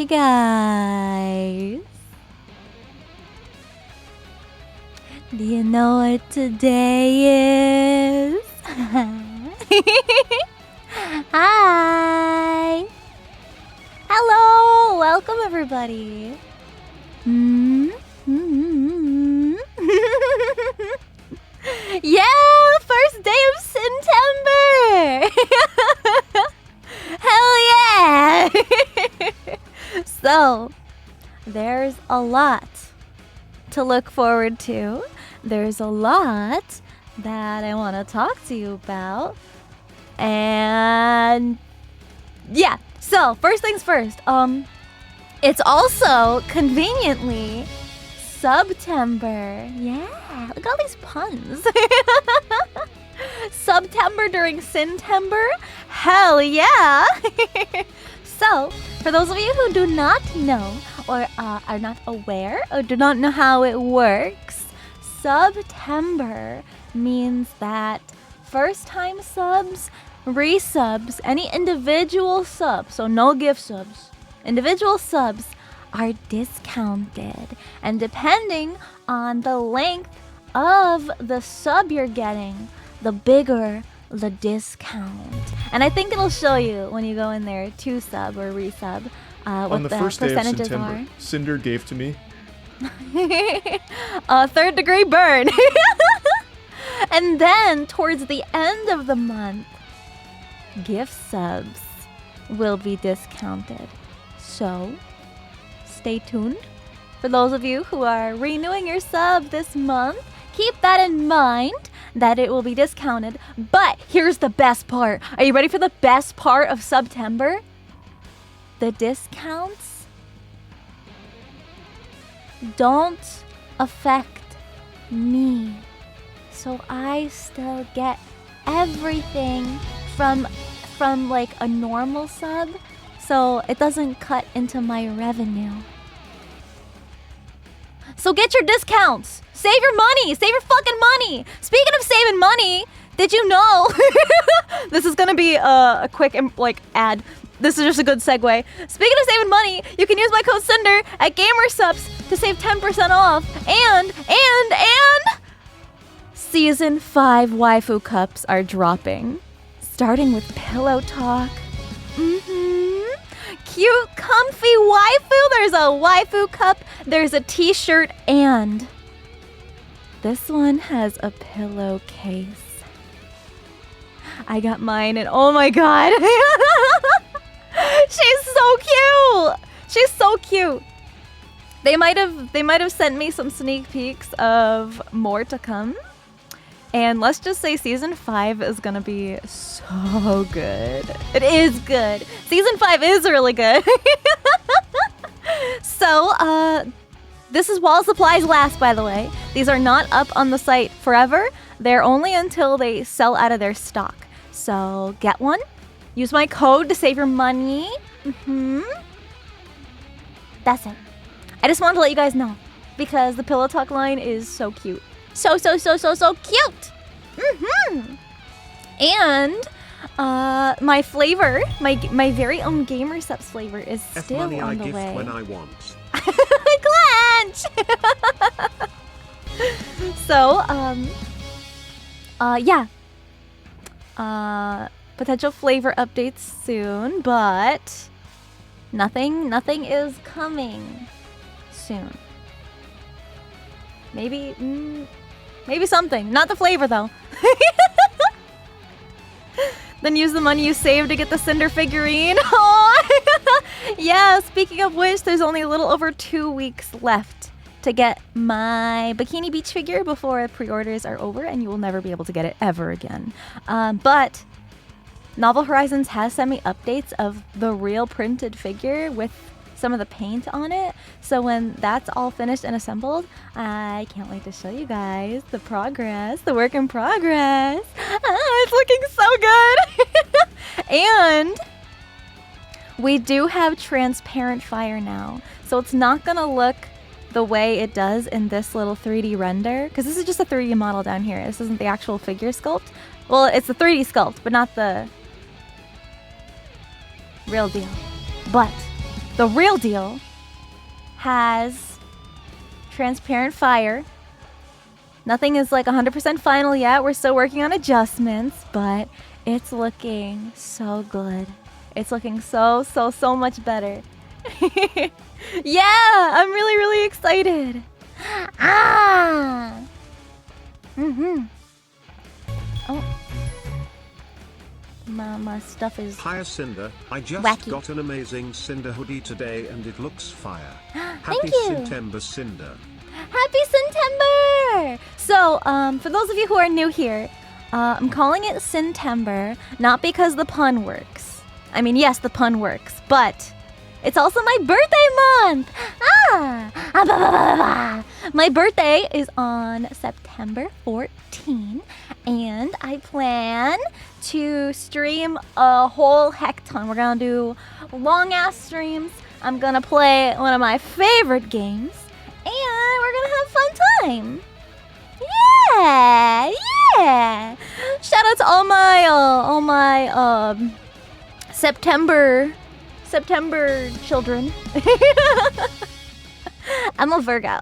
Hey guys! Do you know what today is? Hi! Hello! Welcome everybody! Yeah! First day of September! Hell yeah! So, there's a lot to look forward to. There's a lot that I want to talk to you about. And yeah, so first things first. It's also conveniently September. Yeah, look at all these puns. September during Sintember? Hell yeah! So, for those of you who do not know or are not aware or do not know how it works, September means that first time subs, resubs, any individual subs, so no gift subs, individual subs are discounted. And depending on the length of the sub you're getting, the bigger the discount. And I think it'll show you when you go in there to sub or resub what the first day of percentages September, are. Sinder gave to me. Third degree burn. And then towards the end of the month, gift subs will be discounted. So stay tuned. For those of you who are renewing your sub this month, keep that in mind that it will be discounted. But here's the best part. Are you ready for the best part of September? The discounts don't affect me. So I still get everything from like a normal sub. So it doesn't cut into my revenue. So get your discounts. Save your money. Save your fucking money. Speaking of saving money, did you know? This is gonna be a quick ad. This is just a good segue. Speaking of saving money, you can use my code Sinder at GamerSubs to save 10% off. And Season 5 waifu cups are dropping. Starting with Pillow Talk. Cute, comfy waifu. There's a waifu cup. There's a t-shirt, and this one has a pillowcase. I got mine, and oh my god. She's so cute. She's so cute. They might have sent me some sneak peeks of more to come. And let's just say Season 5 is going to be so good. It is good. Season 5 is really good. So, this is while supplies last, by the way. These are not up on the site forever. They're only until they sell out of their stock. So, get one. Use my code to save your money. That's it. I just wanted to let you guys know because the Pillow Talk line is so cute. So cute. And my flavor, my very own GamerSubs flavor is still money on I the gift way. when I want. Clench! So, yeah. Potential flavor updates soon, but nothing is coming soon. Maybe something. Not the flavor, though. Then use the money you saved to get the Sinder figurine. Yeah, speaking of which, there's only a little over 2 weeks left to get my Bikini Beach figure before pre-orders are over, and you will never be able to get it ever again. But Novel Horizons has sent me updates of the real printed figure with some of the paint on it. So when that's all finished and assembled, I can't wait to show you guys the progress, the work in progress. It's looking so good. And we do have transparent fire now. So it's not gonna look the way it does in this little 3D render, because this is just a 3D model down here. This isn't the actual figure sculpt. Well, it's the 3D sculpt, but not the real deal. But the real deal, has transparent fire. Nothing is like 100% final yet. We're still working on adjustments, but it's looking so good. It's looking so much better. Yeah, I'm really excited. Ah. Oh. My stuff is Hiya Sinder, I just wacky. got an amazing Sinder hoodie today and it looks fire. Thank you. September Sinder. Happy September! So, for those of you who are new here, I'm calling it September, not because the pun works. I mean, yes, the pun works, but it's also my birthday month! My birthday is on September 14, and I plan to stream a whole heck ton. We're gonna do long-ass streams. I'm gonna play one of my favorite games, and we're gonna have a fun time. Yeah! Shout out to all my September children. I'm a Virgo.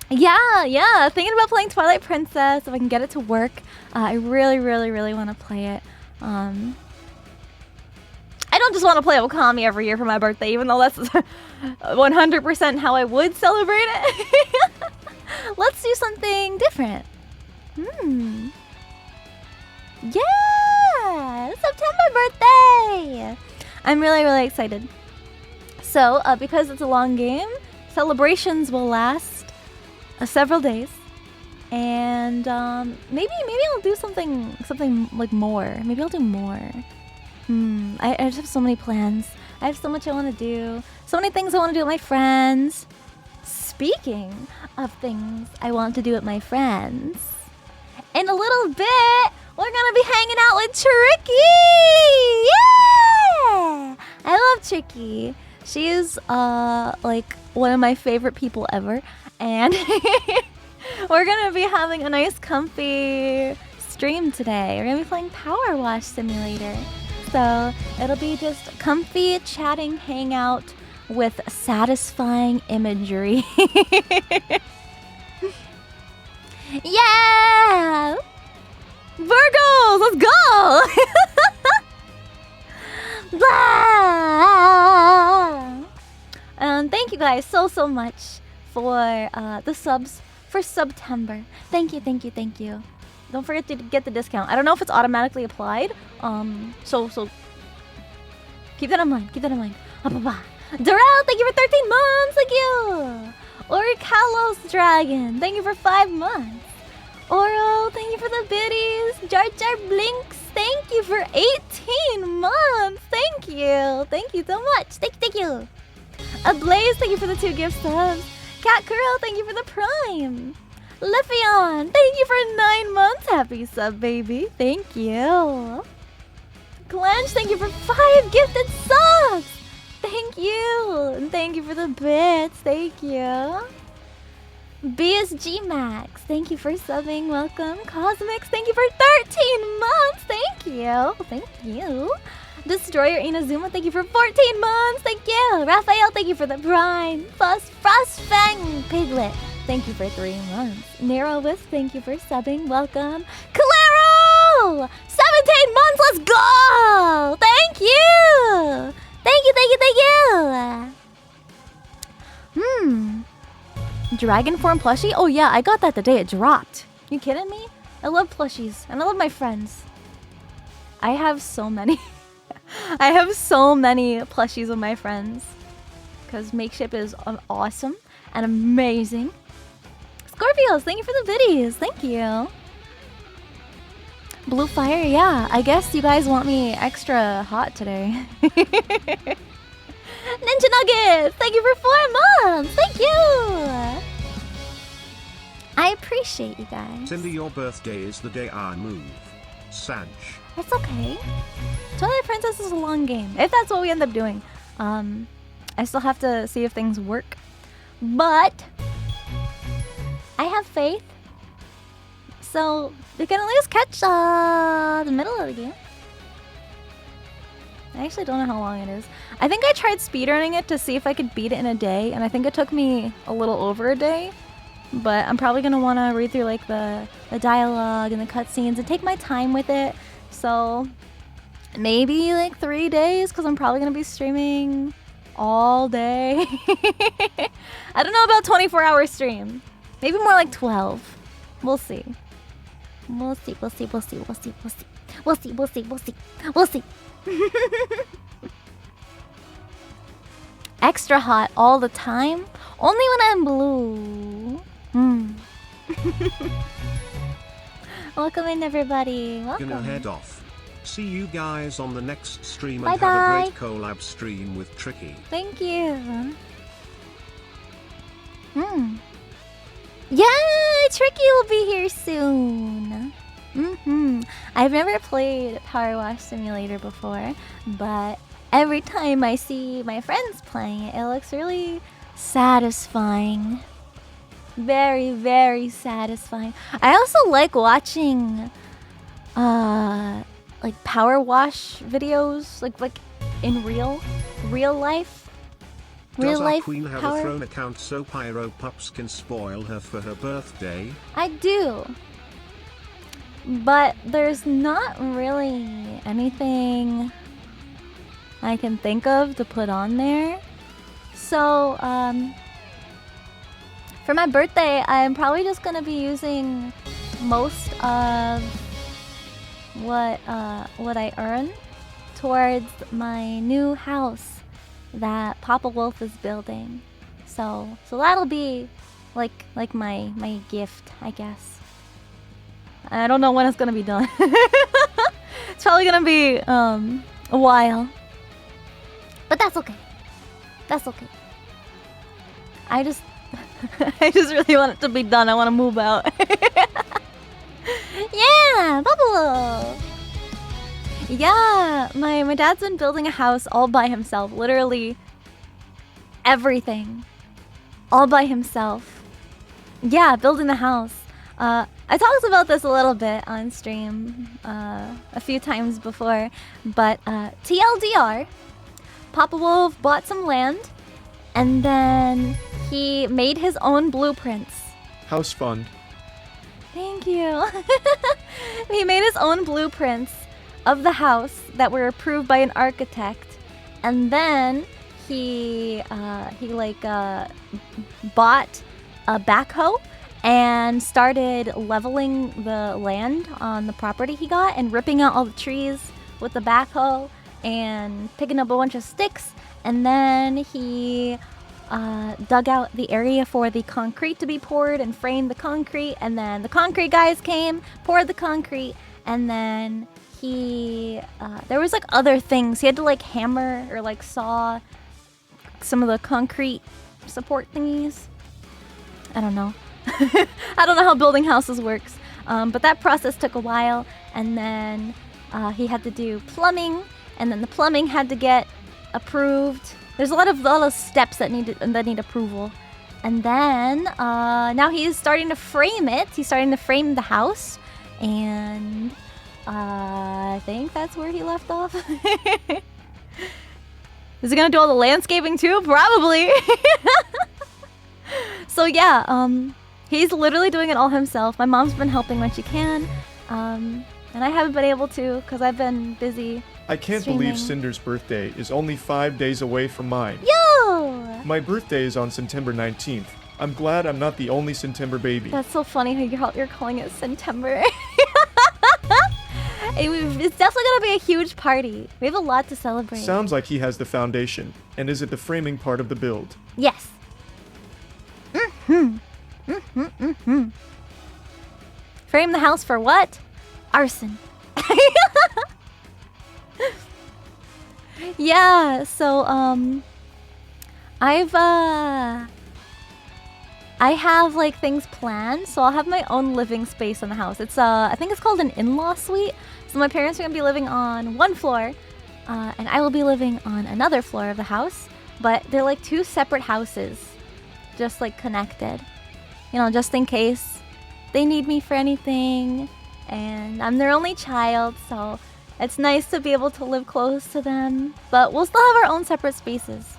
Yeah. Thinking about playing Twilight Princess if I can get it to work. I really want to play it. I don't just want to play Okami every year for my birthday, even though that's 100% how I would celebrate it. Let's do something different. Yeah! September birthday! I'm really excited. So, because it's a long game, celebrations will last several days. And maybe I'll do something like more. Maybe I'll do more. I just have so many plans. I have so much I want to do. So many things I want to do with my friends. Speaking of things I want to do with my friends, in a little bit, we're gonna be hanging out with Tricky! Yeah! I love Tricky. She is like one of my favorite people ever. And we're gonna be having a nice comfy stream today. We're gonna be playing PowerWash Simulator. So it'll be just comfy chatting hangout with satisfying imagery. Yeah! Virgos, let's go! Blah! Thank you guys so much for the subs for September. Thank you. Don't forget to get the discount. I don't know if it's automatically applied. So keep that in mind. Darrell, thank you for 13 months. Thank you. Orikalos Dragon, thank you for 5 months. Oro, thank you for the biddies. Jar Jar Blinks, thank you for 18 months. Thank you so much. Thank you. Ablaze, thank you for the 2 gift subs. Cat Girl, thank you for the prime. Lefion, thank you for 9 months. Happy sub, baby. Thank you. Clench, thank you for 5 gifted subs. Thank you. And thank you for the bits. Thank you. BSG Max, thank you for subbing. Welcome. Cosmics, thank you for 13 months. Thank you. Destroyer Inazuma, thank you for 14 months. Thank you. Raphael, thank you for the prime. Frostfang Piglet, thank you for 3 months. Nero Wisp, thank you for subbing. Welcome. Claro! 17 months, let's go! Thank you! Thank you. Dragon form plushie? Oh yeah, I got that the day it dropped. You kidding me? I love plushies, and I love my friends. I have so many. I have so many plushies with my friends. Because Makeship is awesome and amazing. Scorpios, thank you for the biddies. Thank you. Blue Fire, yeah. I guess you guys want me extra hot today. Ninja Nuggets, thank you for 4 months. Thank you. I appreciate you guys. Cindy, your birthday is the day I move. Sag. That's okay. Twilight Princess is a long game. If that's what we end up doing. I still have to see if things work. But I have faith. So we can at least catch the middle of the game. I actually don't know how long it is. I think I tried speedrunning it to see if I could beat it in a day, and I think it took me a little over a day. But I'm probably gonna want to read through like the dialogue and the cutscenes and take my time with it. So maybe like 3 days, because I'm probably gonna be streaming all day. I don't know about 24-hour stream. Maybe more like 12. We'll see. We'll see. We'll see. We'll see. We'll see. We'll see. We'll see. We'll see. We'll see. We'll see. Extra hot all the time? Only when I'm blue. Welcome in, everybody. Welcome. Gonna head off. See you guys on the next stream Bye and bye. have a great collab stream with Tricky. Thank you. Yeah, Tricky will be here soon. I've never played PowerWash Simulator before, but every time I see my friends playing it, it looks really satisfying. Very, very satisfying. I also like watching like PowerWash videos, like in real life. Does our queen have a throne account so Pyro Pups can spoil her for her birthday? I do. But there's not really anything I can think of to put on there. So, for my birthday, I'm probably just gonna be using most of what I earn towards my new house that Papa Wolf is building. So that'll be like my gift, I guess. I don't know when it's gonna be done. It's probably gonna be a while, but that's okay. That's okay. I just really want it to be done. I want to move out. Yeah, Bubble. Yeah, my dad's been building a house all by himself. Literally everything, all by himself. Yeah, building the house. I talked about this a little bit on stream a few times before, but TLDR, Papa Wolf bought some land, and then he made his own blueprints. House fund. Thank you. He made his own blueprints of the house that were approved by an architect, and then he bought a backhoe and started leveling the land on the property he got and ripping out all the trees with the backhoe and picking up a bunch of sticks, and then he dug out the area for the concrete to be poured and framed the concrete, and then the concrete guys came, poured the concrete, and then he there was like other things. He had to like hammer or like saw some of the concrete support thingies. I don't know. I don't know how building houses works, but that process took a while, and then he had to do plumbing, and then the plumbing had to get approved. There's a lot of steps that need approval, and then now he's starting to frame it. He's starting to frame the house, and I think that's where he left off. Is he gonna do all the landscaping too? Probably. So yeah, he's literally doing it all himself. My mom's been helping when she can, and I haven't been able to because I've been busy. I can't streaming. believe Cinder's birthday is only 5 days away from mine. Yo! My birthday is on September 19th. I'm glad I'm not the only September baby. That's so funny how you're calling it September. It's definitely gonna be a huge party. We have a lot to celebrate. Sounds like he has the foundation, and is it the framing part of the build? Yes. Frame the house for what? Arson. Yeah, so I have like things planned, so I'll have my own living space in the house. It's I think it's called an in-law suite. So my parents are gonna be living on one floor, and I will be living on another floor of the house. But they're like two separate houses, just like connected. You know, just in case they need me for anything. And I'm their only child, so It's nice to be able to live close to them, but we'll still have our own separate spaces.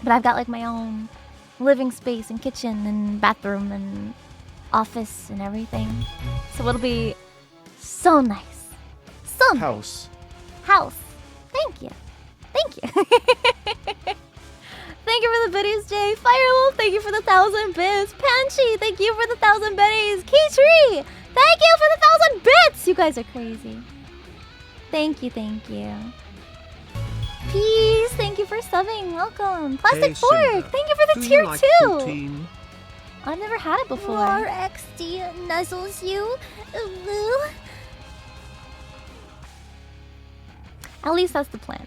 But I've got like my own living space and kitchen and bathroom and office and everything. So it'll be so nice. So nice. House. House. Thank you. Thank you. Thank you for the biddies, Jay. Firewolf, thank you for the 1,000 bits. Panchi, thank you for the 1,000 biddies. Keytree, thank you for the 1,000 bits. You guys are crazy. Thank you, thank you. Peace, thank you for subbing. Welcome. Plastic Fork, Sinder, thank you for the do tier you like 2. poutine? I've never had it before. RXD nuzzles you. Ooh. At least that's the plan.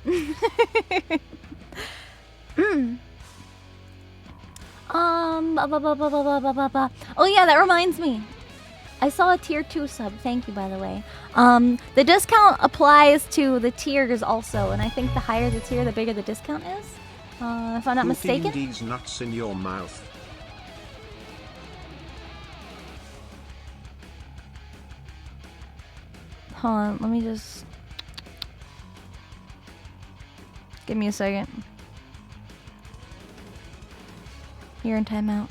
Oh yeah, that reminds me. I saw a tier 2 sub. Thank you, by the way. The discount applies to the tiers also, and I think the higher the tier, the bigger the discount is. If I'm not mistaken. These nuts in your mouth. Hold on, let me just... Give me a second. You're in timeout.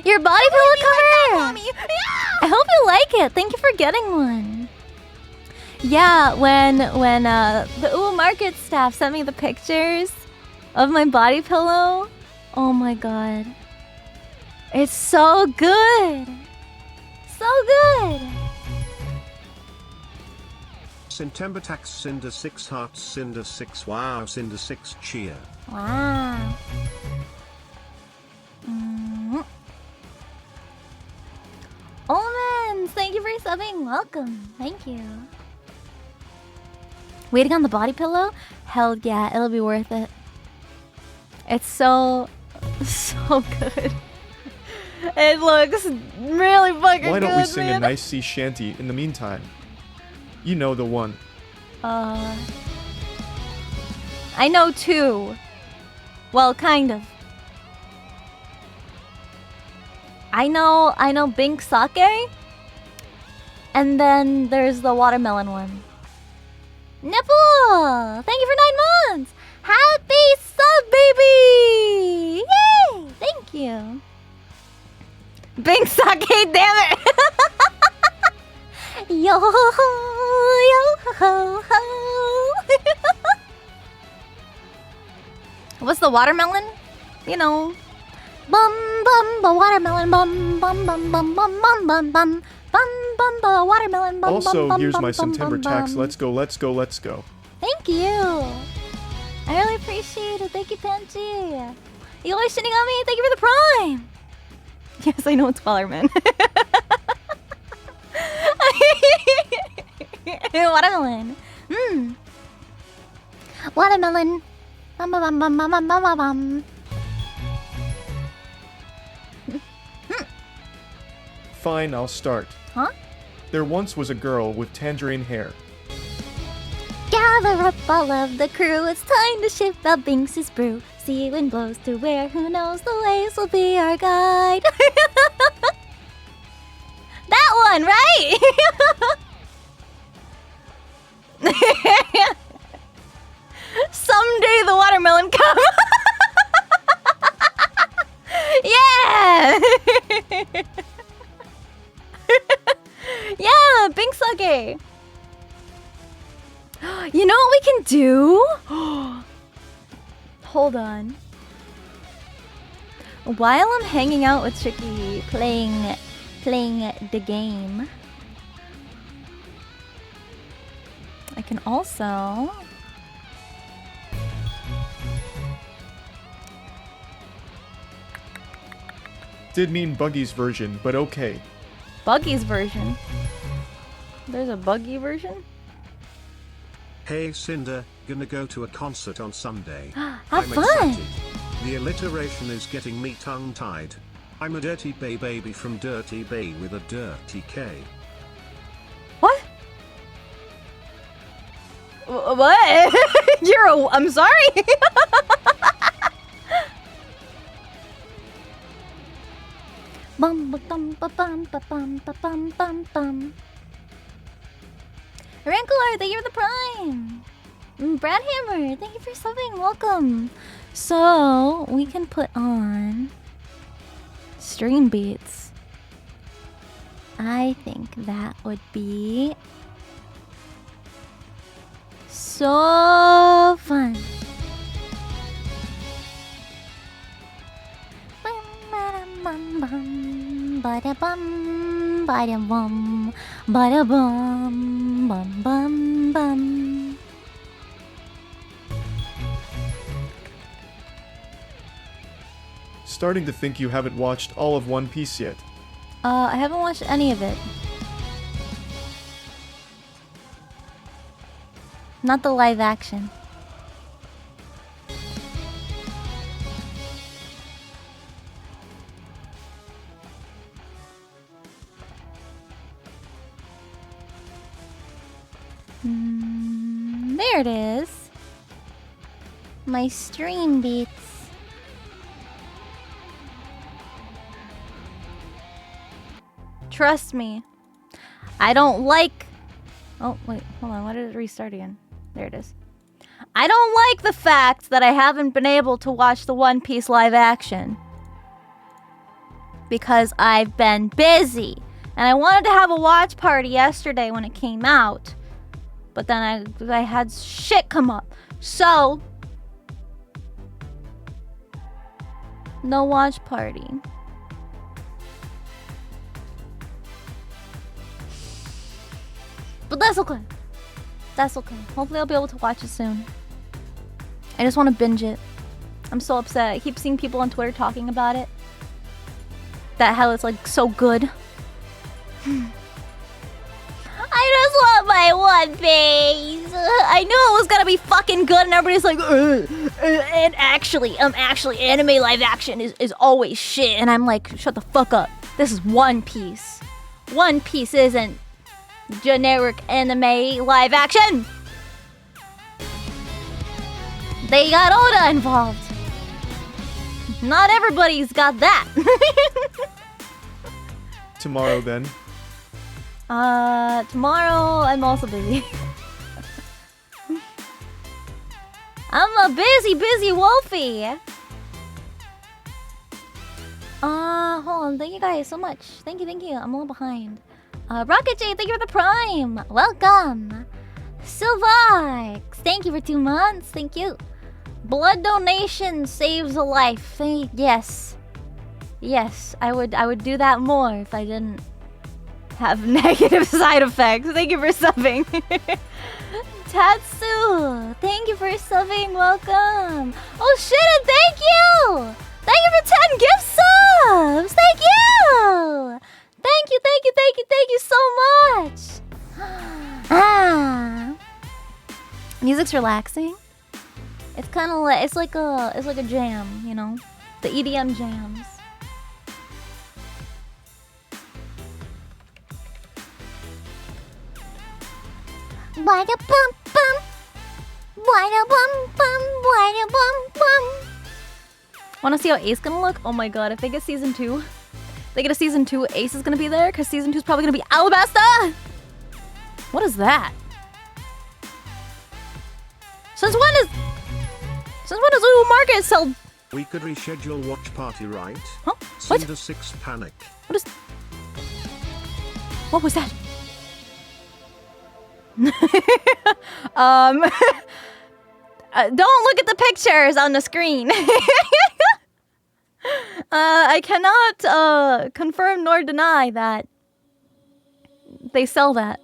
Your body pillow cover! I hope you like it. Thank you for getting one. Yeah, when the Ooh Market staff sent me the pictures of my body pillow, oh my god. It's so good. So good. September tax Cinder 6 hearts Cinder 6 wow Cinder 6 cheer. Wow. Omens, thank you for subbing. Welcome. Thank you. Waiting on the body pillow? Hell yeah, it'll be worth it. It's so good. It looks really fucking good. Why don't we sing man. a nice sea shanty in the meantime? You know the one. I know 2. Well, kind of. I know Bink Sake. And then there's the watermelon one. Nipple! Thank you for 9 months! Happy sub, baby! Yay! Thank you. Bink Sake, damn it! Yo ho ho. What's the watermelon? You know. Bum bum ba watermelon bum bum bum bum bum bum bum bum bum bum ba watermelon bum Also, bum, here's bum, my bum, September bum, tax. bum. Let's go, let's go, let's go. Thank you. I really appreciate it. Thank you, Panchi. You always shitting on me. Thank you for the prime. Yes, I know it's Ballerman. Watermelon. Watermelon. Bum bum bum bum bum bum bum bum. Fine, I'll start. Huh? There once was a girl with tangerine hair. Gather up all of the crew. It's time to ship out Binks' brew. Sea wind blows to where, who knows, the waves will be our guide. That one, right? Someday the watermelon come. Yeah. Yeah, Bink Sake. You know what we can do? Hold on. While I'm hanging out with Trickywi playing the game, I can also Did mean Buggy's version, but okay. Buggy's version. There's a Buggy version? Hey Cinder, gonna go to a concert on Sunday. Have I'm fun! excited. The alliteration is getting me tongue-tied. I'm a dirty baby from Dirty Bay with a dirty K. What? What? I'm sorry. Bum ba bum ba bum ba bum ba bum bum bum. Rankular, thank you for the prime. Brad Hammer, thank you for subbing. Welcome. So we can put on stream beats. I think that would be so fun. Bum bum bada bum bada bum bada bum bum bum bum. Starting to think you haven't watched all of One Piece yet. I haven't watched any of it. Not the live action. There it is. My stream beats. Trust me. I don't like... Oh, wait. Hold on. Why did it restart again? There it is. I don't like the fact that I haven't been able to watch the One Piece live action. Because I've been busy. And I wanted to have a watch party yesterday when it came out. But then I had shit come up. So... no watch party. But that's okay. That's okay. Hopefully I'll be able to watch it soon. I just want to binge it. I'm so upset. I keep seeing people on Twitter talking about it. That how it's like so good. I just want my One Piece. I knew it was gonna be fucking good, and everybody's like, and actually, anime live action is always shit. And I'm like, shut the fuck up. This is One Piece. One Piece isn't generic anime live action. They got Oda involved. Not everybody's got that. Tomorrow, then. Tomorrow I'm also busy. I'm a busy wolfie. Hold on. Thank you guys so much. Thank you. I'm a little behind. Rocket J, thank you for the prime. Welcome. Silvax, thank you for 2 months. Thank you. Blood donation saves a life. Yes, I would do that more if I didn't have negative side effects. Thank you for subbing. Tatsu, thank you for subbing. Welcome. Oh shit, and thank you. Thank you for 10 gift subs. Thank you. Thank you so much. Music's relaxing. It's kind of like it's like a jam, you know, the EDM jams. Bada bum bum. Bada bum bum. Bada bum bum. Want to see how Ace gonna look? Oh my god! If they get season 2. They get a season 2, Ace is gonna be there because season 2 is probably gonna be Alabasta. What is that? Since when does Uwu Market sell? We could reschedule watch party, right? Huh? What? Sinder 6 panic. What was that? Don't look at the pictures on the screen. I cannot confirm nor deny that they sell that.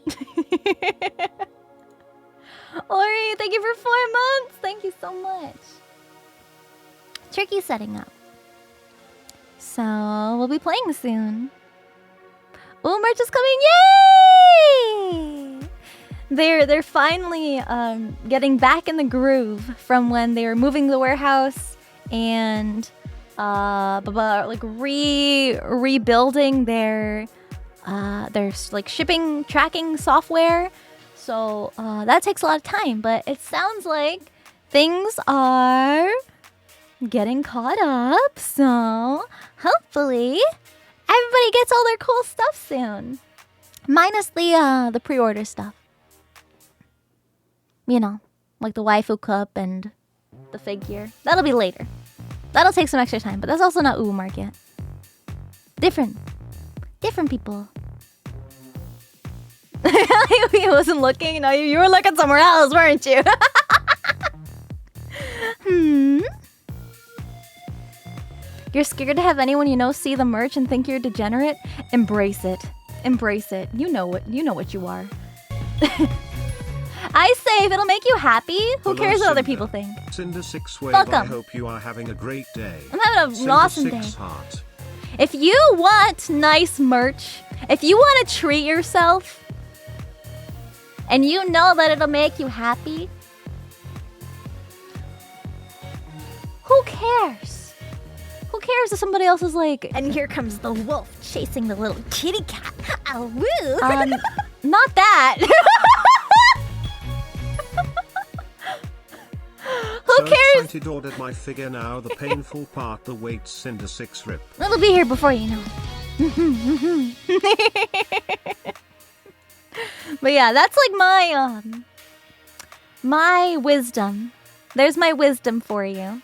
Ori, thank you for 4 months. Thank you so much. Tricky's setting up. So we'll be playing soon. Ooh, merch is coming! Yay! They're finally getting back in the groove from when they were moving the warehouse and like rebuilding their like shipping tracking software. So that takes a lot of time, but it sounds like things are getting caught up. So hopefully everybody gets all their cool stuff soon. Minus the pre-order stuff. You know, like the waifu cup and the figure. That'll be later. That'll take some extra time, but that's also not Mark yet. Different people. He wasn't looking. No, you were looking somewhere else, weren't you? You're scared to have anyone you know see the merch and think you're degenerate? Embrace it. Embrace it. You know what you are. I say if it'll make you happy, who cares what other people think? Sinder 6 Wave, Welcome. I hope you are having a great day. I'm having an awesome day. Heart. If you want nice merch, if you want to treat yourself, and you know that it'll make you happy, who cares? Who cares if somebody else is like, And here comes the wolf chasing the little kitty cat. Oh, woo. not that. Who cares? Excited, ordered my figure now. The painful part, the wait. Sinder 6 rip. It'll be here before you know it. But yeah, that's like my wisdom. There's my wisdom for you.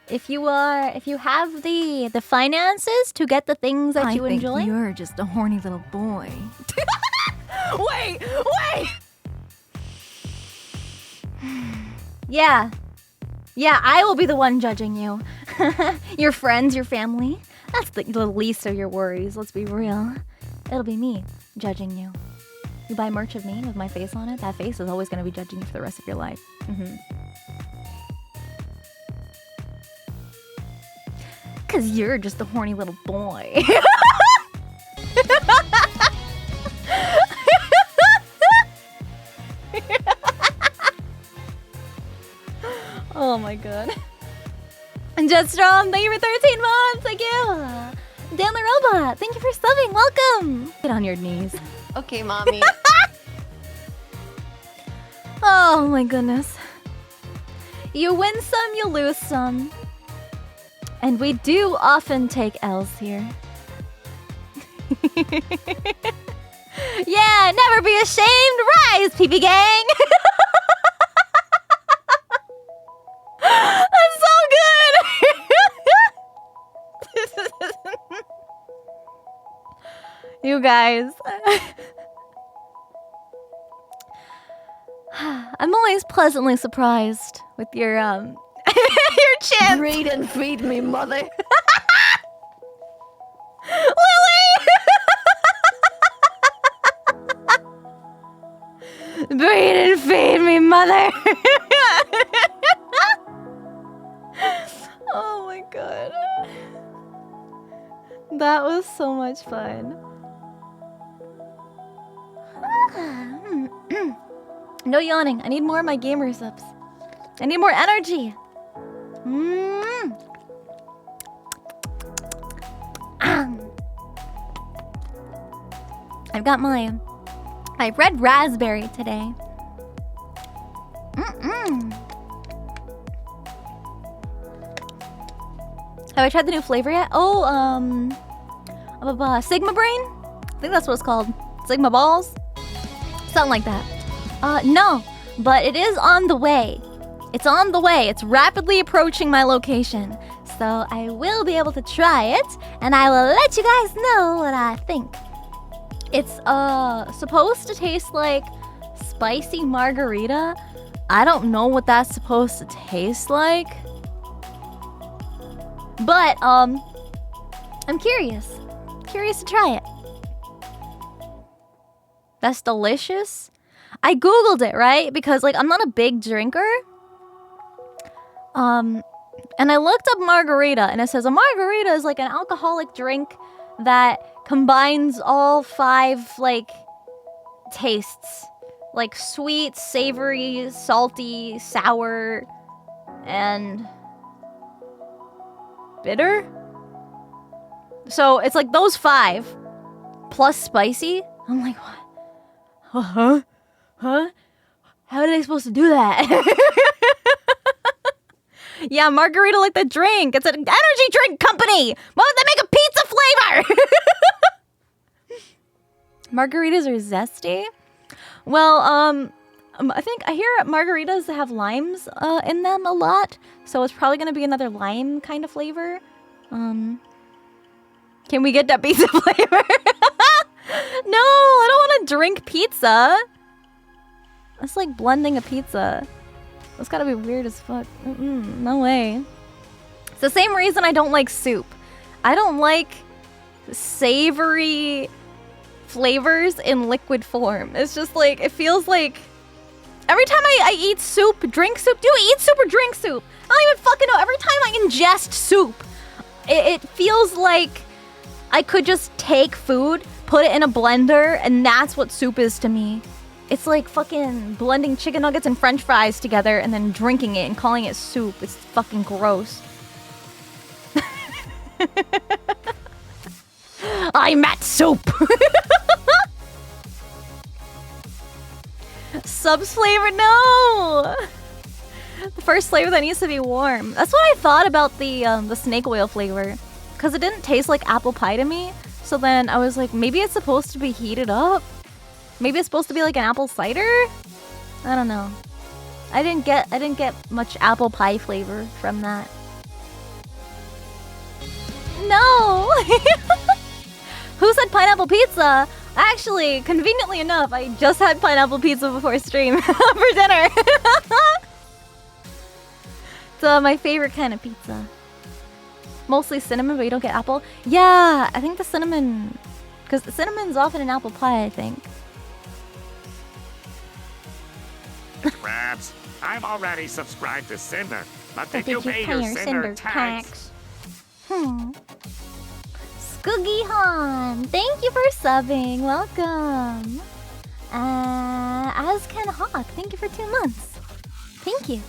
If you have the finances to get the things that you enjoy. You're just a horny little boy. Wait. Yeah, I will be the one judging you. Your friends, your family. That's the least of your worries, let's be real. It'll be me judging you. You buy merch of me with my face on it, that face is always going to be judging you for the rest of your life. Because you're just a horny little boy. Oh my god. And Jetstrom, thank you for 13 months. Thank you. Dan the Robot, thank you for subbing. Welcome. Get on your knees. Okay, mommy. Oh my goodness. You win some, you lose some. And we do often take L's here. Yeah, never be ashamed. Rise, PB Gang. That's so good. You guys. I'm always pleasantly surprised with your your chance. Breed and feed me, mother. Lily! Breed and feed me, mother. Oh my god. That was so much fun. No yawning. I need more of my gamer subs. I need more energy. I've got my red raspberry today. Have I tried the new flavor yet? Oh, Sigma Brain? I think that's what it's called. Sigma Balls? Something like that. No, but it is on the way. It's on the way. It's rapidly approaching my location. So I will be able to try it, and I will let you guys know what I think. It's supposed to taste like spicy margarita. I don't know what that's supposed to taste like. But I'm curious. Curious to try it. That's delicious. I googled it, right? Because like I'm not a big drinker. And I looked up margarita, and it says a margarita is like an alcoholic drink that combines all 5 like tastes, like sweet, savory, salty, sour, and bitter. So it's like those 5 plus spicy. I'm like, what? Huh? Huh? How are they supposed to do that? Yeah, margarita like the drink. It's an energy drink company. Why would they make a pizza flavor? Margaritas are zesty. Well, I think I hear margaritas have limes in them a lot, so it's probably gonna be another lime kind of flavor. Can we get that pizza flavor? No, I don't want to drink pizza. It's like blending a pizza. That's gotta be weird as fuck. No way. It's the same reason I don't like soup. I don't like savory flavors in liquid form. It's just like, it feels like every time I eat soup, drink soup. Do I eat soup or drink soup? I don't even fucking know. Every time I ingest soup, it feels like I could just take food, put it in a blender, and that's what soup is to me. It's like fucking blending chicken nuggets and french fries together and then drinking it and calling it soup. It's fucking gross. I'm at soup! Subs flavor, no! The first flavor that needs to be warm. That's what I thought about the snake oil flavor. Because it didn't taste like apple pie to me. So then I was like, maybe it's supposed to be heated up? Maybe it's supposed to be like an apple cider? I don't know. I didn't get much apple pie flavor from that. No! Who said pineapple pizza? Actually, conveniently enough, I just had pineapple pizza before stream for dinner. It's my favorite kind of pizza. Mostly cinnamon, but you don't get apple. Yeah, I think the cinnamon... Because cinnamon's often in apple pie, I think. Crabs, I'm already subscribed to Sinder, but did you Did you pay your Sinder tax? Skoogie Han, thank you for subbing. Welcome. Asken Hawk, thank you for 2 months. Thank you.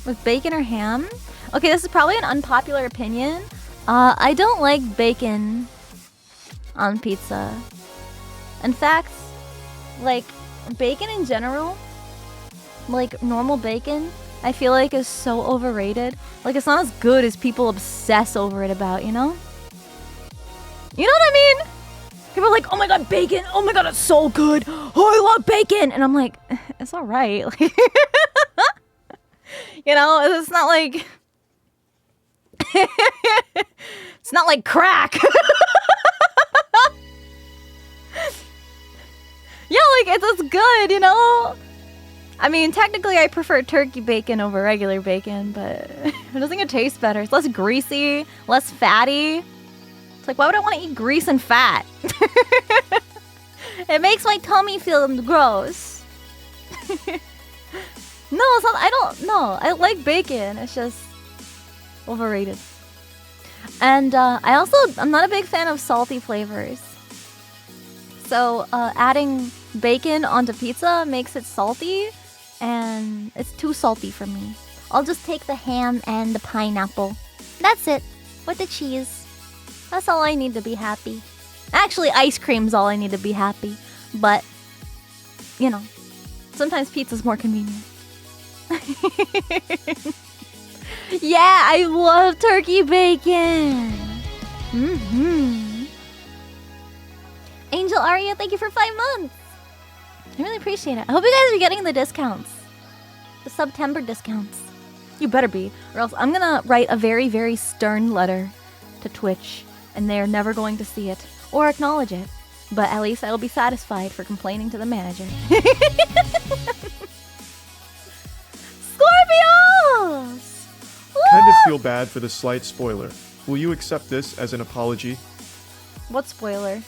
With bacon or ham? Okay, this is probably an unpopular opinion. I don't like bacon on pizza. In fact, like, bacon in general, like normal bacon, I feel like is so overrated. Like, it's not as good as people obsess over it about, you know? You know what I mean? People are like, oh my god, bacon! Oh my god, it's so good! Oh, I love bacon! And I'm like, it's alright. Like, you know, it's not like... It's not like crack! Yeah, like, it's good, you know? I mean, technically I prefer turkey bacon over regular bacon, but it doesn't get taste better. It's less greasy, less fatty. It's like, why would I want to eat grease and fat? It makes my tummy feel gross. No, it's not, I don't know. I like bacon. It's just overrated. And I'm not a big fan of salty flavors. So adding bacon onto pizza makes it salty, and it's too salty for me. I'll just take the ham and the pineapple. That's it. With the cheese. That's all I need to be happy. Actually, ice cream's all I need to be happy. But, you know, sometimes pizza's more convenient. Yeah, I love turkey bacon. Angel Aria, thank you for 5 months. I really appreciate it. I hope you guys are getting the discounts. The September discounts. You better be, or else I'm gonna write a very, very stern letter to Twitch, and they're never going to see it or acknowledge it. But at least I will be satisfied for complaining to the manager. Scorpios! Kind of feel bad for the slight spoiler. Will you accept this as an apology? What spoiler?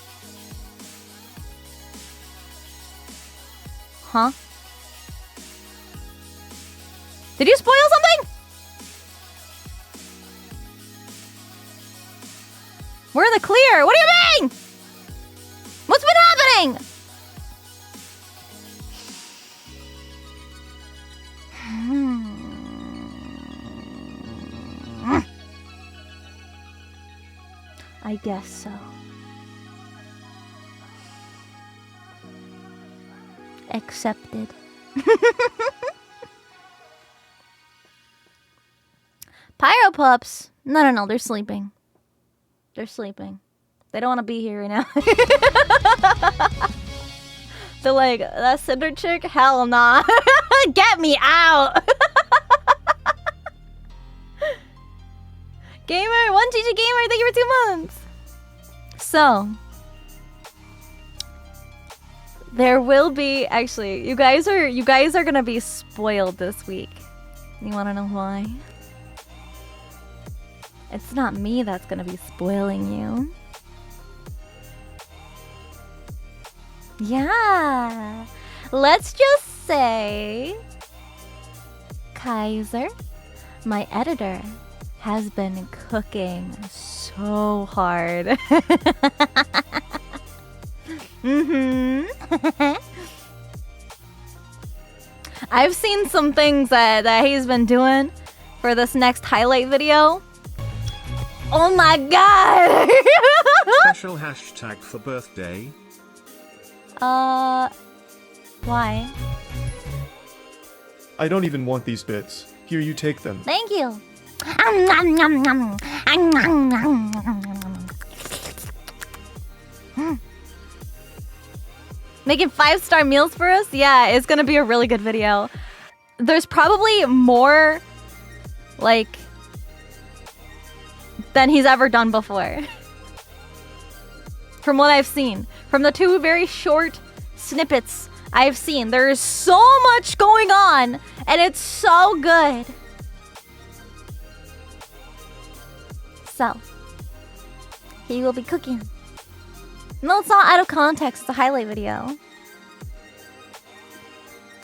Huh? Did you spoil something? We're in the clear. What do you mean? What's been happening? I guess so. Accepted. Pyro pups. No, they're sleeping. They're sleeping. They don't want to be here right now. They're like, that Cinder chick? Hell nah. Get me out. Gamer, 1GG Gamer, thank you for 2 months. So, there will be, actually, you guys are gonna be spoiled this week. You wanna know why? It's not me that's gonna be spoiling you. Yeah. Let's just say Kaiser, my editor, has been cooking so hard. I've seen some things that he's been doing for this next highlight video. Oh my god! Special hashtag for birthday. Why? I don't even want these bits. Here, you take them. Thank you. Making 5-star meals for us? Yeah, it's gonna be a really good video. There's probably more, like, than he's ever done before. From what I've seen. From the 2 very short snippets I've seen. There is so much going on, and it's so good. So, he will be cooking. No, it's not out of context. It's a highlight video.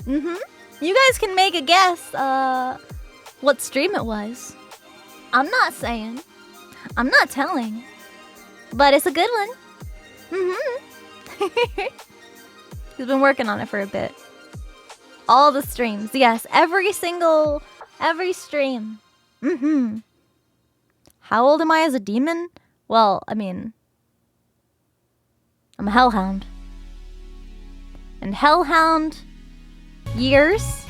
You guys can make a guess what stream it was. I'm not saying. I'm not telling. But it's a good one. He's been working on it for a bit. All the streams. Yes, every stream. How old am I as a demon? Well, I mean, I'm a hellhound. And hellhound years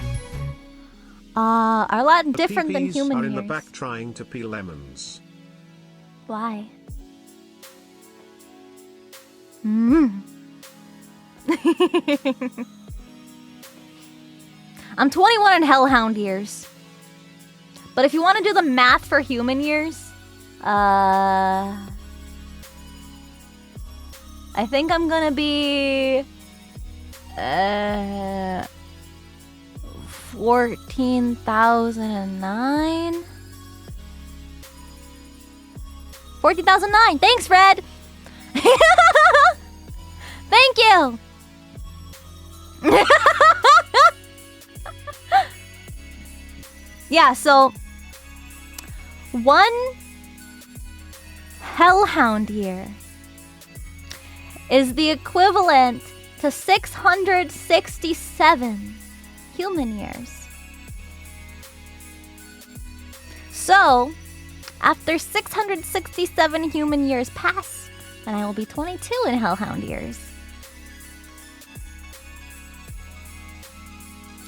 are a lot different than PPs human are years. in the back trying to peel lemons. Why? I'm 21 in hellhound years. But if you want to do the math for human years, I think I'm gonna be 14,009. 14,009. Thanks, Fred. Thank you. Yeah, so one hellhound year is the equivalent to 667 human years. So, after 667 human years pass, then I will be 22 in hellhound years.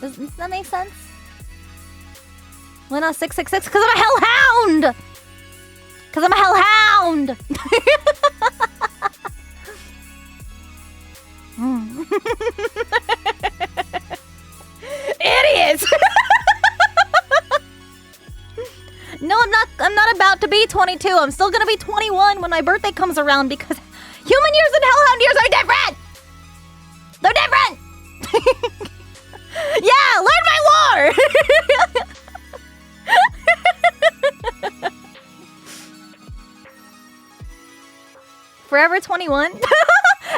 Does that make sense? Why not 666? Because I'm a hellhound! Because I'm a hellhound! Idiots! No, I'm not about to be 22. I'm still gonna be 21 when my birthday comes around because human years and hellhound years are different! They're different! Yeah, learn my lore! Forever 21?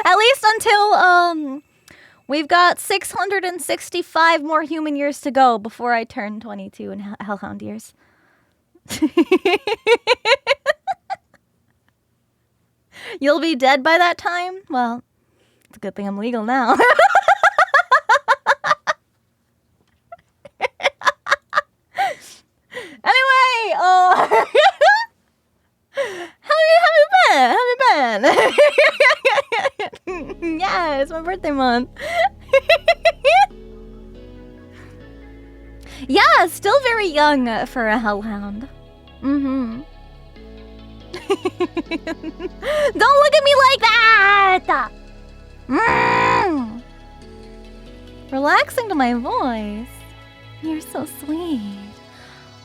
At least until we've got 665 more human years to go before I turn 22 in hellhound years. You'll be dead by that time? Well, it's a good thing I'm legal now. Anyway, how you been? Yeah, it's my birthday month. Yeah, still very young for a hellhound. Mm-hmm. Don't look at me like that! Mm. Relaxing to my voice. You're so sweet.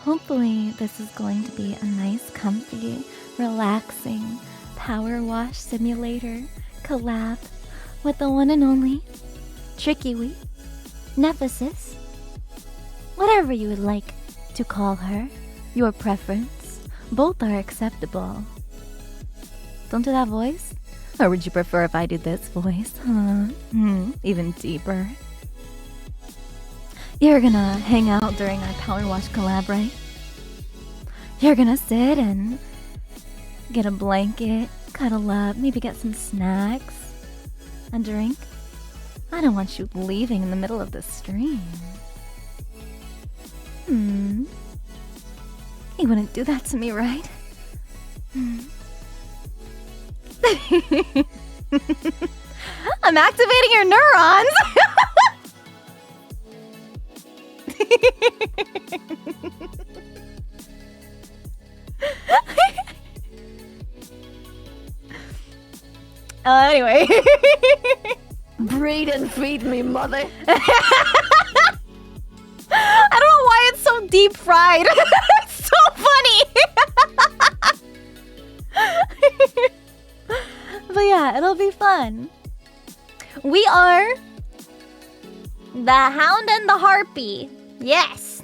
Hopefully this is going to be a nice, comfy, relaxing PowerWash simulator collab with the one and only Trickywi, Nemesis, whatever you would like to call her, your preference. Both are acceptable. Don't do that voice? Or would you prefer if I do this voice? Huh? Even deeper. You're gonna hang out during our PowerWash collab, right? You're gonna sit and get a blanket, cuddle up, maybe get some snacks, a drink. I don't want you leaving in the middle of the stream. You wouldn't do that to me, right? I'm activating your neurons! Anyway. Breed and feed me, mother. I don't know why it's so deep fried. It's so funny. But yeah, it'll be fun. We are the Hound and the Harpy. Yes.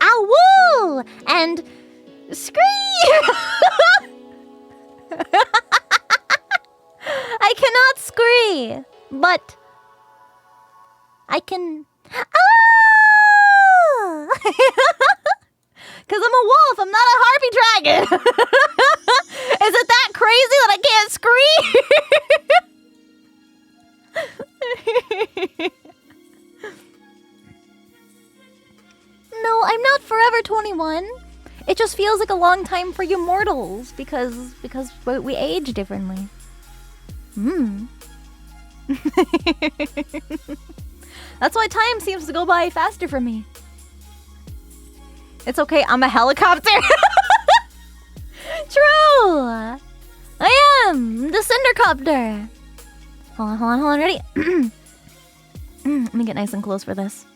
Ow! And scream! I cannot scream, but I can. Ah! Because I'm a wolf, I'm not a harpy dragon. Is it that crazy that I can't scream? No, I'm not forever 21. It just feels like a long time for you mortals because we age differently. That's why time seems to go by faster for me. It's okay, I'm a helicopter. True. I am the Cindercopter. Hold on, ready? Let me get nice and close for this.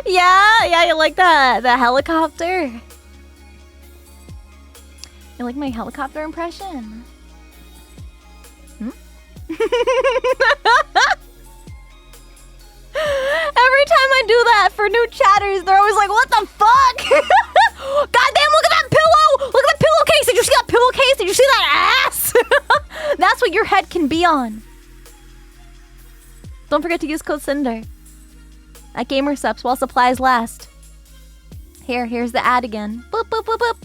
Yeah, you like the helicopter? You like my helicopter impression? Every time I do that for new chatters, they're always like, what the fuck? Goddamn, look at that pillow! Look at the pillowcase! Did you see that pillowcase? Did you see that ass? That's what your head can be on. Don't forget to use code Sinder at GamerSups while supplies last. Here's the ad again. Boop, boop, boop, boop.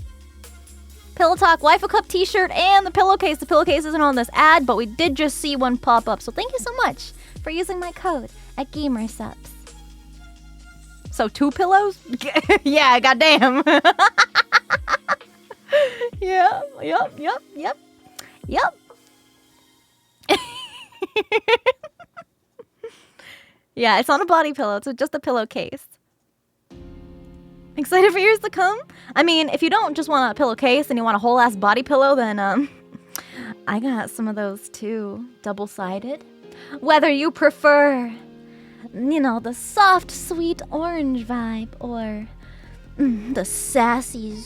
Pillow Talk, Waifu Cup t-shirt, and the pillowcase. The pillowcase isn't on this ad, but we did just see one pop up. So thank you so much for using my code at GamerSups. So 2 pillows? Yeah, goddamn. Yep. Yeah, it's not a body pillow. It's just a pillowcase. Excited for yours to come? I mean, if you don't just want a pillowcase and you want a whole ass body pillow, then I got some of those too, double-sided. Whether you prefer, the soft, sweet orange vibe or the sassy,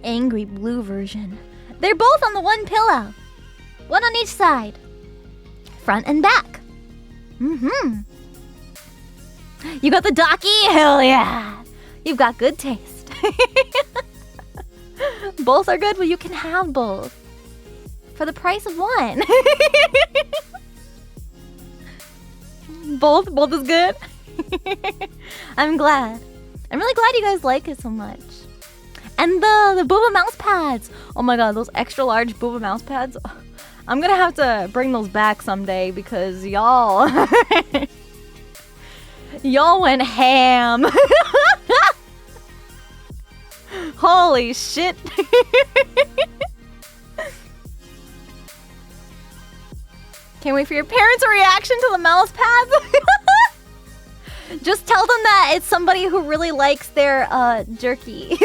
angry blue version. They're both on the one pillow. One on each side. Front and back. You got the docky? Hell yeah. You've got good taste. Both are good? Well, you can have both. For the price of one. Both is good? I'm glad. I'm really glad you guys like it so much. And the booba mouse pads. Oh my god, those extra large booba mouse pads. I'm gonna have to bring those back someday because y'all y'all went ham. Holy shit. Can't wait for your parents' reaction to the mouse pads. Just tell them that it's somebody who really likes their jerky.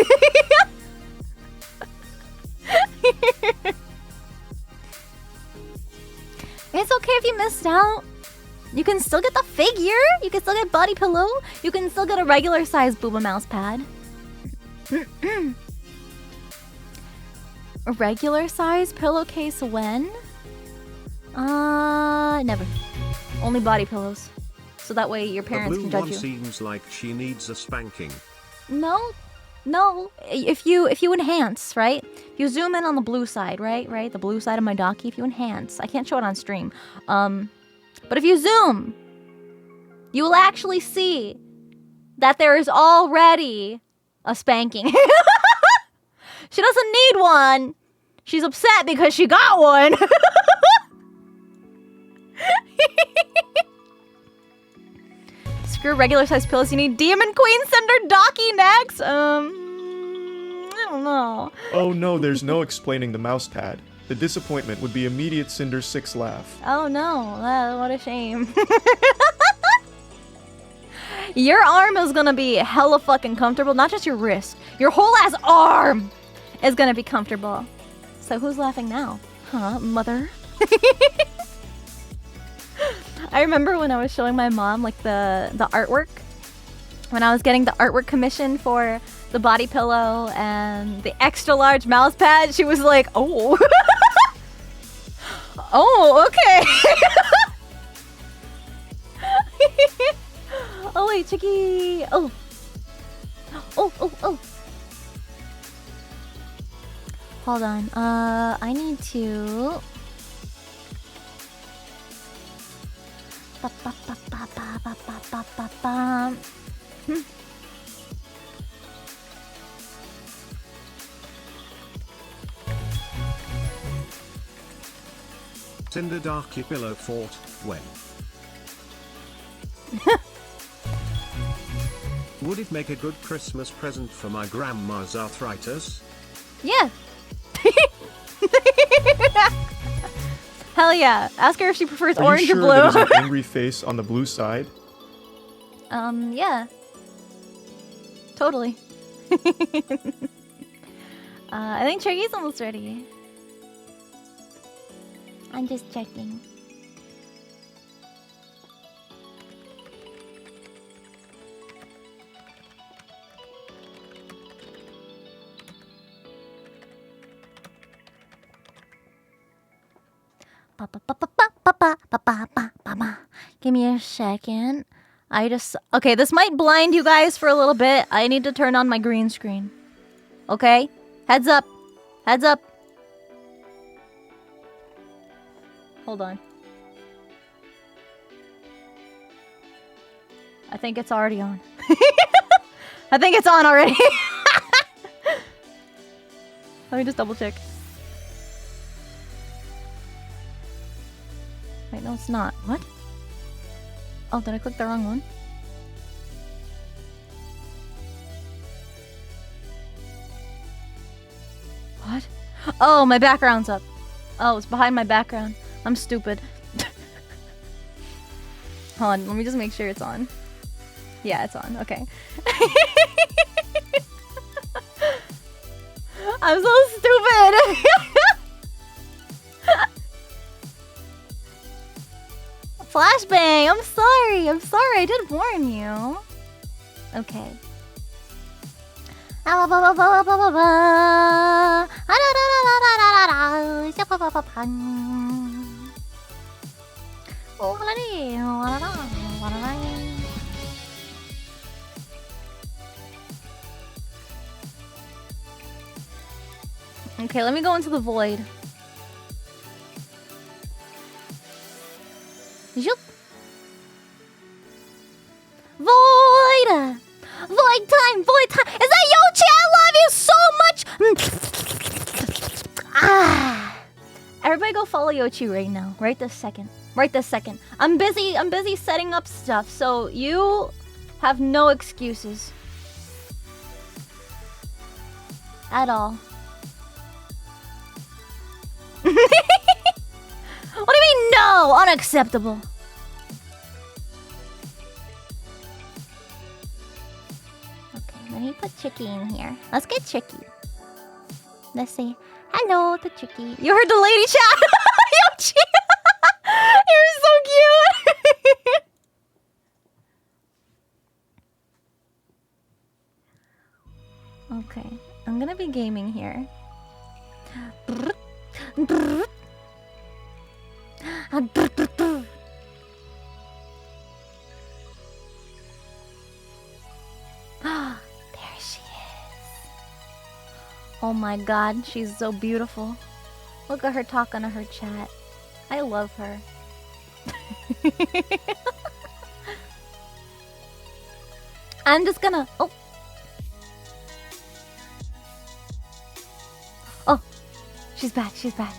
It's okay if you missed out. You can still get the figure. You can still get body pillow. You can still get a regular size booba mouse pad. A regular size pillowcase when? Never. Only body pillows. So that way your parents can The blue judge one you. seems like she needs a spanking. No. If you enhance, right? If you zoom in on the blue side, right? The blue side of my docky, if you enhance. I can't show it on stream. But if you zoom, you will actually see that there is already a spanking. She doesn't need one. She's upset because she got one. Screw regular size pillows. You need Demon Queen Cinder Docky next. I don't know. Oh no, there's no explaining the mouse pad. The disappointment would be immediate Cinder 6 laugh. Oh no, what a shame. Your arm is gonna be hella fucking comfortable. Not just your wrist. Your whole ass arm is gonna be comfortable. So who's laughing now? Huh, mother? I remember when I was showing my mom like the artwork. When I was getting the artwork commission for the body pillow and the extra large mouse pad, she was like, oh. Oh, okay. Oh wait, Chicky. Oh. Hold on. I need to. Cinder Darky Pillow fought when? Would it make a good Christmas present for my grandma's arthritis? Yeah. Hell yeah. Ask her if she prefers Are orange you sure or blue. that is an angry face on the blue side? Yeah. Totally. I think Tricky's almost ready. I'm just checking. Give me a second. Okay, this might blind you guys for a little bit. I need to turn on my green screen. Okay? Heads up. Heads up. Hold on. I think it's already on. I think it's on already. Let me just double check. Wait, no, it's not. What? Oh, did I click the wrong one? What? Oh, my background's up. Oh, it's behind my background. I'm stupid. Hold on, let me just make sure it's on. Yeah, it's on. Okay. I'm so stupid. Flashbang, I'm sorry. I did warn you. Okay. Okay, let me go into the void. Zoop. Void! Void time! Void time! Is that Yoshi? I love you so much! call Yochi right now. Right this second. Right this second. I'm busy setting up stuff, so you have no excuses. At all. What do you mean no? Unacceptable. Okay, let me put Chicky in here. Let's get Chicky. Let's say hello to Chicky. You heard the lady chat. Yochi. You're so cute. Okay, I'm gonna be gaming here. There she is. Oh my god, she's so beautiful. Look at her talking to her chat. I love her. I'm just gonna... Oh. Oh. She's back, she's back.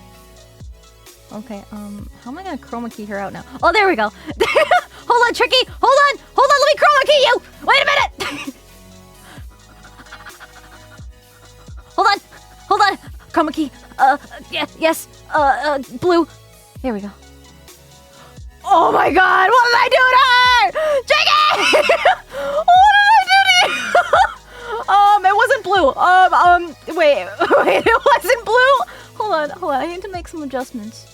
Okay, how am I gonna chroma key her out now? Oh, there we go. Hold on, Tricky! Hold on, let me chroma key you! Wait a minute! Hold on! Chroma key. Yes. Blue. There we go. Oh my god, what did I do to her? Tricky! What did I do to you? It wasn't blue. Wait, it wasn't blue? Hold on, I need to make some adjustments.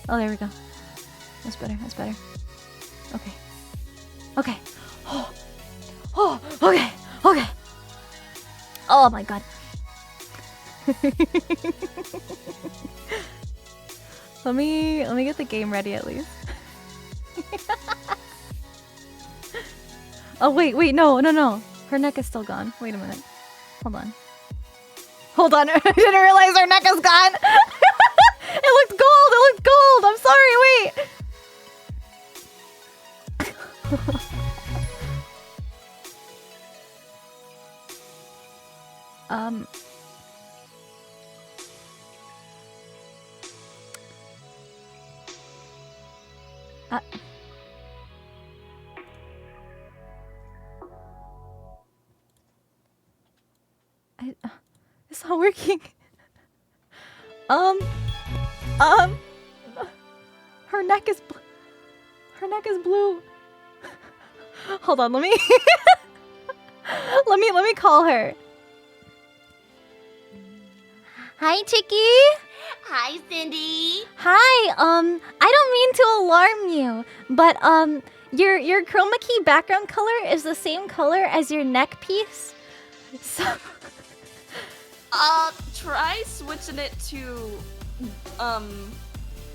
Oh, there we go. That's better. Okay. Okay. Oh my god. Let me get the game ready at least. Oh wait, no. Her neck is still gone. Wait a minute. Hold on. I didn't realize her neck is gone. It looked gold. I'm sorry. Wait. It's not working. Her neck is blue. Hold on, let me let me call her. Hi, Chicky. Hi, Cindy. Hi. I don't mean to alarm you, but your chroma key background color is the same color as your neck piece. So try switching it to,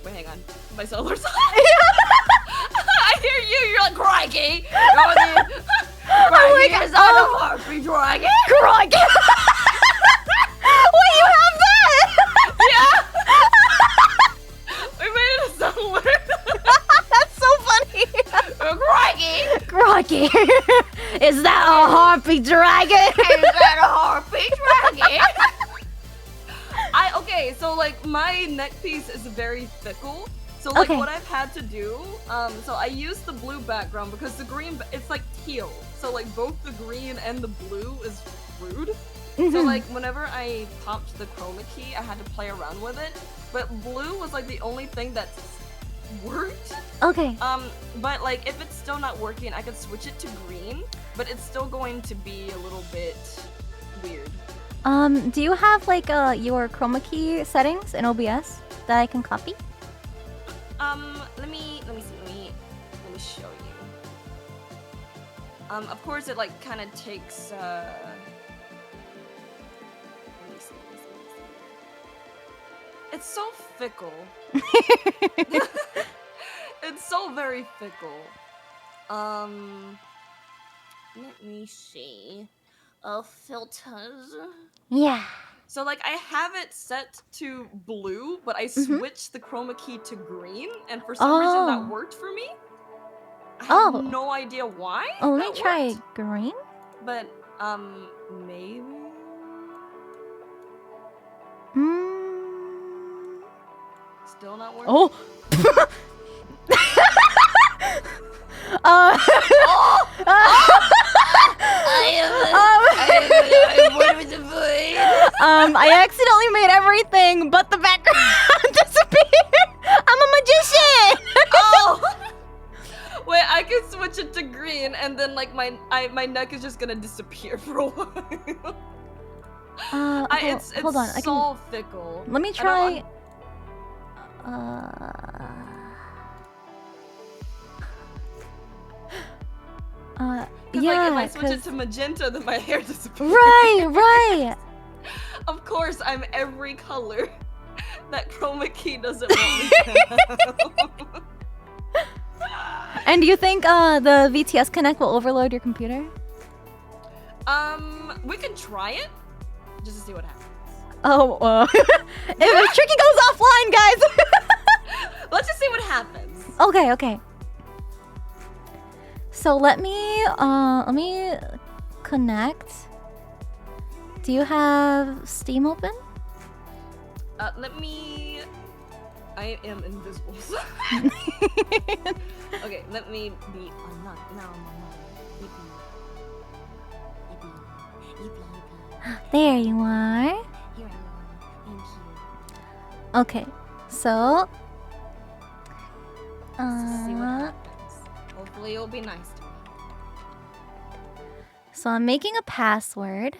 wait, hang on. My solar side? I hear you, you're like, crikey! Crikey, is that a Harpy dragon? Crikey! Wait, you have that? Yeah! We made it a sound word. That's so funny! Crikey! Crikey! Is that a Harpy dragon? Is that a Harpy dragon? Okay, so like my neck piece is very fickle. So like what I've had to do, so I use the blue background because the green, it's like teal. So like both the green and the blue is rude. So like whenever I popped the chroma key, I had to play around with it. But blue was like the only thing that worked. Okay. But like if it's still not working, I could switch it to green, but it's still going to be a little bit weird. Do you have like your chroma key settings in OBS that I can copy? Let me show you. Of course it like kind of takes let me see. It's so fickle. It's so very fickle. Let me see. Filters. Yeah. So like I have it set to blue, but I switched the chroma key to green, and for some reason that worked for me. I have no idea why. Oh, let me try green. But maybe. Still not working. Oh. I accidentally made everything but the background disappear. I'm a magician. Oh. Wait, I can switch it to green, and then like my neck is just gonna disappear for a while. It's hold on. so fickle. Let me try. Yeah, like, if I switch it to magenta, then my hair disappears. Right. Of course, I'm every color that chroma key doesn't want me to have. And do you think the VTS Connect will overload your computer? We can try it just to see what happens. Oh, if Tricky goes offline, guys. Let's just see what happens. Okay. So let me connect. Do you have Steam open? I am invisible. Okay, let me be unlocked. Now I'm unlocked. There you are. Here I am. Thank you. Okay, so Let's see what happens. Hopefully it'll be nice to me. so I'm making a password.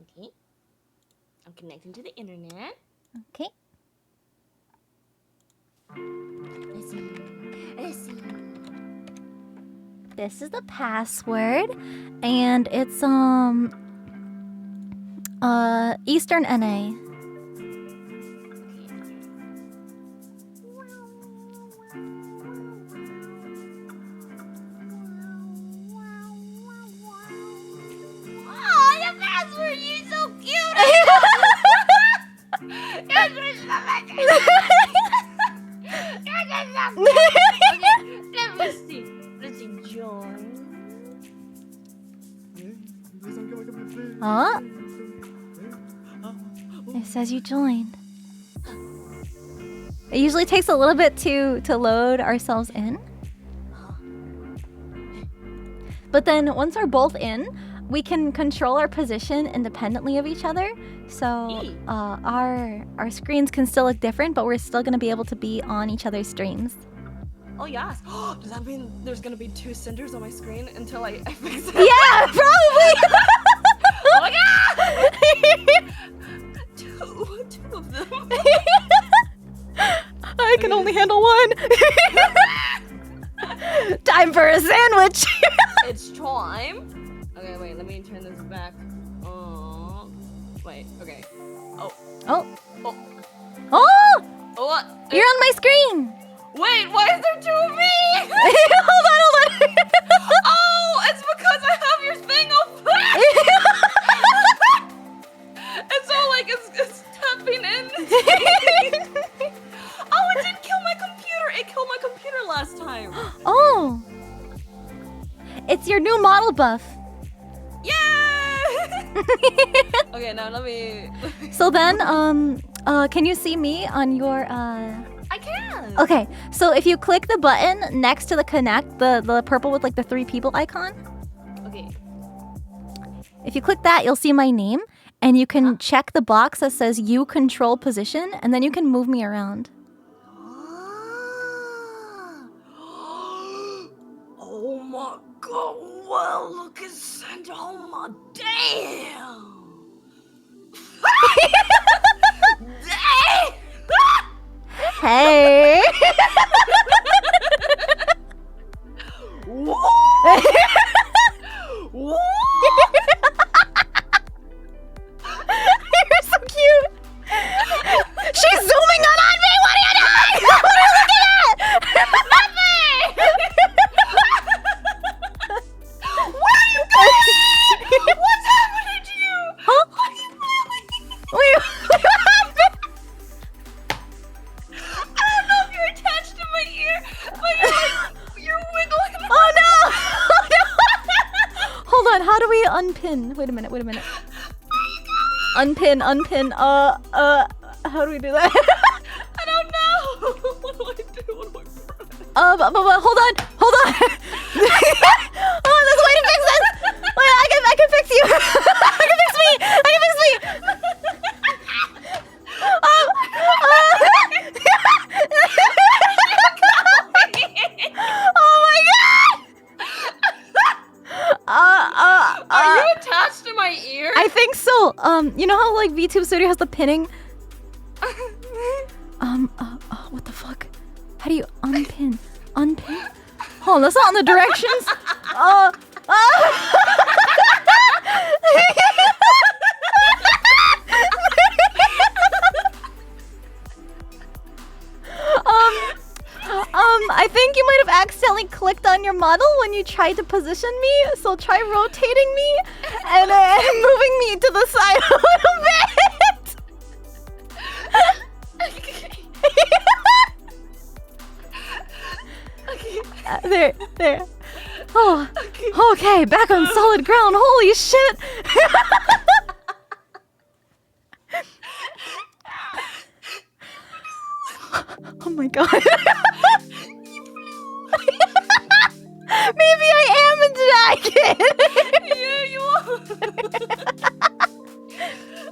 Okay. I'm connecting to the internet. Okay. Let's see. This is the password, and it's Eastern NA. Oh, the password! You're so cute! You're just so much. You're just so cute. Okay, let's see. Let's see. Join. Oh, it says you joined. It usually takes a little bit to load ourselves in. But then once we're both in, we can control our position independently of each other. So our screens can still look different, but we're still gonna be able to be on each other's streams. Oh yes. Does that mean there's gonna be 2 cinders on my screen until I fix it? Yeah, probably. Oh my god! two of them. I can only handle one. Time for a sandwich. It's time. Okay, wait. Let me turn this back. Wait. Okay. Oh. What? You're on my screen. Wait. Why is there 2 of me? Hold on. Oh, it's because I have your thing off. And so like it's tapping in. Oh, it didn't kill my computer. It killed my computer last time. Oh. It's your new model buff. Yay! Okay, now let me. So then, can you see me on your I can. Okay, so if you click the button next to the connect, the purple with like the 3 people icon. Okay. If you click that, you'll see my name, and you can check the box that says you control position, and then you can move me around. Oh my god, well, look at Sinder. Oh my damn. Damn. Hey! Whoa. Whoa. You're so cute. She's zooming on me. What are you doing? What are you looking at? Nothing. What are you doing? What's happening to you? Huh? What are you doing? What happened? I don't know if you're attached to my ear, but you're wiggling. Oh no! Oh no! Hold on, how do we unpin? Wait a minute. Unpin. How do we do that? I don't know. Hold on. Hold on. There's a way to fix this. Wait, I can fix you. I can fix me. Oh my god. Are you attached to my ear? I think so. You know how like VTube Studio has the pinning? What the fuck? How do you unpin? Unpin? Oh, that's not in the directions. I think you might have accidentally clicked on your model when you tried to position me. So try rotating me and moving me to the side a little bit. There. Oh, okay, back on solid ground. Holy shit! Oh my god. Maybe I am a dragon. Yeah, you are.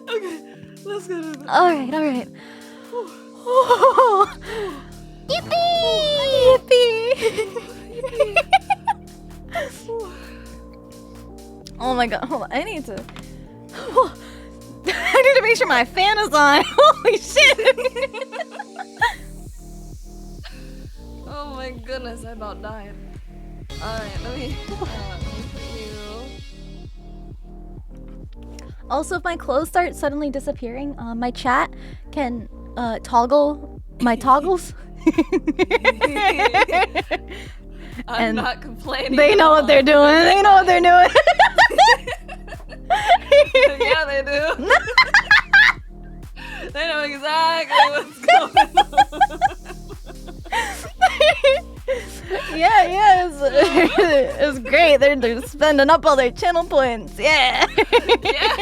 Okay, let's go to the... Alright. Yippee! Oh my god, hold on. I need to make sure my fan is on. Holy shit! Oh my goodness, I about died. Alright, let me put you. Also, if my clothes start suddenly disappearing, my chat can toggle my toggles. I'm not complaining. They know what they're doing. They know what they're doing. Yeah, they do. They know exactly what's going on. Yeah, it's great. They're spending up all their channel points. Yeah. Yeah.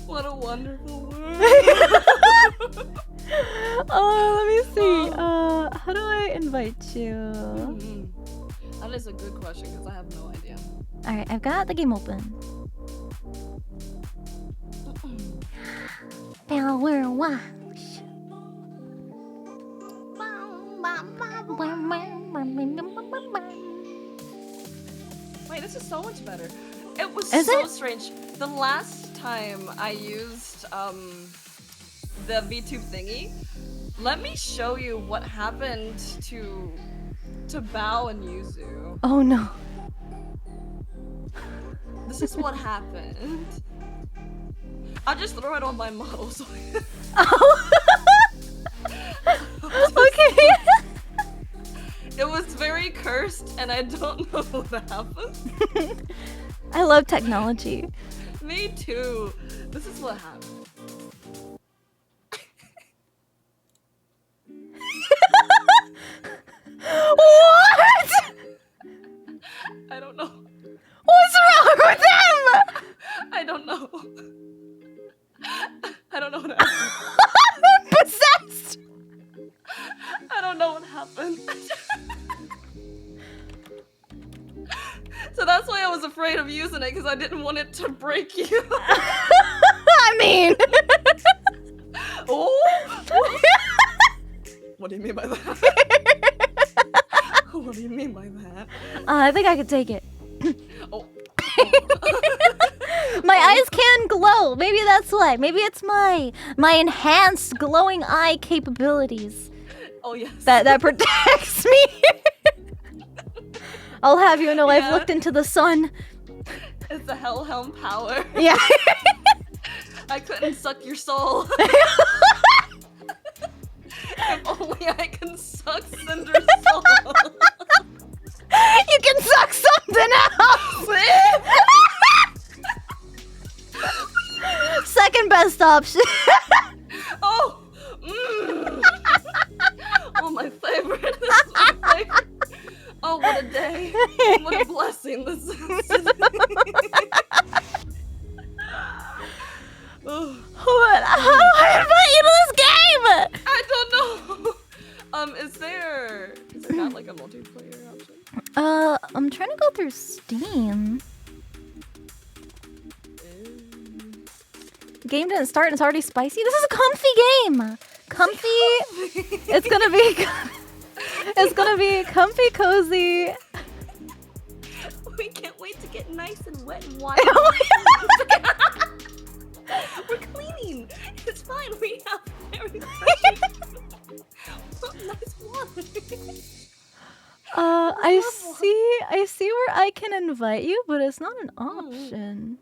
What a wonderful world. Oh, let me see. How do I invite you? That is a good question because I have no idea. Alright, I've got the game open. PowerWash. Wait, this is so much better. It was Is so it? strange. The last time I used the VTube thingy, let me show you what happened to Bao and Yuzu. Oh no. This is what happened. I'll just throw it on my model. So Oh. Okay. it was very cursed, and I don't know what happened. I love technology. Me too. This is what happened. What? I don't know. What's wrong with them? I don't know. I don't know what happened. They're possessed. I don't know what happened. So that's why I was afraid of using it, because I didn't want it to break you. I mean. Oh. What do you mean by that? What do you mean by that? I think I could take it. Oh. My eyes can glow. Maybe that's why. Maybe it's my enhanced glowing eye capabilities Oh yes. that protects me. I'll have you know I've looked into the sun. It's the Hellhound power. Yeah. I couldn't suck your soul. If only I can suck Cinder's soul. You can suck something else. Second best option. Oh. Oh, my favorite. This is my favorite. Oh, what a day. What a blessing this is. What? How do I invite you to this game? I don't know. Is there game didn't start and it's already spicy. This is a comfy game. Comfy. It's gonna be. It's gonna be comfy, cozy. We can't wait to get nice and wet and water. We're cleaning. It's fine. We have very fresh, nice water. I see where I can invite you, but it's not an option.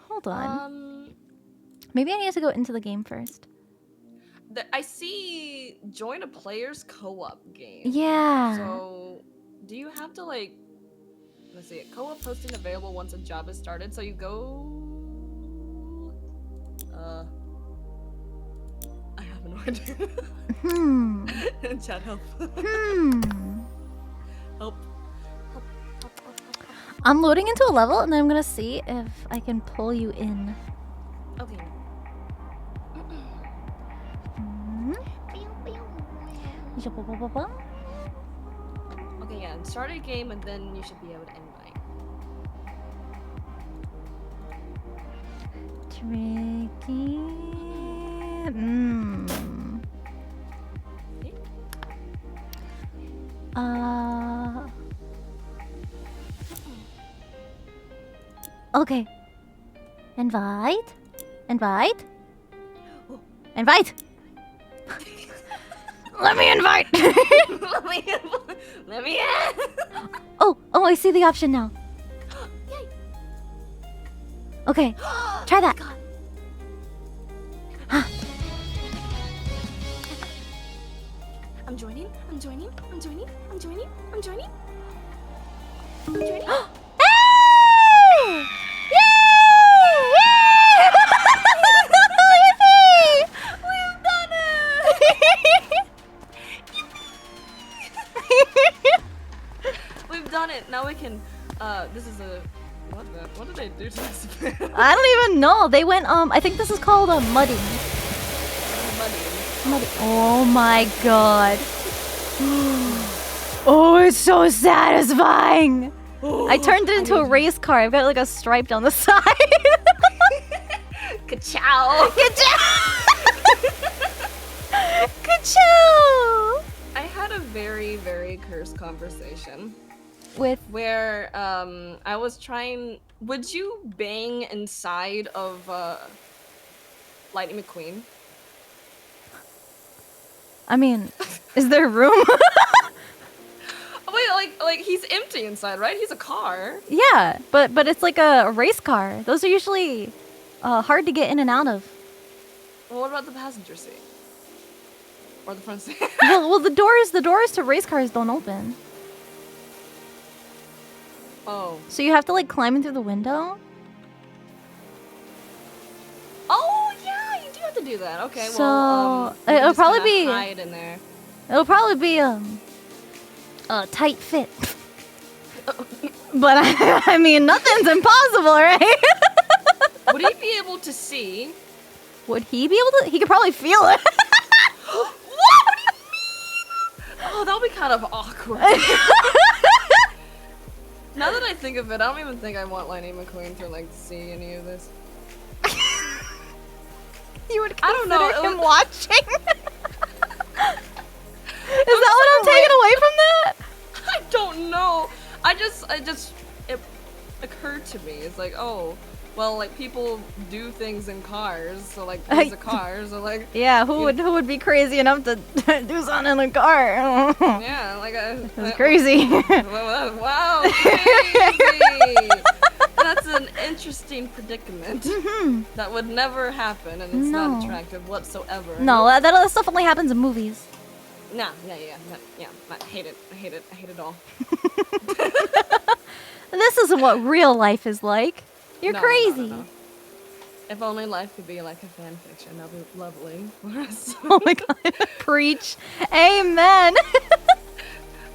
Hold on. Maybe I need to go into the game first. I see join a player's co-op game. Yeah. So, do you have to like? Let's see. Co-op hosting available once a job is started. So you go. I have no idea. Chat help. Help. I'm loading into a level and then I'm gonna see if I can pull you in. Okay. Okay, yeah. Start a game and then you should be able to invite. Tricky. Okay. Invite. Invite. Invite. Let me invite. Let me in. Oh, I see the option now. Yay. Okay. Try that. I'm joining. Hey! Yay! Yippee! We've done it! We've done it. Now we can. This is a. What did they do to this? I don't even know. They went. I think this is called mudding. Mudding. Oh my god. Oh, it's so satisfying. I turned it into a race car. I've got like a stripe down the side. Ka-chow! Ka-chow! I had a very, very cursed conversation With where I was trying. Would you bang inside of Lightning McQueen? I mean, is there room? Wait, like he's empty inside, right? He's a car. Yeah, but it's like a race car. Those are usually hard to get in and out of. Well, what about the passenger seat? Or the front seat? well, the doors to race cars don't open. Oh. So you have to like climb in through the window. Oh yeah, you do have to do that. Okay, So, well, it'll just probably kinda be- hide in there. It'll probably be a tight fit. But I mean, nothing's impossible, right? Would he be able to see? Would he be able to? He could probably feel it. What? What do you mean? Oh, that'll be kind of awkward. Now that I think of it, I don't even think I want Lightning McQueen to like see any of this. You would I don't know, consider it him was- watching. Is that what I'm taking away from that? I don't know. It occurred to me. It's like, oh, well, like people do things in cars, so like he's a car, so like Yeah, who would be crazy enough to do something in a car? yeah, like That's crazy. Wow, crazy. That's an interesting predicament. That would never happen, and it's No. not attractive whatsoever. No, that stuff only happens in movies. Nah, yeah. I hate it. I hate it all. This isn't what real life is like. You're No, crazy. no. If only life could be like a fan fiction, that'd be lovely for us. Oh my god. Preach. Amen.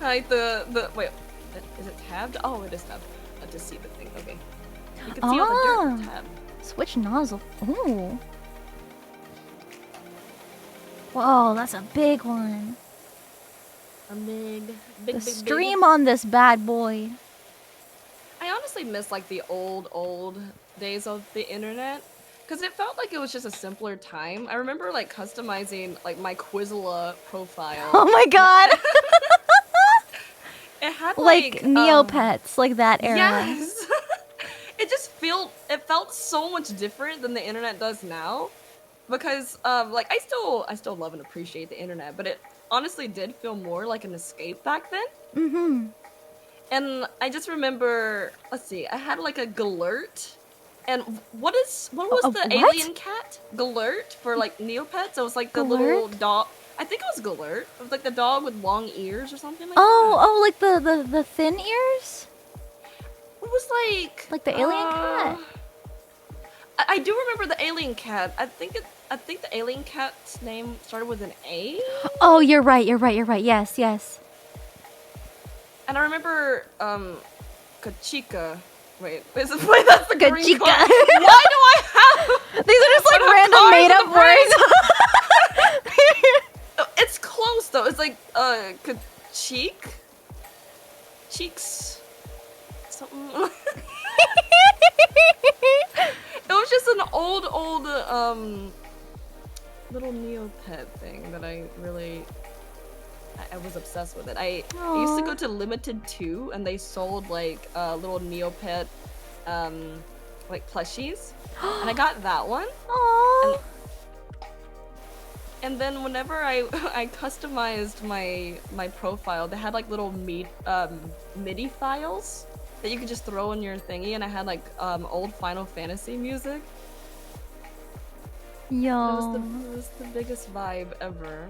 Like the wait, is it tabbed? Oh, it is tabbed. To see the thing. Okay. You can see all the dirt with tab. Switch nozzle. Ooh. Whoa, that's a big one. A big The stream on this bad boy. I honestly miss like the old days of the internet, Because it felt like it was just a simpler time. I remember like customizing like my Quizla profile. Oh my god! It had like Neopets, like that era. Yes. It felt so much different than the internet does now, because like I still love and appreciate the internet, but it honestly did feel more like an escape back then. Mm-hmm. And I just remember, let's see, I had like a Galert, and what was the alien cat? Galert for like Neopets. It was like the little dog. I think it was Galert. It was like the dog with long ears or something like that. Oh, like the thin ears? It was like the alien cat. I do remember the alien cat. I think the alien cat's name started with an A. Oh, you're right. Yes. And I remember Kachika. Wait, that's the green Kachika. card. Why do I have These are just like random made up words. It's close though. It's like cheeks something. It was just an old little Neopet thing that I was obsessed with it. I used to go to Limited 2 and they sold like little Neopet like plushies. And I got that one. Aww. And then whenever I customized my profile, they had like little MIDI files that you could just throw in your thingy, and I had like old Final Fantasy music. Yo. It was the biggest vibe ever.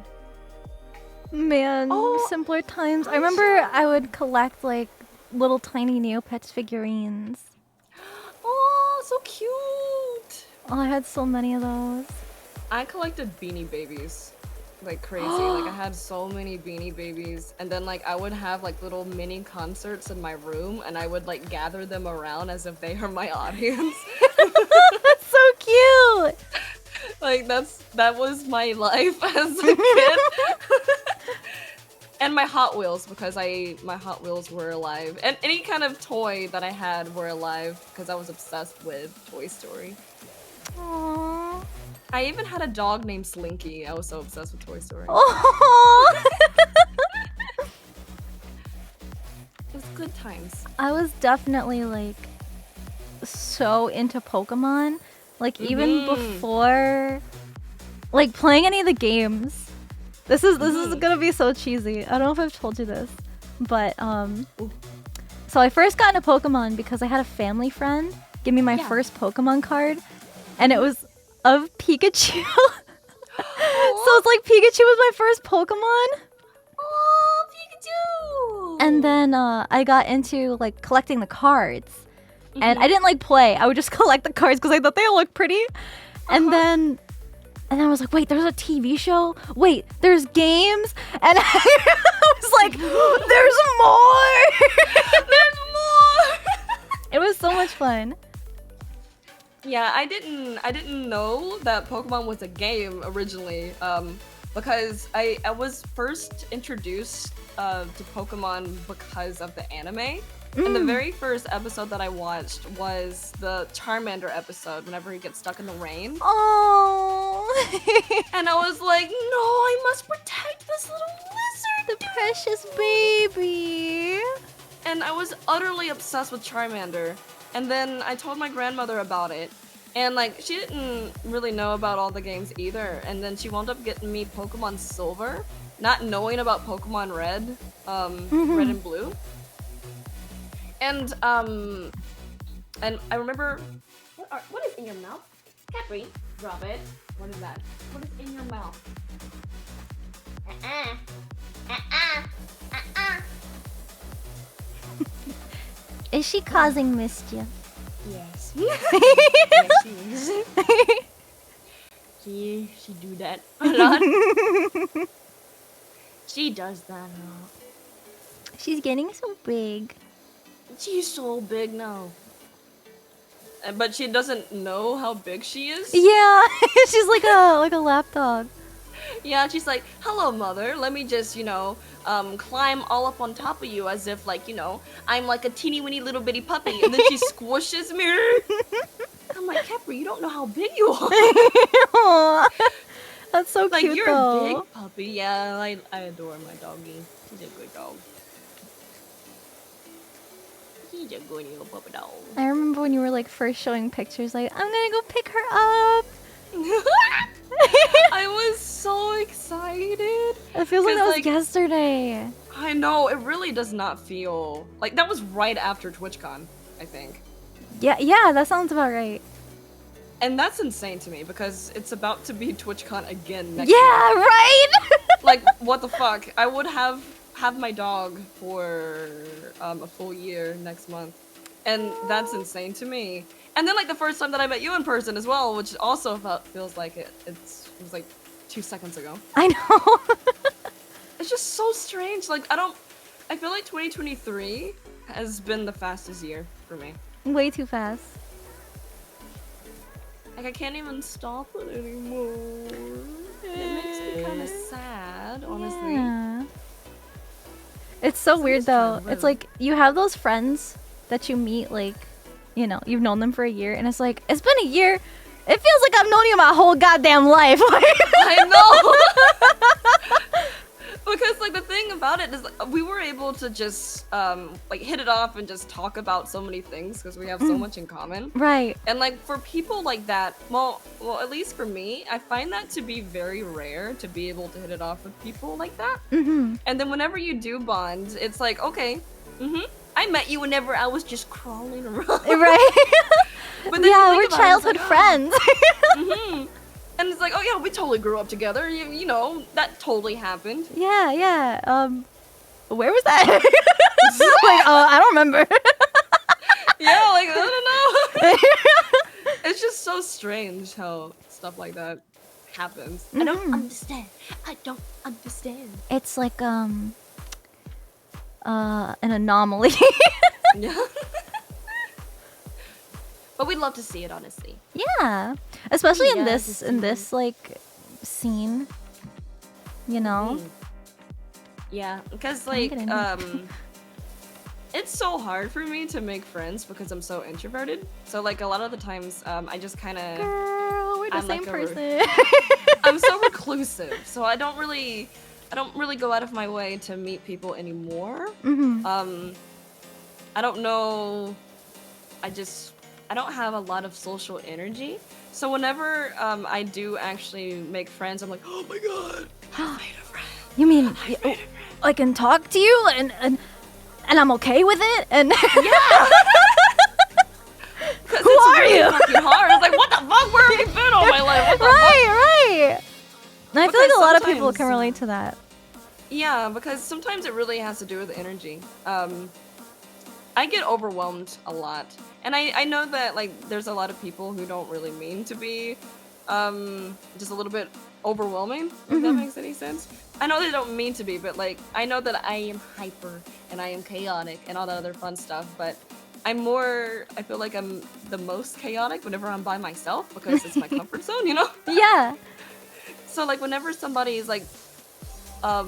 Man, simpler times. I remember I would collect like little tiny Neopets figurines. Oh, so cute! Oh, I had so many of those. I collected Beanie Babies like crazy. Like I had so many Beanie Babies, and then like I would have like little mini concerts in my room, and I would like gather them around as if they are my audience. That's so cute. Like that was my life as a kid. And my Hot Wheels, because my Hot Wheels were alive, and any kind of toy that I had were alive because I was obsessed with Toy Story. Aww. I even had a dog named Slinky. I was so obsessed with Toy Story. Aww. It was good times. I was definitely like so into Pokemon, like even before like playing any of the games. This is gonna be so cheesy. I don't know if I've told you this, but so I first got into Pokemon because I had a family friend give me my first Pokemon card, and it was of Pikachu. So it's like Pikachu was my first Pokemon. Oh, Pikachu! And then I got into like collecting the cards, and I didn't like play. I would just collect the cards because I thought they all looked pretty. And then I was like, wait, there's a TV show? Wait, there's games? And I was like, there's more! There's more! It was so much fun. Yeah, I didn't know that Pokemon was a game originally, because I was first introduced to Pokemon because of the anime. And the very first episode that I watched was the Charmander episode, whenever he gets stuck in the rain. Oh. And I was like, no, I must protect this little lizard, The precious baby. And I was utterly obsessed with Charmander. And then I told my grandmother about it. And like, she didn't really know about all the games either. And then she wound up getting me Pokemon Silver, not knowing about Pokemon Red, Red and Blue. And I remember, what is in your mouth? Capri, drop it. What is that? What is in your mouth? Is she causing mischief? Yes. Yes, she is. She do that a lot. She does that a lot. She's getting so big. She's so big now. But she doesn't know how big she is. Yeah, she's like a lapdog. Yeah, she's like, hello, mother. Let me just, climb all up on top of you as if, like, I'm like a teeny weeny little bitty puppy. And then she squishes me. I'm my Kepri, you don't know how big you are. Aw, that's so Like, cute you're though. a big puppy. Yeah, I adore my doggy. He's a good dog. He's a good little puppy dog. I remember when you were like first showing pictures, like I'm gonna go pick her up. I was so excited. It feels like 'Cause, that was like, yesterday. I know, it really does not feel... Like, that was right after TwitchCon, I think. Yeah, that sounds about right. And that's insane to me, because it's about to be TwitchCon again next Yeah, month. right. Like, what the fuck? I would have my dog for a full year next month. And that's insane to me. And then, like, the first time that I met you in person as well, which also feels like it was like 2 seconds ago. I know. It's just so strange. Like, I feel like 2023 has been the fastest year for me. Way too fast. Like, I can't even stop it anymore. It makes me kind of sad, honestly. Yeah. It's so weird just trying though. to It's live. like you have those friends that you meet, like, you know, you've known them for a year, and it's like, it's been a year. It feels like I've known you my whole goddamn life. I know! Because, like, the thing about it is, like, we were able to just, like, hit it off and just talk about so many things because we have so much in common. Right. And, like, for people like that, well, at least for me, I find that to be very rare to be able to hit it off with people like that. Mm-hmm. And then whenever you do bond, it's like, okay, I met you whenever I was just crawling around. Right. But then you Yeah, think we're about it, childhood it's like, friends. oh. And it's like, oh yeah, we totally grew up together. You know, that totally happened. Yeah. Where was that? Like, I don't remember. Yeah, like, I don't know. It's just so strange how stuff like that happens. I don't understand. I don't understand. It's like an anomaly. Yeah. But we'd love to see it, honestly. Yeah, especially in Yeah, this just like scene, you know. Yeah, because Can I like get in? it's so hard for me to make friends because I'm so introverted. So like a lot of the times I just kind of Girl, we're the I'm same like person. I'm so reclusive. So I don't really go out of my way to meet people anymore. I don't know. I don't have a lot of social energy. So whenever I do actually make friends, I'm like, oh my god, I made a friend. You mean I can talk to you and I'm okay with it? And Yeah. Who are you? Fucking hard. It's like, what the fuck? Where have you been all my life? What the right. And I feel like Because a lot of people sometimes, can relate to that. Yeah, because sometimes it really has to do with energy. I get overwhelmed a lot. And I know that like there's a lot of people who don't really mean to be just a little bit overwhelming, if that makes any sense. I know they don't mean to be, but like I know that I am hyper and I am chaotic and all that other fun stuff, but I feel like I'm the most chaotic whenever I'm by myself because it's my comfort zone, you know? Yeah. So like whenever somebody is like I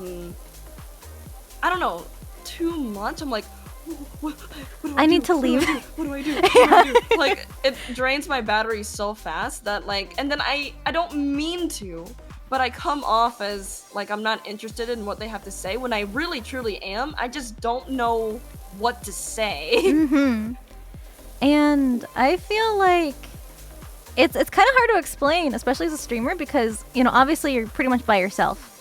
don't know, too much, I'm like, what do I need do? to leave. What do I do? What do I do? Like it drains my battery so fast that like, and then I don't mean to, but I come off as like I'm not interested in what they have to say when I really truly am. I just don't know what to say. And I feel like it's kind of hard to explain, especially as a streamer, because you know obviously you're pretty much by yourself.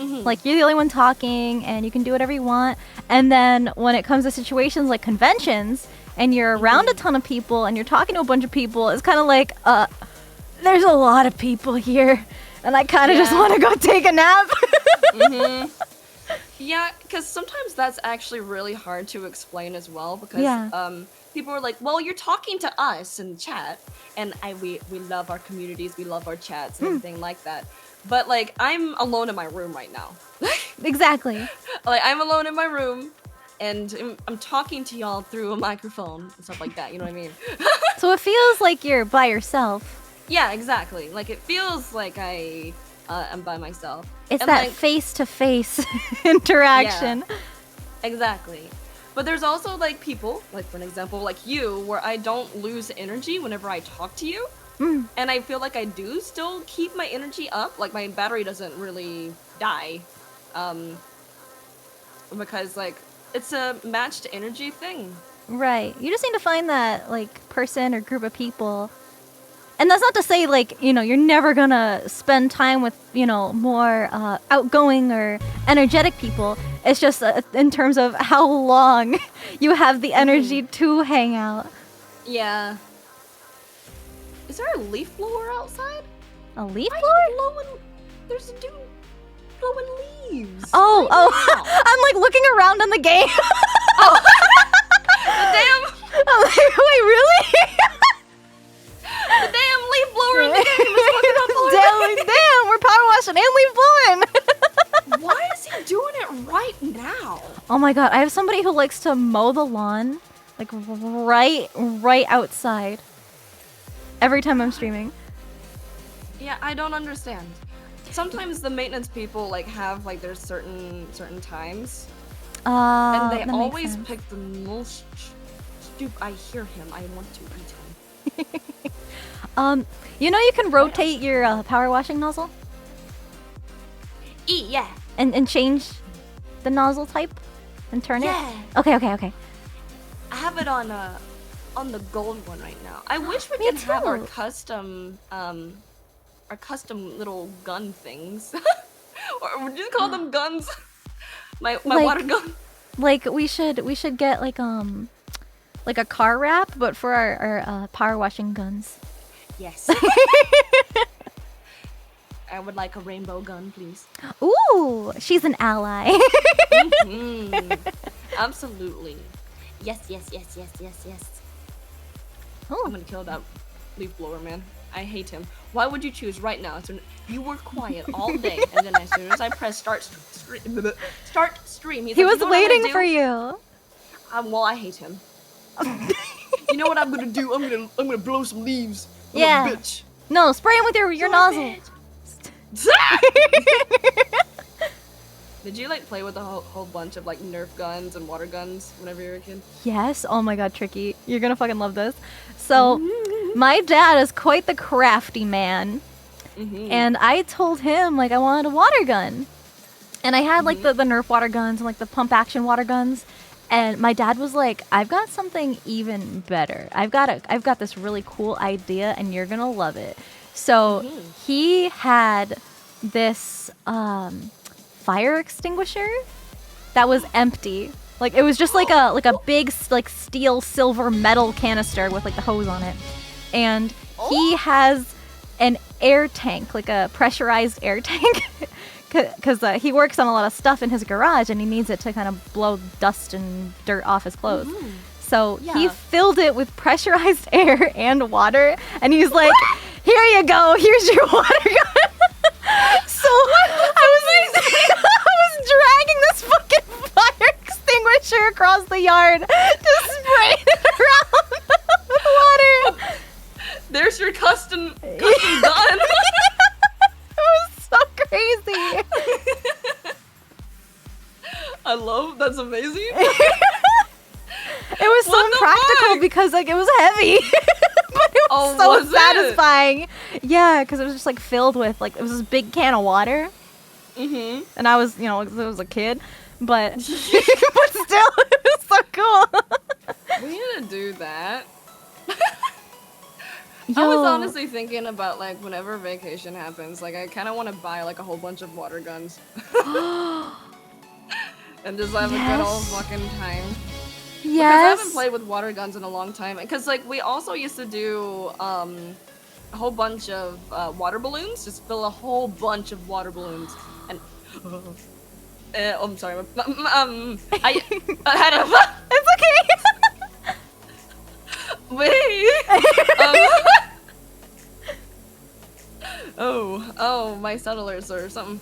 Like you're the only one talking, and you can do whatever you want. And then when it comes to situations like conventions, and you're around a ton of people, and you're talking to a bunch of people, it's kind of like, there's a lot of people here, and I kind of just want to go take a nap. Yeah, because sometimes that's actually really hard to explain as well, because people are like, well, you're talking to us in chat, and we love our communities, we love our chats and everything like that. But like, I'm alone in my room right now. Exactly. Like, I'm alone in my room, and I'm talking to y'all through a microphone and stuff like that, you know what I mean? So it feels like you're by yourself. Yeah, exactly. Like, it feels like I am by myself. It's And, that like, face-to-face interaction. Exactly. But there's also like people, like for an example, like you, where I don't lose energy whenever I talk to you. And I feel like I do still keep my energy up. Like my battery doesn't really die. Because like it's a matched energy thing. Right. You just need to find that like person or group of people. And that's not to say like, you know, you're never gonna spend time with, you know, more outgoing or energetic people. It's just in terms of how long you have the energy to hang out. Yeah. Is there a leaf blower outside? A leaf Why blower? blowing? There's a dude blowing leaves. Oh, right now. I'm like looking around in the game. Damn! I'm like, wait, really? The damn leaf blower in the game is fucking up all damn, we're power washing and leaf blowing. Why is he doing it right now? Oh my god, I have somebody who likes to mow the lawn, like right outside. Every time I'm streaming. Yeah, I don't understand. Sometimes the maintenance people like have like their certain times, and they that makes always sense. pick the most stupid. I hear him. I want to eat him. You know you can rotate your power washing nozzle Yeah. and change the nozzle type and turn Yeah. it. Okay. I have it on the gold one right now. I wish we Me could have our too. custom little gun things. Or would you call them guns? my Like- water gun. Like we should get like a car wrap, but for our power washing guns. Yes. I would like a rainbow gun, please. Ooh, she's an ally. Absolutely. Yes. Oh. I'm gonna kill that leaf blower, man. I hate him. Why would you choose right now? So you were quiet all day, and then as soon as I press start stream, he's He like, was "You know what I'm gonna waiting do?" for you. Well, I hate him. You know what I'm gonna do? I'm gonna blow some leaves. Little Yeah. bitch. No, spray him with your nozzle. Did you like play with a whole bunch of like Nerf guns and water guns whenever you were a kid? Yes. Oh my god, Tricky. You're gonna fucking love this. So, my dad is quite the crafty man. And I told him like I wanted a water gun. And I had like the Nerf water guns and like the pump action water guns. And my dad was like, "I've got something even better. I've got this really cool idea and you're going to love it." So, he had this fire extinguisher that was empty. Like it was just like a big like steel silver metal canister with like the hose on it. And he has an air tank, like a pressurized air tank, because he works on a lot of stuff in his garage and he needs it to kind of blow dust and dirt off his clothes. So he filled it with pressurized air and water, and he's like, "Here you go, here's your water gun." So I was dragging this fucking fire extinguisher across the yard to spray it around with water. There's your custom gun. It was so crazy. That's amazing. It was so What the impractical fuck? because like it was heavy, but it was so was it? satisfying. Yeah, because it was just like filled with like it was this big can of water, and I was I was a kid, but but still it was so cool. We need to do that. I was honestly thinking about like whenever vacation happens, like I kind of want to buy like a whole bunch of water guns and just have a good old fucking time. Because I haven't played with water guns in a long time. Because like we also used to do a whole bunch of water balloons, just fill a whole bunch of water balloons and. I'm sorry. I had a. It's okay. Wait. Oh, my settlers or something.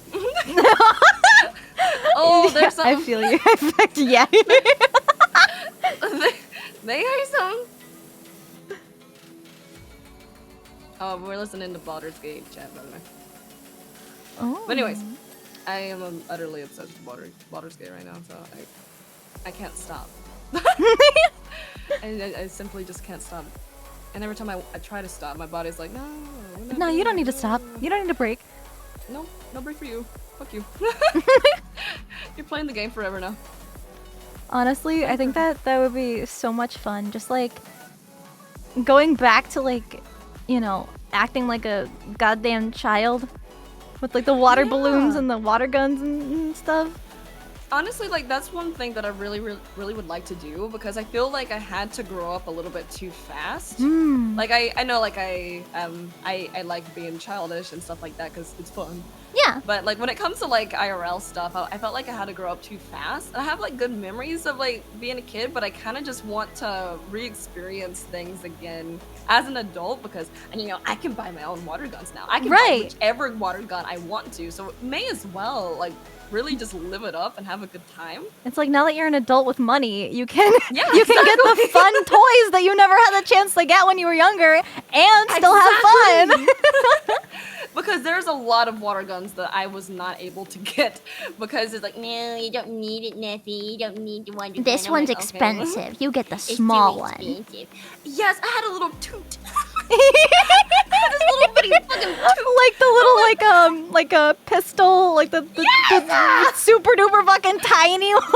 Oh, there's some. I feel you. Yeah. They are some. Oh, we're listening to Baldur's Gate chat, by the way. Oh. But anyways, I am utterly obsessed with Baldur's Gate right now, so I can't stop. And I simply just can't stop. And every time I try to stop, my body's like, no. No, you don't need to stop. You don't need to break. No break for you. Fuck you. You're playing the game forever now. Honestly, I think that would be so much fun. Just like going back to like, you know, acting like a goddamn child with like the water balloons and the water guns and stuff. Honestly, like that's one thing that I really would like to do because I feel like I had to grow up a little bit too fast. Like I know like I like being childish and stuff like that because it's fun. Yeah. But like when it comes to like IRL stuff, I felt like I had to grow up too fast. And I have like good memories of like being a kid, but I kind of just want to re-experience things again as an adult because, and you know, I can buy my own water guns now. I can buy whichever water gun I want to, so may as well like really just live it up and have a good time. It's like now that you're an adult with money, you can Yeah, you can get the fun toys that you never had the chance to get when you were younger and still have fun. Because there's a lot of water guns that I was not able to get because it's like, no, you don't need it, Neffy. You don't need the one. This one's expensive. You get the small one. Yes, I had a little toot. I had this little bitty fucking toot. Like the little like a pistol, like the super duper fucking tiny ones.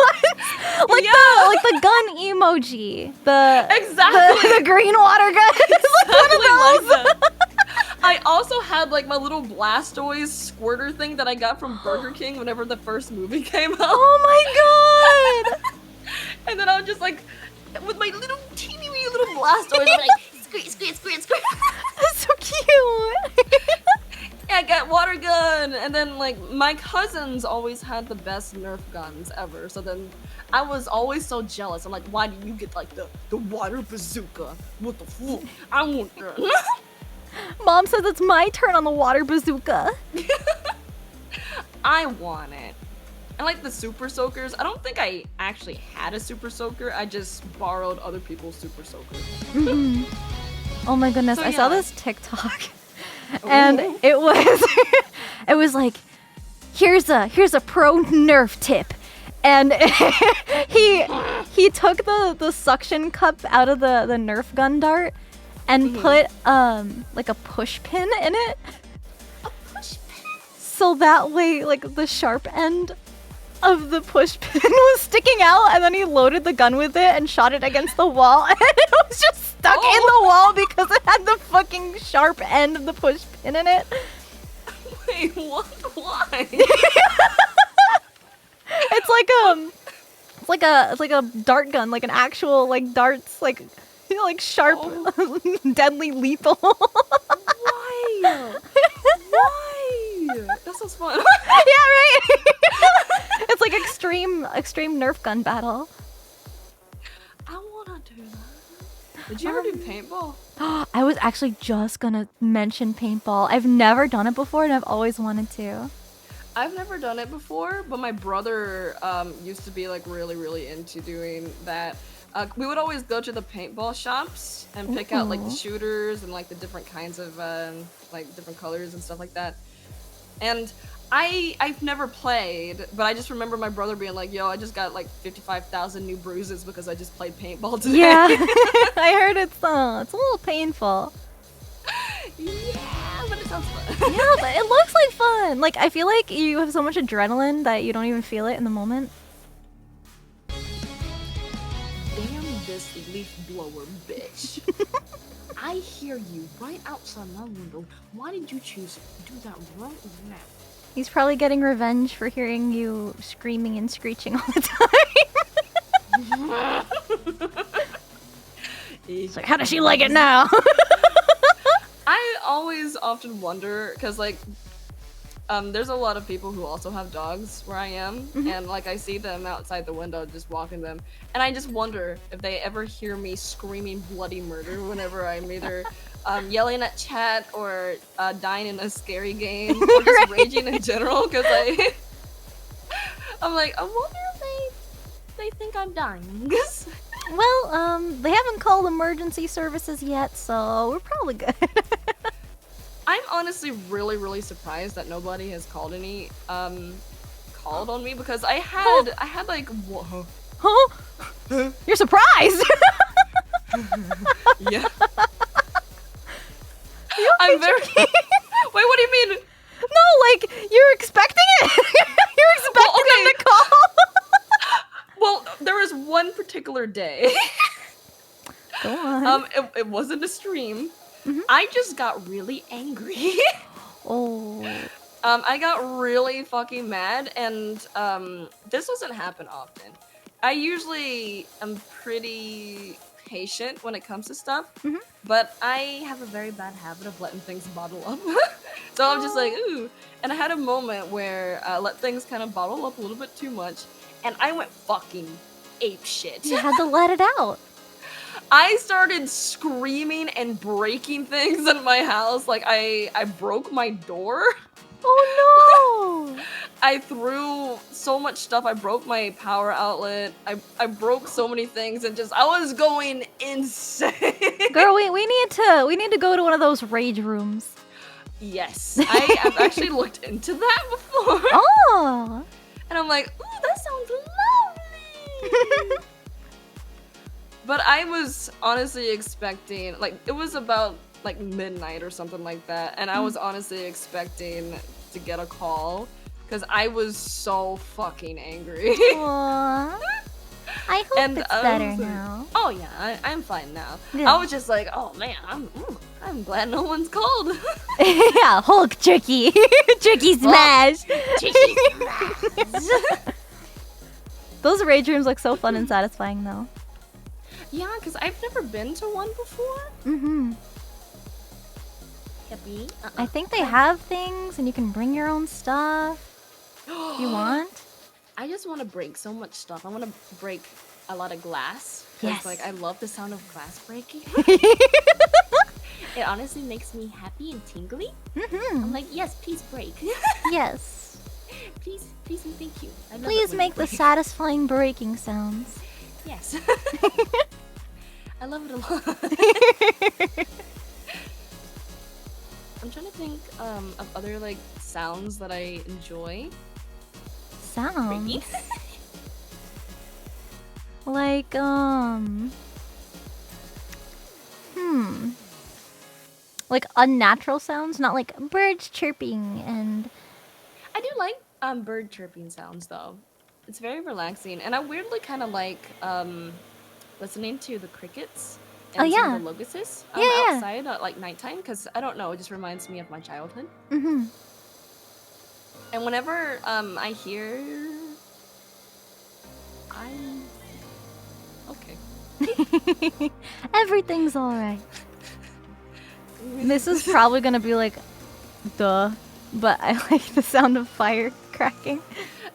Like the gun emoji. The green water gun. It's like one of those. Like that. I also had like my little Blastoise squirter thing that I got from Burger King whenever the first movie came out. Oh my god! And then I was just like, with my little teeny wee little Blastoise, I'm like, squeeze. That's so cute. Yeah, I got water gun, and then like my cousins always had the best Nerf guns ever. So then I was always so jealous. I'm like, why do you get like the water bazooka? What the fuck? I want that. Mom says it's my turn on the water bazooka. I want it. I like the super soakers. I don't think I actually had a super soaker. I just borrowed other people's super soakers. Oh my goodness, So, I saw yeah. this TikTok and it was like, here's a pro Nerf tip. And he took the suction cup out of the Nerf gun dart and put like a push pin in it. A push pin? So that way like the sharp end of the push pin was sticking out, and then he loaded the gun with it and shot it against the wall, and it was just stuck in the wall because it had the fucking sharp end of the push pin in it. Wait, what? Why? It's like a dart gun, like an actual like darts, like sharp, deadly lethal. Why? Why? That sounds fun. Yeah, right. It's like extreme Nerf gun battle. I wanna do that. Did you ever do paintball? I was actually just gonna mention paintball. I've never done it before, and I've always wanted to. I've never done it before, but my brother used to be like really into doing that. We would always go to the paintball shops and pick out like the shooters and like the different kinds of like different colors and stuff like that. And I've never played, but I just remember my brother being like, "Yo, I just got like 55,000 new bruises because I just played paintball today." Yeah, I heard it's a little painful. Yeah, but it sounds fun. Yeah, but it looks like fun. Like I feel like you have so much adrenaline that you don't even feel it in the moment. Damn this leaf blower, bitch. I hear you right outside my window. Why did you choose to do that right now? He's probably getting revenge for hearing you screaming and screeching all the time. It's like, how does she like it now? I always often wonder, because like, there's a lot of people who also have dogs where I am, and like I see them outside the window just walking them, and I just wonder if they ever hear me screaming bloody murder whenever I'm either yelling at chat or dying in a scary game or just raging in general, because I'm like, I wonder if they think I'm dying. Well, they haven't called emergency services yet, so we're probably good. I'm honestly really surprised that nobody has called on me, because I had like, whoa. Huh? You're surprised. Yeah. I'm very. Wait, what do you mean? No, like you're expecting it. You're expecting them to call. Well, there was one particular day. Go on. It wasn't a stream. Mhm. I just got really angry. Oh. I got really fucking mad, and this doesn't happen often. I usually am pretty patient when it comes to stuff, but I have a very bad habit of letting things bottle up. So I'm just like, ooh. And I had a moment where I let things kind of bottle up a little bit too much, and I went fucking ape shit. You had to let it out. I started screaming and breaking things in my house. Like I broke my door. Oh no! I threw so much stuff. I broke my power outlet. I broke so many things, and just I was going insane. Girl, we need to go to one of those rage rooms. Yes, I've actually looked into that before. Oh. And I'm like, ooh, that sounds lovely. But I was honestly expecting, like, it was about like midnight or something like that, and I was honestly expecting to get a call because I was so fucking angry. Aww. I hope And it's I better was like, now. Oh yeah, I'm fine now. Yeah. I was just like, oh man, I'm glad no one's called. Yeah, Hulk Tricky. Tricky smash. Tricky Those rage rooms look so fun and satisfying though. Yeah, because I've never been to one before. Mm-hmm. I think they have things and you can bring your own stuff if you want. I just want to break so much stuff. I want to break a lot of glass. Yes. Like I love the sound of glass breaking. It honestly makes me happy and tingly. Mm-hmm. I'm like, yes, please break. Yes. Please and thank you. I love it Please when make you the break. satisfying breaking sounds. Yes. I love it a lot. I'm trying to think of other like sounds that I enjoy. Sounds. Like like unnatural sounds, not like birds chirping and I do like bird chirping sounds though. It's very relaxing, and I weirdly kind of like listening to the crickets and Oh, some yeah. of the locusts Yeah. outside at like nighttime, because I don't know, it just reminds me of my childhood. mm-hmm. And whenever I hear, I'm okay. Everything's alright. This is probably gonna be like duh, but I like the sound of fire cracking.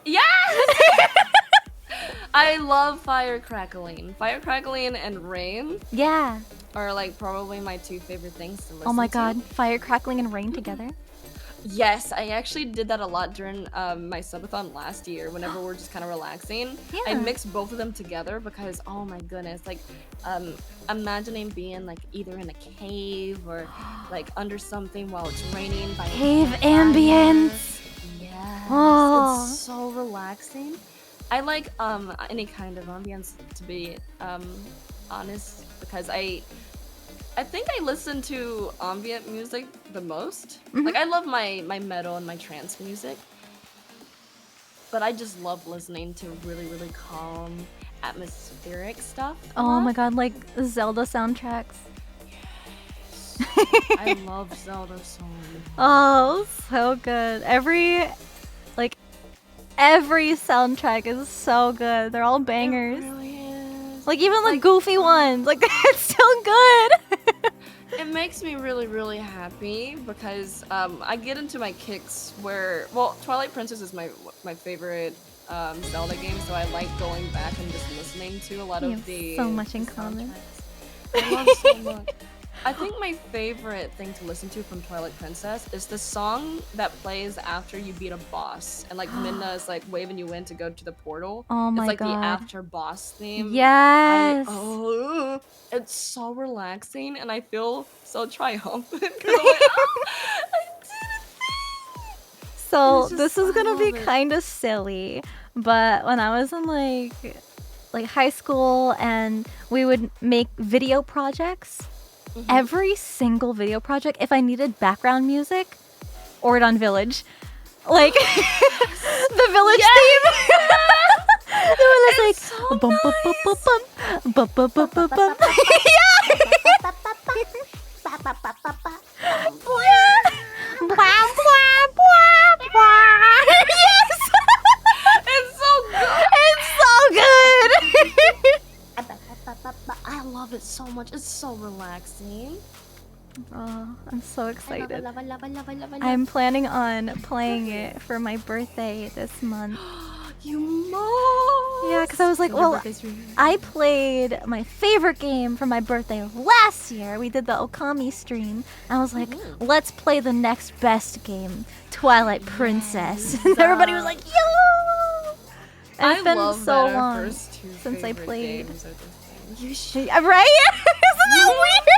Yes! I love fire crackling. Fire crackling and rain Yeah. are like probably my two favorite things to listen to. Oh my god, fire crackling and rain together. Yes, I actually did that a lot during my subathon last year. Whenever we're just kind of relaxing, I Yeah. mixed both of them together because oh my goodness, like imagining being like either in a cave or like under something while it's raining by a Cave campfire. ambience. Yes, Oh. it's so relaxing. I like any kind of ambience, to be honest, because I think I listen to ambient music the most. Like I love my metal and my trance music, but I just love listening to really really calm, atmospheric stuff. a Oh lot. my god, like Zelda soundtracks. I love Zelda so much. Oh, so good. Every soundtrack is so good. They're all bangers. It really is. Like even like goofy ones. Like it's still good. It makes me really, really happy because I get into my kicks where, well, Twilight Princess is my favorite Zelda game, so I like going back and just listening to a lot You of have the so much in the common. soundtracks. I love so much. I think my favorite thing to listen to from Twilight Princess is the song that plays after you beat a boss, and like Midna is like waving you in to go to the portal. Oh my it's like god. the after boss theme. Yes. Oh, it's so relaxing, and I feel so triumphant. 'Cause I'm like, oh, I did it! So It's just- this is I gonna be love it. kind of silly, but when I was in like like high school, and we would make video projects. Every single video project, if I needed background music, Ordon Village, like the village theme. They were like bum bum bum bum bum bum bum bum bum. Yes. It's so good. It's so good. I love it so much. It's so relaxing. Oh, I'm so I excited. love it. I'm planning on playing it for my birthday this month. You must. Yeah, because I was like, well, I played my favorite game for my birthday last year. We did the Okami stream. I was like, let's play the next best game, Twilight Princess. And everybody was like, yo! And it's been so long since I played. You should. Right? Isn't that weird?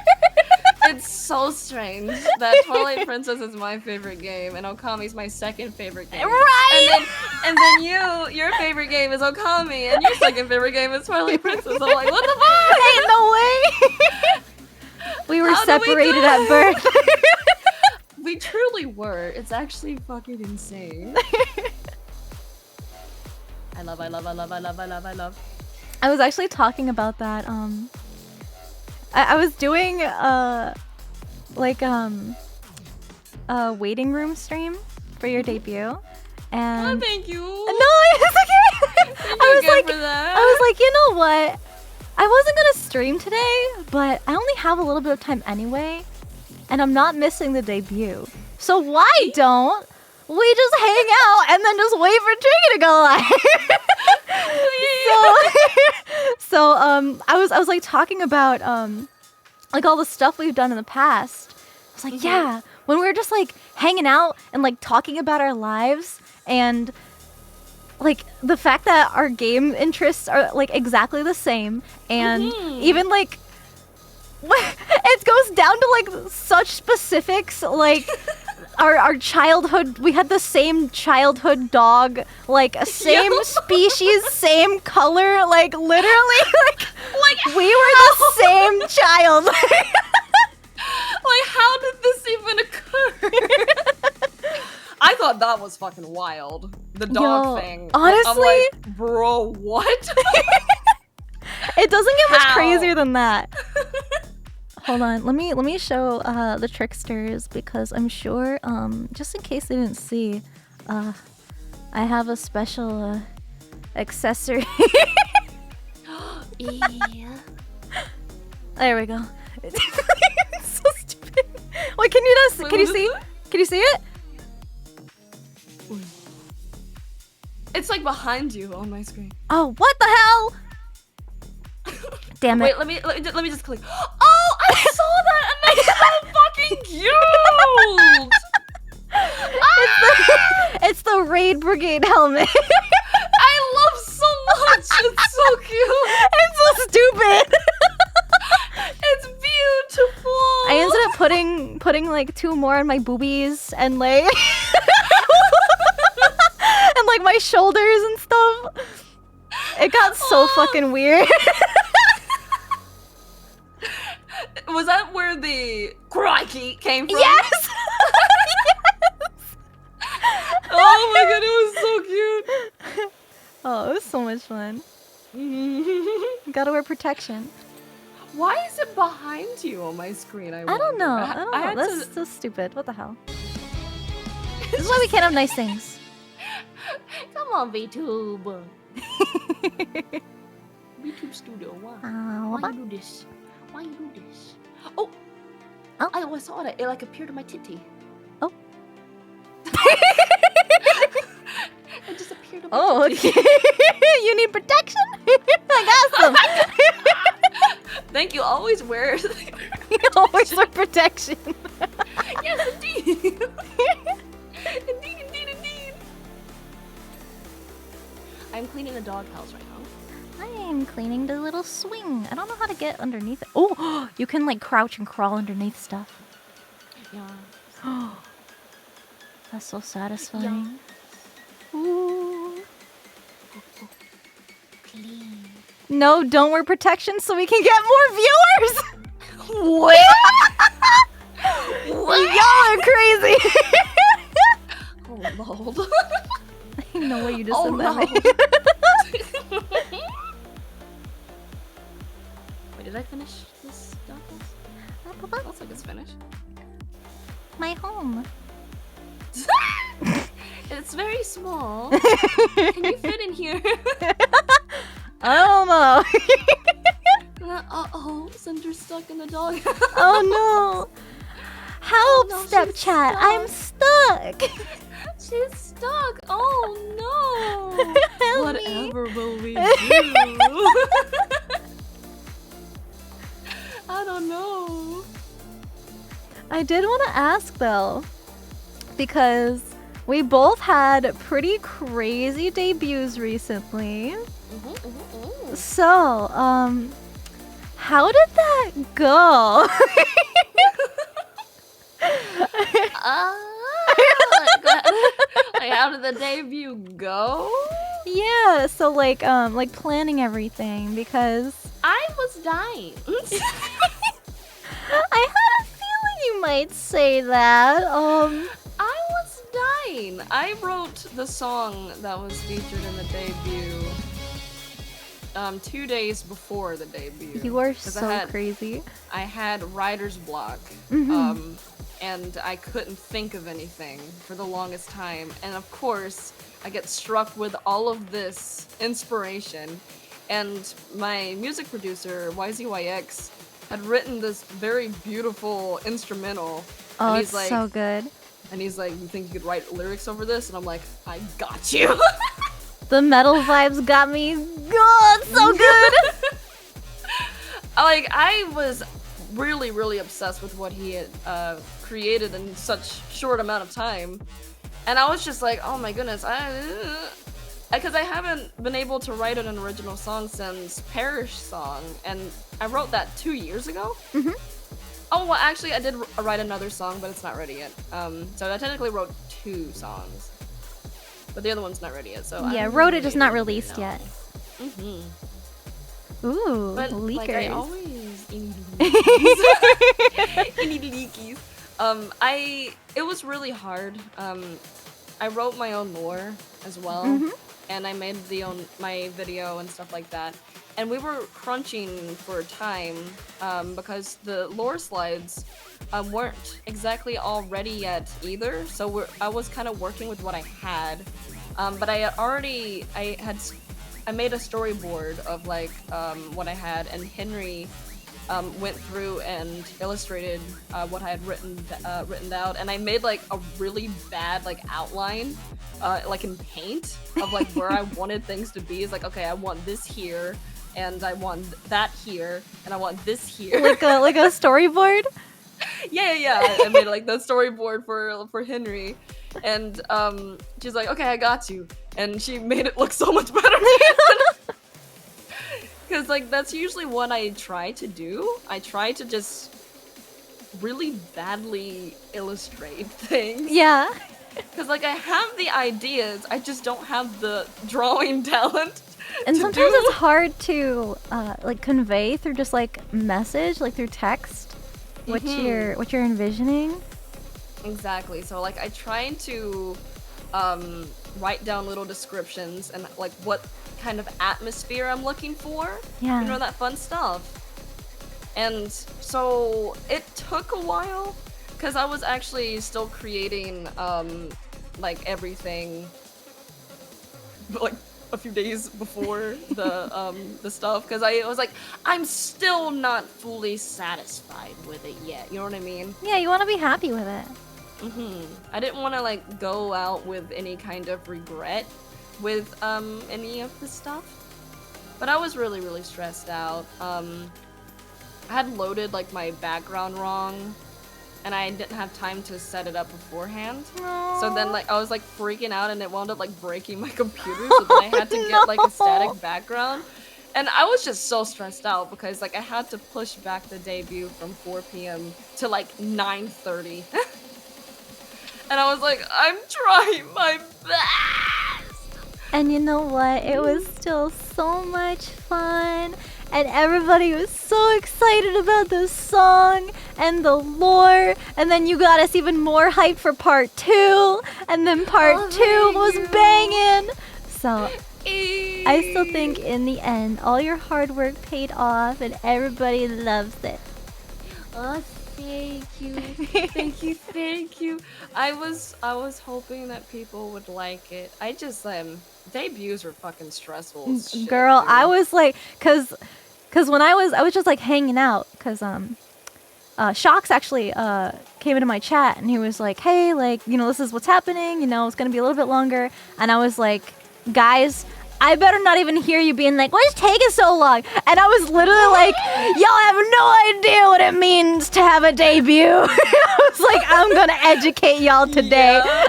It's so strange that Twilight Princess is my favorite game and Okami's my second favorite game. Right? And then your favorite game is Okami and your second favorite game is Twilight Princess. I'm like, what the fuck? Ain't no way. We were How did we do separated at birth. We truly were. It's actually fucking insane. I love. I was actually talking about that. I was doing a waiting room stream for your debut, and Thank you. no, it's okay. I was like, you know what? I wasn't gonna stream today, but I only have a little bit of time anyway, and I'm not missing the debut. So why don't we just hang out and then just wait for Tricky to go live? So I was like talking about like all the stuff we've done in the past. I was like, yeah, when we were just like hanging out and like talking about our lives and like the fact that our game interests are like exactly the same, and even like it goes down to like such specifics, like our childhood, we had the same childhood dog, like same species, same color, like literally like we were the same child. Like, how did this even occur? I thought that was fucking wild. The dog thing. Honestly, I'm like, bro, what? It doesn't get much How? crazier than that. Hold on, let me show the tricksters, because I'm sure just in case they didn't see, I have a special accessory. Yeah. There we go. It's so stupid. Wait, can you see? Can you see it? It's like behind you on my screen. Oh, what the hell? Damn it. Wait, let me just click. Oh, I saw that and that's so fucking cute. It's the Raid Brigade helmet. I love so much. It's so cute. It's so stupid. It's beautiful. I ended up putting like 2 more on my boobies and like and like my shoulders and stuff. It got so fucking weird. Was that where the crikey came from? Yes. Oh my god, it was so cute. Oh, it was so much fun. Gotta wear protection. Why is it behind you on my screen? I don't know. wonder. I don't had know. That's so stupid. What the hell? This is why we can't have nice things. Come on, VTube. VTube Studio, why? Why you do this? Why you do this? Oh! Oh. I saw that. It like appeared on my titty. Oh. It just appeared on my Oh, titty. okay. You need protection? I got some. Thank you. Always wear. You always wear protection. Yes, indeed. Indeed. I'm cleaning a doghouse right now. I'm cleaning the little swing. I don't know how to get underneath it. Oh, you can like crouch and crawl underneath stuff. Yeah. That's so satisfying. Ooh. Clean. No, don't wear protection so we can get more viewers. What? Y'all are crazy. Oh lord. I didn't know what you just Oh said that no. made. Wait, did I finish this stuff? Looks like it's finished. My home. It's very small. Can you fit in here? I don't know. Uh-oh, Cinder's stuck in the dog. Oh no. Help, no, she's stepchat. I'm stuck. She's stuck. Oh no. Help Whatever will we do? I don't know. I did want to ask though, because we both had pretty crazy debuts recently. So, how did that go? Like, how did the debut go? Yeah, so like planning everything because I was dying. I had a feeling you might say that. I was dying. I wrote the song that was featured in the debut 2 days before the debut. You are 'Cause so crazy. I had writer's block. And I couldn't think of anything for the longest time. And of course, I get struck with all of this inspiration. And my music producer, YZYX, had written this very beautiful instrumental. Oh, and it's so good. And he's like, you think you could write lyrics over this? And I'm like, I got you. The metal vibes got me. Oh, it's so good. Like, I was really, really obsessed with what he had created in such short amount of time. And I was just like, oh my goodness, because I haven't been able to write an original song since Parish Song, and I wrote that 2 years ago. Oh, well, actually, I did write another song, but it's not ready yet. So I technically wrote 2 songs, but the other one's not ready yet. So Yeah, I wrote it, just not really released know. yet. Ooh, But leakers. like I always leakies. It was really hard. I wrote my own lore as well, and I made my video and stuff like that. And we were crunching for time because the lore slides weren't exactly all ready yet either. So I was kind of working with what I had, but I made a storyboard of like what I had, and Henry went through and illustrated what I had written out, and I made like a really bad like outline, like in paint, of like where I wanted things to be. It's like, okay, I want this here, and I want that here, and I want this here. like a storyboard. Yeah. I made like the storyboard for Henry, and she's like, okay, I got you, and she made it look so much better. Because like that's usually what I try to do. I try to just really badly illustrate things. Yeah. Because like I have the ideas, I just don't have the drawing talent. And to sometimes do. it's hard to like convey through just like message, like through text, what you're envisioning. Exactly. So like I try to write down little descriptions and like what kind of atmosphere I'm looking for. Yeah. You know, that fun stuff. And so it took a while because I was actually still creating like everything like a few days before the stuff, because I was like, I'm still not fully satisfied with it yet. You know what I mean? Yeah, you want to be happy with it. I didn't want to like go out with any kind of regret with any of this stuff, but I was really, really stressed out. I had loaded like my background wrong, and I didn't have time to set it up beforehand. So then like I was like freaking out, and it wound up like breaking my computer, so then I had to get like a static background. And I was just so stressed out because like I had to push back the debut from 4 p.m. to like 9:30. And I was like, I'm trying my best. And you know what? It was still so much fun. And everybody was so excited about the song and the lore. And then you got us even more hyped for part 2. And then part 2 was banging. So I still think in the end, all your hard work paid off and everybody loves it. Oh, thank you. Thank you. I was hoping that people would like it. I just debuts were fucking stressful as shit, Girl, dude. I was like, cause when I was just like hanging out, cause Shox actually came into my chat and he was like, hey, like, you know, this is what's happening, you know, it's gonna be a little bit longer. And I was like, guys, I better not even hear you being like, what's taking so long? And I was literally like, y'all have no idea what it means to have a debut. I was like, I'm gonna educate y'all today. Yeah.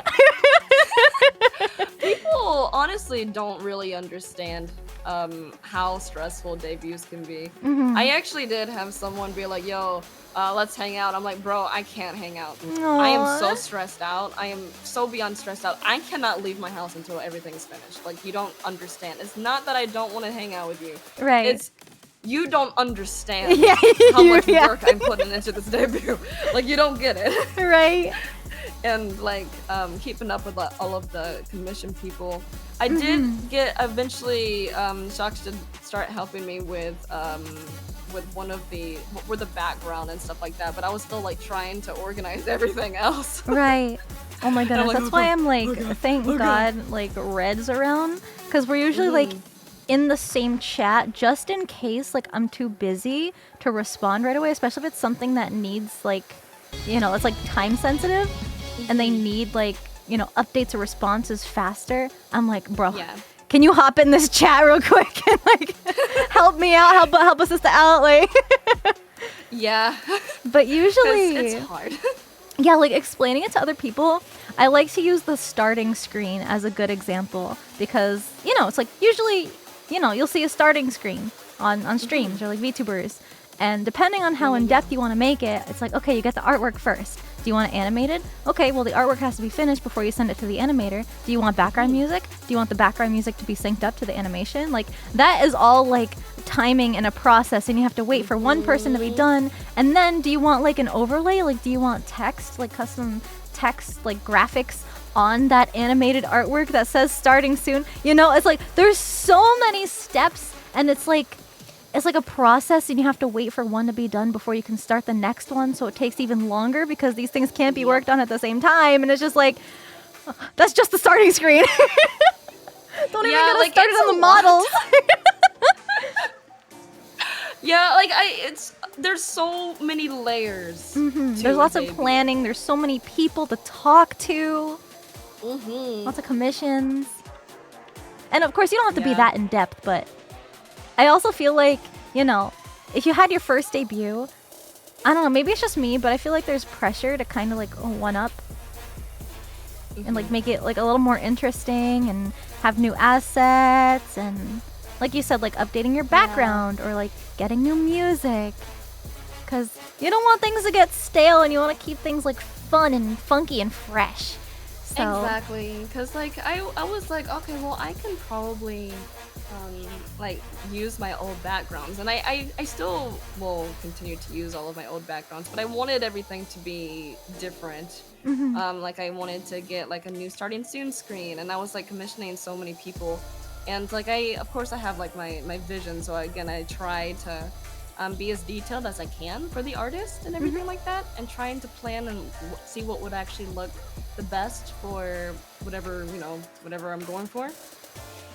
People honestly don't really understand how stressful debuts can be. I actually did have someone be like, yo, let's hang out. I'm like, bro, I can't hang out. I am so stressed out. I am so beyond stressed out. I cannot leave my house until everything's finished. Like, you don't understand. It's not that I don't want to hang out with you. Right. It's you don't understand Yeah, how much yeah. work I'm putting into this debut. Like, you don't get it. Right. And like keeping up with all of the commission people. I did get eventually Shox did start helping me with one of the background and stuff like that, but I was still like trying to organize everything else. Right. Oh my goodness. like, That's why I'm like, thank God, like Red's around, because we're usually like in the same chat just in case like I'm too busy to respond right away, especially if it's something that needs like, you know, it's like time sensitive and they need like, you know, updates or responses faster. I'm like, bro, can you hop in this chat real quick and like help me out, help a sister out, like. Yeah. But usually it's hard. Yeah, like explaining it to other people, I like to use the starting screen as a good example because, you know, it's like usually, you know, you'll see a starting screen on streams or like VTubers. And depending on how in-depth you want to make it, it's like, okay, you get the artwork first. Do you want it animated? Okay, well, the artwork has to be finished before you send it to the animator. Do you want background music? Do you want the background music to be synced up to the animation? Like, that is all, like, timing and a process, and you have to wait for one person to be done. And then, do you want, like, an overlay? Like, do you want text, like, custom text, like, graphics on that animated artwork that says starting soon? You know, it's like, there's so many steps, and it's like a process, and you have to wait for one to be done before you can start the next one, so it takes even longer because these things can't be worked on at the same time, and it's just like, that's just the starting screen. Don't even get us started on the models. Yeah, like there's so many layers. There's lots of planning, there's so many people to talk to, lots of commissions. And of course, you don't have to be that in-depth, but I also feel like, you know, if you had your first debut, I don't know, maybe it's just me, but I feel like there's pressure to kind of like one-up and like make it like a little more interesting and have new assets and, like you said, like updating your background or like getting new music. Because you don't want things to get stale and you want to keep things like fun and funky and fresh. So. Exactly, because like I was like, okay, well, I can probably like use my old backgrounds, and I still will continue to use all of my old backgrounds, but I wanted everything to be different. Like I wanted to get like a new starting soon screen, and I was like commissioning so many people, and like of course I have like my vision, so again I try to be as detailed as I can for the artist and everything like that, and trying to plan and see what would actually look the best for whatever, you know, whatever I'm going for.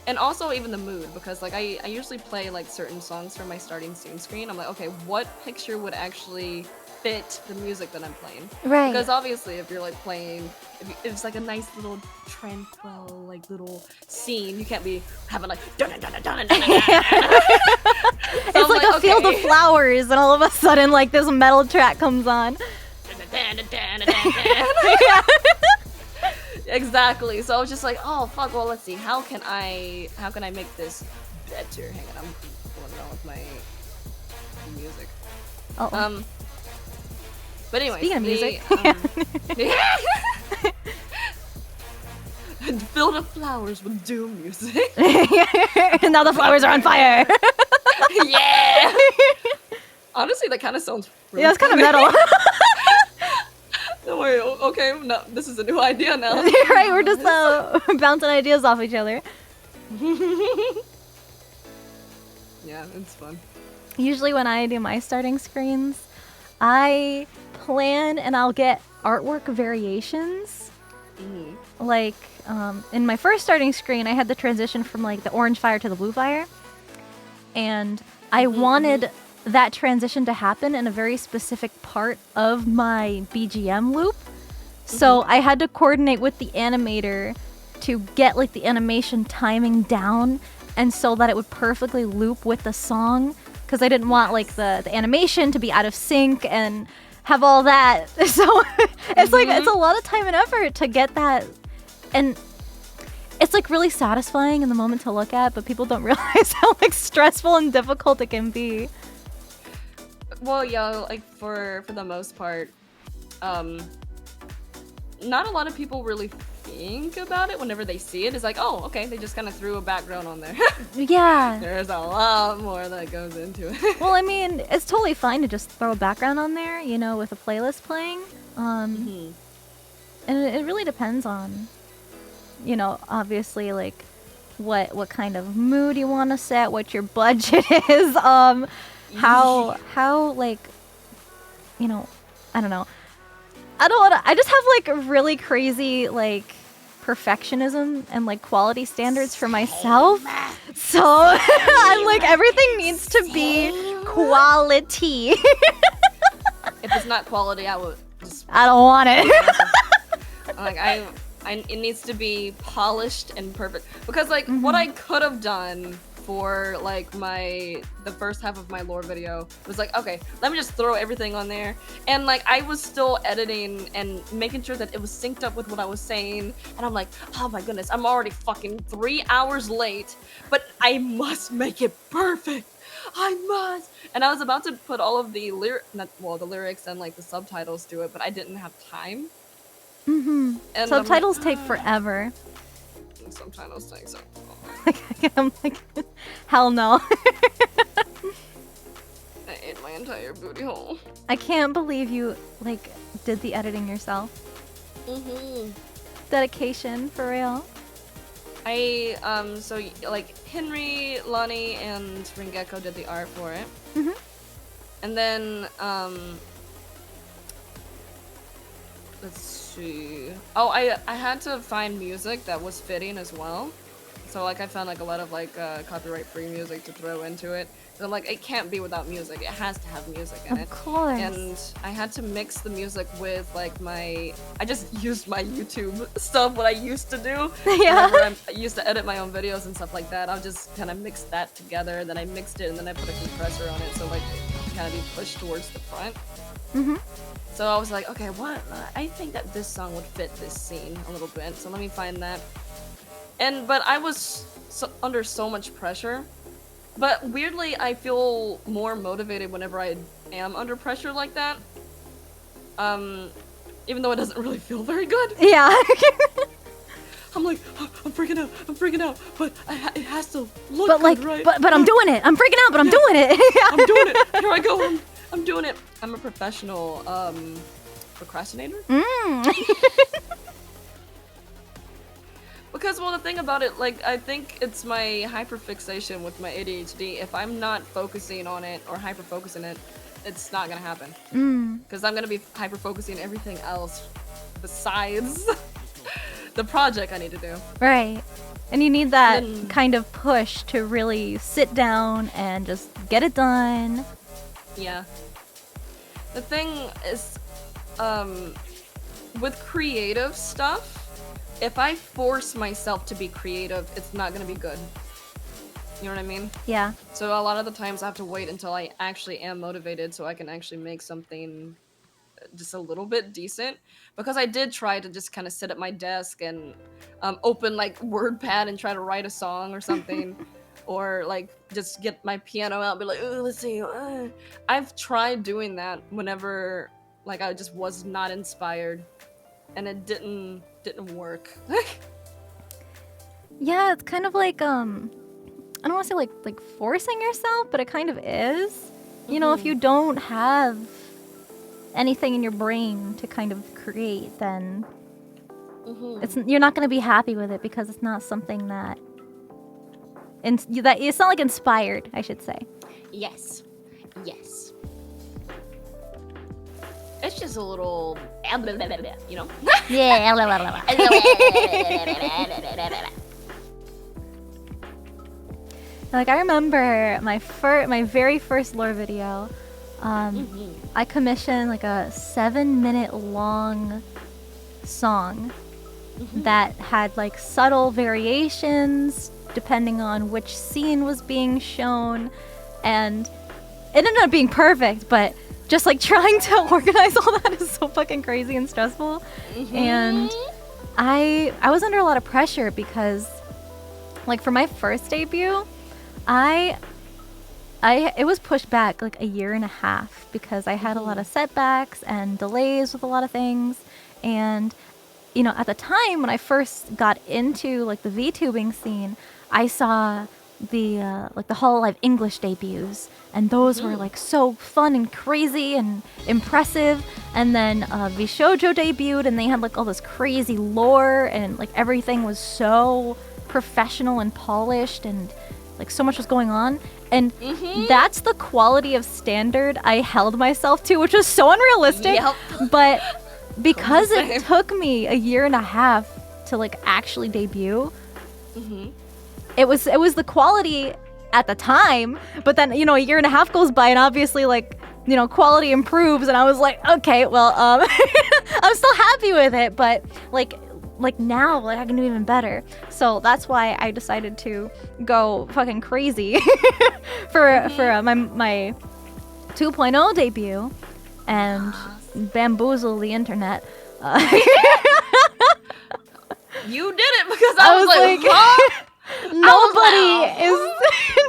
And also even the mood, because like I usually play like certain songs for my starting soon screen. I'm like, okay, what picture would actually fit the music that I'm playing? Right. Because obviously if you're like playing, if it's like a nice little tranquil like little scene, you can't be having like dun dun dun dun dun dun. It's like a field of flowers, and all of a sudden like this metal track comes on. Exactly. So I was just like, oh fuck. Well, let's see. How can I make this better? Hang on, I'm going on with my music. Oh. But anyway. Speaking of music. field of flowers with doom music. And now the flowers are on fire. Yeah. Honestly, that kind of sounds. Really Yeah, it's kind of metal. Don't worry. Okay, no, this is a new idea now. Right, we're just bouncing ideas off each other. Yeah, it's fun. Usually when I do my starting screens, I plan and I'll get artwork variations. Like, in my first starting screen, I had the transition from like the orange fire to the blue fire. And I wanted that transition to happen in a very specific part of my BGM loop. So I had to coordinate with the animator to get like the animation timing down and so that it would perfectly loop with the song, because I didn't want like the animation to be out of sync and have all that. So it's like it's a lot of time and effort to get that, and it's like really satisfying in the moment to look at, but people don't realize how like stressful and difficult it can be. Well, yeah, like for the most part, not a lot of people really think about it whenever they see it. It's like, oh, okay, they just kind of threw a background on there. Yeah. There's a lot more that goes into it. Well, I mean, it's totally fine to just throw a background on there, you know, with a playlist playing. And it really depends on, you know, obviously, like, what kind of mood you want to set, what your budget is, how like, you know, I don't know. I just have like really crazy like perfectionism and like quality standards for myself. So I'm like, everything needs to be quality. If it's not quality, I would just. I don't want it. Like it needs to be polished and perfect, because like what I could have done for like the first half of my lore video was like, okay, let me just throw everything on there, and like I was still editing and making sure that it was synced up with what I was saying, and I'm like, oh my goodness, I'm already fucking 3 hours late, but I must make it perfect. I must. And I was about to put all of the lyrics and like the subtitles to it, but I didn't have time. And Subtitles take forever. Subtitles take so long. I'm like, hell no. I ate my entire booty hole. I can't believe you like did the editing yourself. Dedication, for real. I so like Henry, Lonnie, and Ringekko did the art for it. And then let's see. Oh, I had to find music that was fitting as well. So like I found like a lot of like copyright-free music to throw into it. So like it can't be without music. It has to have music in it. Of course. And I had to mix the music with like I just used my YouTube stuff, what I used to do. Yeah. Whenever I used to edit my own videos and stuff like that. I'll just kind of mix that together. Then I mixed it and then I put a compressor on it, so like it kind of be pushed towards the front. So I was like, okay, what? I think that this song would fit this scene a little bit. So let me find that. But I was under so much pressure. But weirdly, I feel more motivated whenever I am under pressure like that. Even though it doesn't really feel very good. Yeah. I'm like, oh, I'm freaking out. But it has to look But like, good, right? but I'm doing it. I'm freaking out, but I'm doing it. I'm doing it. Here I go. I'm doing it. I'm a professional procrastinator. Because, well, the thing about it, like, I think it's my hyperfixation with my ADHD. If I'm not focusing on it or hyper-focusing it, it's not gonna happen. Because I'm gonna be hyper-focusing everything else besides the project I need to do. Right. And you need that kind of push to really sit down and just get it done. Yeah. The thing is, with creative stuff, if I force myself to be creative, it's not gonna be good. You know what I mean? Yeah. So a lot of the times I have to wait until I actually am motivated so I can actually make something just a little bit decent. Because I did try to just kind of sit at my desk and open like WordPad and try to write a song or something. Or like just get my piano out and be like, oh, let's see. I've tried doing that whenever like I just was not inspired, and it didn't work. Yeah, it's kind of like I don't want to say like forcing yourself, but it kind of is. You know, if you don't have anything in your brain to kind of create, then you're not going to be happy with it because it's not something that it's not like inspired, I should say. Yes. Yes. It's just a little, you know? Yeah. Like I remember my very first lore video. I commissioned like a 7-minute long song that had like subtle variations depending on which scene was being shown, and it ended up being perfect, but just like trying to organize all that is so fucking crazy and stressful. And I was under a lot of pressure because like for my first debut, it was pushed back like 1.5 years because I had a lot of setbacks and delays with a lot of things. And you know, at the time when I first got into like the VTubing scene, I saw the like the Hololive English debuts, and those were like so fun and crazy and impressive. And then VShojo debuted, and they had like all this crazy lore, and like everything was so professional and polished, and like so much was going on. And that's the quality of standard I held myself to, which was so unrealistic. But because it took me 1.5 years to like actually debut, it was the quality at the time. But then, you know, 1.5 years goes by, and obviously like, you know, quality improves, and I was like, okay, well, I'm still happy with it, but like now, like I can do even better. So that's why I decided to go fucking crazy for my 2.0 debut and bamboozle the internet. You did it because I was like huh?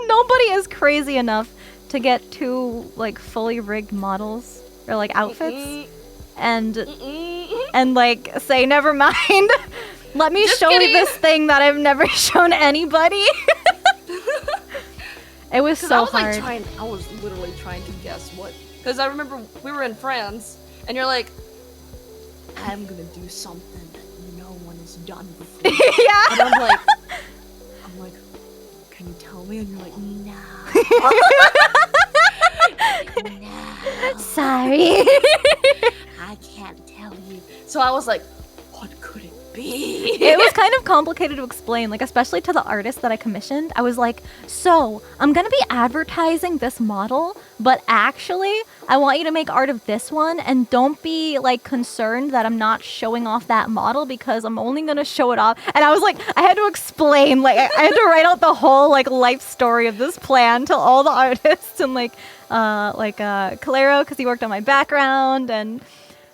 Nobody is crazy enough to get 2 like fully rigged models or like outfits and like say never mind. Let me show you this thing that I've never shown anybody. It was so hard. I was literally trying to guess what, because I remember we were in France and you're like, I'm gonna do something that no one has done before. Yeah. And I'm like, can you tell me? And you're like, no. No. Sorry. I can't tell you. So I was like, what could it be? It was kind of complicated to explain, like especially to the artist that I commissioned. I was like, so I'm gonna be advertising this model, but actually I want you to make art of this one, and don't be like concerned that I'm not showing off that model because I'm only gonna show it off. And I was like, I had to explain, like I had to write out the whole like life story of this plan to all the artists, and Calero, because he worked on my background, and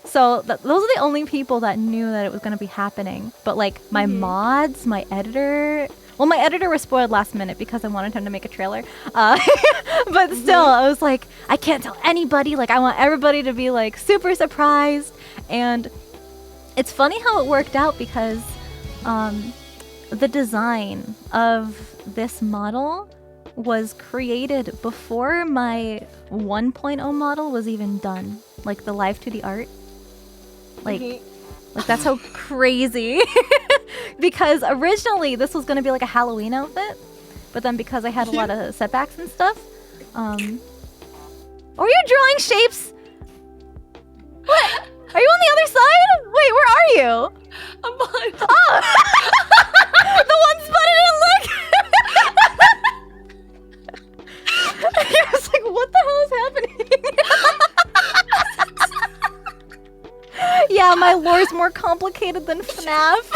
so those are the only people that knew that it was going to be happening. But like my mods, my editor, well, my editor was spoiled last minute because I wanted him to make a trailer. But still, I was like, I can't tell anybody. Like I want everybody to be like super surprised. And it's funny how it worked out because the design of this model was created before my 1.0 model was even done. Like the live 2D art. Like that's how crazy. Because originally this was going to be like a Halloween outfit, but then because I had a lot of setbacks and stuff, are you drawing shapes? What? Are you on the other side? Wait, where are you? I'm behind. Oh! The one spot I didn't look. I was like, what the hell is happening? Yeah, my lore's more complicated than FNAF.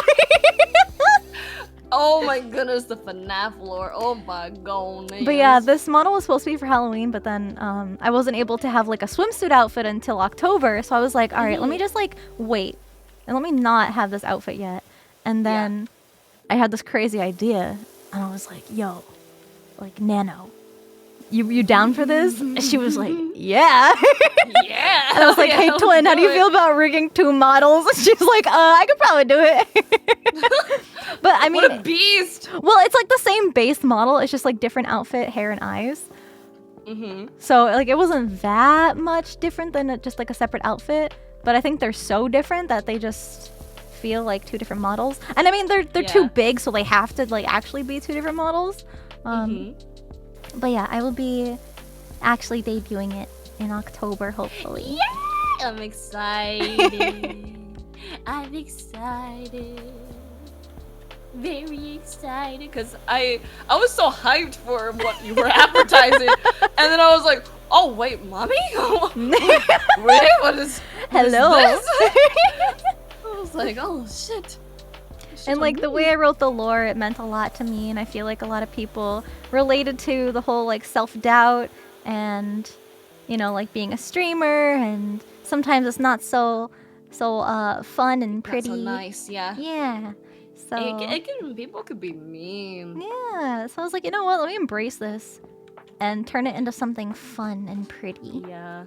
Oh my goodness, the FNAF lore. Oh my goodness. But yeah, this model was supposed to be for Halloween, but then I wasn't able to have like a swimsuit outfit until October. So I was like, all right, let me just like wait and let me not have this outfit yet. And then I had this crazy idea, and I was like, yo, like Nano, you down for this? And she was like, yeah. Yeah. And I was like, hey, twin, how do you feel about rigging 2 models? And she's like, I could probably do it. But I mean, What a beast! well, it's like the same base model. It's just like different outfit, hair, and eyes. Mm-hmm. So like it wasn't that much different than just like a separate outfit. But I think they're so different that they just feel like 2 different models. And I mean, they're too big, so they have to like actually be 2 different models. But yeah, I will be actually debuting it in October, hopefully. Yeah! I'm excited. I'm excited. Very excited. Because I was so hyped for what you were advertising. And then I was like, oh, wait, mommy? Wait, what is Hello. this? I was like, oh, shit. And like the way I wrote the lore, it meant a lot to me, and I feel like a lot of people related to the whole like self-doubt and, you know, like being a streamer, and sometimes it's not so fun and pretty. Not so nice, yeah. Yeah. So People could be mean. yeah. So I was like, you know what? Let me embrace this and turn it into something fun and pretty. Yeah.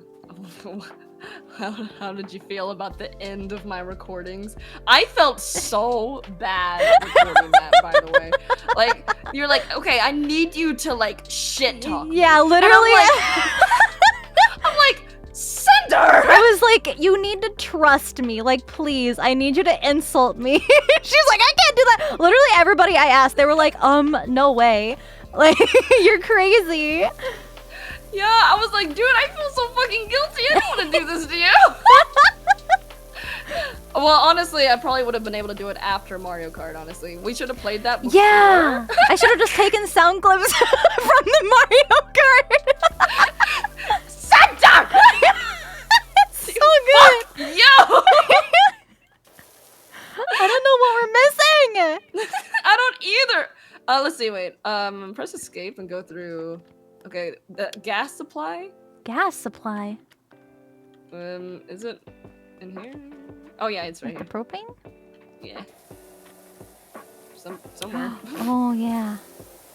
How did you feel about the end of my recordings? I felt so bad recording that, by the way. Like, you're like, okay, I need you to, like, shit talk me. Yeah, literally. I'm like, Sinder! I was like, you need to trust me. Like, please, I need you to insult me. She's like, I can't do that. Literally everybody I asked, they were like, no way. Like, you're crazy. Yeah, I was like, dude, I feel so fucking guilty. I don't want to do this to you. Well, honestly, I probably would have been able to do it after Mario Kart, honestly. We should have played that before. Yeah! I should have just taken sound clips from the Mario Kart. Santa! It's so good. Yo! I don't know what we're missing. I don't either. Let's see, wait. Press escape and go through. Okay, the gas supply? Gas supply. Is it in here? Oh yeah, it's right Like here. the propane? Yeah. Somewhere. Oh, yeah.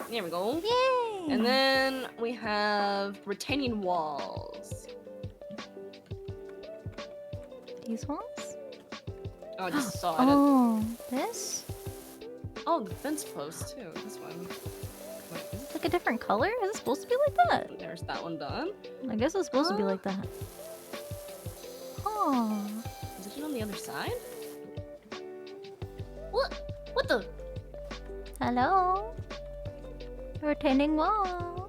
There we go. Yay! And then we have retaining walls. These ones? Oh, I just saw it. Oh, this? Oh, the fence post too. This one. Wait, is It's like a different color? Is it supposed to be like that? there's that one done. I guess it's supposed to be like that. Oh. Is it on the other side? What? What the? Hello? Retaining wall.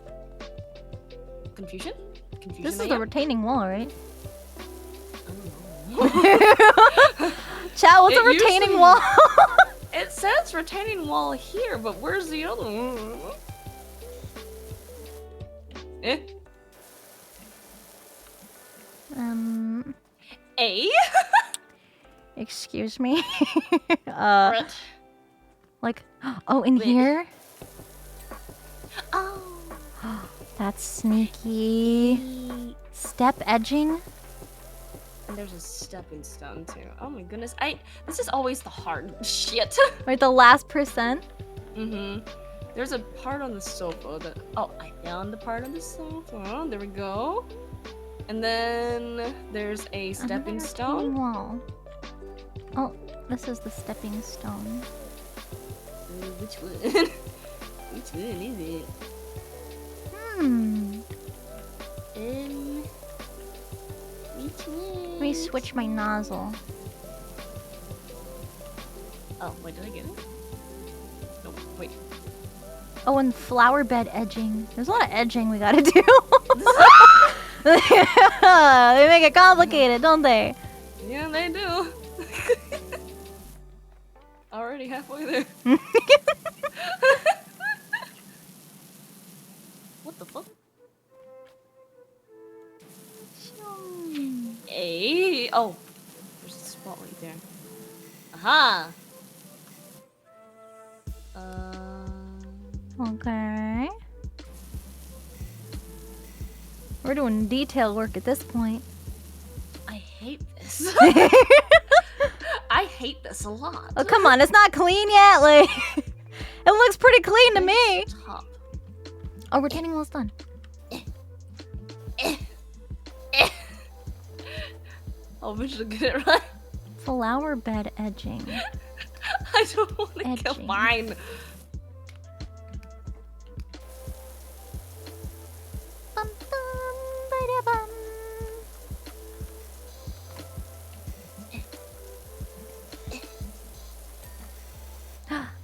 Confusion? Confusion. This is I the am? retaining wall, right? I don't know. Chat, what's It a retaining usually- wall? It says retaining wall here, but where's the other one? Eh? A? Excuse me. Brett. Like, oh, in Wait. here? Oh. That's sneaky. Step edging? And there's a stepping stone too. Oh my goodness. This is always the hard shit. Right, the last percent? Mm-hmm. There's a part on the sofa that I found the part on the sofa. There we go. And then there's a stepping Another stone. retaining wall. Oh, this is the stepping stone. Which one? Which one is it? Which one? Let me switch my nozzle. Oh, wait, did I get it? No, wait. Oh, and flower bed edging. There's a lot of edging we gotta do. They make it complicated, don't they? Yeah, they do. Already halfway there. What the fuck? Hey! Oh, there's a spot right there. Aha! Okay. We're doing detail work at this point. I hate this. I hate this a lot. Oh, come on, it's not clean yet. Like, it looks pretty clean to me. Top. Oh, retaining wall's done. I'll eventually get it right. Flower bed edging. I don't want to kill Edging. mine. Bum, bum, ba-da-bum.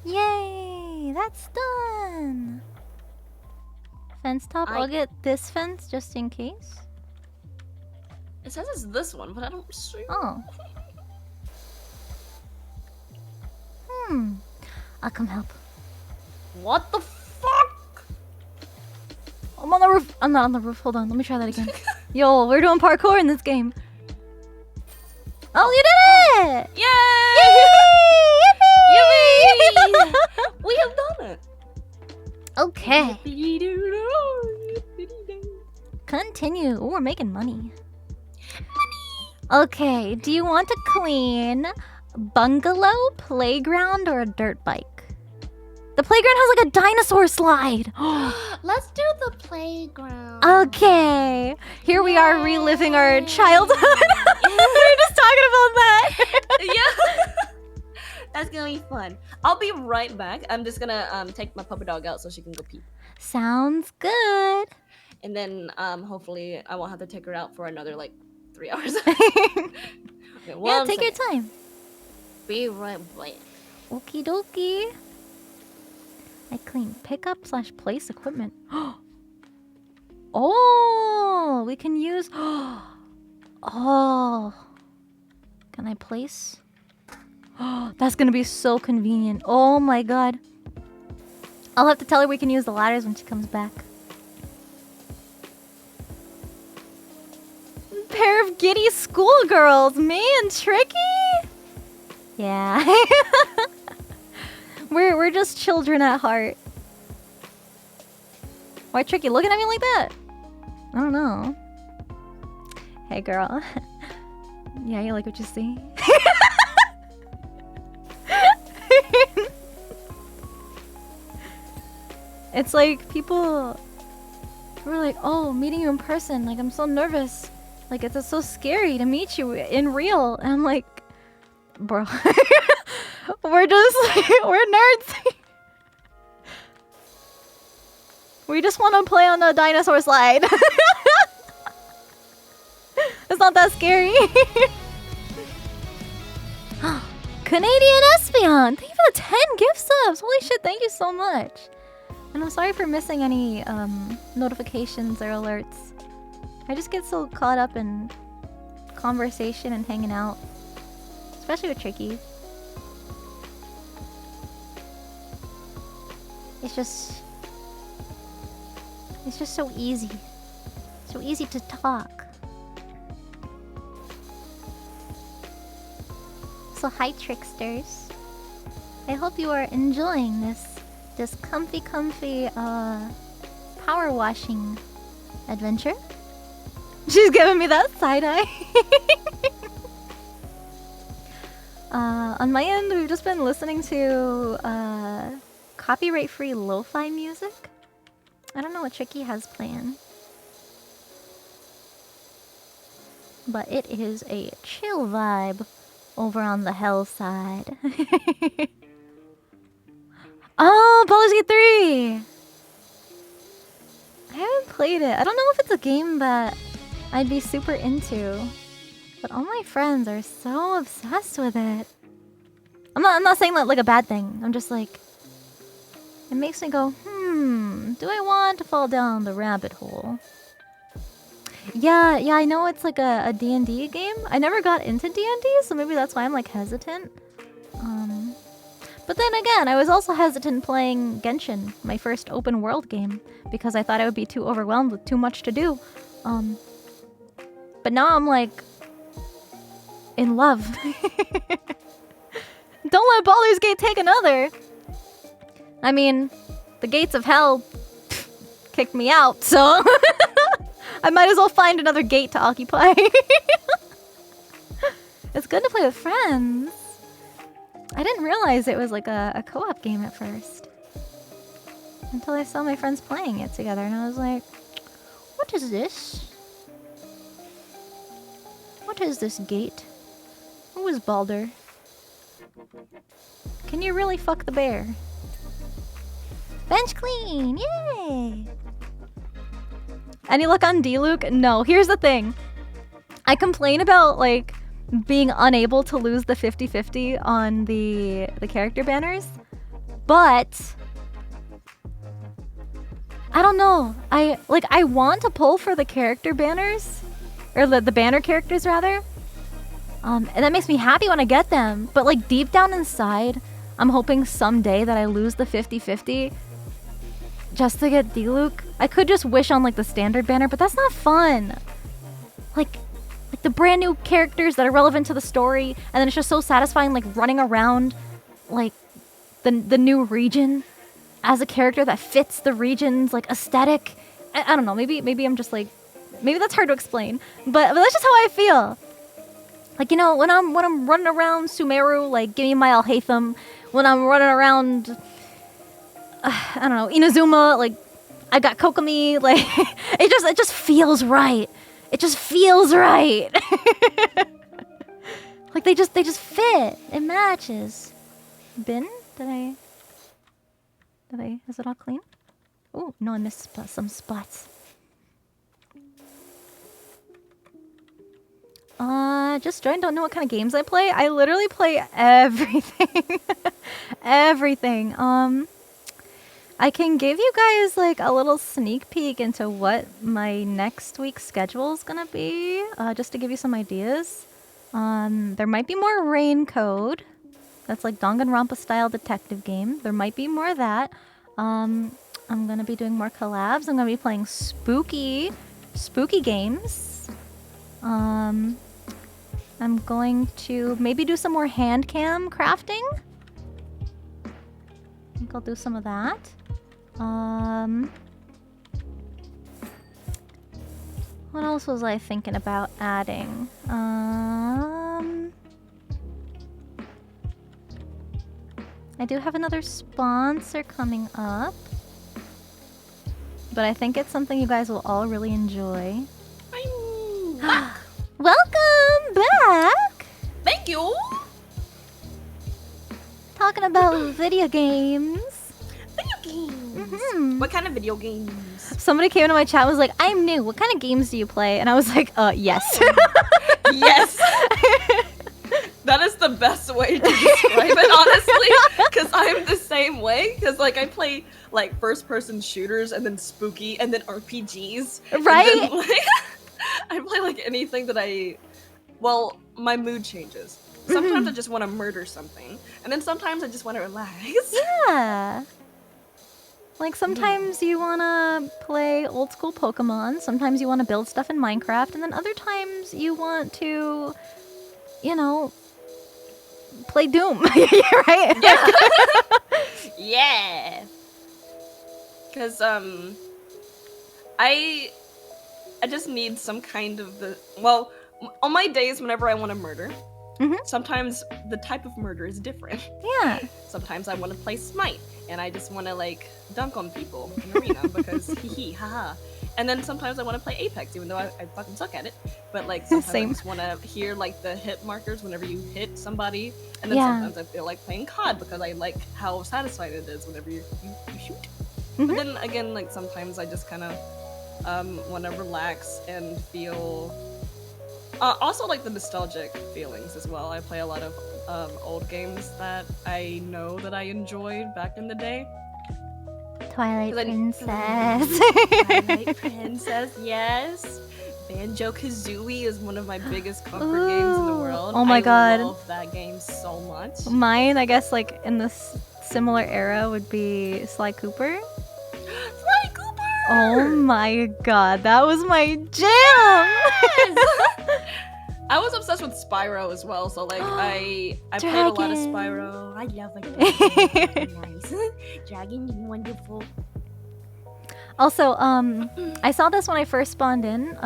Yay! That's done! Fence top. I'll get this fence just in case. It says it's this one, but I don't see. Oh. I'll come help. What the fuck? I'm on the roof. I'm not on the roof. Hold on. Let me try that again. Yo, we're doing parkour in this game. Oh, you did it! Yay! Yippee! Yippee! We have done it. Okay. Continue. Ooh, we're making money. Okay, do you want to clean bungalow, playground, or a dirt bike? The playground has like a dinosaur slide. Let's do the playground. Okay, here we are reliving our childhood. We were just talking about that. Yeah. That's gonna be fun. I'll be right back. I'm just gonna take my puppy dog out so she can go pee. Sounds good. And then hopefully I won't have to take her out for another like 3 hours. Okay, Yeah, take your time. Be right back. Okie dokie. I clean pickup / place equipment. Oh, we can use. Oh, can I place? Oh, that's gonna be so convenient. Oh my god. I'll have to tell her we can use the ladders when she comes back. Pair of giddy schoolgirls, me and Tricky. Yeah. We're just children at heart. Why Tricky looking at me like that? I don't know. Hey girl. Yeah, you like what you see? It's like people were like, oh, meeting you in person, like I'm so nervous. Like it's so scary to meet you in real. And I'm like, bro, we're nerds. We just want to play on the dinosaur slide. It's not that scary. Canadian Espion, thank you for the 10 gift subs. Holy shit, thank you so much. And I'm sorry for missing any notifications or alerts. I just get so caught up in conversation and hanging out, especially with Tricky. It's just so easy. So easy to talk. So hi tricksters. I hope you are enjoying this comfy power washing adventure. She's giving me that side eye. On my end, we've just been listening to copyright-free lo-fi music. I don't know what Tricky has planned, but it is a chill vibe over on the hell side. Oh, Baldur's Gate 3! I haven't played it. I don't know if it's a game that I'd be super into, but all my friends are so obsessed with it. I'm not saying that like a bad thing. I'm just like, it makes me go, do I want to fall down the rabbit hole? Yeah, I know it's like a D&D game. I never got into D&D, so maybe that's why I'm like hesitant. But then again, I was also hesitant playing Genshin, my first open world game, because I thought I would be too overwhelmed with too much to do. But now I'm like, in love. Don't let Baldur's Gate take another. I mean, the gates of hell kicked me out, so I might as well find another gate to occupy. It's good to play with friends. I didn't realize it was like a co-op game at first. Until I saw my friends playing it together and I was like, what is this? What is this gate? Who is Balder? Can you really fuck the bear? Bench clean! Yay! Any luck on D-Luke? No. Here's the thing. I complain about, like, being unable to lose the 50-50 on the character banners, but I don't know. I want to pull for the character banners, or the banner characters rather. And that makes me happy when I get them. But like deep down inside, I'm hoping someday that I lose the 50-50 just to get D-Luke. I could just wish on like the standard banner, but that's not fun. Like the brand new characters that are relevant to the story, and then it's just so satisfying like running around like the new region as a character that fits the region's like aesthetic. I don't know, maybe I'm just like, maybe that's hard to explain, but that's just how I feel. Like, you know, when I'm running around Sumeru, like give me my Alhaitham. When I'm running around I don't know, Inazuma, like I got Kokomi, like it just feels right. It just feels right. Like they just fit. It matches. Bin? Did I is it all clean? Oh, no, I missed some spots. Just joined, don't know what kind of games I play. I literally play everything. Everything. I can give you guys like a little sneak peek into what my next week's schedule is gonna be, just to give you some ideas. There might be more Rain Code. That's like Danganronpa style detective game. There might be more of that. I'm gonna be doing more collabs. I'm gonna be playing spooky games. I'm going to maybe do some more hand cam crafting. I think I'll do some of that. What else was I thinking about adding? I do have another sponsor coming up, but I think it's something you guys will all really enjoy. Welcome back! Thank you! Talking about video games. Video games! Mm-hmm. What kind of video games? Somebody came into my chat and was like, I'm new. What kind of games do you play? And I was like, yes. Yes! That is the best way to describe it, honestly. Because I'm the same way. Because, like, I play, like, first-person shooters and then spooky and then RPGs. Right? And then, like, I play, like, anything that well, my mood changes. Sometimes I just want to murder something. And then sometimes I just want to relax. Yeah. Like, sometimes you want to play old-school Pokemon. Sometimes you want to build stuff in Minecraft. And then other times you want to, you know, play Doom. Right? Yeah. Yeah. Because, I just need some kind of well, on my days whenever I want to murder, sometimes the type of murder is different. Yeah. Sometimes I want to play Smite, and I just want to, like, dunk on people in Arena because hee haha. And then sometimes I want to play Apex, even though I fucking suck at it. But, like, sometimes I just want to hear, like, the hit markers whenever you hit somebody. And then sometimes I feel like playing COD because I like how satisfying it is whenever you shoot. But then, again, like, sometimes I just kind of want to relax and feel... also, like, the nostalgic feelings as well. I play a lot of old games that I know that I enjoyed back in the day. Twilight Princess. Twilight Princess, yes. Banjo-Kazooie is one of my biggest comfort games in the world. Oh my god. I love that game so much. Mine, I guess, like, in this similar era would be Sly Cooper. Sly Cooper! Oh my god, that was my jam! Yes! I was obsessed with Spyro as well, so like I played a lot of Spyro. I love it. Nice. Dragon is wonderful. Also, I saw this when I first spawned in,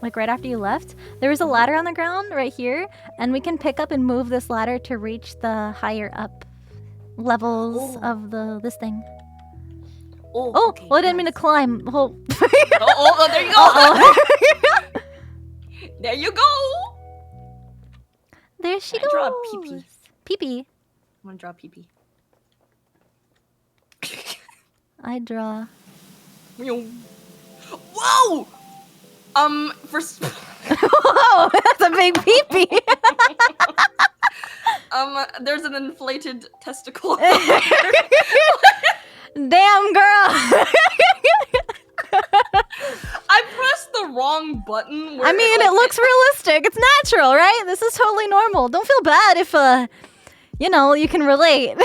like right after you left. There was a ladder on the ground right here, and we can pick up and move this ladder to reach the higher up levels of this thing. Oh, Okay, well, I didn't mean to climb. Oh, there you go. There you go. There she Can I goes. draw a pee-pee? Pee-pee. I want to draw pee-pee. I draw. Whoa! Whoa, that's a big pee-pee. There's an inflated testicle. Damn, girl. I pressed the wrong button. Where I mean, it looks realistic. It's natural, right? This is totally normal. Don't feel bad if, you know, you can relate.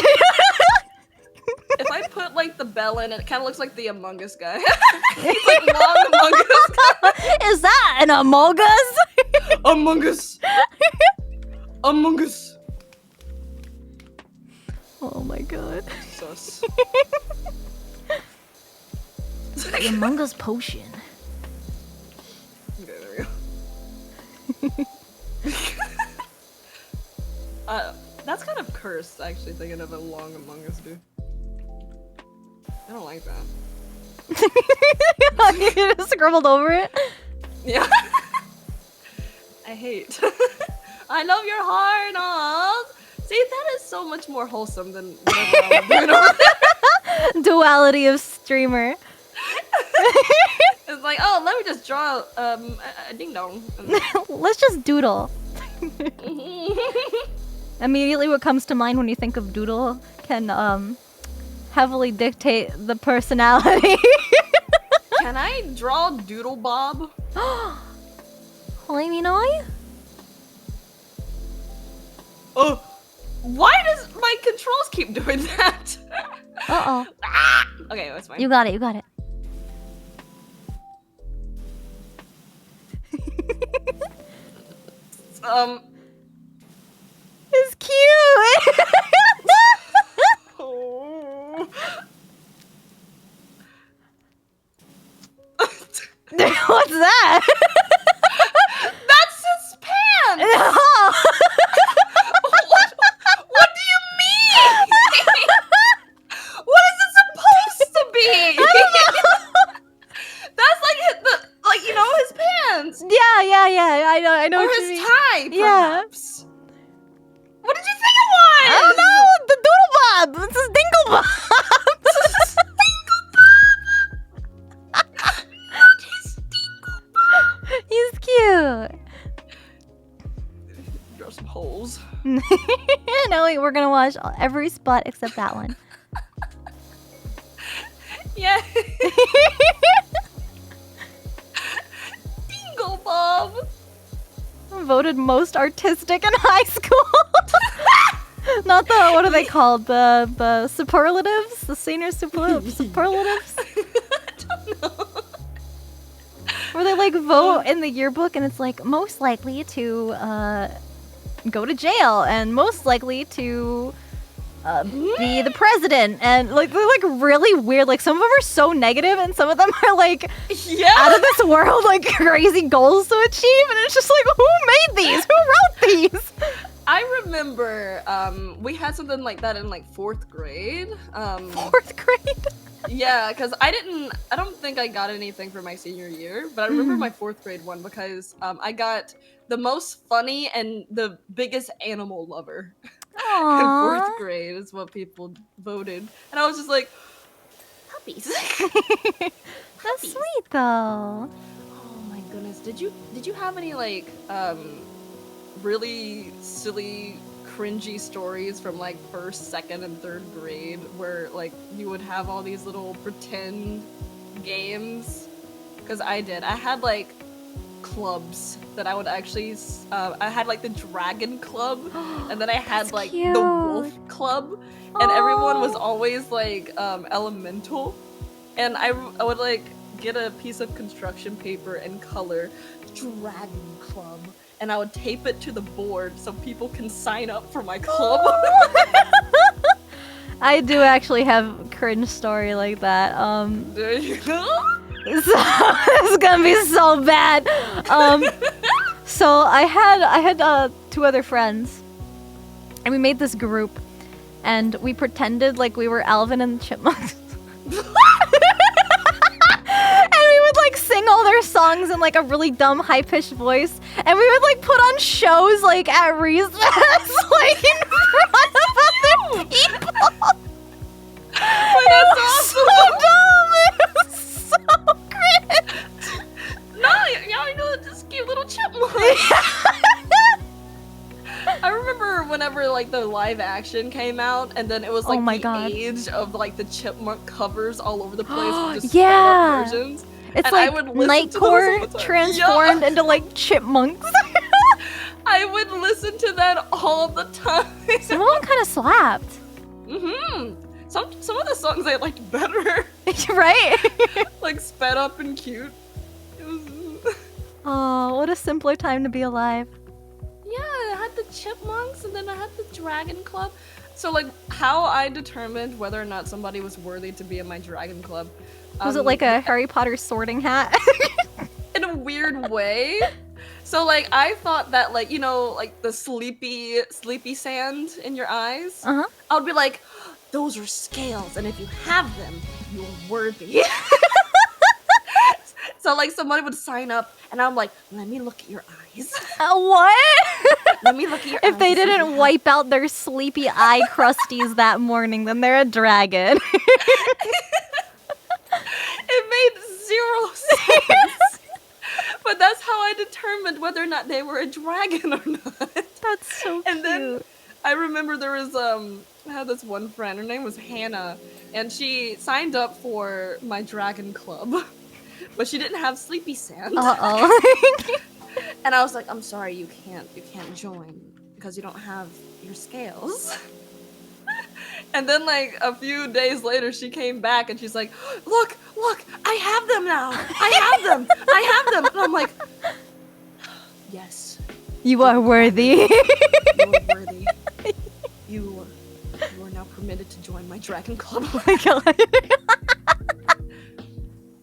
If I put like the bell in, it kind of looks like the Among Us guy. He's like long Among Us. Is that an Among Us? Among Us. Among Us. Oh my god. Sus. The Among Us potion. Okay, there we go. That's kind of cursed, actually, thinking of a long Among Us dude. I don't like that. You just scribbled over it? Yeah. I hate. I love your heart. Aw. See, that is so much more wholesome than whatever I was doing over there. Duality of streamer. It's like, oh, let me just draw a ding dong. Let's just doodle. Immediately what comes to mind when you think of doodle can heavily dictate the personality. Can I draw Doodle Bob? Let me know. Oh, why does my controls keep doing that? Uh-oh. Ah! Okay, that's fine. You got it, you got it. It's cute! Oh. What's that? That's his pants! What do you mean? What is it supposed to be? That's like you know, his pants. Yeah. I know Or what you his mean. tie, Yeah. perhaps. What did you think it was? I don't know. The Doodle Bob. This is Dingle Bob. He's cute. Draw some holes. No, wait, we're gonna watch every spot except that one. Yeah. Dingle Bob. Voted most artistic in high school. Not the, what are they called? The superlatives? The senior superlatives? Where they like vote in the yearbook and it's like most likely to go to jail and most likely to be the president, and like they're like really weird. Like some of them are so negative and some of them are like out of this world, like crazy goals to achieve, and it's just like, who made these? Who wrote these? I remember we had something like that in like 4th grade. 4th grade? Yeah, because I don't think I got anything for my senior year, but I remember my 4th grade one because I got the most funny and the biggest animal lover. In 4th grade is what people voted. And I was just like, puppies. That's sweet though. Oh my goodness. Did you have any like really silly cringy stories from like 1st, 2nd, and 3rd grade where like you would have all these little pretend games? Because I did. I had like clubs that I would actually I had like the dragon club and then I had like the wolf club, and everyone was always like elemental, and I would like get a piece of construction paper and color dragon club, and I would tape it to the board so people can sign up for my club. I do actually have a cringe story like that. There you go. This is gonna be so bad. So I had 2 other friends, and we made this group, and we pretended like we were Alvin and the Chipmunks. And we would like sing all their their songs in like a really dumb high-pitched voice, and we would like put on shows like at recess, like in front of other people. But that's awesome. So dumb. It was so cringe. No, y'all know this cute little chipmunk. I remember whenever like the live action came out, and then it was like age of like the chipmunk covers all over the place with just sped up versions. It's and like I would listen Nightcore to those all the time. transformed into like chipmunks. I would listen to that all the time. Some of them kind of slapped. Some of the songs I liked better. Right? Like sped up and cute. It was. Oh, what a simpler time to be alive. Yeah, I had the chipmunks and then I had the dragon club. So like how I determined whether or not somebody was worthy to be in my dragon club. Was it like a Harry Potter sorting hat? In a weird way. So like I thought that like, you know, like the sleepy sand in your eyes. I would be like, those are scales, and if you have them, you're worthy. So like somebody would sign up, and I'm like, let me look at your eyes. What? Let me look at your eyes. If they didn't wipe out their sleepy eye crusties that morning, then they're a dragon. It made zero sense. But that's how I determined whether or not they were a dragon or not. That's so cute. And then I remember there was I had this one friend, her name was Hannah, and she signed up for my dragon club. But she didn't have sleepy sand. And I was like, I'm sorry, you can't join because you don't have your scales. And then like a few days later she came back and she's like, look, I have them now. I have them. And I'm like, yes. You are worthy. You are worthy. You are now permitted to join my dragon club. Oh my god.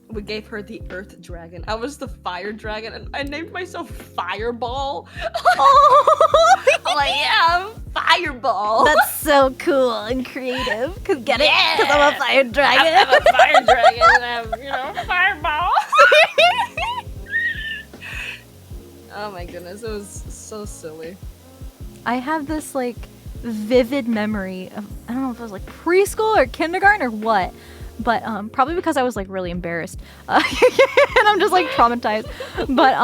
We gave her the Earth Dragon. I was the Fire Dragon, and I named myself Fireball. I'm like, yeah, I'm Fireball. That's so cool and creative. Get it? Because I'm a fire dragon. I'm a Fire Dragon, and I'm, Fireball. Oh my goodness, it was so silly. I have this like vivid memory of, I don't know if it was like preschool or kindergarten or what. But probably because I was like really embarrassed and I'm just like traumatized. But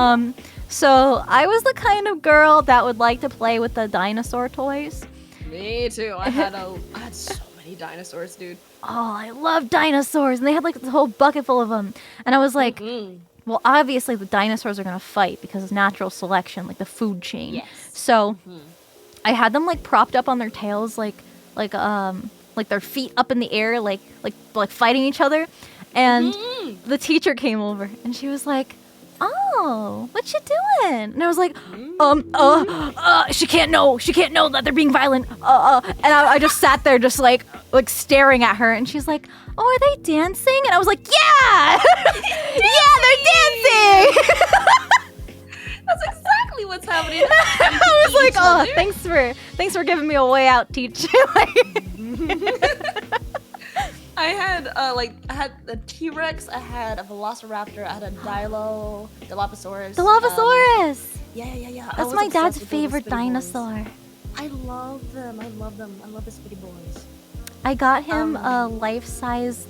so I was the kind of girl that would like to play with the dinosaur toys. Me too. I had so many dinosaurs, dude. Oh, I love dinosaurs, and they had like this whole bucket full of them. And I was like, well, obviously the dinosaurs are gonna fight because it's natural selection, like the food chain. Yes. So I had them like propped up on their tails, like their feet up in the air, like fighting each other. And the teacher came over and she was like, oh, what you doing? And I was like, she can't know that they're being violent. And I just sat there just like staring at her, and she's like, oh, are they dancing? And I was like, yeah! Yeah, they're dancing! That's exactly what's happening. I was like, oh, thanks for giving me a way out, teacher. I had a T-Rex, I had a Velociraptor, I had a Dilophosaurus. Dilophosaurus! Yeah. That's my dad's favorite dinosaur. I love them. I love the Spitty Boys. I got him a life-size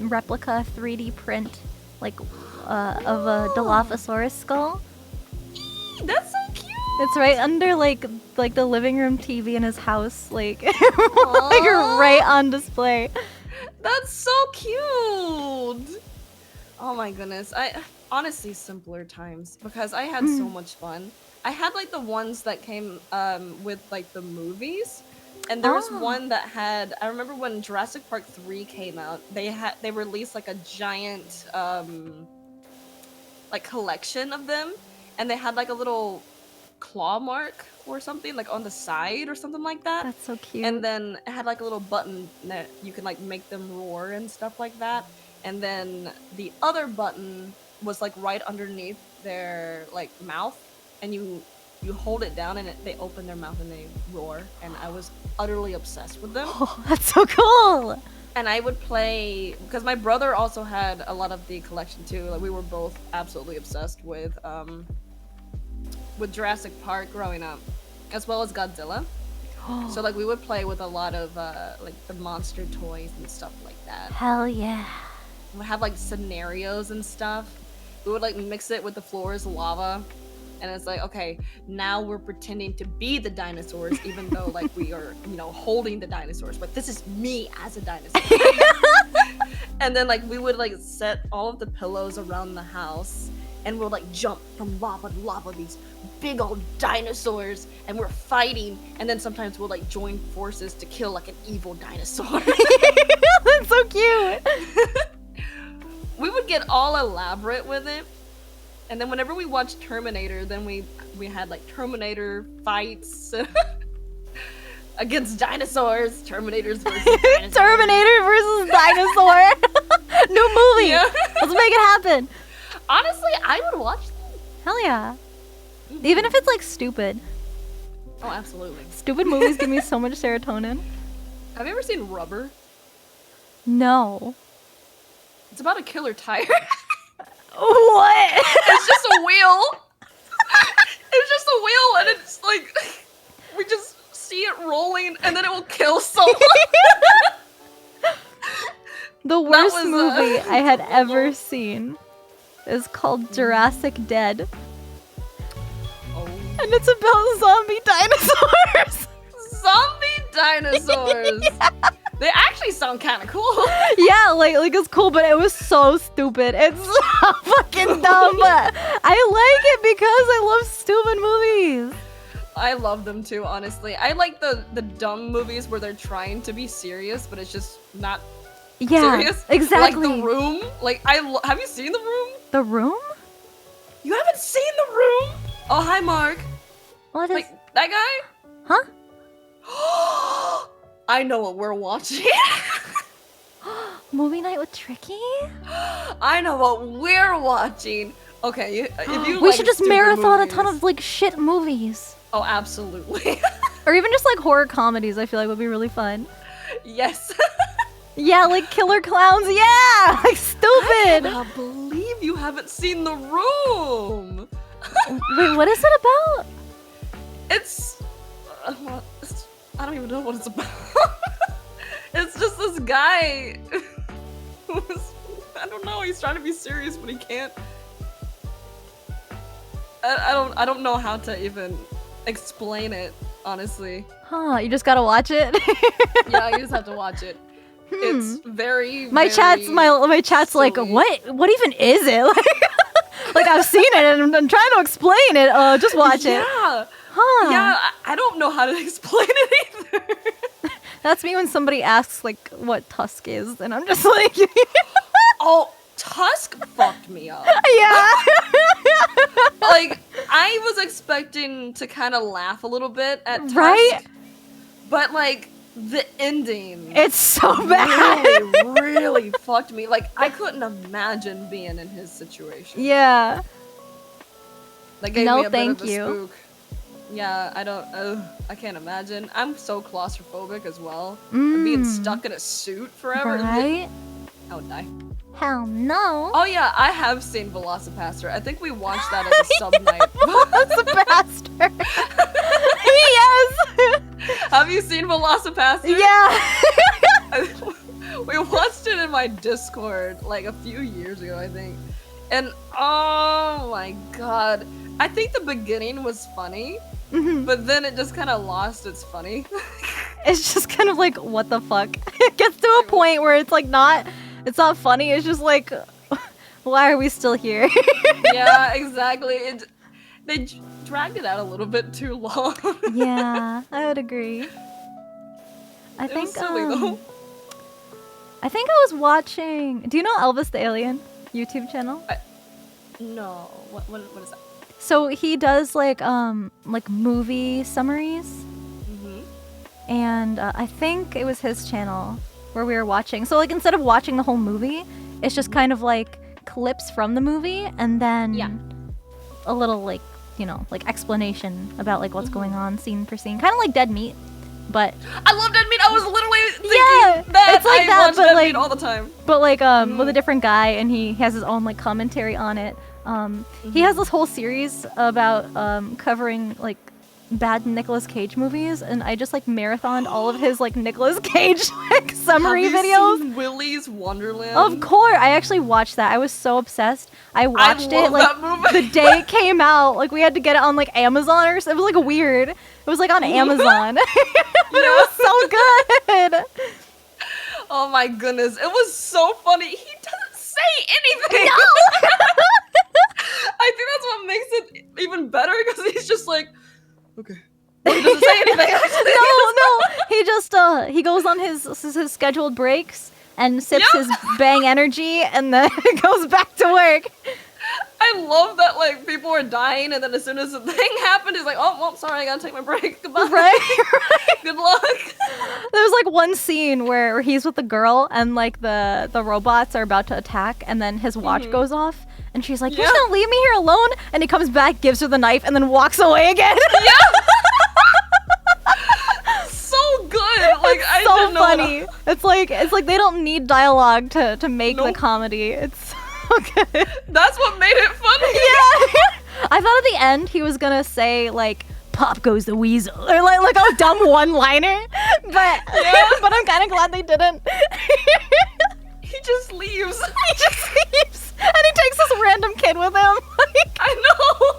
replica 3D print, of a Dilophosaurus skull. That's so cute. It's right under like the living room TV in his house, like right on display. That's so cute. Oh my goodness. I honestly simpler times because I had so much fun. I had like the ones that came with like the movies. And there was one that had, I remember when Jurassic Park 3 came out, they released like a giant like collection of them, and they had like a little claw mark or something like on the side or something like that. That's so cute. And then it had like a little button that you can like make them roar and stuff like that. And then the other button was like right underneath their like mouth, and you hold it down and they open their mouth and they roar, and I was utterly obsessed with them. Oh, that's so cool. And I would play because my brother also had a lot of the collection too. Like we were both absolutely obsessed with Jurassic Park growing up, as well as Godzilla. So like we would play with a lot of like the monster toys and stuff like that. Hell yeah. We would have like scenarios and stuff. We would like mix it with the floor is lava. And it's like, okay, now we're pretending to be the dinosaurs, even though like we are, you know, holding the dinosaurs. But this is me as a dinosaur. And then like we would like set all of the pillows around the house, and we'll like jump from lava to lava, these big old dinosaurs, and we're fighting. And then sometimes we'll like join forces to kill like an evil dinosaur. That's so cute. We would get all elaborate with it. And then whenever we watched Terminator, then we had like Terminator fights against dinosaurs. Terminators versus dinosaurs. Terminator versus dinosaur. New movie. Yeah. Let's make it happen. Honestly, I would watch them. Hell yeah. Even if it's like stupid. Oh, absolutely. Stupid movies give me so much serotonin. Have you ever seen Rubber? No. It's about a killer tire. What? It's just a wheel. It's just a wheel, and it's like we just see it rolling, and then it will kill someone. The worst was, movie I had ever seen is called Jurassic Dead. Oh. And it's about zombie dinosaurs. Zombie dinosaurs. Yeah. They actually sound kind of cool. Yeah, like it's cool, but it was so stupid. It's so fucking dumb, but I like it because I love stupid movies. I love them too, honestly. I like the dumb movies where they're trying to be serious, but it's just not serious. Exactly. Like The Room. Like have you seen The Room? The Room? You haven't seen The Room? Oh, hi, Mark. What is? Like that guy? Huh? I know what we're watching. Movie night with Tricky? I know what we're watching. Okay, if you We like should just stupid marathon movies. a ton of like shit movies. Oh, absolutely. Or even just like horror comedies, I feel like would be really fun. Yes. Yeah, like killer clowns, yeah! Like I stupid! cannot believe you haven't seen The Room. Wait, what is it about? It's I don't even know what it's about. It's just this guy who's, I don't know, he's trying to be serious but he can't. I don't know how to even explain it, honestly. Huh, you just gotta watch it? Yeah, you just have to watch it. It's very My chat's like, silly. what even is it? Like I've seen it and I'm trying to explain it. Just watch it. Yeah. Huh. Yeah, I don't know how to explain it either. That's me when somebody asks like what Tusk is, and I'm just like, Oh, Tusk fucked me up. yeah. Like, I was expecting to kind of laugh a little bit at Tusk. Right? But, like, the ending It's so bad. really fucked me. Like, I couldn't imagine being in his situation. Yeah. That gave No, me a thank bit of a you. spook. Yeah, I can't imagine. I'm so claustrophobic as well. Being stuck in a suit forever. Right? I would die. Hell no. Oh yeah, I have seen Velocipaster. I think we watched that as a sub night. That's a bastard. Yes. Have you seen Velocipaster? Yeah. We watched it in my Discord like a few years ago, I think. And oh my god. I think the beginning was funny, but then it just kind of lost its funny. It's just kind of like, what the fuck? It gets to a point where it's like it's not funny. It's just like, why are we still here? Yeah, exactly. They dragged it out a little bit too long. Yeah, I would agree. I It think was silly though. I think I was watching. Do you know Elvis the Alien YouTube channel? No, what is that? So he does like movie summaries, and I think it was his channel where we were watching. So like instead of watching the whole movie, it's just kind of like clips from the movie, and then a little like like explanation about like what's going on scene for scene, kind of like Dead Meat. But I love Dead Meat. I was literally thinking that. it's like I that, watched but read all the time. But like with a different guy, and he has his own like commentary on it. He has this whole series about covering like bad Nicolas Cage movies, and I just like marathoned all of his like Nicolas Cage like summary Have you videos. seen Willy's Wonderland? Of course, I actually watched that. I was so obsessed. I watched it love like that movie. the day it came out. Like we had to get it on like Amazon or something. It was like weird. It was like on Amazon, but it was so good. Oh my goodness, it was so funny. He doesn't say anything. No. I think that's what makes it even better because he's just like, okay. Well, he doesn't say anything. No. He just he goes on his scheduled breaks and sips his Bang Energy, and then goes back to work. I love that like people are dying, and then as soon as the thing happened, he's like, oh, well, sorry, I gotta take my break. Goodbye. Right. Good luck. There's like one scene where he's with the girl, and like the robots are about to attack, and then his watch goes off, and she's like, "You're just gonna leave me here alone?" And he comes back, gives her the knife, and then walks away again. So good. Like I So didn't know funny. It's like they don't need dialogue to make the comedy. It's so good. That's what made it funny. Yeah. I thought at the end he was gonna say like "Pop goes the weasel" or like a dumb one-liner, but I'm kind of glad they didn't. He just leaves. He just leaves, and he takes this random kid with him. I know.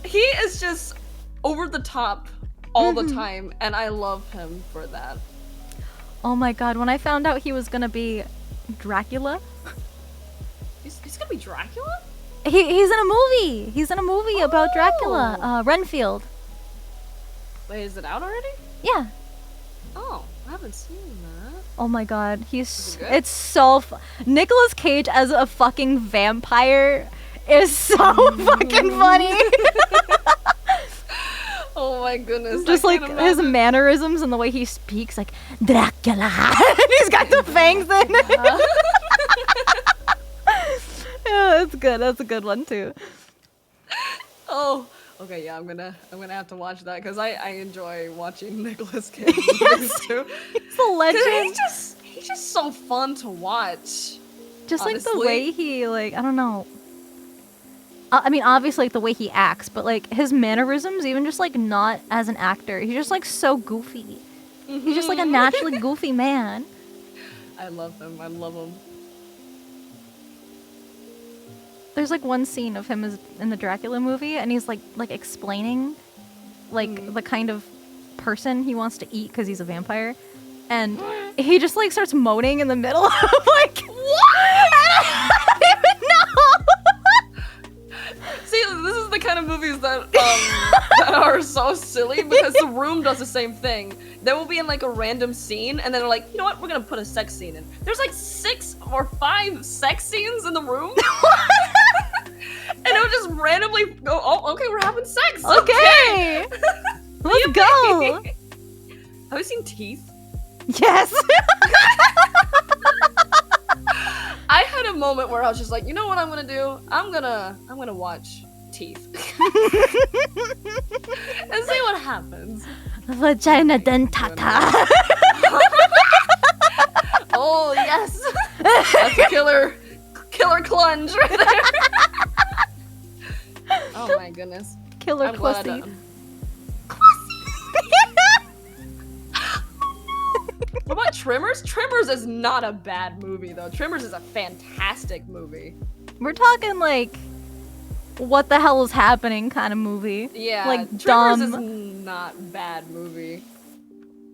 He is just over the top all the time, and I love him for that. Oh my god, when I found out he was gonna be Dracula. He's gonna be Dracula? He's in a movie. He's in a movie about Dracula. Renfield. Wait, is it out already? Yeah. Oh, I haven't seen that. Oh my god, Is it good? it's so Nicolas Cage as a fucking vampire is so fucking funny. Oh my goodness. Just I like can't his imagine. mannerisms and the way he speaks, like Dracula. He's got the fangs in. Yeah, that's good. That's a good one too. Oh, okay, yeah, I'm gonna have to watch that because I enjoy watching Nicolas Cage movies too. He's a legend. He's just so fun to watch. Just like the honestly. way he I don't know. I mean, obviously like the way he acts, but like his mannerisms, even just like not as an actor, he's just like so goofy. He's just like a naturally goofy man. I love him. I love him. There's like one scene of him is in the Dracula movie, and he's like explaining like the kind of person he wants to eat because he's a vampire, and he just like starts moaning in the middle of like what? I don't even know. See, this is the kind of movies that that are so silly because The Room does the same thing. They will be in like a random scene, and then they're like, you know what? We're gonna put a sex scene in. There's like 6 or 5 sex scenes in The Room. And it would just randomly go, oh, okay, we're having sex. Okay. Let's go. Have you seen Teeth? Yes. I had a moment where I was just like, you know what I'm gonna do? I'm gonna watch Teeth. And see what happens. Vagina dentata. Oh yes. That's a killer clunge right there. Oh my goodness. Killer I'm glad I pussy. done. What about Tremors? Tremors is not a bad movie though. Tremors is a fantastic movie. We're talking like what the hell is happening kind of movie. Yeah, Like Tremors dumb. is not bad movie.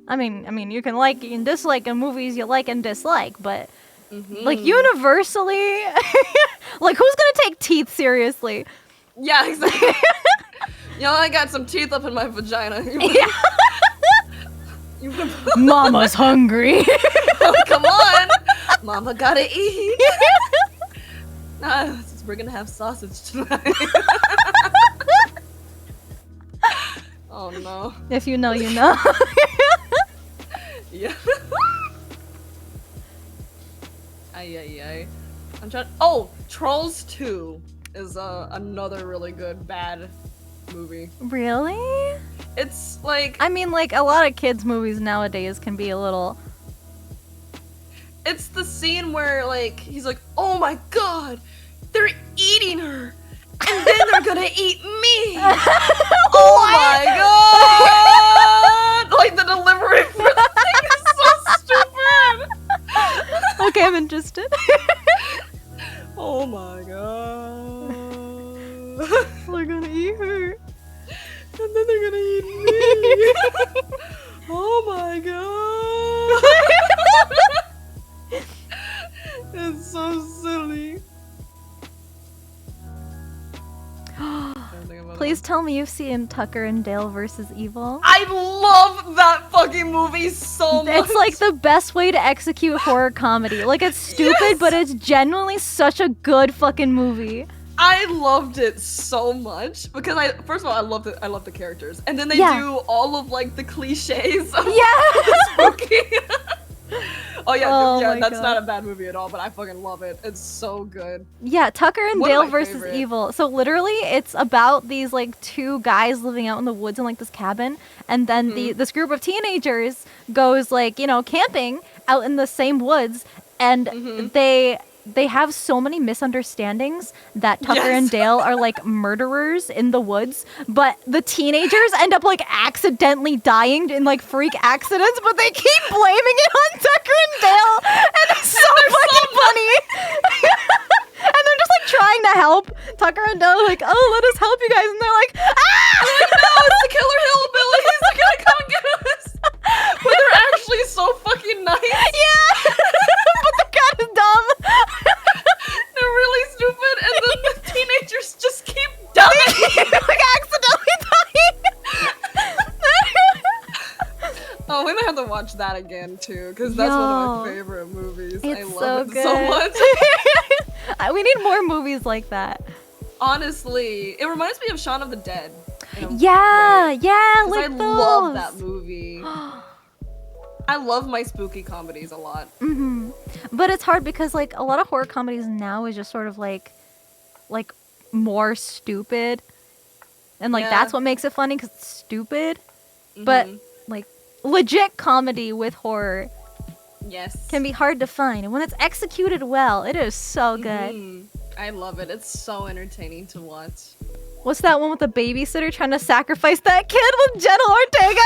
I mean, you can like and dislike in movies you like and dislike, but Mm-hmm. like universally, like who's gonna take Teeth seriously? Yeah, exactly. You know, I got some teeth up in my vagina. Mama's hungry. Oh, come on, Mama gotta eat. We're gonna have sausage tonight. Oh no. If you know, you know. Yeah. Ay. I'm trying. Oh, Trolls 2 is another really good bad movie. Really? It's like I mean, like a lot of kids' movies nowadays can be a little It's the scene where like he's like, "Oh my god, they're eating her, and then they're gonna eat me." Oh my god! Like the delivery for the thing is so stupid. Okay, I'm interested. Oh my god. We're gonna eat her. And then they're gonna eat me. Oh my god. It's so silly. Please tell me you've seen Tucker and Dale versus Evil. I love that fucking movie so much. It's like the best way to execute horror comedy. Like it's stupid, Yes! but it's genuinely such a good fucking movie. I loved it so much because first of all I love the characters, and then they Yeah. do all of like the cliches of Yeah. spooky. Oh yeah, Oh yeah, my that's God. not a bad movie at all, but I fucking love it. It's so good. Yeah, Tucker and One of Dale my versus favorite. Evil. So literally, it's about these like two guys living out in the woods in like this cabin, and then this group of teenagers goes like camping out in the same woods, and they have so many misunderstandings that Tucker Yes. and Dale are like murderers in the woods, but the teenagers end up like accidentally dying in like freak accidents, but they keep blaming it on Tucker and Dale, and it's so fucking funny. And they're just like trying to help. Tucker and Dale are like, "Oh, let us help you guys," and they're like, "Ah!" No, it's the killer hillbillies. They're gonna come get us. But they're actually so fucking nice. Yeah, but they're kind of dumb. They're really stupid, and then the teenagers just keep dying. Like accidentally dying. Oh, we might have to watch that again too, because that's one of my Yo. favorite movies. I It's love so it so good. much. We need more movies like that. Honestly, it reminds me of Shaun of the Dead. Yeah, yeah, 'Cause like I those. love that movie. I love my spooky comedies a lot. But it's hard because like a lot of horror comedies now is just sort of like more stupid, and like Yeah. that's what makes it funny because it's stupid. But like legit comedy with horror Yes. can be hard to find, and when it's executed well, it is so good. I love it. It's so entertaining to watch. What's that one with the babysitter trying to sacrifice that kid with Jenna Ortega?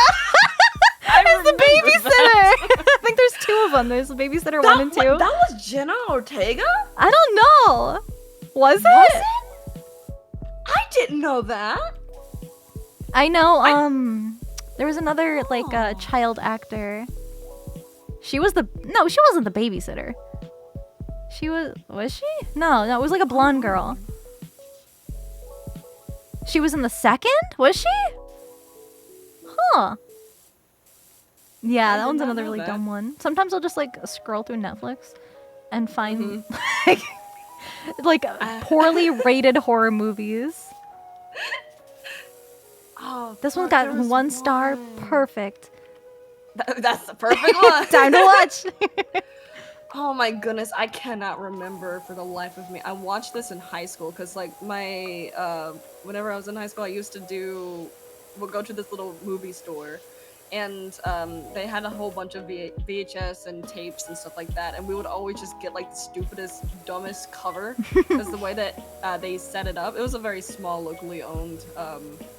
It's the babysitter. I think there's two of them. There's the babysitter 1 and 2. That was Jenna Ortega? I don't know. Was it? Was it? I didn't know that. I know. There was another like child actor. She was no, she wasn't the babysitter. She was she? No, it was like a blonde girl. She was in the second? Was she? Huh. Yeah, that one's not another know really that. dumb one. Sometimes I'll just like scroll through Netflix and find like poorly rated horror movies. Oh, This one fuck, got there was 1 star. one. Perfect. That's the perfect one. Time to watch. Oh my goodness, I cannot remember for the life of me. I watched this in high school because like my whenever I was in high school, I used to we'll go to this little movie store, and they had a whole bunch of VHS and tapes and stuff like that, and we would always just get like the stupidest, dumbest cover because the way that they set it up, it was a very small, locally owned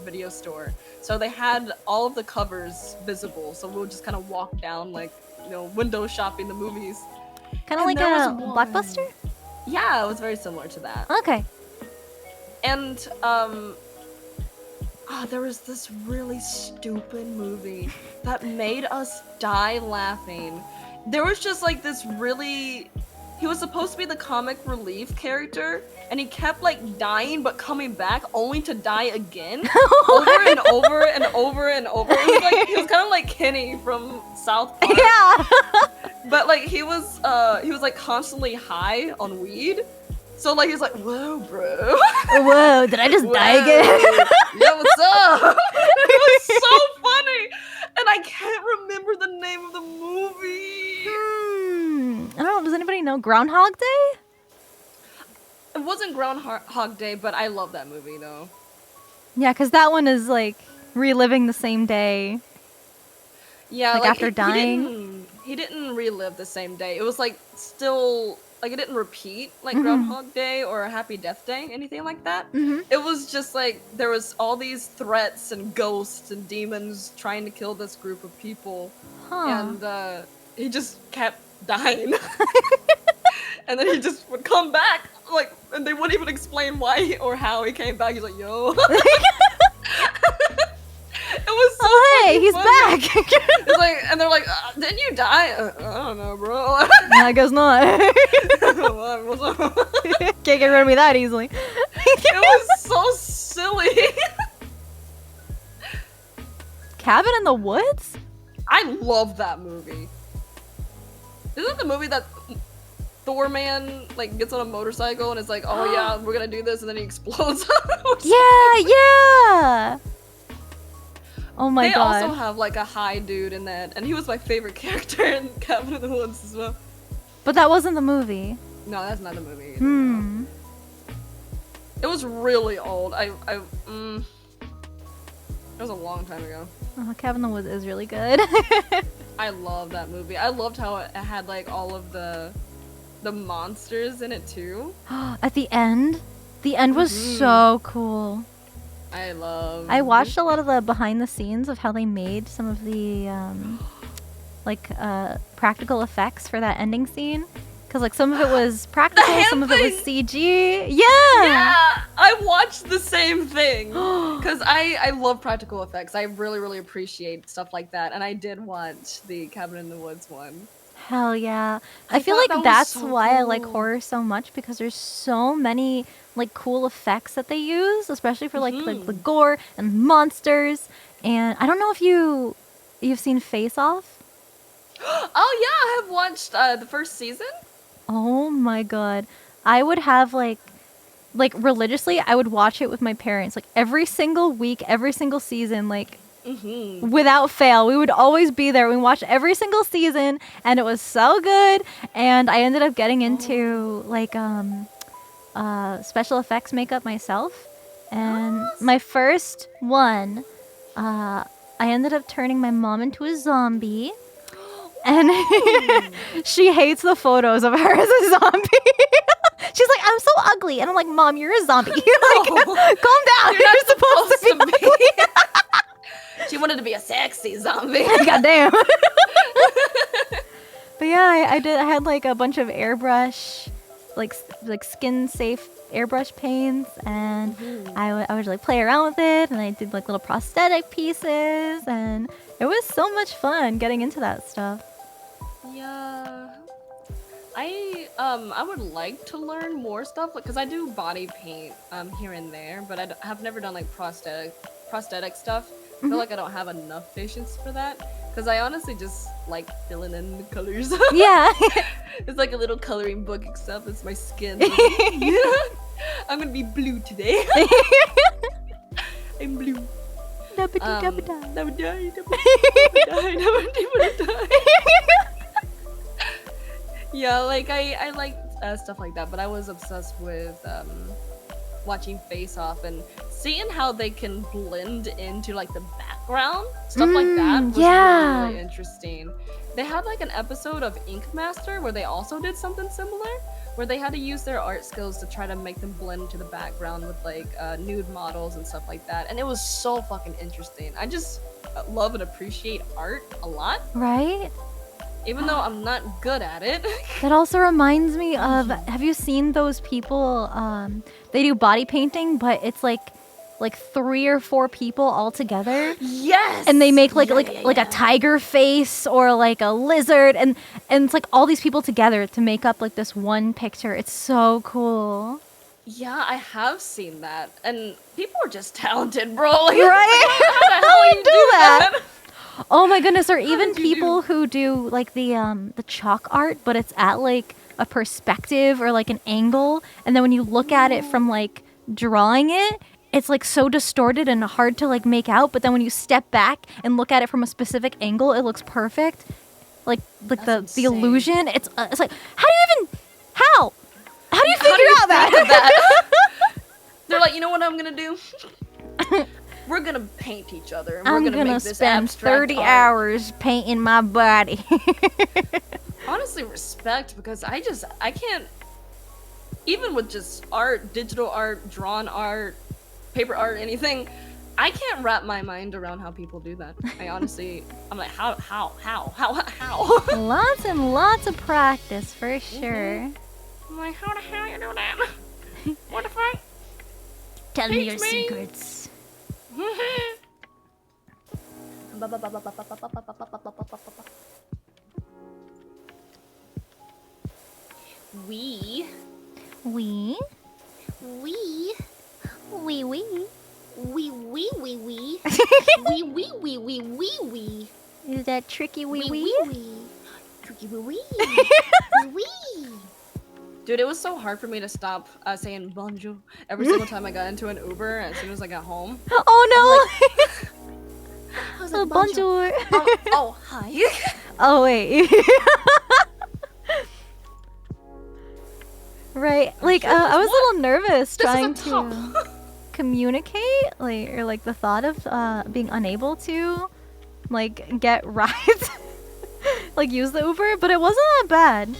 video store, so they had all of the covers visible, so we would just kind of walk down like window shopping the movies. Kind of And like there a was one- Blockbuster? Yeah, it was very similar to that. Okay. And there was this really stupid movie that made us die laughing. There was just like this really, he was supposed to be the comic relief character, and he kept like dying but coming back only to die again over and over and over and over. He was kind of like Kenny from South Park. Yeah. But like he was like constantly high on weed. So like he's like, whoa, bro. Whoa, did I just die again? Yeah, what's up? It was so funny. And I can't remember the name of the movie. I don't know. Does anybody know Groundhog Day? It wasn't Groundhog Day, but I love that movie though. Yeah, because that one is like reliving the same day. Yeah, Like, after dying? he didn't relive the same day. It was like still like it didn't repeat like Groundhog Day or Happy Death Day, anything like that. It was just like there was all these threats and ghosts and demons trying to kill this group of people, and he just kept dying. And then he just would come back, like, and they wouldn't even explain why or how he came back. He's like, yo. It was so hey, he's funny. back. It's like, and they're like, didn't you die? I don't know, bro. I guess not. Can't get rid of me that easily. It was so silly. Cabin in the Woods? I love that movie. Isn't it the movie that Thor Man like gets on a motorcycle and it's like, oh yeah, we're gonna do this, and then he explodes? Yeah. Oh my god. They also have like a high dude in that, and he was my favorite character in Cabin in the Woods as well. But that wasn't the movie. No, that's not the movie. Hmm. It was really old. It was a long time ago. Oh, Cabin in the Woods is really good. I love that movie. I loved how it had like all of the monsters in it too. At the end was so cool. I watched a lot of the behind the scenes of how they made some of the practical effects for that ending scene, because like some of it was practical, some of it was CG. Yeah, I watched the same thing because I love practical effects. I really appreciate stuff like that, and I did watch the Cabin in the Woods one. Hell yeah. I feel like that's why I like horror so much, because there's so many like cool effects that they use, especially for like the gore and monsters. And I don't know if you've seen Face Off. Oh yeah, I have watched the first season. Oh my god. I would have like religiously, I would watch it with my parents like every single week, every single season, like without fail. We would always be there. We watched every single season, and it was so good. And I ended up getting into like special effects makeup myself. And my first one, I ended up turning my mom into a zombie. And she hates the photos of her as a zombie. She's like, I'm so ugly. And I'm like, Mom, you're a zombie. Like, calm down. You're supposed to be ugly. She wanted to be a sexy zombie. Goddamn. But yeah, I had like a bunch of airbrush, like skin safe airbrush paints, and I would like play around with it, and I did like little prosthetic pieces, and it was so much fun getting into that stuff. Yeah. I would like to learn more stuff, because I do body paint here and there, but I have never done like prosthetic stuff. I feel like I don't have enough patience for that, because I honestly just like filling in the colors. Yeah. It's like a little coloring book, except it's my skin. I'm gonna be blue today. I'm blue. Yeah, like I like stuff like that, but I was obsessed with watching Face Off and seeing how they can blend into like the background, stuff like that was really interesting. They had like an episode of Ink Master where they also did something similar, where they had to use their art skills to try to make them blend into the background with like nude models and stuff like that, and it was so fucking interesting. I just love and appreciate art a lot, right? Even though I'm not good at it. That also reminds me of, have you seen those people, they do body painting, but it's like 3 or 4 people all together. Yes! And they make like a tiger face or like a lizard, and it's like all these people together to make up like this one picture. It's so cool. Yeah, I have seen that. And people are just talented, bro. Like, right? How the hell you do that? Oh my goodness, or even people who do like the chalk art, but it's at like a perspective or like an angle, and then when you look at it from like drawing it, it's like so distorted and hard to like make out, but then when you step back and look at it from a specific angle, it looks perfect. Like the illusion, it's like how do you figure out that? They're like, you know what I'm gonna do? we're gonna paint each other. And I'm we're gonna gonna make this spend abstract 30 art. hours painting my body. Honestly, respect, because I can't, even with just art, digital art, drawn art, paper art, anything, I can't wrap my mind around how people do that. I honestly, I'm like, how? Lots and lots of practice for sure. I'm like, how the hell you do that? What the fuck? Tell me Teach your me. secrets. We. We. We. We. We. We. We. Is that tricky wee We. wee? We. Trickywi. We. Dude, it was so hard for me to stop saying bonjour every single time I got into an Uber as soon as I got home. Oh no! I was Oh, like, bonjour. Oh, hi. Oh wait. Right, like I was a little nervous trying This is a to top. communicate, like, or like the thought of being unable to, like, get rides, like use the Uber, but it wasn't that bad.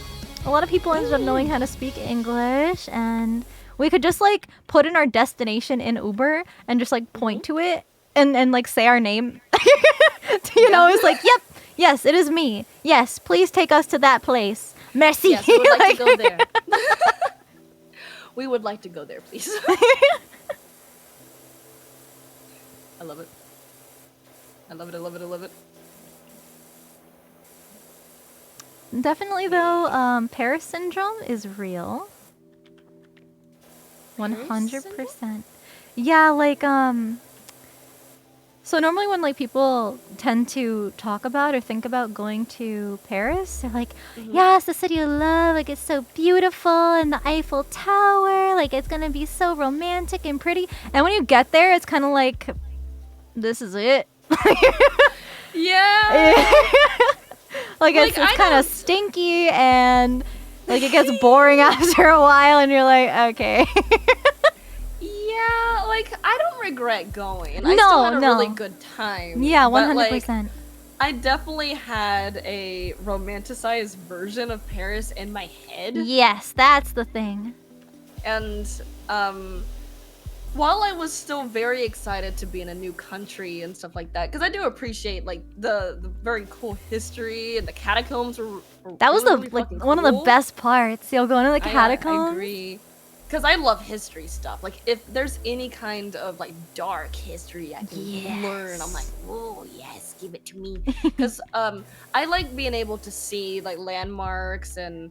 A lot of people ended up knowing how to speak English, and we could just like put in our destination in Uber and just like point to it and like say our name. You know, it's like, yep, yes, it is me. Yes, please take us to that place. Merci. Yes, we would like to go there. We would like to go there, please. I love it. I love it, I love it, I love it. Definitely though, Paris syndrome is real. 100%. Yeah, like so normally when like people tend to talk about or think about going to Paris, they're like, yes, the city of love, like it's so beautiful, and the Eiffel Tower, like it's gonna be so romantic and pretty. And when you get there, it's kind of like, this is it. Yeah. Like it's kind of stinky, and like it gets boring after a while, and you're like, okay. Yeah, like I don't regret going. I No, still had a no. really good time. Yeah, but, 100%. like, I definitely had a romanticized version of Paris in my head. Yes, that's the thing. And while I was still very excited to be in a new country and stuff like that, because I do appreciate like the very cool history, and the catacombs were That was really, the really like fucking one of the cool. best parts. You'll go into the catacombs. I agree. Because I love history stuff. Like, if there's any kind of, like, dark history I can learn, I'm like, oh, yes, give it to me. Because I like being able to see, like, landmarks and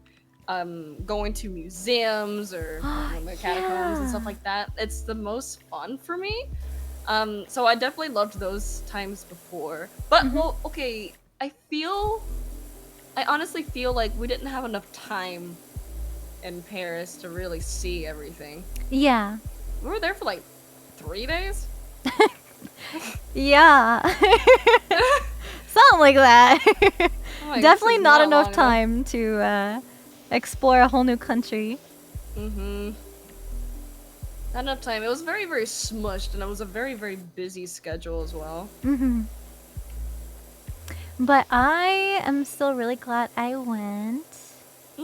going to museums or the catacombs and stuff like that. It's the most fun for me. So I definitely loved those times before. But, well, okay, I honestly feel like we didn't have enough time in Paris to really see everything. Yeah. We were there for like 3 days. Yeah. Something like that. I'm like, Definitely this is not long enough time to explore a whole new country. Not enough time. It was very, very smushed, and it was a very, very busy schedule as well. But I am still really glad I went. We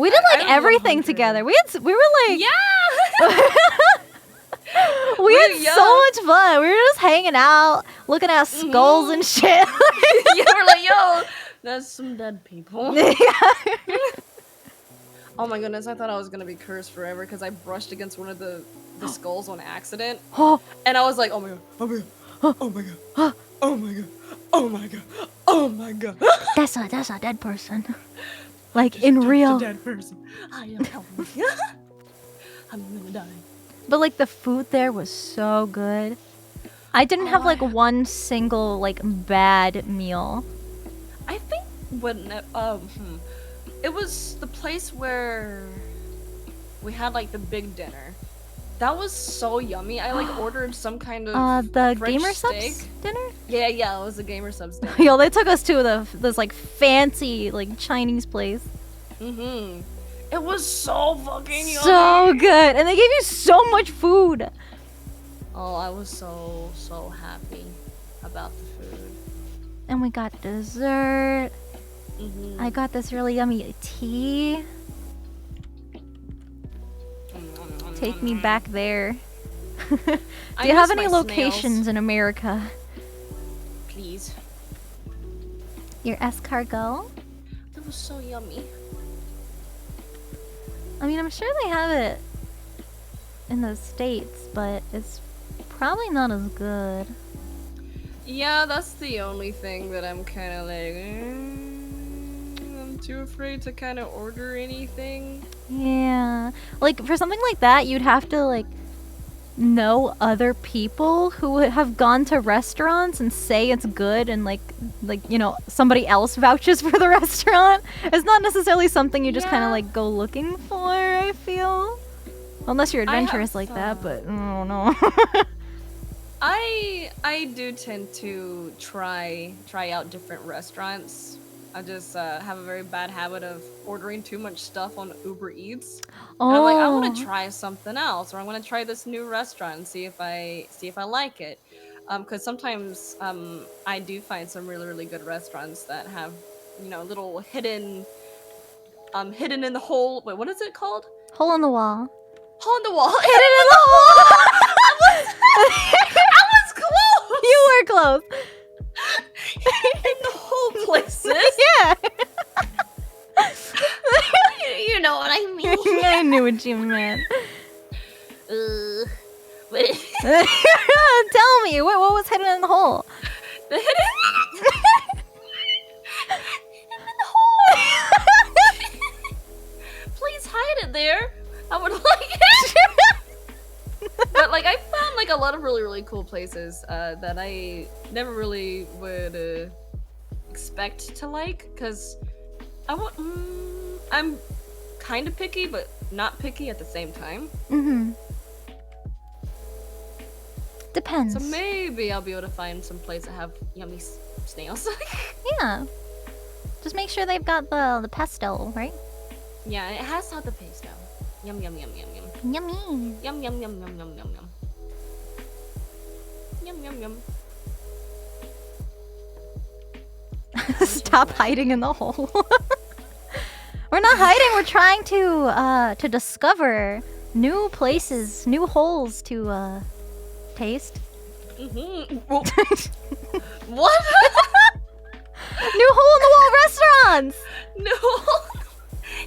did I like was everything 100. together. We were like, Yeah! we had so much fun. We were just hanging out, looking at skulls and shit. Yeah, we're like, yo, that's some dead people. Oh my goodness, I thought I was gonna be cursed forever because I brushed against one of the skulls on accident. And I was like, oh my god, oh my god, oh my god, oh my god, oh my god, oh my god. That's a dead person. Like in real. A dead person. I am helping. I'm gonna die. But like the food there was so good. I didn't have like one single like bad meal. I think when it was the place where we had like the big dinner. That was so yummy. I like ordered some kind of The French Gamer steak. Subs dinner? Yeah, it was the Gamer Subs dinner. Yo, they took us to this like fancy like Chinese place. It was so fucking yummy. So good. And they gave you so much food. Oh, I was so happy about the food. And we got dessert. Mm-hmm. I got this really yummy tea. Take me back there. Do you have any locations in America? Please. Your escargot? That was so yummy. I mean, I'm sure they have it in the States, but it's probably not as good. Yeah, that's the only thing that I'm kind of like, I'm too afraid to kind of order anything. Yeah. Like, for something like that, you'd have to, like, know other people who have gone to restaurants and say it's good and, like you know, somebody else vouches for the restaurant. It's not necessarily something you just kind of, like, go looking for, I feel. Unless you're adventurous like that, but I don't know. I do tend to try out different restaurants. I just have a very bad habit of ordering too much stuff on Uber Eats. Oh. And I'm like, I want to try something else, or I want to try this new restaurant and see if I like it. Because sometimes I do find some really good restaurants that have, you know, little hidden in the hole. Wait, what is it called? Hole in the wall. Hole in the wall. Hidden in the hole! I was close. You were close. In the whole places. Yeah. You know what I mean. I knew what you meant. But Tell me, what was hidden in the hole? The hidden in the hole. Please hide it there. I would like it. But like I found like a lot of really cool places that I never really would expect to like, because I'm kind of picky but not picky at the same time. Mm-hmm. Depends. So maybe I'll be able to find some place that have yummy snails. Yeah. Just make sure they've got the pesto, right? yeah, it has to have the pesto. Yum yum yum yum yum. Yummy. Yum yum yum yum yum yum yum. Yum yum yum. Stop hiding in the hole. We're not hiding. We're trying to discover new places, new holes to taste. Mm-hmm. What? New hole in the wall restaurants. No.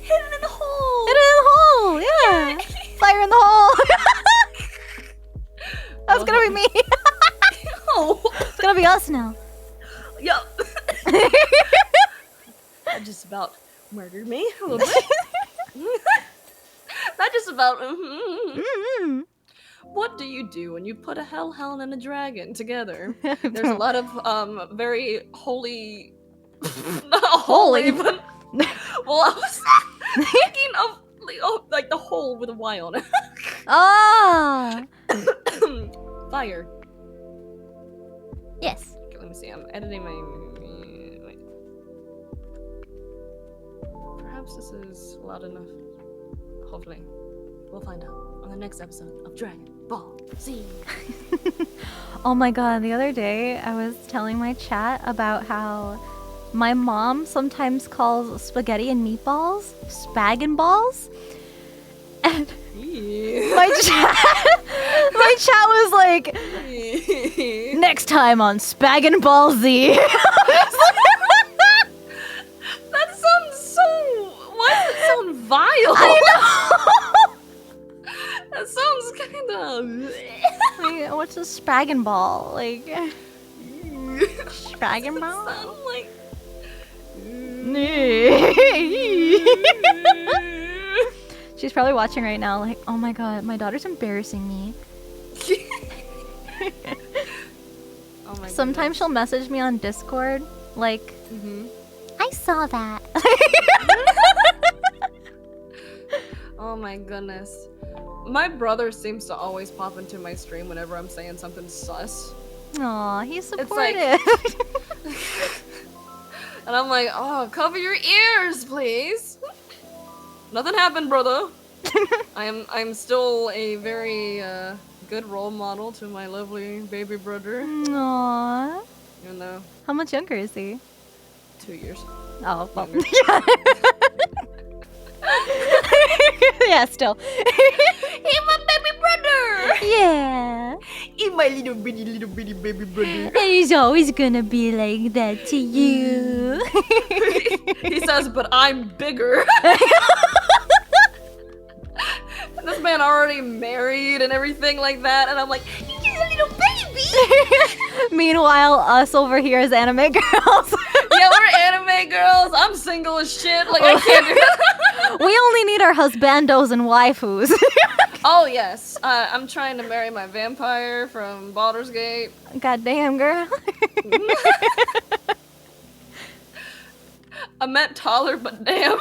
Hidden in the hole. Hidden in the hole. Yeah. Fire in the hole. That's gonna be me. Oh. It's gonna be us now. Yup. That just about murdered me a little bit. That just about. Mm-hmm. What do you do when you put a hellhound and a dragon together? There's a lot of very holy, not holy, but well, I was thinking of like the hole with a Y on it. Ah. Fire. Yes. Okay, let me see. I'm editing my. Wait. Perhaps this is loud enough. Hopefully, we'll find out on the next episode of Dragon Ball Z. Oh my god, the other day I was telling my chat about how my mom sometimes calls spaghetti and meatballs spag and balls. And my chat was like, next time on Spag and Ball Z. That sounds so. Why does it sound vile? I know. That sounds kind of. Like, what's a spag and ball? Like, spag and ball? Sound like. She's probably watching right now, like, oh my god, my daughter's embarrassing me. Oh my Sometimes she'll message me on Discord, like, I saw that. Oh my goodness. My brother seems to always pop into my stream whenever I'm saying something sus. Aw, he's It's supportive. And I'm like, oh, cover your ears, please. Nothing happened, brother. I'm still a very good role model to my lovely baby brother. Aww. You know, How much younger is he? 2 years. Oh, well. Younger. Yeah, still. Hey, my baby brother! Yeah. Hey, my little bitty baby brother. And he's always gonna be like that to you. He says, but I'm bigger. And this man already married and everything like that, and I'm like, you're just a little baby. Meanwhile, us over here as anime girls. Yeah, we're anime girls. I'm single as shit. Like, I can't do that. We only need our husbandos and waifus. Oh, yes. I'm trying to marry my vampire from Baldur's Gate. Goddamn, girl. I meant taller, but damn.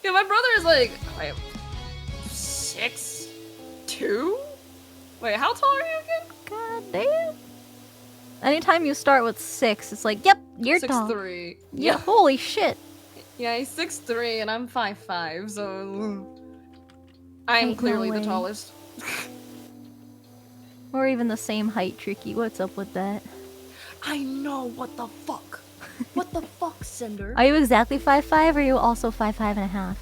Yeah, my brother is like 6'2". Wait, how tall are you again? Goddamn. Anytime you start with 6, it's like, yep, you're tall. 6'3". Yeah, holy shit. Yeah, he's 6'3" and I'm 5'5", so I'm Ain't clearly no the way. tallest. Or even the same height, Tricky. What's up with that? I know, what the fuck? What the fuck, Sinder? Are you exactly 5'5", or are you also 5'5.5"?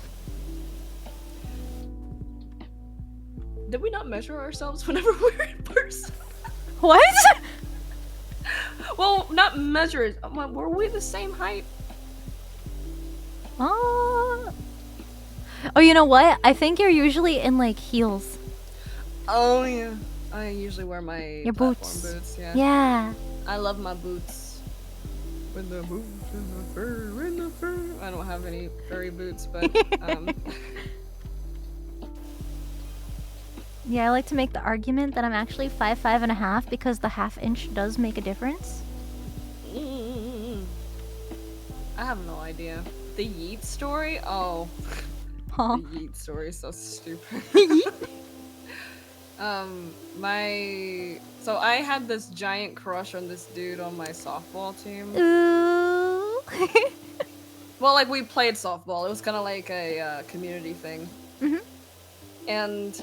Did we not measure ourselves whenever we were in person? What? Well, not measure. Were we the same height? Oh, you know what? I think you're usually in like heels. Oh yeah. I usually wear my Your platform boots. Yeah. Yeah. I love my boots. With the boots and the fur and the fur. I don't have any furry boots, but Yeah, I like to make the argument that I'm actually 5'5.5" because the half inch does make a difference. I have no idea. The Yeet story? Oh. Huh. The Yeet story is so stupid. So I had this giant crush on this dude on my softball team. Ooh. Well, like, we played softball. It was kind of like a community thing. Mhm. And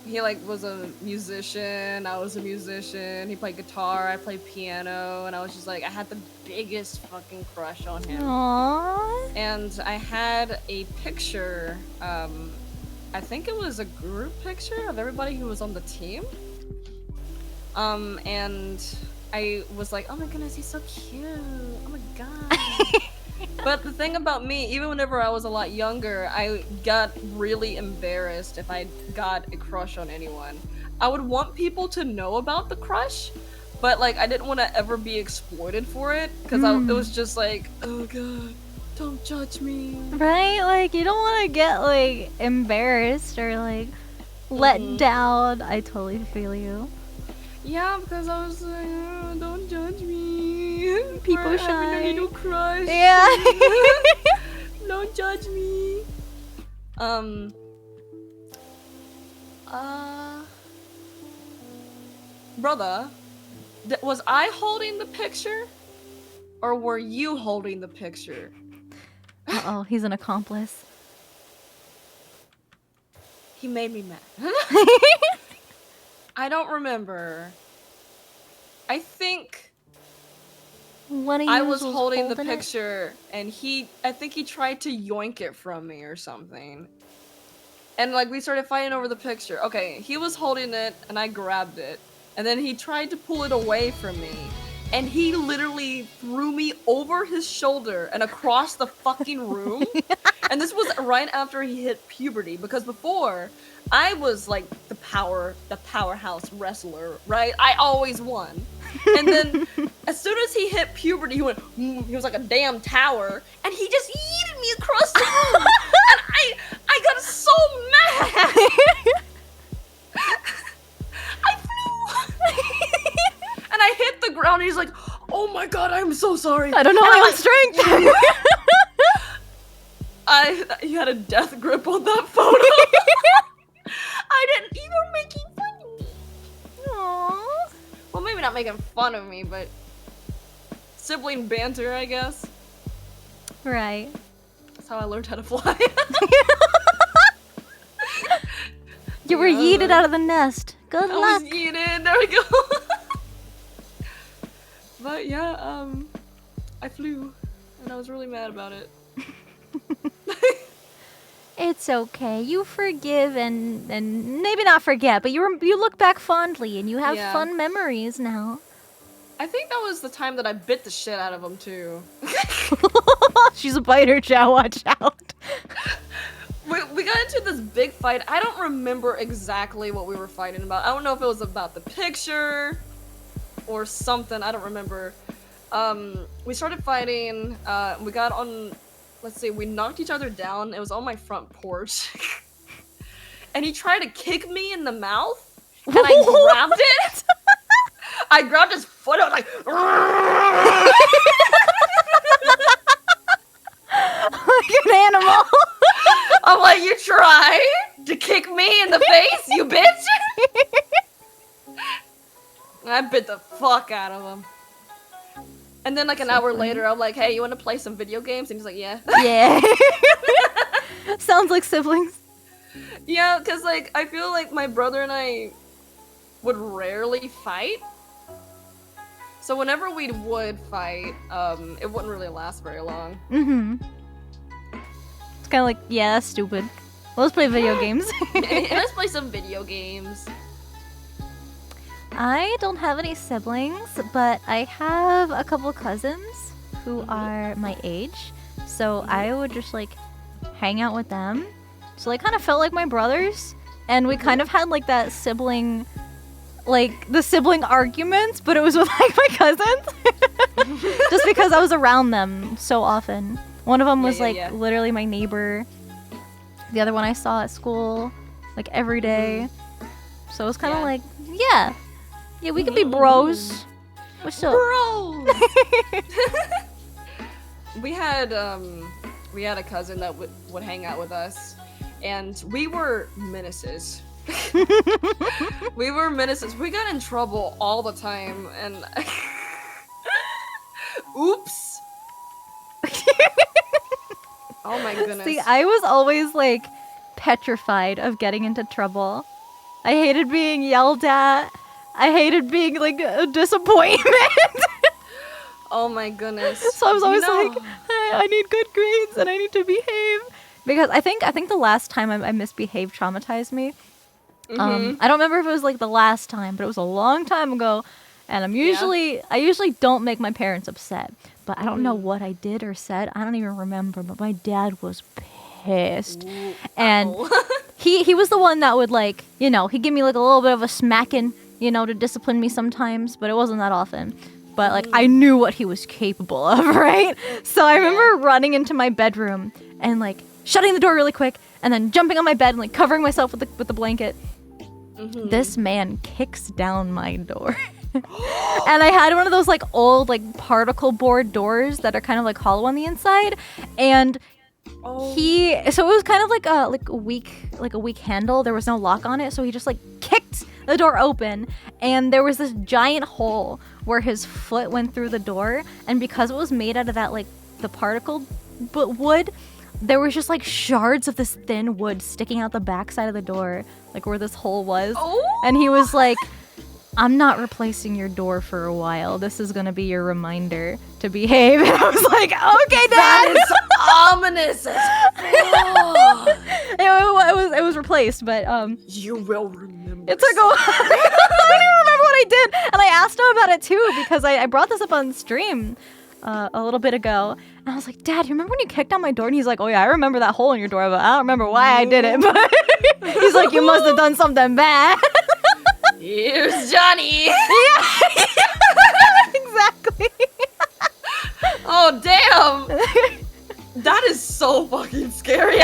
he like was a musician. I was a musician. He played guitar. I played piano. And I was just like, I had the biggest fucking crush on him. Aww. And I had a picture. I think it was a group picture of everybody who was on the team. And I was like, oh my goodness, he's so cute. Oh my god. But the thing about me, even whenever I was a lot younger, I got really embarrassed if I got a crush on anyone. I would want people to know about the crush, but like I didn't want to ever be exploited for it because it was just like, oh god, don't judge me. Right? Like, you don't want to get, like, embarrassed or, like, let down. I totally feel you. Yeah, because I was like, oh, don't judge me. People for having shy. a little crush. Yeah. Don't judge me. Brother, was I holding the picture? Or were you holding the picture? Uh-oh, he's an accomplice. He made me mad. I don't remember. I think One of you I was holding the it? picture and I think he tried to yoink it from me or something. And like we started fighting over the picture. Okay, he was holding it and I grabbed it. And then he tried to pull it away from me. And he literally threw me over his shoulder and across the fucking room. And this was right after he hit puberty, because before I was like the powerhouse wrestler, right? I always won. And then as soon as he hit puberty, he went, he was like a damn tower, and he just yeeted me across the room. And I got so mad. I flew. And I hit the ground, and he's like, oh my god, I'm so sorry. I don't know my own strength. He had a death grip on that photo. You were making fun of me. Aww. Well, maybe not making fun of me, but sibling banter, I guess. Right. That's how I learned how to fly. You were yeeted out of the nest. Good I luck. was yeeted. There we go. But yeah, I flew, and I was really mad about it. It's okay. You forgive and maybe not forget, but you look back fondly and you have Yeah. fun memories now. I think that was the time that I bit the shit out of him too. She's a biter, Chow. Watch out. We got into this big fight. I don't remember exactly what we were fighting about. I don't know if it was about the picture or something. I don't remember. We started fighting. We got on. Let's see. We knocked each other down. It was on my front porch, and he tried to kick me in the mouth, and I grabbed it. I grabbed his foot. I was like, Like an animal. I'm like, you try to kick me in the face, you bitch. And I bit the fuck out of him. And then like an hour later, I'm like, hey, you want to play some video games? And he's like, yeah. Yeah. Sounds like siblings. Yeah, because like I feel like my brother and I would rarely fight. So whenever we would fight, it wouldn't really last very long. Mm-hmm. It's kind of like, yeah, that's stupid. Well, let's play video games. Let's play some video games. I don't have any siblings, but I have a couple cousins who are my age. So I would just like hang out with them. So they kind of felt like my brothers. And we kind of had like that sibling, like the sibling arguments, but it was with like my cousins. Just because I was around them so often. One of them was literally my neighbor. The other one I saw at school like every day. So it was kind of like, yeah, we can be bros. What's up? Bros! We had a cousin that would hang out with us, and we were menaces. We were menaces. We got in trouble all the time, and oops. Oh my goodness. See, I was always like petrified of getting into trouble. I hated being yelled at. I hated being like a disappointment. Oh my goodness. So I was always like, hey, I need good grades and I need to behave. Because I think the last time I misbehaved traumatized me. I don't remember if it was like the last time, but it was a long time ago. And I usually don't make my parents upset. But I don't know what I did or said. I don't even remember. But my dad was pissed. Ooh, and he was the one that would like, you know, he'd give me like a little bit of a smacking, you know, to discipline me sometimes. But it wasn't that often. But like I knew what he was capable of, right? So I remember running into my bedroom and like shutting the door really quick and then jumping on my bed and like covering myself with the blanket. This man kicks down my door. And I had one of those like old like particle board doors that are kind of like hollow on the inside, and so it was kind of like a weak handle. There was no lock on it, so he just like kicked the door open, and there was this giant hole where his foot went through the door, and because it was made out of that like the particle wood, there was just like shards of this thin wood sticking out the backside of the door, like where this hole was. And he was like, I'm not replacing your door for a while. This is gonna be your reminder to behave. And I was like, okay, Dad. That is ominous as fuck. It was replaced, but You will remember. it took a while. I don't even remember what I did. And I asked him about it too because I brought this up on stream a little bit ago. And I was like, Dad, you remember when you kicked down my door? And he's like, oh yeah, I remember that hole in your door, but I don't remember why I did it. But he's like, you must have done something bad. Here's Johnny. Yeah. Exactly. Oh damn. That is so fucking scary.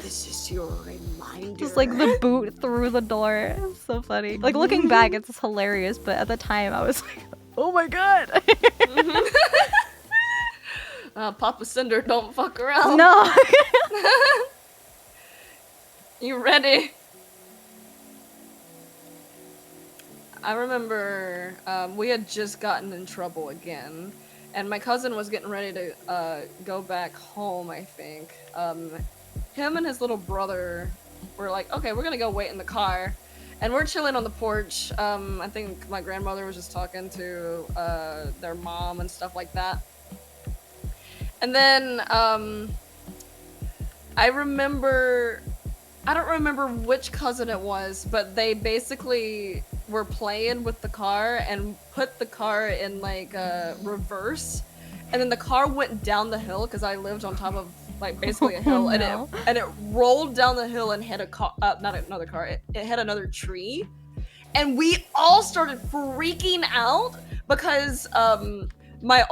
This is your reminder. Just like the boot through the door. It's so funny. Like looking back, it's hilarious, but at the time I was like, oh my god. Papa Sinder, don't fuck around. No. You ready? I remember we had just gotten in trouble again, and my cousin was getting ready to go back home, I think. Him and his little brother we're like, okay, we're gonna go wait in the car. And we're chilling on the porch. I think my grandmother was just talking to their mom and stuff like that. And then I don't remember which cousin it was, but they basically were playing with the car and put the car in like reverse, and then the car went down the hill because I lived on top of like basically a hill, and it rolled down the hill and hit a car, not another car. It hit another tree, and we all started freaking out because my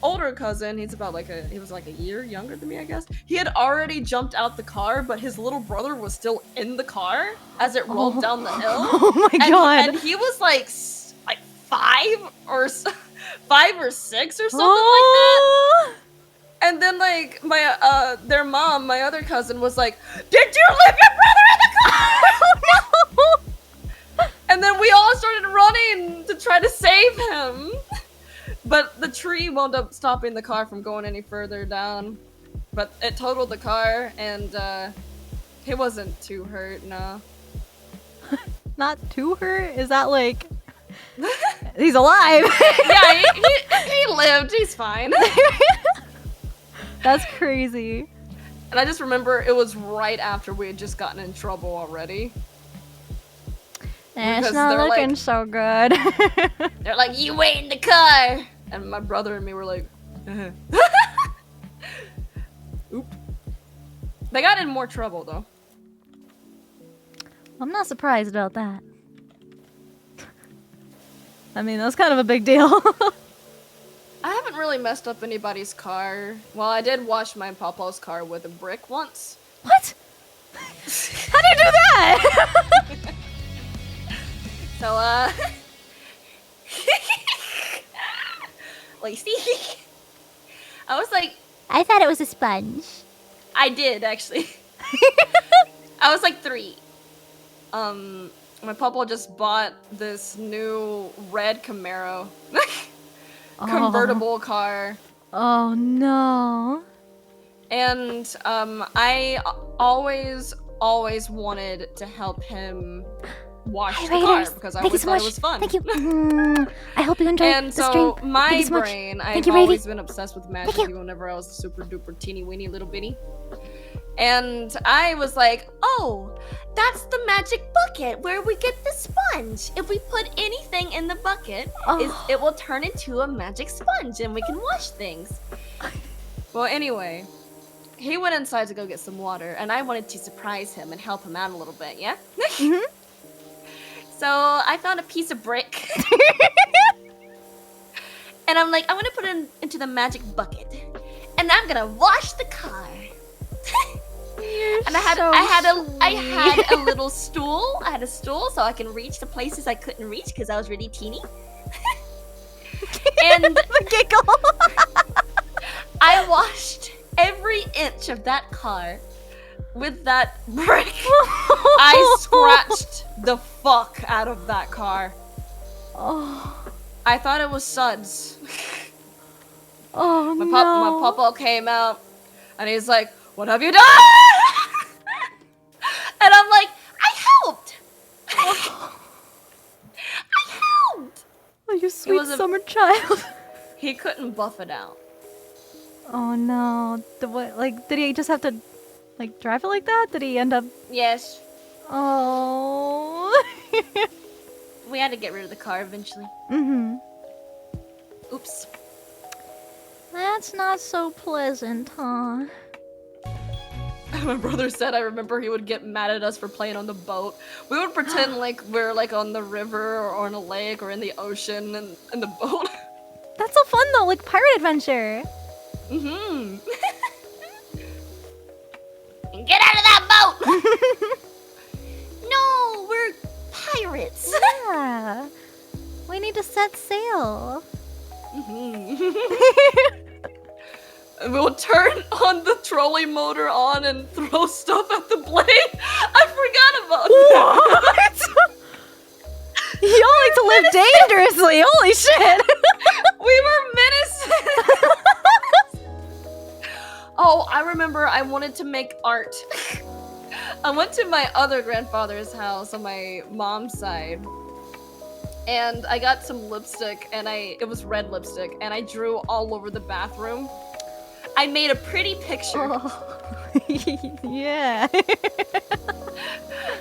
older cousin, he was like a year younger than me, I guess. He had already jumped out the car, but his little brother was still in the car as it rolled down the hill. Oh my god! And he was like 5 or 6 or something like that. And then like my their mom, my other cousin, was like, "Did you leave your brother in the car?" Oh no! And then we all started running to try to save him. But the tree wound up stopping the car from going any further down. But it totaled the car, and he wasn't too hurt, no. Not too hurt? Is that like... He's alive! Yeah, he lived, he's fine. That's crazy. And I just remember it was right after we had just gotten in trouble already. It's not looking like, so good. They're like, "You wait in the car!" And my brother and me were like, Oop. They got in more trouble, though. I'm not surprised about that. I mean, that's kind of a big deal. I haven't really messed up anybody's car. Well, I did wash my papa's car with a brick once. What? How do you do that? So, Lacey, I was like... I thought it was a sponge. I did, actually. I was like 3. My papa just bought this new red Camaro. Convertible car. Oh, no. And, I always wanted to help him wash the car because I always thought it was fun. Thank you. I hope you enjoyed and the so stream. my brain, I've always been obsessed with magic even whenever I was a super duper teeny weeny little bitty. And I was like, oh, that's the magic bucket where we get the sponge. If we put anything in the bucket, it will turn into a magic sponge and we can wash things. Well, anyway, he went inside to go get some water and I wanted to surprise him and help him out a little bit, yeah? Mm-hmm. So I found a piece of brick. And I'm like, I'm gonna put it into the magic bucket. And I'm gonna wash the car. And I had a little stool. I had a stool so I can reach the places I couldn't reach because I was really teeny. And the giggle. I washed every inch of that car with that brick. I scratched the fuck out of that car. Oh. I thought it was suds. Oh, my no. My papa came out and he's like, "What have you done?" And I'm like, "I helped." I helped. Oh, you sweet summer child. He couldn't buff it out. Oh no. Did he just have to drive it like that? Did he end up? Yes. Oh. We had to get rid of the car eventually. Mm-hmm. Oops. That's not so pleasant, huh? My brother said, I remember he would get mad at us for playing on the boat. We would pretend like we're like on the river or on a lake or in the ocean and in the boat. That's so fun though, like pirate adventure. Mm-hmm. Get out of that boat! No, we're pirates. Yeah. We need to set sail. Mm-hmm. And we'll turn on the trolley motor on and throw stuff at the blade. I forgot about that. What? Y'all like to live dangerously. Holy shit. We were menaces. Oh, I remember I wanted to make art. I went to my other grandfather's house on my mom's side, and I got some lipstick, and it was red lipstick, and I drew all over the bathroom. I made a pretty picture. Oh. Yeah.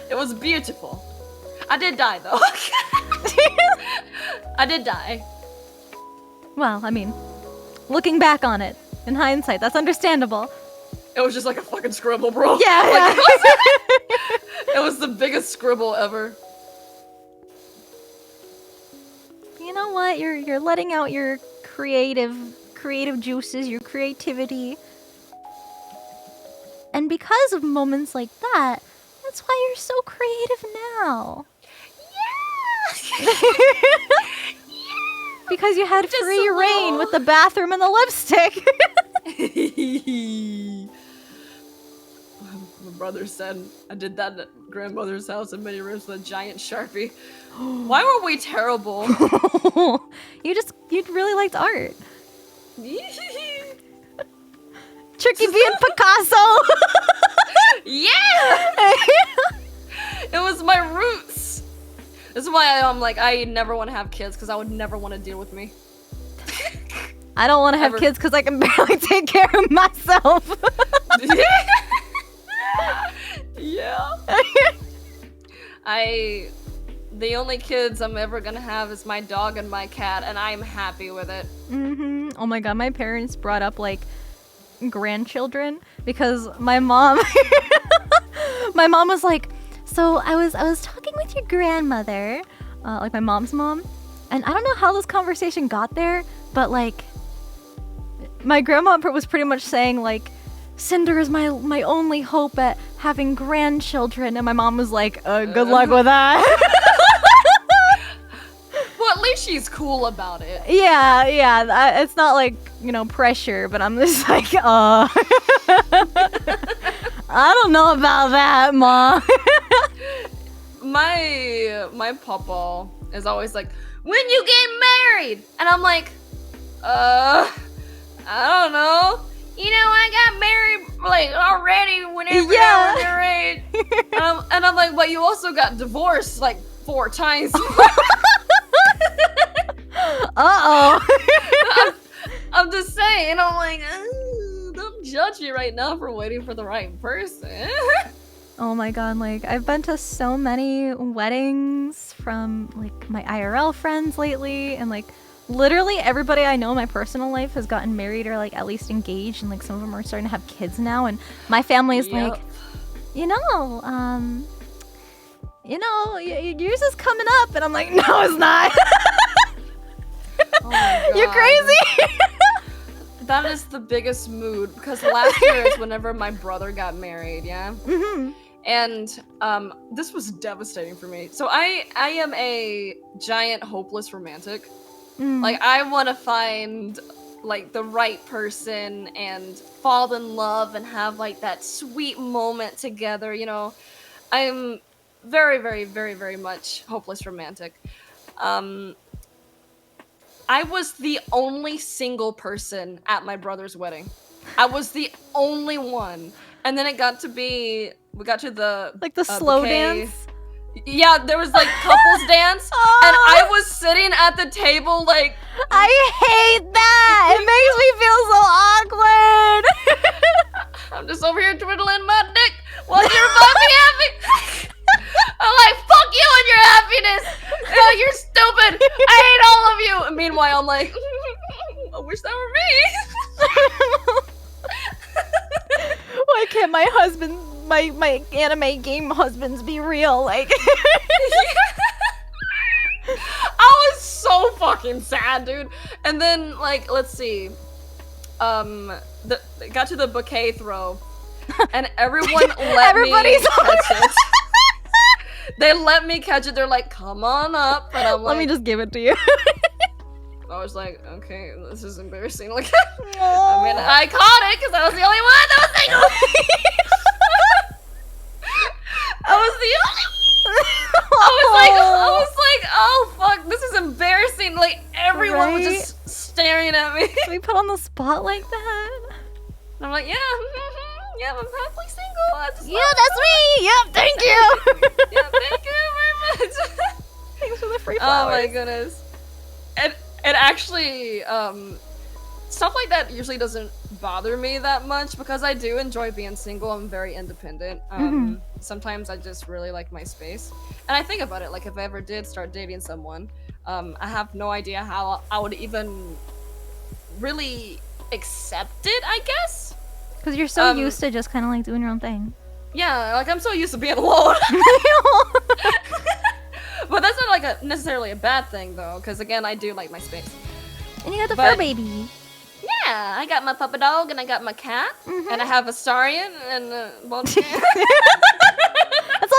It was beautiful. I did die though. I did die. Well, I mean, looking back on it, in hindsight, that's understandable. It was just like a fucking scribble, bro. Yeah, Like, yeah. it was the biggest scribble ever. You know what? You're letting out your creative juices, your creativity. And because of moments like that, that's why you're so creative now. Because you had Just free a reign little. with the bathroom and the lipstick. My brother said I did that at grandmother's house in many rooms with a giant Sharpie. Why were we terrible? You really liked art. Tricky being Picasso. Yeah! It was my roots. This is why I'm like, I never want to have kids, because I would never want to deal with me. I don't want to have Ever. kids because I can barely take care of myself. Yeah. The only kids I'm ever gonna have is my dog and my cat, and I'm happy with it. Oh my god, my parents brought up like grandchildren because my mom was like, so I was talking with your grandmother, like my mom's mom, and I don't know how this conversation got there, but like my grandma was pretty much saying like, Cinder is my only hope at having grandchildren, and my mom was like, good luck with that. Well, at least she's cool about it. Yeah, it's not like, pressure, but I'm just like, I don't know about that, Mom. My papa is always like, when you get married? And I'm like, I don't know. I got married like already whenever I was your age. And I'm like, but you also got divorced like 4 times. Uh-oh. I'm just saying, I'm like, don't judge me right now for waiting for the right person. Oh my god, like, I've been to so many weddings from, like, my IRL friends lately, and, like, literally everybody I know in my personal life has gotten married or, like, at least engaged, and, like, some of them are starting to have kids now, and my family is like, yours is coming up, and I'm like, no, it's not. Oh my God. You're crazy. That is the biggest mood, because last year is whenever my brother got married, yeah? Mm-hmm. And this was devastating for me. So I am a giant hopeless romantic. Like, I want to find, like, the right person and fall in love and have, like, that sweet moment together, I'm very, very, very, very much hopeless romantic. I was the only single person at my brother's wedding. I was the only one. And then we got to the Like the slow bouquet. dance? Yeah, there was like couples dance, and I was sitting at the table like, I hate that. It makes me feel so awkward. I'm just over here twiddling my dick while you're about to be happy. I'm like, fuck you and your happiness. You're stupid. I hate all of you. And meanwhile, I'm like, I wish that were me. Why can't my husband, my anime game husbands be real? Like, I was so fucking sad, dude. And then, like, let's see. Got to the bouquet throw, and everyone let me catch it. They let me catch it. They're like, come on up. And I'm like, let me just give it to you. I was like, okay, this is embarrassing. Like, I mean, I caught it because I was the only one that was single. I was the only. I was like, oh fuck, this is embarrassing. Like, everyone was just staring at me. We put on the spot like that. And I'm like, yeah. Yeah, I'm happily single. I just Yeah, that's me. Yep, thank you. yeah, thank you very much. Thanks for the free Oh flowers. my goodness. And it actually, stuff like that usually doesn't bother me that much because I do enjoy being single. I'm very independent. Sometimes I just really like my space. And I think about it, like if I ever did start dating someone, I have no idea how I would even really accept it, I guess. Because you're so used to just kind of like doing your own thing. Yeah, like I'm so used to being alone. But that's not like necessarily a bad thing though, because again, I do like my space. And you got the But- fur baby. Yeah, I got my puppy dog and I got my cat and I have a Starian and well, That's all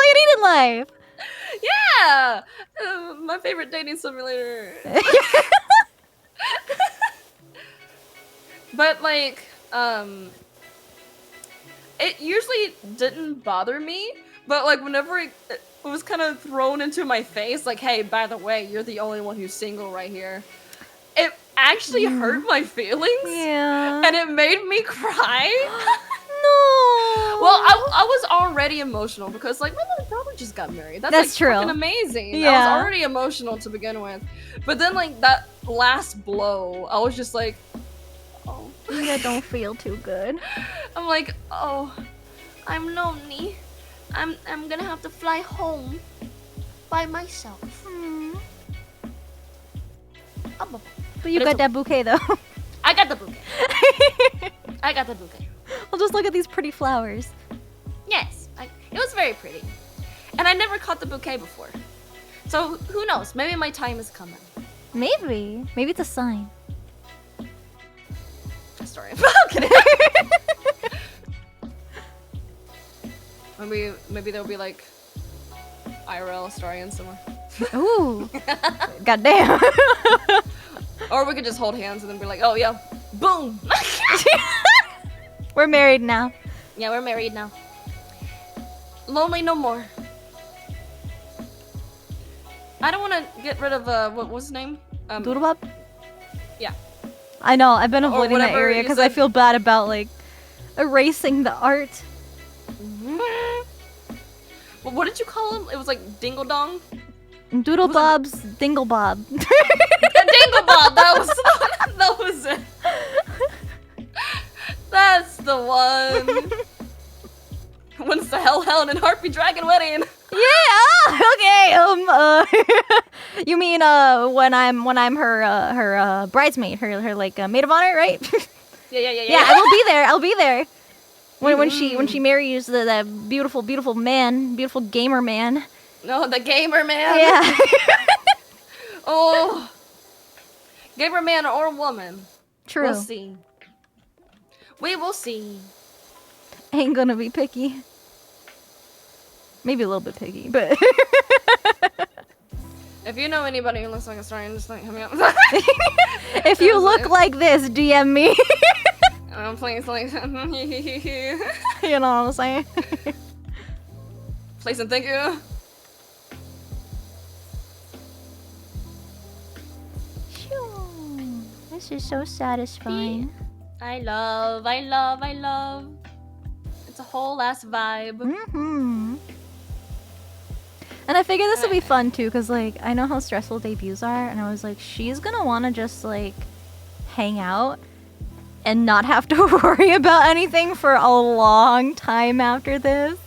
you need in life. yeah, my favorite dating simulator. But like, it usually didn't bother me, but like whenever it was kind of thrown into my face, like, hey, by the way, you're the only one who's single right here. It actually hurt my feelings. Yeah. And it made me cry. No. Well, I was already emotional because like my little brother just got married. That's like, true. fucking amazing. I Yeah. was already emotional to begin with. But then like that last blow, I was just like, oh. I don't feel too good. I'm like, oh, I'm lonely. I'm gonna have to fly home by myself. But you But got it's that bouquet though. I got the bouquet. I got the bouquet. I'll just look at these pretty flowers. Yes, it was very pretty. And I never caught the bouquet before. So who knows? Maybe my time is coming. Maybe. Maybe it's a sign. Sorry. I'm kidding. Maybe there'll be like IRL Starian somewhere. Ooh. Goddamn. Or we could just hold hands and then be like, oh yeah, boom. We're married now. Yeah, we're married now. Lonely no more. I don't want to get rid of what was his name? Doodlebop? Yeah. I know. I've been Or avoiding that whatever area you because I said. feel bad about like erasing the art. Well, what did you call him? It was like Dingle Dong. Doodlebob's Dinglebob. Dingle Bob. That was it. That's the one. When's the Hellhound and Harpy Dragon wedding? Yeah. Okay. You mean when I'm her bridesmaid, her like maid of honor, right? Yeah. Yeah, I will be there. I'll be there. When she marries the beautiful man, beautiful gamer man. No, the gamer man. Yeah. Oh. Gamer man or woman. True. We'll see. We will see. Ain't gonna be picky. Maybe a little bit picky, but If you know anybody who looks like a Starian, just like hit me up. if you look like this, DM me. Please, like, You know what I'm saying? please and thank you. This is so satisfying. I love. It's a whole ass vibe. Mm-hmm. And I figured this would be fun too, because like I know how stressful debuts are, and I was like, she's gonna want to just like hang out and not have to worry about anything for a long time after this.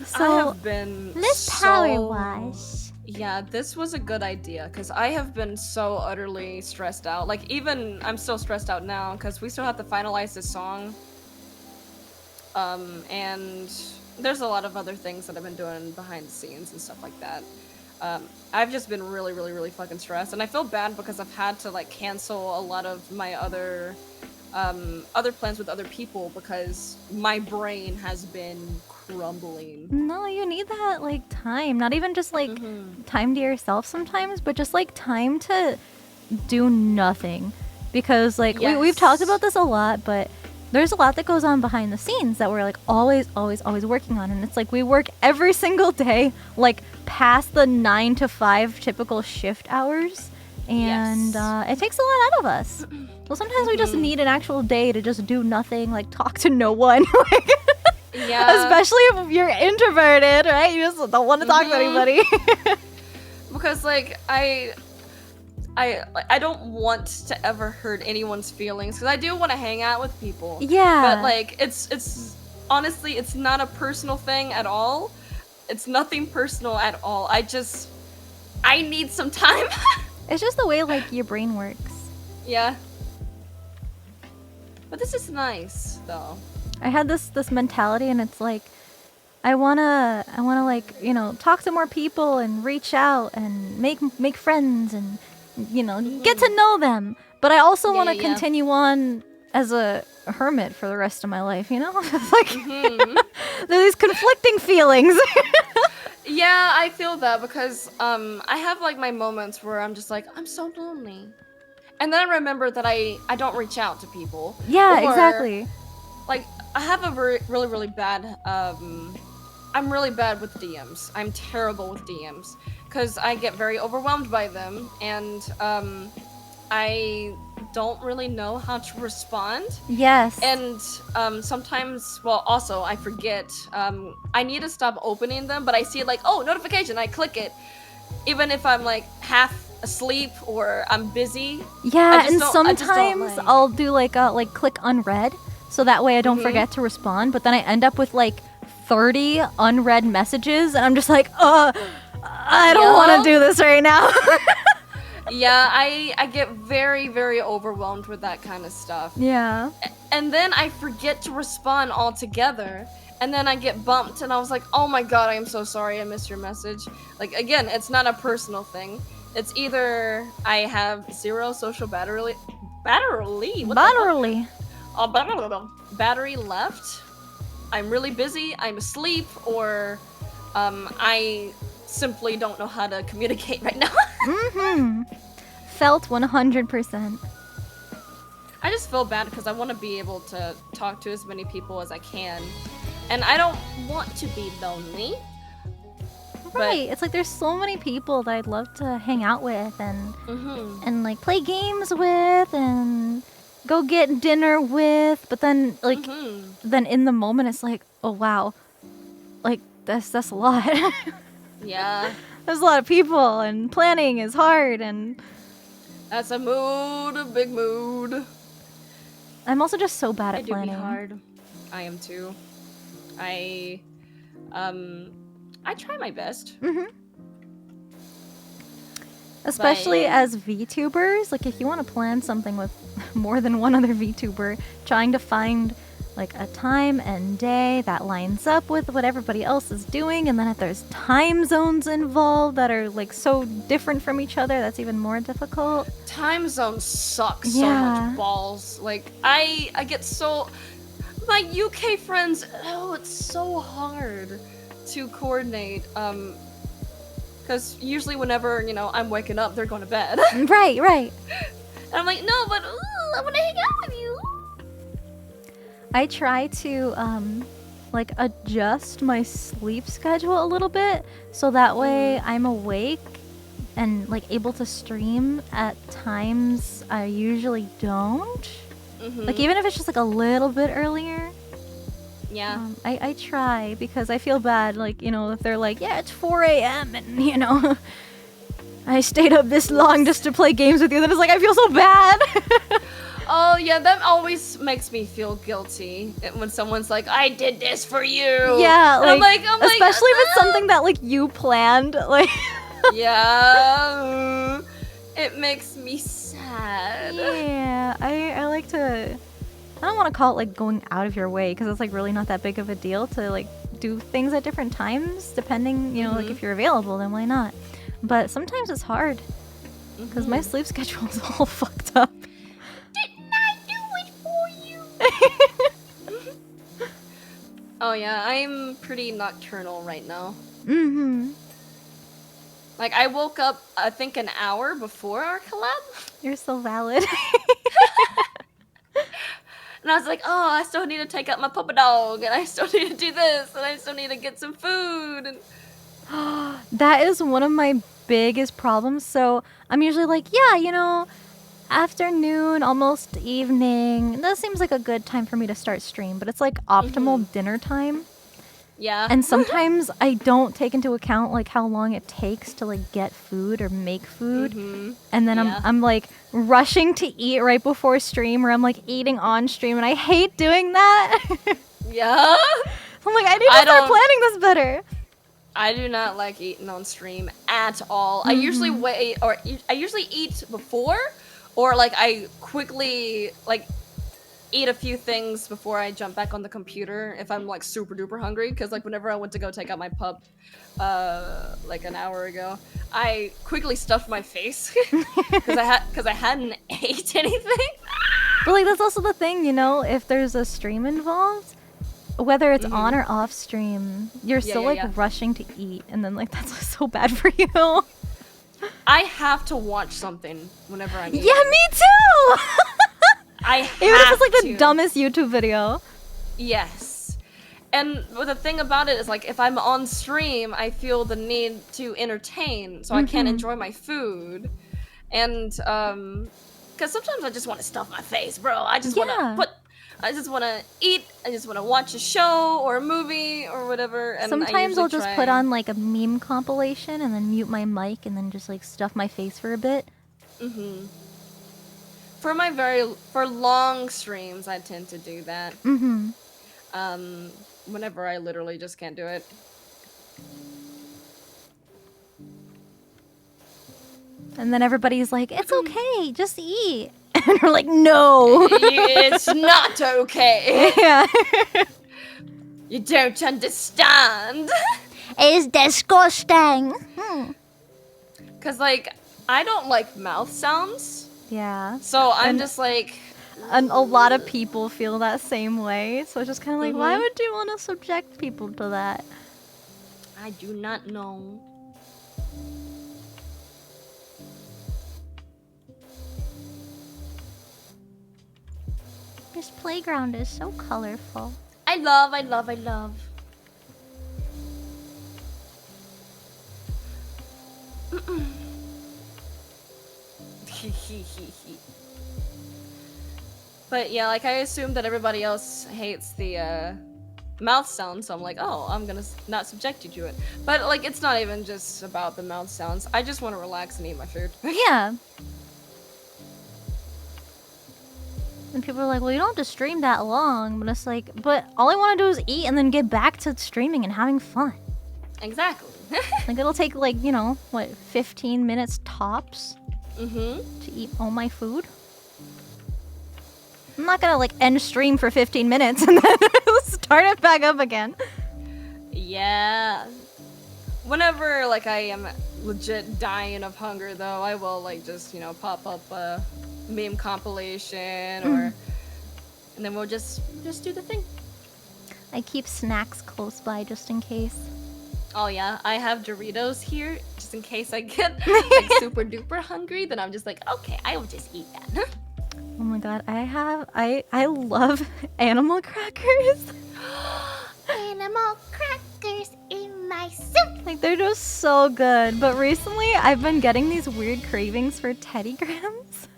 So I have been let's power wash. Yeah, this was a good idea because I have been so utterly stressed out. Like, even I'm still stressed out now because we still have to finalize this song. And there's a lot of other things that I've been doing behind the scenes and stuff like that. I've just been really fucking stressed, and I feel bad because I've had to like cancel a lot of my other plans with other people because my brain has been crumbling. No, you need that like time. Not even just like time to yourself sometimes, but just like time to do nothing. Because like we've talked about this a lot, but there's a lot that goes on behind the scenes that we're like always working on, and it's like we work every single day, like past the 9 to 5 typical shift hours, and it takes a lot out of us. So sometimes we just need an actual day to just do nothing, like talk to no one. Like Yeah. Especially if you're introverted, right? You just don't want to talk to anybody. Because like I don't want to ever hurt anyone's feelings because I do want to hang out with people. Yeah. But like it's honestly it's not a personal thing at all. It's nothing personal at all. I need some time. It's just the way like your brain works. Yeah. But this is nice though. I had this mentality, and it's like I wanna like, you know, talk to more people and reach out and make friends and, you know, get to know them. But I also want to continue on as a hermit for the rest of my life, you know? It's like there are these conflicting feelings. Yeah, I feel that because I have like my moments where I'm just like I'm so lonely. And then I remember that I don't reach out to people. Yeah, Or, exactly. Like I have a really bad I'm really bad with DMs. I'm terrible with DMs because I get very overwhelmed by them, and I don't really know how to respond. Yes. And sometimes, well, also I forget. I need to stop opening them, but I see it like, oh, notification. I click it, even if I'm like half asleep or I'm busy. Yeah, and sometimes I'll do like click unread, so that way I don't forget to respond. But then I end up with like 30 unread messages, and I'm just like, I don't want to do this right now. Yeah, I get very, very overwhelmed with that kind of stuff. Yeah. And then I forget to respond altogether. And then I get bumped, and I was like, oh my god, I am so sorry I missed your message. Like, again, it's not a personal thing. It's either I have zero social battery left, I'm really busy, I'm asleep, or I simply don't know how to communicate right now. Felt 100%. I just feel bad because I want to be able to talk to as many people as I can. And I don't want to be lonely. Right. It's like there's so many people that I'd love to hang out with and like play games with and go get dinner with, but then like then in the moment it's like, oh wow. Like that's a lot. Yeah. There's a lot of people, and planning is hard, and that's a mood, a big mood. I'm also just so bad at planning. It do be hard. I am too. I try my best. Especially as VTubers, like if you want to plan something with more than one other VTuber, trying to find like a time and day that lines up with what everybody else is doing, and then if there's time zones involved that are like so different from each other, that's even more difficult. Time zones suck so much balls. Like I get so my UK friends, it's so hard to coordinate. Because usually whenever, you know, I'm waking up, they're going to bed. Right. And I'm like, no, but I want to hang out with you. I try to like adjust my sleep schedule a little bit so that way I'm awake and like able to stream at times I usually don't. Like even if it's just like a little bit earlier. Yeah. I try because I feel bad, like, you know, if they're like, yeah, it's 4 a.m. and, you know, I stayed up this long just to play games with you, then it's like, I feel so bad. Oh, yeah, that always makes me feel guilty when someone's like, I did this for you. Yeah, like, I'm especially if it's something that, like, you planned, like. Yeah. It makes me sad. Yeah, I like to, I don't want to call it, like, going out of your way, because it's, like, really not that big of a deal to, like, do things at different times, depending, you know, like, if you're available, then why not? But sometimes it's hard, because my sleep schedule is all fucked up. Didn't I do it for you? Oh yeah, I'm pretty nocturnal right now. Like, I woke up, I think, an hour before our collab. You're so valid. And I was like, oh, I still need to take out my puppy dog, and I still need to do this, and I still need to get some food. And that is one of my biggest problems. So I'm usually like, yeah, you know, afternoon, almost evening. That seems like a good time for me to start stream, but it's like optimal dinner time. Yeah. And sometimes I don't take into account like how long it takes to like get food or make food. And then I'm like rushing to eat right before stream, or I'm like eating on stream, and I hate doing that. Yeah. I'm like, I need to start planning this better. I do not like eating on stream at all. I usually wait, or I usually eat before, or like I quickly like eat a few things before I jump back on the computer if I'm like super duper hungry. Because like whenever I went to go take out my pup like an hour ago, I quickly stuffed my face because I hadn't ate anything. But like that's also the thing, you know, if there's a stream involved, whether it's on or off stream, you're still rushing to eat, and then like that's so bad for you. I have to watch something whenever I'm eating. Yeah, me too. I have Even if it's like the dumbest YouTube video. Yes. And the thing about it is, like, if I'm on stream, I feel the need to entertain, so I can't enjoy my food. And, because sometimes I just want to stuff my face, bro. I just want to eat, I just want to watch a show or a movie or whatever. And sometimes I'll just put on, like, a meme compilation and then mute my mic and then just, like, stuff my face for a bit. For long streams, I tend to do that. Whenever I literally just can't do it. And then everybody's like, it's okay, just eat. And we're like, no. It's not okay. Yeah. You don't understand. It's disgusting. Because, like, I don't like mouth sounds. Yeah. So I'm just like... And a lot of people feel that same way. So it's just kind of like, why would you want to subject people to that? I do not know. This playground is so colorful. I love. But yeah, like I assumed that everybody else hates the mouth sound, so I'm like, oh, I'm gonna not subject you to it. But like, it's not even just about the mouth sounds. I just want to relax and eat my food. Yeah. And people are like, well, you don't have to stream that long. But it's like, but all I want to do is eat and then get back to streaming and having fun. Exactly. Like, it'll take, like, you know, what, 15 minutes tops? To eat all my food? I'm not gonna, like, end stream for 15 minutes and then start it back up again. Yeah. Whenever, like, I am legit dying of hunger, though, I will, like, just, you know, pop up a meme compilation or... And then we'll just do the thing. I keep snacks close by just in case. Oh yeah, I have Doritos here, just in case I get like super duper hungry, then I'm just like, okay, I will just eat that. Oh my god, I love animal crackers. Animal crackers in my soup. Like, they're just so good. But recently, I've been getting these weird cravings for Teddy Grahams.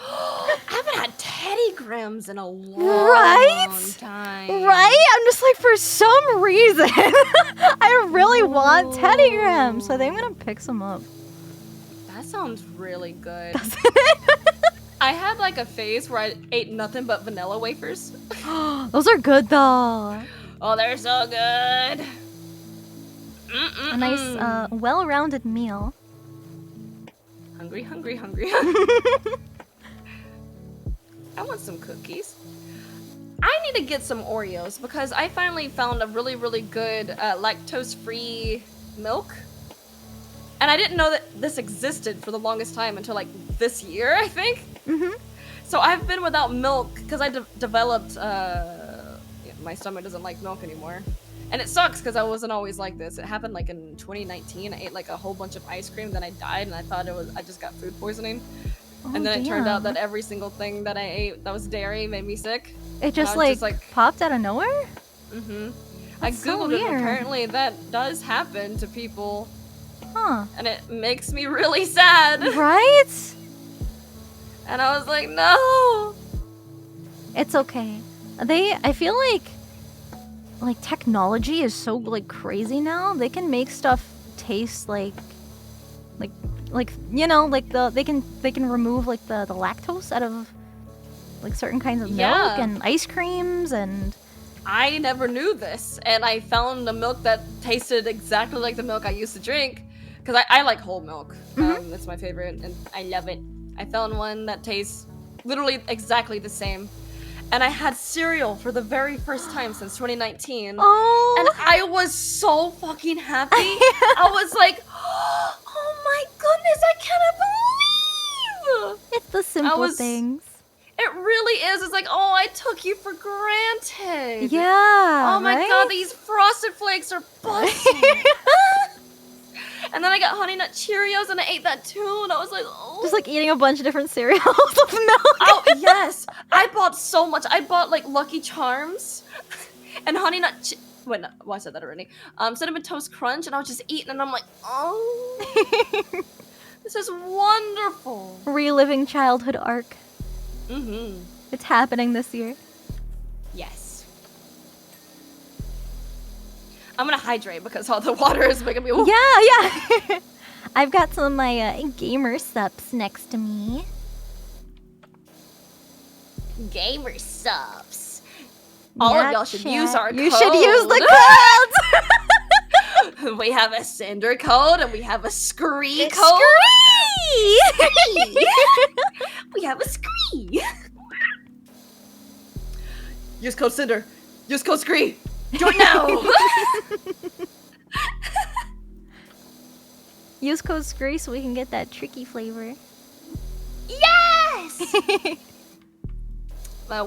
I haven't had Teddy Grahams in a long time. Right? I'm just like, for some reason, I really want Teddy Grahams. So I think I'm gonna pick some up. That sounds really good. I had like a phase where I ate nothing but vanilla wafers. Those are good though. Oh, they're so good. A nice, well-rounded meal. Hungry. I want some cookies. I need to get some Oreos because I finally found a really, really good lactose-free milk. And I didn't know that this existed for the longest time until like this year, I think. So I've been without milk because I developed, my stomach doesn't like milk anymore. And it sucks because I wasn't always like this. It happened like in 2019. I ate like a whole bunch of ice cream, then I died and I thought I just got food poisoning. And then it turned out that every single thing that I ate that was dairy made me sick. It just like popped out of nowhere? I googled it and apparently that does happen to people. And it makes me really sad. Right? And I was like, no. It's okay. I feel like technology is so like crazy now. They can make stuff taste like you know, like they can remove like the lactose out of like certain kinds of milk and ice creams and I never knew this, and I found a milk that tasted exactly like the milk I used to drink, because I like whole milk. That's my favorite, and I love it. I found one that tastes literally exactly the same, and I had cereal for the very first time since 2019, oh, and I was so fucking happy. I was like, oh my goodness, I cannot believe! it's the simple things. It really is. It's like, oh, I took you for granted. Yeah. Oh my right? god, these Frosted Flakes are busting. And then I got Honey Nut Cheerios and I ate that too, and I was like, oh. Just like eating a bunch of different cereals with milk. Oh, yes. I bought so much. I bought like Lucky Charms and Honey Nut Wait, no, well, I said that already. Cinnamon Toast Crunch, and I was just eating, and I'm like, oh. This is wonderful. Reliving childhood arc. Mm-hmm. It's happening this year. Yes. I'm gonna hydrate because all the water is making me. Yeah. I've got some of my gamer subs next to me. Gamer subs. All of y'all should use our code. You should use the code. We have a Sinder code and we have a Scree code. Scree! We have a Scree. Use code Sinder. Use code Scree. Join now. Use code Scree so we can get that tricky flavor. Yes.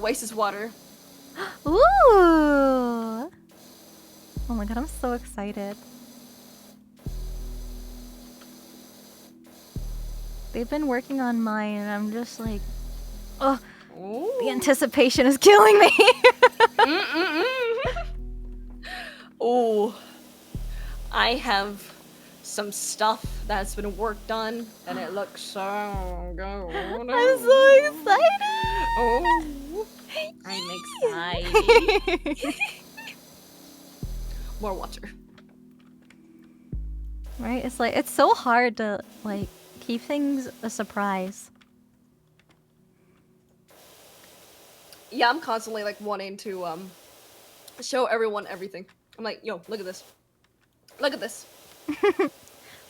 Waste is water. Ooh! Oh my god, I'm so excited. They've been working on mine and I'm just like, oh, the anticipation is killing me. Oh, I have some stuff that's been worked on and it looks so good. I'm so excited. Oh, I'm excited. More water. Right? It's like, it's so hard to like keep things a surprise. Yeah, I'm constantly like wanting to show everyone everything. I'm like, yo, look at this. Look at this.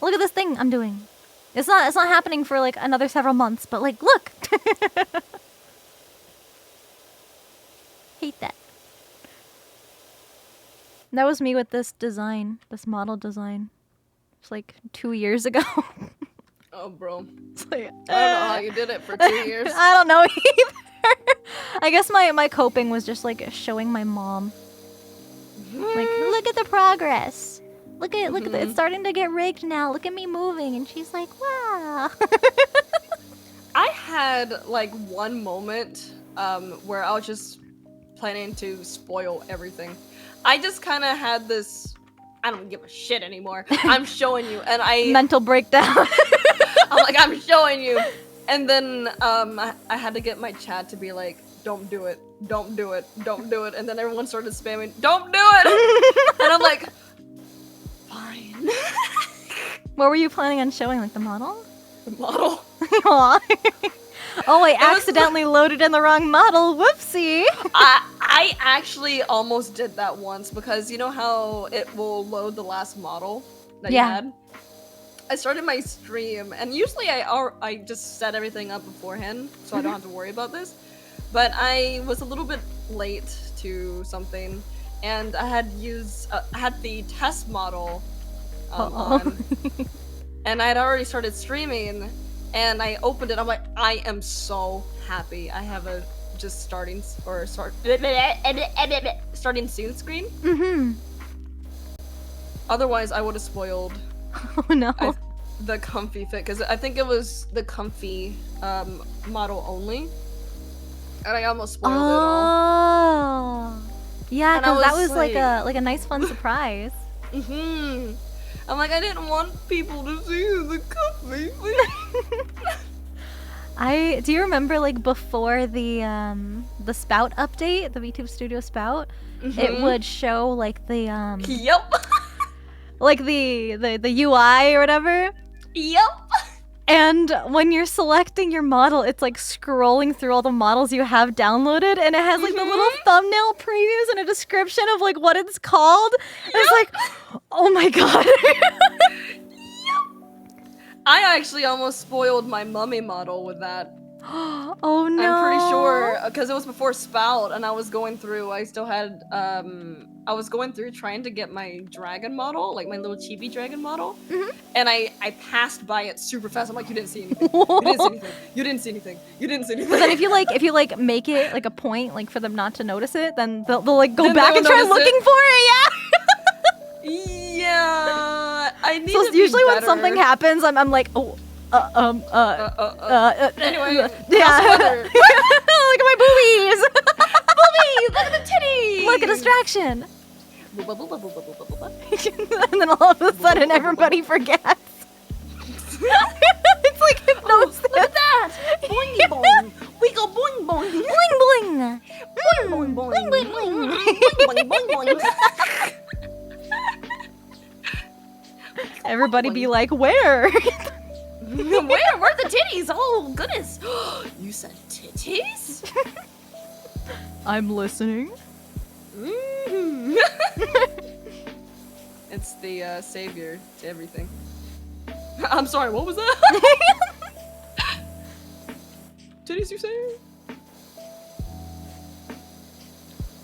Look at this thing I'm doing. It's not happening for like another several months, but like, look. Hate that. That was me with this design, this model design. It's like 2 years ago. Oh, bro. It's like, I don't know how you did it for 2 years. I don't know either. I guess my coping was just like showing my mom. Like, look at the progress. Look at it's starting to get rigged now. Look at me moving, and she's like, wow. I had like one moment where I was just planning to spoil everything. I just kind of had this, I don't give a shit anymore. I'm showing you, and I mental breakdown. I'm like, I'm showing you, and then I had to get my chat to be like, don't do it, don't do it, don't do it, and then everyone started spamming, don't do it, and I'm like, fine. What were you planning on showing, like the model? The model. Oh, I accidentally loaded in the wrong model. Whoopsie. I actually almost did that once because you know how it will load the last model that you had? I started my stream and usually I just set everything up beforehand so I don't have to worry about this. But I was a little bit late to something and I had the test model on and I had already started streaming. And I opened it. I'm like, I am so happy. I have a just starting soon screen. Mm-hmm. Otherwise, I would have spoiled. Oh no. The comfy fit because I think it was the comfy model only, and I almost spoiled it all. Yeah, because that was like a nice fun surprise. Mm-hmm. I'm like, I didn't want people to see the comfy fit. Do you remember like before the Spout update, the VTube Studio Spout, it would show like the Yep. like the UI or whatever. Yep. And when you're selecting your model, it's like scrolling through all the models you have downloaded, and it has like the little thumbnail previews and a description of like what it's called. It's like, oh my god. I actually almost spoiled my mummy model with that. Oh no. I'm pretty sure because it was before Spout, and I was going through. I still had I was going through trying to get my dragon model, like my little chibi dragon model, and I passed by it super fast. I'm like, you didn't see anything. You didn't see anything. You didn't see anything. You didn't see anything. But then if you like make it like a point like for them not to notice it, then they'll like go Then back they'll and try notice looking it. for it. Yeah. Yeah, I need So to be usually when better. something happens, I'm like, oh. Anyway, yeah. how's the weather? Look at my boobies. Boobies, look at the titties. Look at distraction. Booba, booba, booba, booba, booba. And then all of a sudden everybody forgets. It's like hypnosis. Look at that! Boingy boing! We go boing boing! Bling bling. Boing boing boing! Bling bling bling. Boing boing boing! Everybody be like, where? Where the titties? Oh goodness! You said titties? I'm listening. Mm. It's the savior to everything. I'm sorry, what was that? Titties, you say?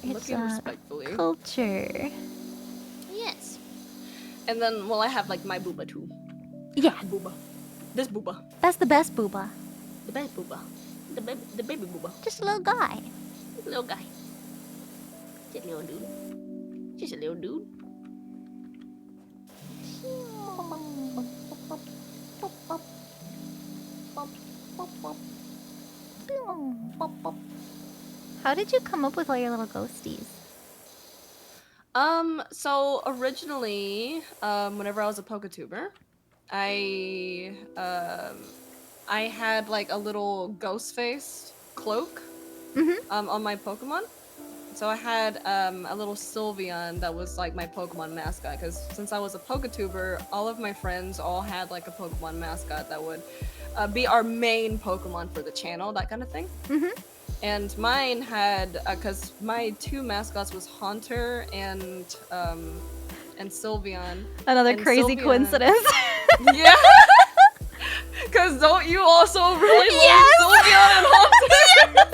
It's Looking respectfully. culture. Yes. And then, well, I have like my booba too. Yeah, Booba. This booba. that's the best booba. The best booba. The baby booba. Just a little guy. Little guy. Just a little dude. Just a little dude. How did you come up with all your little ghosties? So originally, whenever I was a PokeTuber, I had like a little ghost face cloak, on my Pokemon. So I had a little Sylveon that was like my Pokemon mascot, because since I was a PokeTuber, all of my friends all had like a Pokemon mascot that would be our main Pokemon for the channel, that kind of thing. And mine had, because my two mascots was Haunter and Sylveon. Another And crazy Sylveon- coincidence. Yeah. Because don't you also really love Yes! Sylveon and Haunter?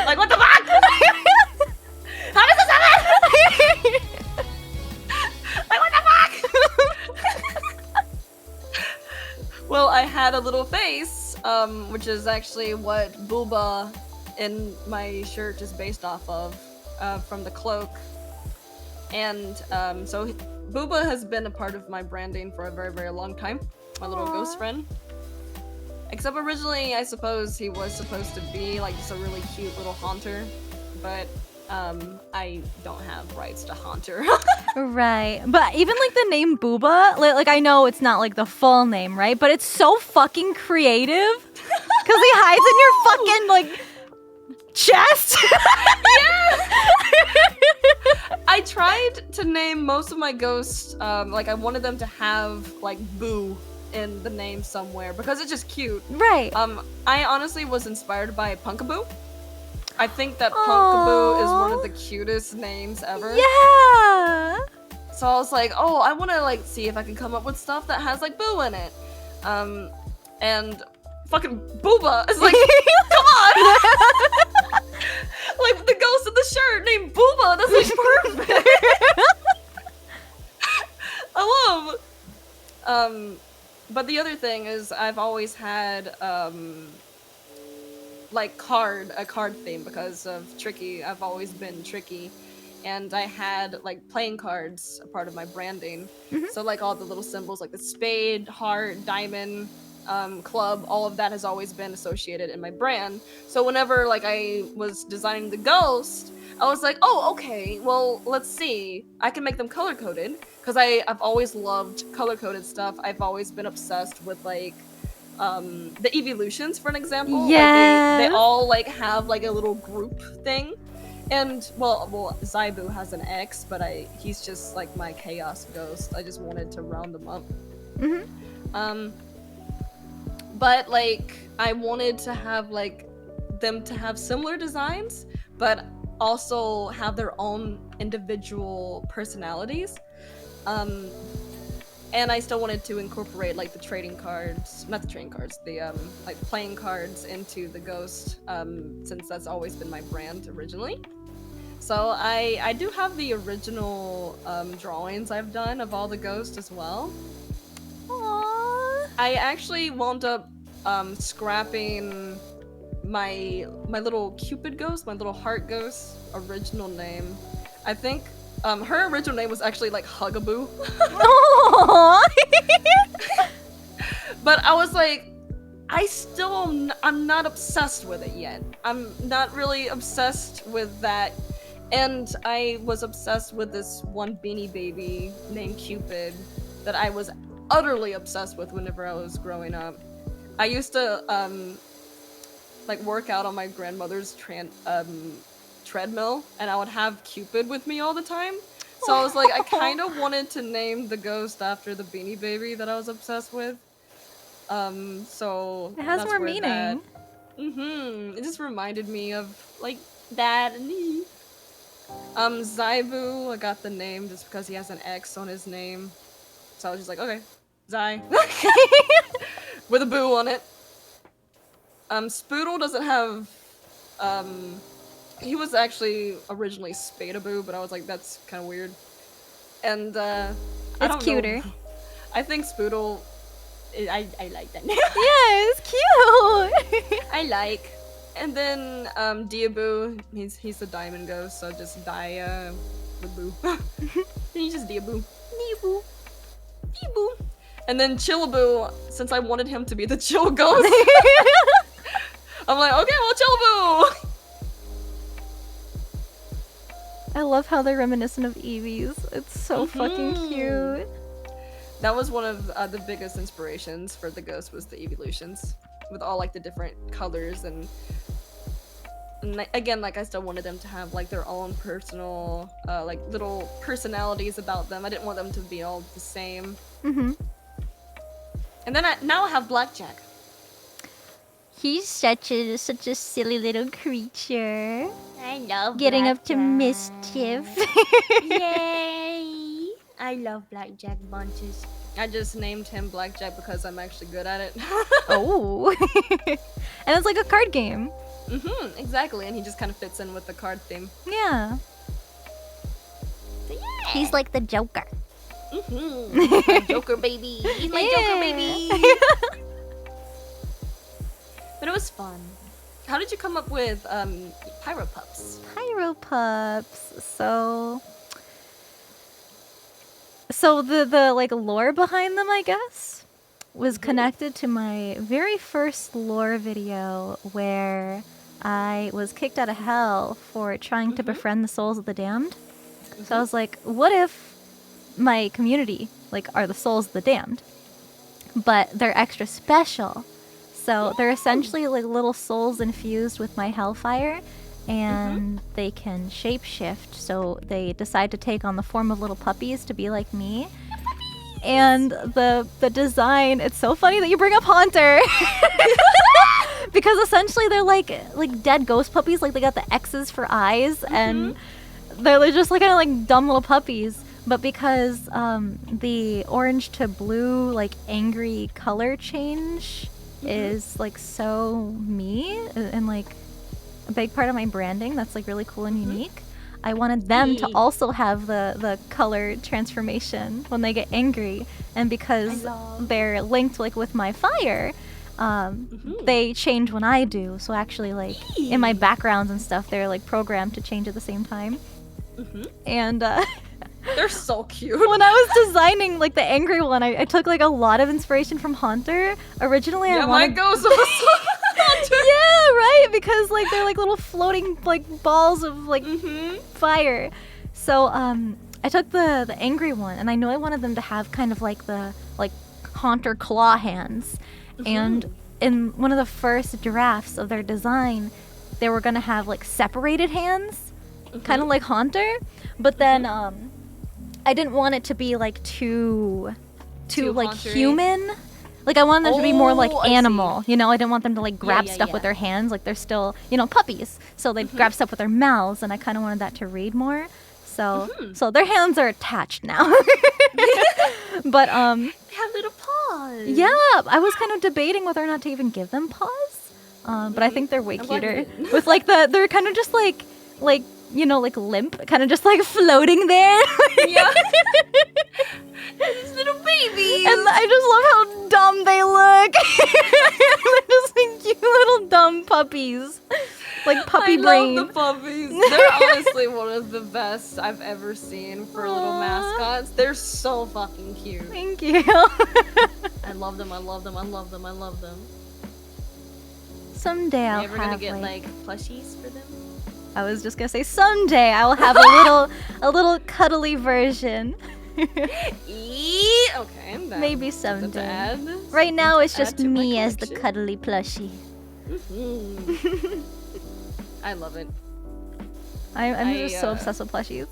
Like, what the fuck? How does this happen? Like, what the fuck? Well, I had a little face, which is actually what Booba in my shirt is based off of, from the cloak. And so Booba has been a part of my branding for a very, very long time. My little ghost friend. Except originally, I suppose he was supposed to be like just a really cute little Haunter, but I don't have rights to Haunter. Right. But even like the name Booba, like I know it's not like the full name, right? But it's so fucking creative. Because he hides in your fucking like chest. I tried to name most of my ghosts, like I wanted them to have like Boo in the name somewhere because it's just cute. Right. I honestly was inspired by Punkaboo. I think that Punkaboo is one of the cutest names ever. Yeah. So I was like, oh, I want to like see if I can come up with stuff that has like Boo in it. And fucking Booba is like, come on! Like the ghost of the shirt named Booba. That's like perfect. I love. But the other thing is, I've always had like a card theme because of Tricky. I've always been Tricky, and I had like playing cards a part of my branding. So like all the little symbols, like the spade, heart, diamond, club, all of that has always been associated in my brand. So whenever like I was designing the ghost, I was like, oh, okay, well, let's see. I can make them color-coded, because I've always loved color-coded stuff. I've always been obsessed with like the evolutions, for an example. Yes. Like they all like have like a little group thing. And well, Zaibu has an X, but he's just like my chaos ghost. I just wanted to round them up. But like I wanted to have like them to have similar designs, but also have their own individual personalities. And I still wanted to incorporate like the trading cards, not the trading cards, the like playing cards into the ghost, since that's always been my brand originally. So I do have the original drawings I've done of all the ghosts as well. Aww. I actually wound up scrapping my little Cupid ghost, my little heart ghost original name. I think her original name was actually like Hugaboo. But I was like, I'm not obsessed with it yet. I'm not really obsessed with that. And I was obsessed with this one Beanie Baby named Cupid that I was utterly obsessed with whenever I was growing up. I used to like work out on my grandmother's treadmill, and I would have Cupid with me all the time. So I was like, I kind of wanted to name the ghost after the Beanie Baby that I was obsessed with. So It has that's more where meaning. It just reminded me of like that and me. Zaibu, I got the name just because he has an X on his name. So I was just like, okay, Zai. With a boo on it. Spoodle doesn't have, he was actually originally Spadaboo, but I was like, that's kind of weird. And, I don't know. cuter. I think Spoodle, I like that name. Yeah, it's cute. I like. And then, Diaboo, he's the diamond ghost, so just Dia with Boo. He's just Diaboo. Diaboo. Diaboo. And then Chillaboo, since I wanted him to be the chill ghost, I'm like, okay, well, Chillaboo! I love how they're reminiscent of Eevees. It's so fucking cute. That was one of the biggest inspirations for the ghost, was the evolutions. With all like the different colors and again, like I still wanted them to have like their own personal like little personalities about them. I didn't want them to be all the same. And then now I have Blackjack. He's such a silly little creature. I love Getting up to Blackjack. mischief. Yay! I love Blackjack bunches. I just named him Blackjack because I'm actually good at it. Oh. And it's like a card game. Exactly, and he just kind of fits in with the card theme. Yeah. He's like the Joker. My Joker baby. He's my Joker baby. But it was fun. How did you come up with Pyro Pups? Pyro Pups. So the like lore behind them, I guess, was connected to my very first lore video where I was kicked out of hell for trying to befriend the souls of the damned. So I was like, what if my community like are the souls of the damned, but they're extra special? So they're essentially like little souls infused with my hellfire, and they can shapeshift. So they decide to take on the form of little puppies to be like me. And the design, it's so funny that you bring up Haunter. Because essentially they're like dead ghost puppies, like they got the X's for eyes, and they're just like kind of like dumb little puppies. But because the orange to blue like angry color change is like so me and like a big part of my branding that's like really cool and unique, I wanted them to also have the color transformation when they get angry. And because they're linked like with my fire, they change when I do. So actually like in my backgrounds and stuff, they're like programmed to change at the same time. And They're so cute. when I was designing like the angry one, I took like a lot of inspiration from Haunter. Originally I Yeah, wanted... my ghost was Haunter. Yeah, right, because like they're like little floating like balls of like fire. So I took the angry one, and I know I wanted them to have kind of like the like Haunter claw hands. and in one of the first drafts of their design, they were gonna have like separated hands, kind of like Haunter, but then I didn't want it to be like too like Haunter-y? human. Like I wanted them to be more like I see. animal, you know. I didn't want them to like grab yeah, stuff with yeah. their hands, like they're still, you know, puppies. So they grab stuff with their mouths, and I kind of wanted that to read more. So their hands are attached now. But They have little paws. yeah, I was kind of debating whether or not to even give them paws. But I think they're way like cuter it. with like they're kind of just like you know, like limp, kind of just like floating there. Yeah. These little babies. And I just love how dumb they look. They're just like cute little dumb puppies. Like puppy brain. I love the puppies. They're honestly one of the best I've ever seen for little Aw. mascots. They're so fucking cute. Thank you. I love them. I love them. I love them. I love them. Someday Are I'll you ever have gonna get like plushies for them? I was just gonna say someday I will have a little cuddly version. Okay, I'm down. Maybe Something to someday. add. Right now it's Something just to add to my me as the collection. cuddly plushie. Mhm. I love it. I'm just so I, obsessed with plushies.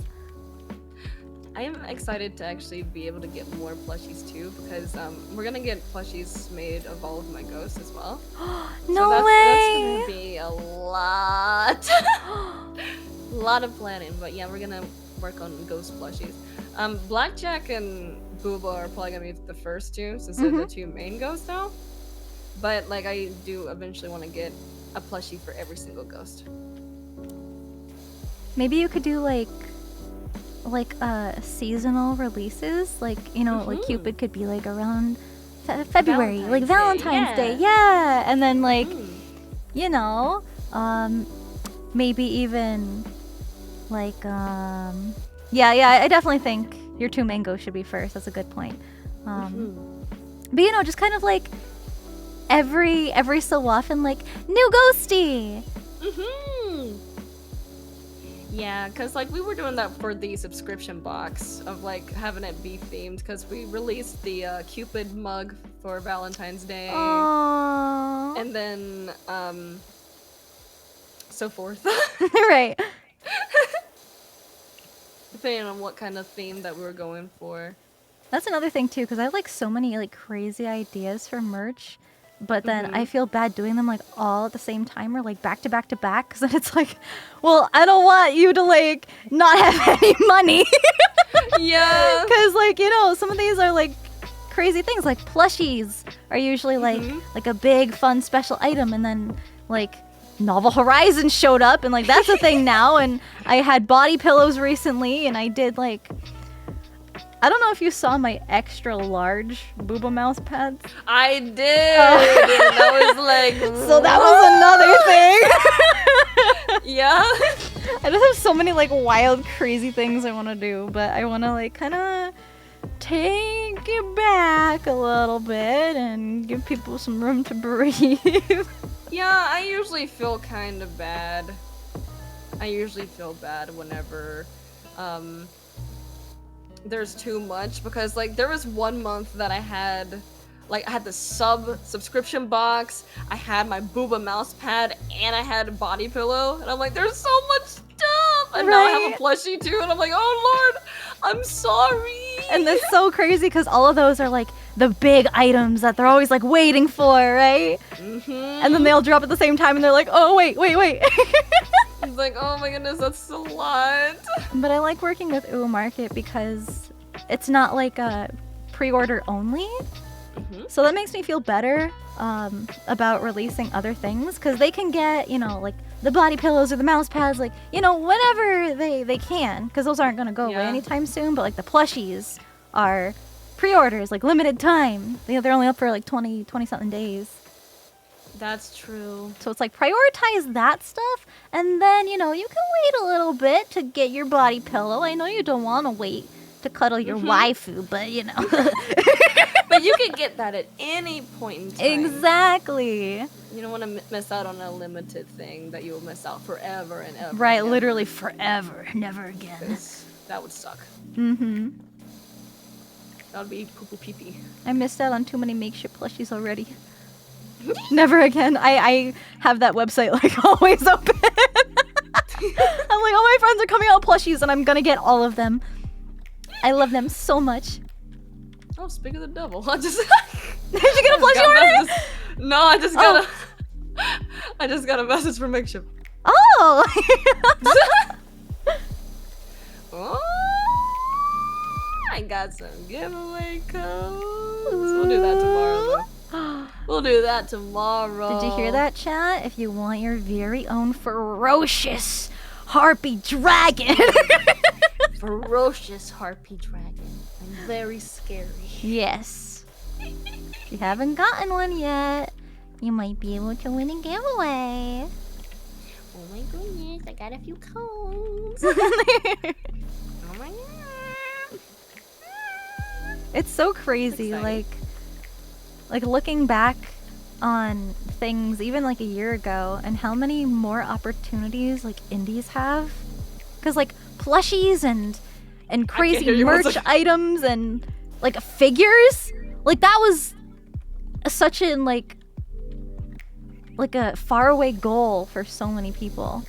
I am excited to actually be able to get more plushies too, because we're gonna get plushies made of all of my ghosts as well. No That's way! gonna be a lot. Lot of planning, but yeah, we're gonna work on ghost plushies. Blackjack and Booba are probably gonna be the first two, since they're the two main ghosts now. But like, I do eventually want to get a plushie for every single ghost. Maybe you could do like seasonal releases, like, you know, like Cupid could be like around February, like Valentine's Day, yeah, and then like you know, maybe even like yeah, I definitely think your two mangoes should be first. That's a good point. But you know, just kind of like every so often, like new ghosty. Yeah, because like we were doing that for the subscription box of like having it be themed, because we released the Cupid mug for Valentine's Day. Aww. And then so forth. Right. Depending on what kind of theme that we were going for. That's another thing too, because I have like so many like crazy ideas for merch, but then I feel bad doing them like all at the same time or like back to back to back, because then it's like, well, I don't want you to like not have any money. Yeah. Because like, you know, some of these are like crazy things, like plushies are usually like a big fun special item, and then like Novel Horizons showed up, and like that's a thing now. And I had body pillows recently, and I did like, I don't know if you saw my extra large Booba mouse pads. I did. That was like. So that was another thing. Yeah. I just have so many like wild, crazy things I want to do, but I want to like kind of take it back a little bit and give people some room to breathe. Yeah, I usually feel kind of bad. I usually feel bad whenever there's too much, because like there was 1 month that I had the subscription box, I had my Booba mouse pad, and I had a body pillow, and I'm like, there's so much stuff, and now I have a plushie too, and I'm like, oh lord, I'm sorry. And that's so crazy because all of those are like the big items that they're always like waiting for, right? And then they all drop at the same time, and they're like, oh wait. It's like, oh my goodness, that's a lot. But I like working with Uwu Market because it's not like a pre-order only. So that makes me feel better about releasing other things, because they can get, you know, like the body pillows or the mouse pads, like, you know, whenever they can, because those aren't going to go away anytime soon. But like the plushies are pre-orders, like limited time. They're only up for like 20 something days. That's true. So it's like prioritize that stuff, and then, you know, you can wait a little bit to get your body pillow. I know you don't want to wait to cuddle your waifu, but you know. But you can get that at any point in time. Exactly. You don't want to miss out on a limited thing that you will miss out forever and ever. Right, and literally forever, never again. 'Cause that would suck. That would be poo poo pee pee. I missed out on too many makeshift plushies already. Never again. I have that website like always open. I'm like, all my friends are coming out with plushies and I'm gonna get all of them. I love them so much. Oh, speak of the devil. I just Did you get a plushie order? No, I just got I just got a message from Makeshift. Oh! Oh, I got some giveaway codes. We'll do that tomorrow though. We'll do that tomorrow. Did you hear that, chat? If you want your very own ferocious Harpy dragon. Ferocious Harpy dragon. I'm very scary. Yes. If you haven't gotten one yet, you might be able to win a giveaway. Oh my goodness, I got a few codes. Oh my god. It's so crazy, Exciting. like looking back on things even like a year ago and how many more opportunities like indies have. Cause like plushies and hear crazy you. merch items and like figures, like that was such an like a faraway goal for so many people.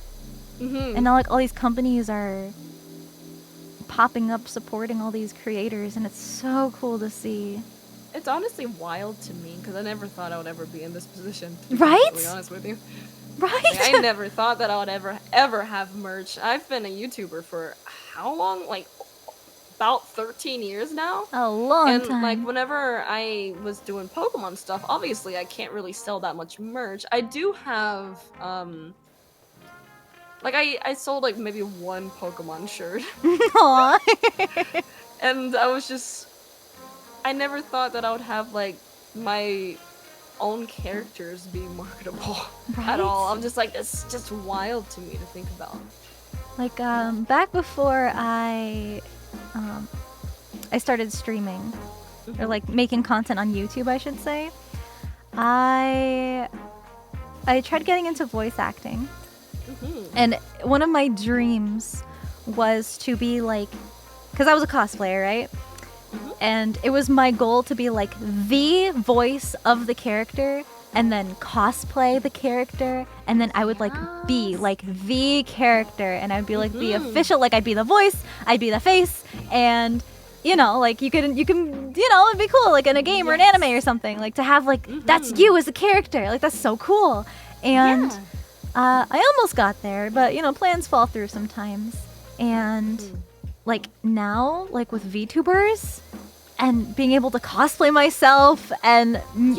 Mm-hmm. And now like all these companies are popping up supporting all these creators and it's so cool to see. It's honestly wild to me because I never thought I would ever be in this position. To be Right? completely honest with you. Right? Like, I never thought that I would ever have merch. I've been a YouTuber for how long? Like about 13 years now. A long And time. like whenever I was doing Pokemon stuff, obviously I can't really sell that much merch. I do have like I sold like maybe one Pokemon shirt. Aw. And I never thought that I would have like my own characters be marketable at all. I'm just like, it's just wild to me to think about. Like back before I started streaming or like making content on YouTube, I should say. I tried getting into voice acting. And one of my dreams was to be like, because I was a cosplayer, right? And it was my goal to be like the voice of the character and then cosplay the character and then I would like be like the character and I'd be like the official, like I'd be the voice, I'd be the face, and you know, like you can you know, it'd be cool like in a game or an anime or something, like to have like that's you as a character, like that's so cool. And I almost got there, but you know, plans fall through sometimes. And like now, like with VTubers and being able to cosplay myself and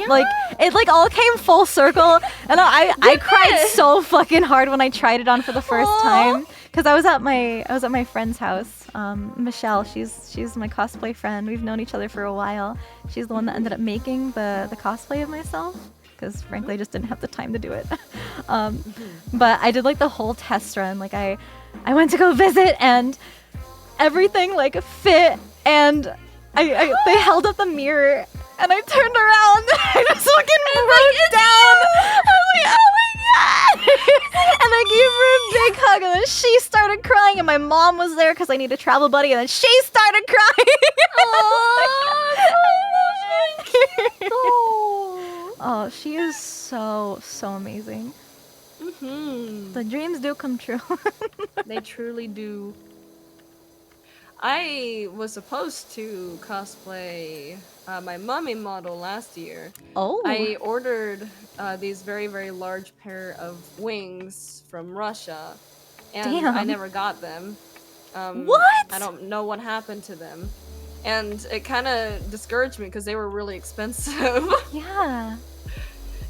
like it like all came full circle. And I cried so fucking hard when I tried it on for the first time because I was at my friend's house. Michelle, she's my cosplay friend. We've known each other for a while. She's the one that ended up making the cosplay of myself. Because frankly I just didn't have the time to do it. But I did like the whole test run. Like I went to go visit and everything like fit and they held up the mirror and I turned around and I just fucking broke down. I was like, oh my god! And I gave her a big hug and then she started crying and my mom was there because I need a travel buddy and then she started crying. Oh, she is so amazing. The dreams do come true. They truly do. I was supposed to cosplay my mummy model last year. Oh. I ordered these very, very large pair of wings from Russia, and Damn. I never got them. What? I don't know what happened to them. And it kind of discouraged me because they were really expensive. Yeah.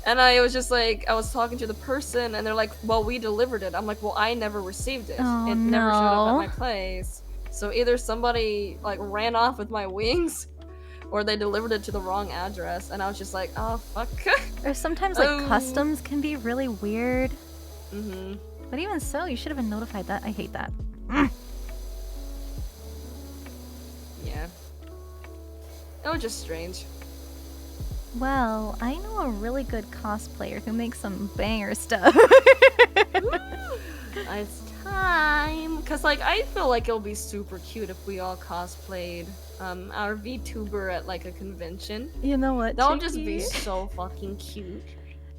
And I was just like, I was talking to the person and they're like, well, we delivered it. I'm like, well, I never received it. Oh, It never showed up no. at my place. So either somebody like ran off with my wings or they delivered it to the wrong address. And I was just like, oh, fuck. Or sometimes like customs can be really weird. Mm-hmm. But even so, you should have been notified that. I hate that. Yeah. It was just strange. Well, I know a really good cosplayer who makes some banger stuff. It's time. Because, like, I feel like it'll be super cute if we all cosplayed our VTuber at, like, a convention. You know what? That'll just be Tricky? so fucking cute.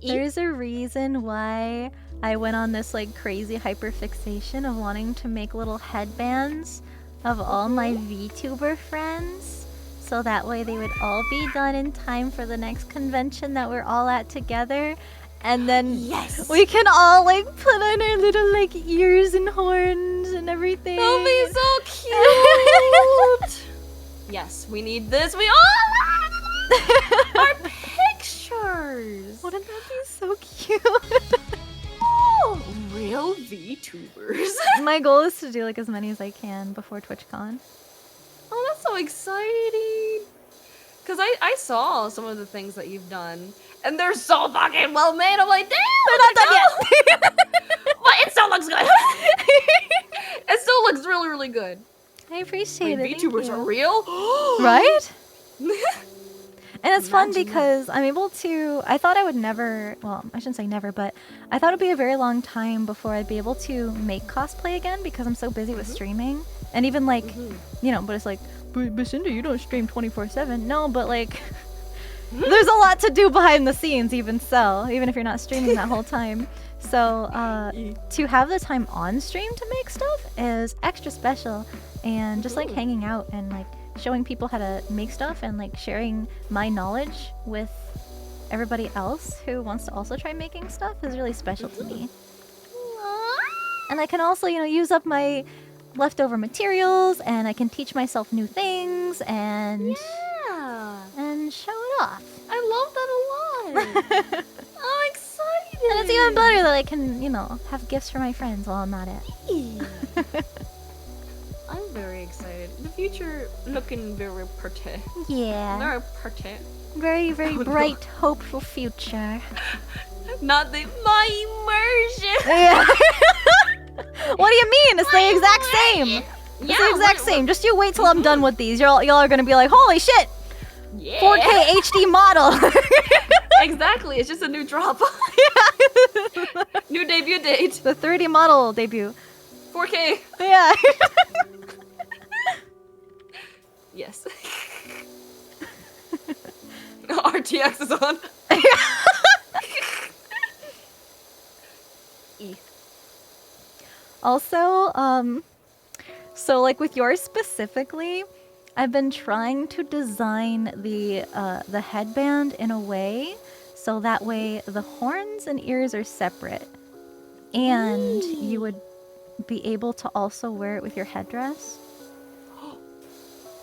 There's a reason why I went on this like crazy hyperfixation of wanting to make little headbands of all my VTuber friends, so that way they would all be done in time for the next convention that we're all at together, and then we can all like put on our little like ears and horns and everything. That'll be so cute. Yes, we need this. We all our pictures. Wouldn't that be so cute? Oh, real VTubers. My goal is to do like as many as I can before TwitchCon. Oh, that's so exciting. Cause I saw some of the things that you've done, and they're so fucking well made. I'm like, damn, They're not done yet. But it still looks good. It still looks really, really good. I appreciate Wait, it. VTubers are real, Right? And it's fun because I'm able to, I thought I would never, well, I shouldn't say never, but I thought it'd be a very long time before I'd be able to make cosplay again because I'm so busy with streaming. And even like, you know, but it's like, but Cinder, you don't stream 24/7. No, but like, there's a lot to do behind the scenes even so, even if you're not streaming that whole time. So to have the time on stream to make stuff is extra special, and just like hanging out and like showing people how to make stuff and like sharing my knowledge with everybody else who wants to also try making stuff is really special to me. And I can also, you know, use up my leftover materials, and I can teach myself new things and and show it off. I love that a lot. I'm excited. And it's even better that I can, you know, have gifts for my friends while I'm at it. I'm very excited. The future looking very pretty. Yeah. Very pretty. Very, very bright, hopeful future. Not my immersion. Yeah. What do you mean? It's the exact same. It's the exact same. Just you wait till I'm done with these. Y'all are gonna be like, holy shit! Yeah. 4K HD model. Exactly. It's just a new drop. New debut date. The 3D model debut. 4K. Yeah. Yes. RTX is on. Also, so like with yours specifically, I've been trying to design the headband in a way so that way the horns and ears are separate, and you would be able to also wear it with your headdress.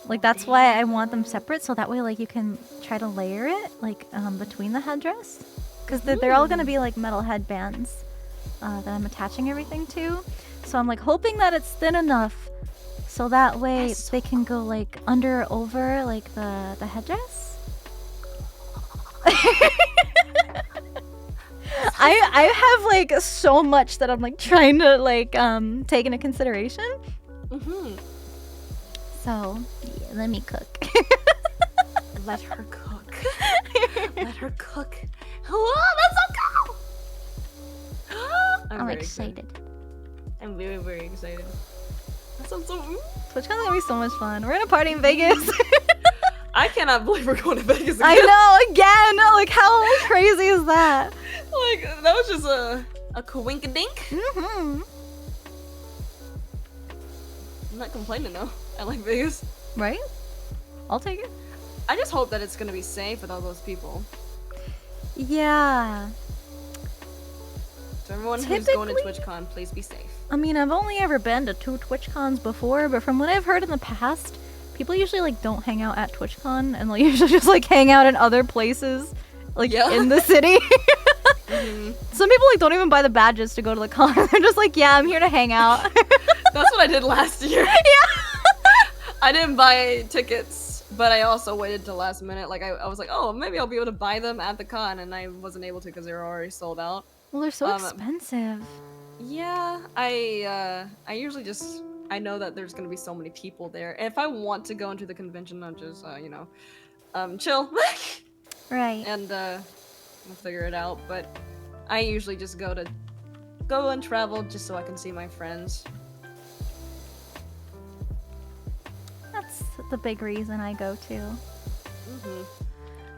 Like that's why I want them separate, so that way like you can try to layer it like between the headdress, because they're all gonna be like metal headbands that I'm attaching everything to. So I'm like hoping that it's thin enough so that way they can go like under or over like the headdress. I have like so much that I'm like trying to like take into consideration. So yeah, let me cook. Let her cook. Let her cook. Oh, that's so cool! I'm excited. I'm very, very excited. That sounds so. TwitchCon's gonna be so much fun. We're gonna party in Vegas. I cannot believe we're going to Vegas again. I know, again. Like, how crazy is that? Like, that was just a coinkadink. I'm not complaining though. I like Vegas. Right? I'll take it. I just hope that it's gonna be safe with all those people. Yeah. So everyone who's going to TwitchCon, please be safe. I mean, I've only ever been to 2 TwitchCons before, but from what I've heard in the past, people usually like don't hang out at TwitchCon, and they'll usually just like hang out in other places, like in the city. Some people like don't even buy the badges to go to the con. They're just like, yeah, I'm here to hang out. That's what I did last year. Yeah. I didn't buy tickets, but I also waited till last minute. Like I was like, oh, maybe I'll be able to buy them at the con, and I wasn't able to because they were already sold out. Well, they're so expensive. Yeah, I usually just I know that there's gonna be so many people there. And if I want to go into the convention, I'll just you know, chill. Right. And we'll figure it out. But I usually just go and travel just so I can see my friends. That's the big reason I go to.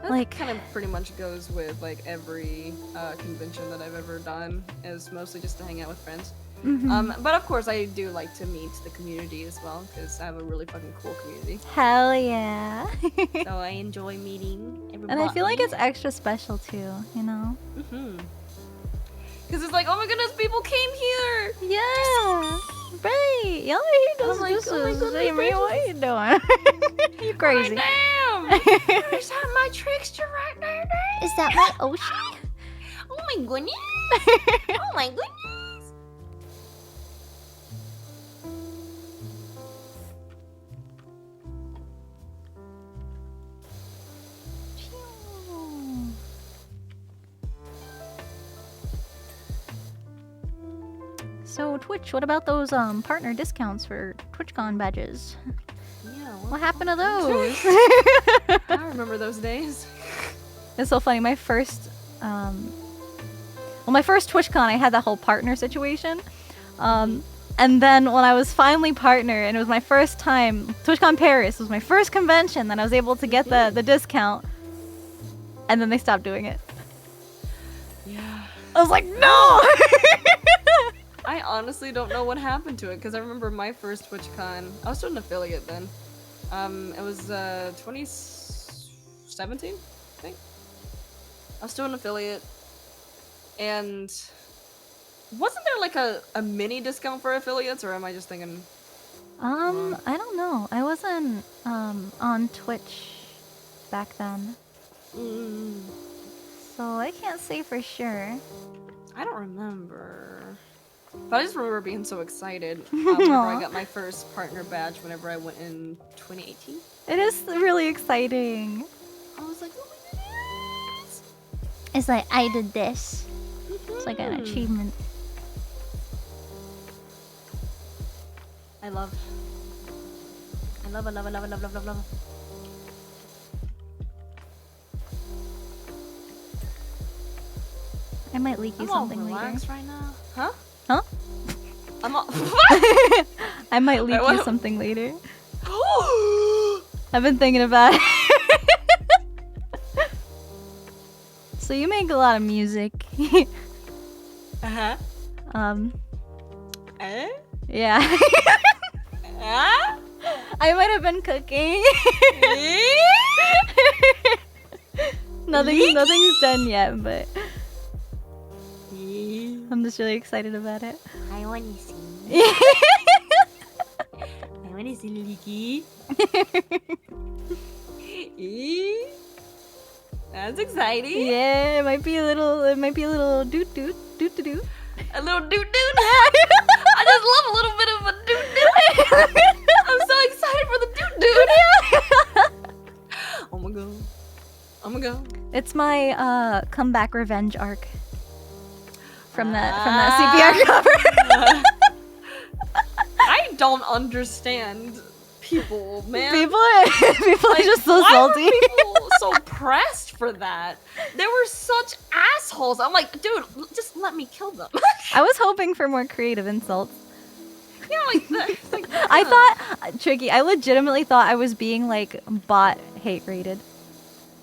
That Like- kind of pretty much goes with like every convention that I've ever done, is mostly just to hang out with friends. But of course I do like to meet the community as well, because I have a really fucking cool community. Hell yeah. So I enjoy meeting everybody. And I feel like it's extra special too, you know? Because it's like, oh my goodness, people came here! Yeah. Right. Y'all are here I'm like, just oh my to goodness see me. What gracious. you doing? You crazy. Damn! Is that my trickster right there? Is that my ocean? Oh my goodness! Oh my goodness! So Twitch, what about those partner discounts for TwitchCon badges? Yeah, What happened to those? I remember those days. It's so funny. My first TwitchCon, I had that whole partner situation. And then when I was finally partner, and it was my first time, TwitchCon Paris was my first convention, then I was able to get the discount. And then they stopped doing it. Yeah. I was like, no! I honestly don't know what happened to it, because I remember my first TwitchCon. I was still an affiliate then. It was 2017, I think. I was still an affiliate, and wasn't there like a mini discount for affiliates, or am I just thinking? I don't know. I wasn't on Twitch back then, so I can't say for sure. I don't remember. But I just remember being so excited whenever I got my first partner badge whenever I went in 2018. It is really exciting. I was like, oh my goodness! It's like, I did this. It's like an achievement. I love. I might leak you I'm all something later. relaxed right now. Huh? Huh? I'm all. I might leak Wait, you what? something later. I've been thinking about it. So you make a lot of music. Uh-huh. Yeah. I might have been cooking. Nothing's done yet, but I'm just really excited about it. I wanna see. I wanna see Leaky. That's exciting. Yeah, it might be a little doot doot doot doot doot. A little doot doot. I just love a little bit of a doot doot. I'm so excited for the doot doot. Oh my god. Oh my god. It's my comeback revenge arc from that CPR cover. I don't understand people, man. People are just so why salty. Were people so pressed for that? They were such assholes. I'm like, dude, just let me kill them. I was hoping for more creative insults. Yeah, like, I thought, Tricky, I legitimately thought I was being like bot hate rated.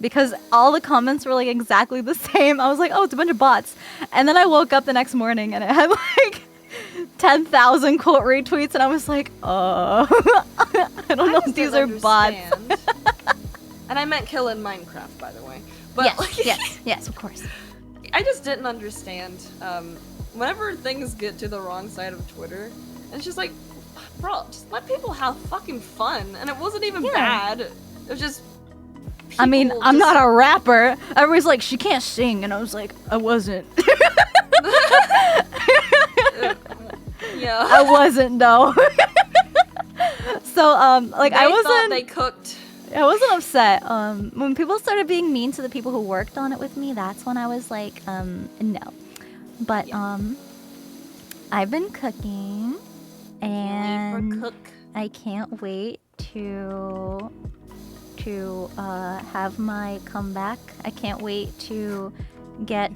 Because all the comments were like exactly the same. I was like, oh, it's a bunch of bots. And then I woke up the next morning and it had like 10,000 quote retweets. And I was like, I don't know if these are bots. And I meant kill in Minecraft, by the way. But yes, of course. I just didn't understand. Whenever things get to the wrong side of Twitter, it's just like, bro, just let people have fucking fun. And it wasn't even bad. It was just. I mean, I'm not a rapper. Everybody's like, she can't sing, and I was like, I wasn't. Yeah. I wasn't though. So like I thought they cooked. I wasn't upset. When people started being mean to the people who worked on it with me, that's when I was like, no. But I've been cooking, and I can't wait to have my comeback. I can't wait to get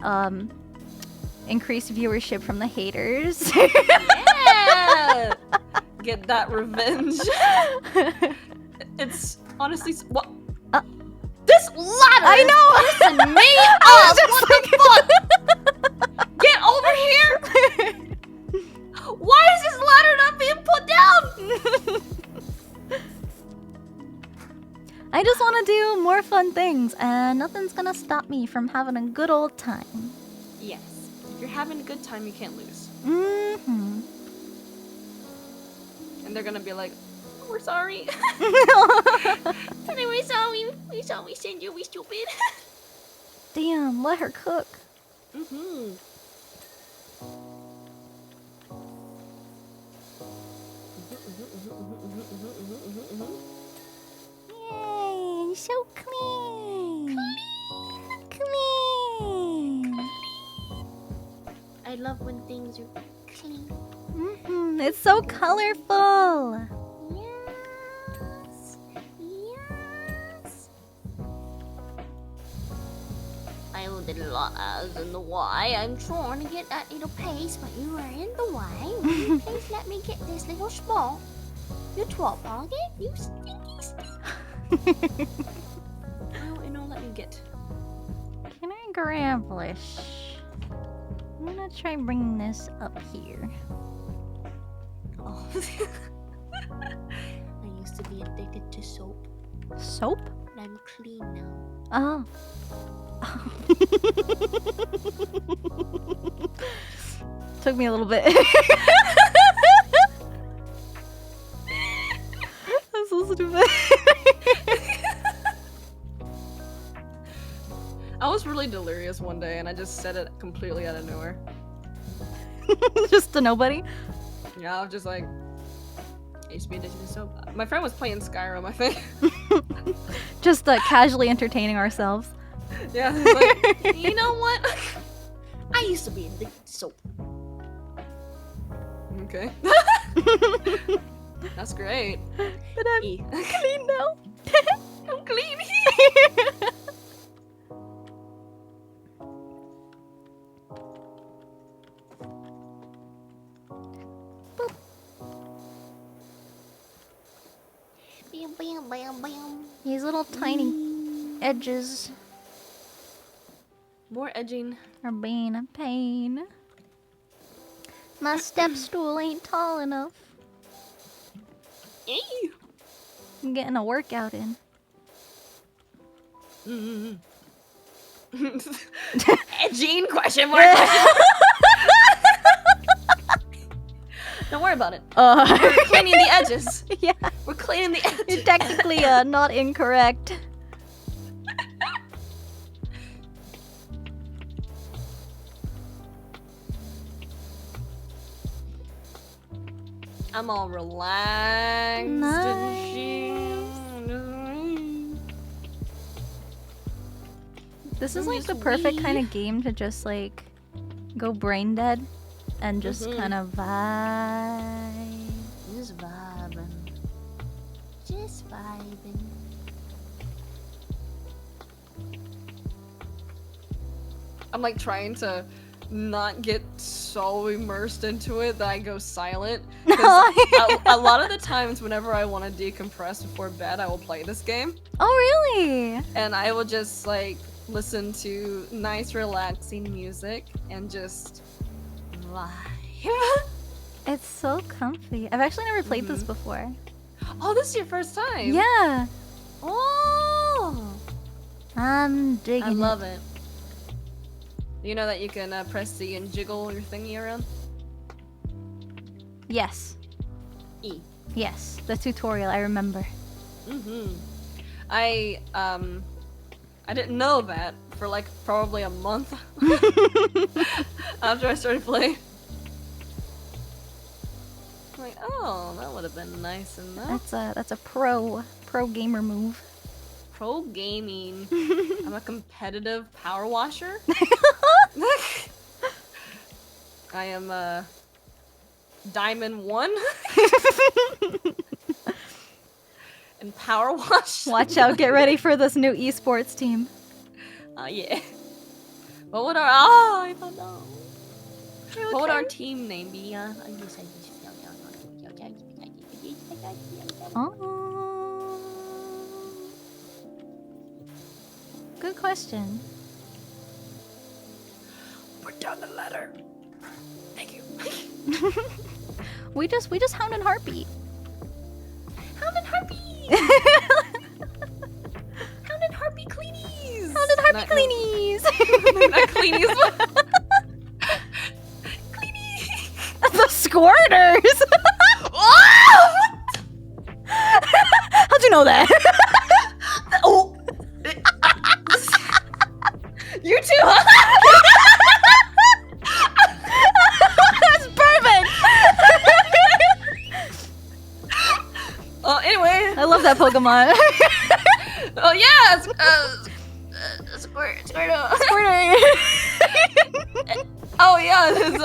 increased viewership from the haters. Yeah! Get that revenge. It's honestly what? Dude! this ladder I know. is pissing me off. What the fuck? Get over here. Why is this ladder not being put down? I just want to do more fun things, and nothing's gonna stop me from having a good old time. Yes. If you're having a good time, you can't lose. Mm-hmm. And they're gonna be like, oh, we're sorry. Anyway, sorry. We sorry, Sinder. We stupid. Damn, let her cook. Mm-hmm. Yay, so clean. Clean. I love when things are clean. Mm-hmm. It's so colorful. Yes. Yes. I would the laws and the why. I'm trying to get that little pace, but you are in the way. Will you please let me get this little spot? You twat pocket, you stinky stink. Oh, and don't let me get. Can I grab this? I'm gonna try bringing this up here. Oh. I used to be addicted to soap, Soap? but I'm clean now. Oh. Took me a little bit. I'm so stupid. I was really delirious one day and I just said it completely out of nowhere. Just to nobody. Yeah, I was just like, I used to be addicted to soap. My friend was playing Skyrim, I think. Just casually entertaining ourselves. Yeah, like, You know what? I used to be addicted to soap. okay. That's great. But I'm E. clean now. I'm clean. Bam, bam, bam, bam. These little tiny edges More edging. are being a pain. My step stool ain't tall enough. Ew. I'm getting a workout in. Edging? Question mark? Don't worry about it. We're cleaning the edges. Yeah, We're cleaning the edges. you're technically not incorrect. I'm all relaxed and chill. This is like the perfect kind of game to just like go brain dead and just kind of vibe. Just vibing. Just vibing. I'm like trying to not get so immersed into it that I go silent. 'Cause a lot of the times whenever I want to decompress before bed, I will play this game. Oh, really? And I will just like listen to nice relaxing music and just vibe. It's so comfy. I've actually never played this before. Oh, this is your first time? Yeah, Oh, I'm digging I love it. You know that you can press C and jiggle your thingy around? Yes. E. Yes, the tutorial, I remember. I didn't know that for like probably a month after I started playing. I'm like, oh, that would have been nice enough. That's a pro gamer move. Pro gaming. I'm a competitive power washer. I am Diamond 1 in power wash. Watch out, get ready for this new esports team. Yeah. What would our I don't know. What would our team name be? Oh. Good question. Put down the ladder. Thank you. We just Hound and Harpy. Hound and Harpy! Hound and Harpy cleanies! Hound and Harpy Not- cleanies. Not cleanies. The squirters. How'd you know that? Oh! You too, huh? That's perfect. Anyway. I love that Pokemon. Oh yeah, Squirtle. Squirter. Oh yeah, his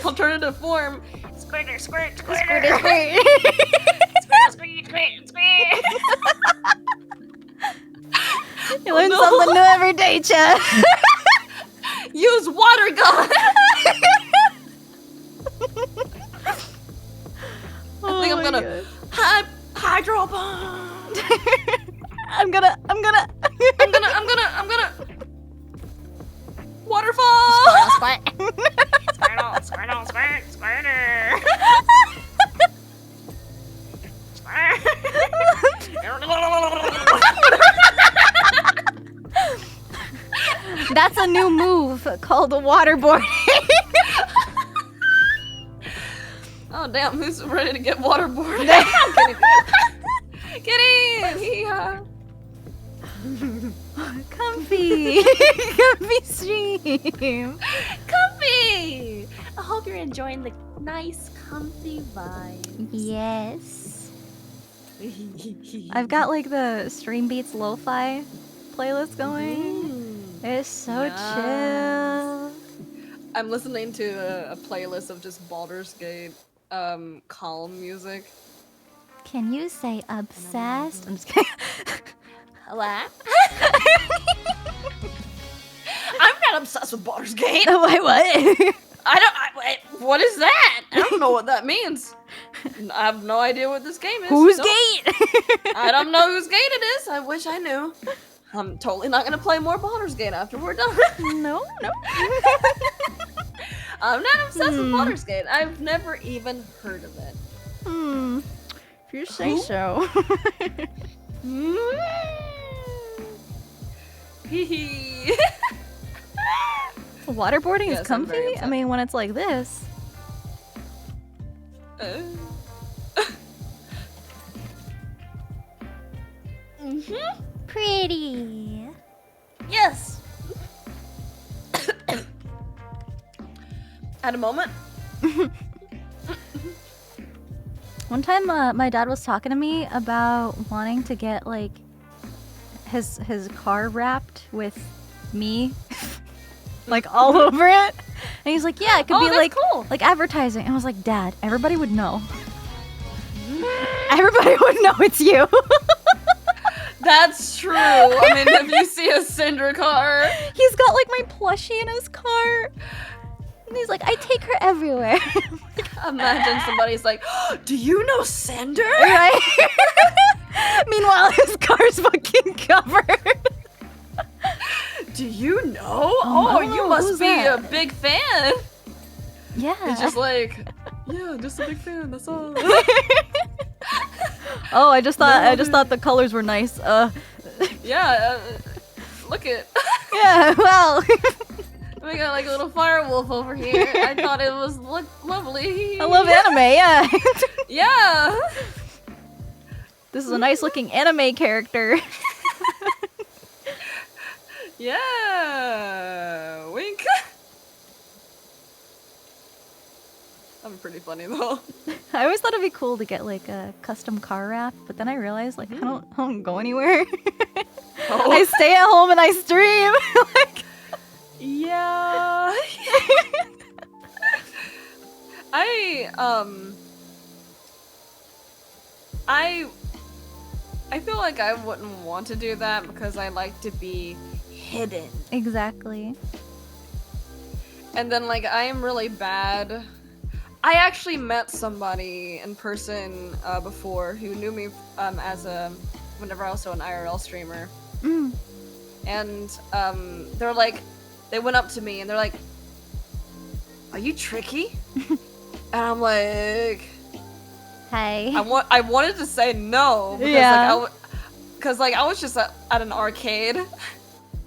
alternative form. Squirter. Squirter. You learn something new every day, Chad. Use water gun. I think I'm gonna hydro bomb. I'm gonna waterfall. That's a new move called waterboarding. Oh damn, who's ready to get waterboarded? I'm kidding. Get in! Hee-haw. Comfy. Comfy stream. Comfy! I hope you're enjoying the nice, comfy vibe. Yes. I've got like the Stream Beats Lo-Fi playlist going. It's so chill. I'm listening to a playlist of just Baldur's Gate calm music. Can you say obsessed? I'm just kidding. Hello? I'm not obsessed with Baldur's Gate. Wait, what? Wait, what is that? I don't know what that means. I have no idea what this game is. Whose Nope. gate? I don't know whose gate it is. I wish I knew. I'm totally not gonna play more Baldur's Gate after we're done. No. I'm not obsessed with Baldur's Gate. I've never even heard of it. If you say so. Hee Waterboarding Yes, is I'm very comfy? I upset. mean, when it's like this. Pretty. Yes. At a moment. One time, my dad was talking to me about wanting to get like his car wrapped with me, like all over it. And he's like, "Yeah, it could be that's like cool. like advertising." And I was like, "Dad, everybody would know. Everybody would know it's you." That's true. I mean, if you see a Cinder car, He's got like my plushie in his car, and he's like, "I take her everywhere." imagine somebody's like, oh, "Do you know Cinder?" Right? Meanwhile, his car's fucking covered. Do you know? I Oh, don't you know. must Who's be that? a big fan. Yeah. It's just like, yeah, just a big fan. That's all. Oh, I just thought the colors were nice. Yeah, look it. Yeah, well, We got like a little fire wolf over here. I thought it was lovely. I love anime, yeah. Yeah. This is a nice looking anime character. Yeah. Wink. I'm pretty funny though. I always thought it'd be cool to get like a custom car wrap, but then I realized like I don't go anywhere. Oh. I stay at home and I stream. Like, Yeah. I feel like I wouldn't want to do that because I like to be hidden. exactly. And then like I am really bad. I actually met somebody in person before who knew me as whenever I was an IRL streamer. Mm. and they're like, they went up to me and they're like, "Are you Tricky?" And I'm like, Hey. I wanted to say no because Yeah. like I was just at an arcade.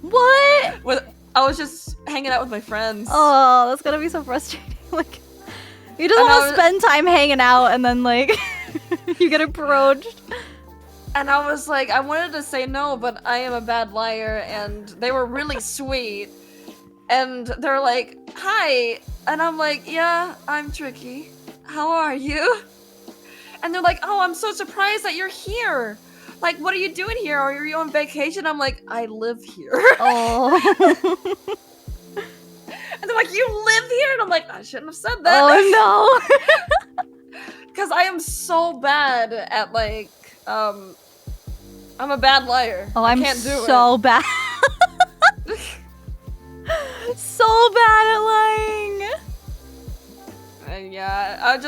What? I was just hanging out with my friends. Oh, that's gonna be so frustrating. Like, you just And I want to spend time hanging out, and then like you get approached. And I was like, I wanted to say no, but I am a bad liar, and they were really sweet. And they're like, "Hi," and I'm like, "Yeah, I'm Tricky. How are you?" And they're like, "Oh, I'm so surprised that you're here. Like, what are you doing here? Are you on vacation?" I'm like, "I live here." Oh. And they're like, "You live here?" And I'm like, I shouldn't have said that. Oh no. Because I am so bad at like, I'm a bad liar. Oh, I I'm can't do so it. bad. So bad at lying. And yeah,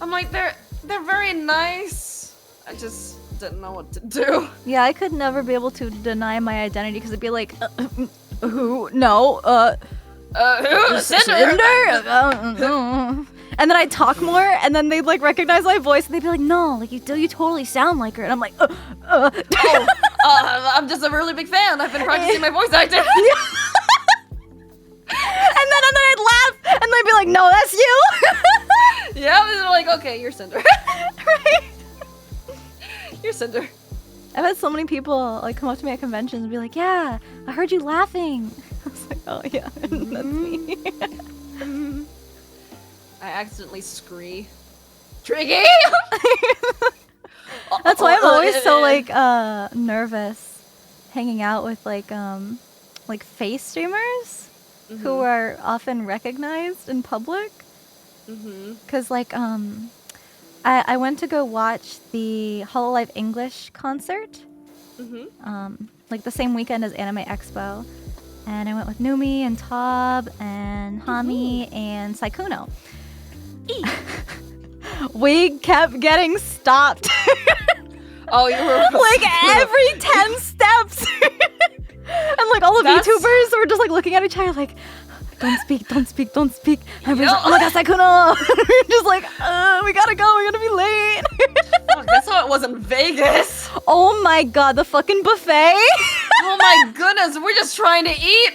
I'm like, they're very nice. I just didn't know what to do. Yeah, I could never be able to deny my identity because it'd be like, who? No, Who's Sinder? Sinder? And then I'd talk more, and then they'd like recognize my voice, and they'd be like, "No, like you totally sound like her." And I'm like, I'm just a really big fan. I've been practicing my voice acting. and then I'd laugh, and they'd be like, "No, that's you." Yeah, they're like, "Okay, you're Sinder." Right? You're Sinder. I've had so many people like come up to me at conventions and be like, "Yeah, I heard you laughing." I was like, "Oh yeah, that's me." I accidentally scree. Tricky! That's why I'm always so like nervous hanging out with like face streamers who are often recognized in public. Cause like I went to go watch the Hololive English concert. Like the same weekend as Anime Expo. And I went with Numi and Tob and Hami and Saikuno. We kept getting stopped. Oh, you were like every 10 steps. And like all the VTubers were just like looking at each other like, don't speak, don't speak, don't speak. And we're just like, oh my god, Saikuno. We're just like, we gotta go, we're gonna be late. Fuck, that's how it was in Vegas. Oh my god, the fucking buffet. Oh my goodness, we're just trying to eat.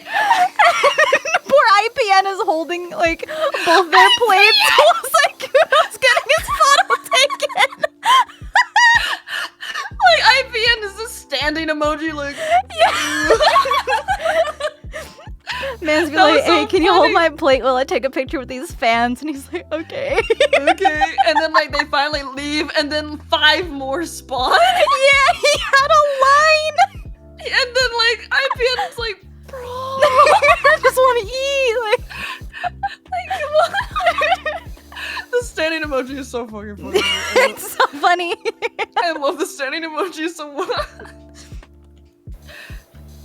Poor IPN is holding like both their plates. Saikuno's getting his photo taken. Like IPN is a standing emoji like. Man's be That like, was so "Hey, can you hold funny. my plate while I take a picture with these fans?" And he's like, "Okay." Okay, and then like they finally leave, and then 5 more spawn. Yeah, he had a line. And then like IPN's like, bro, I just want to eat. like come on. The standing emoji is so fucking funny. It's so funny. I love the standing emoji so much.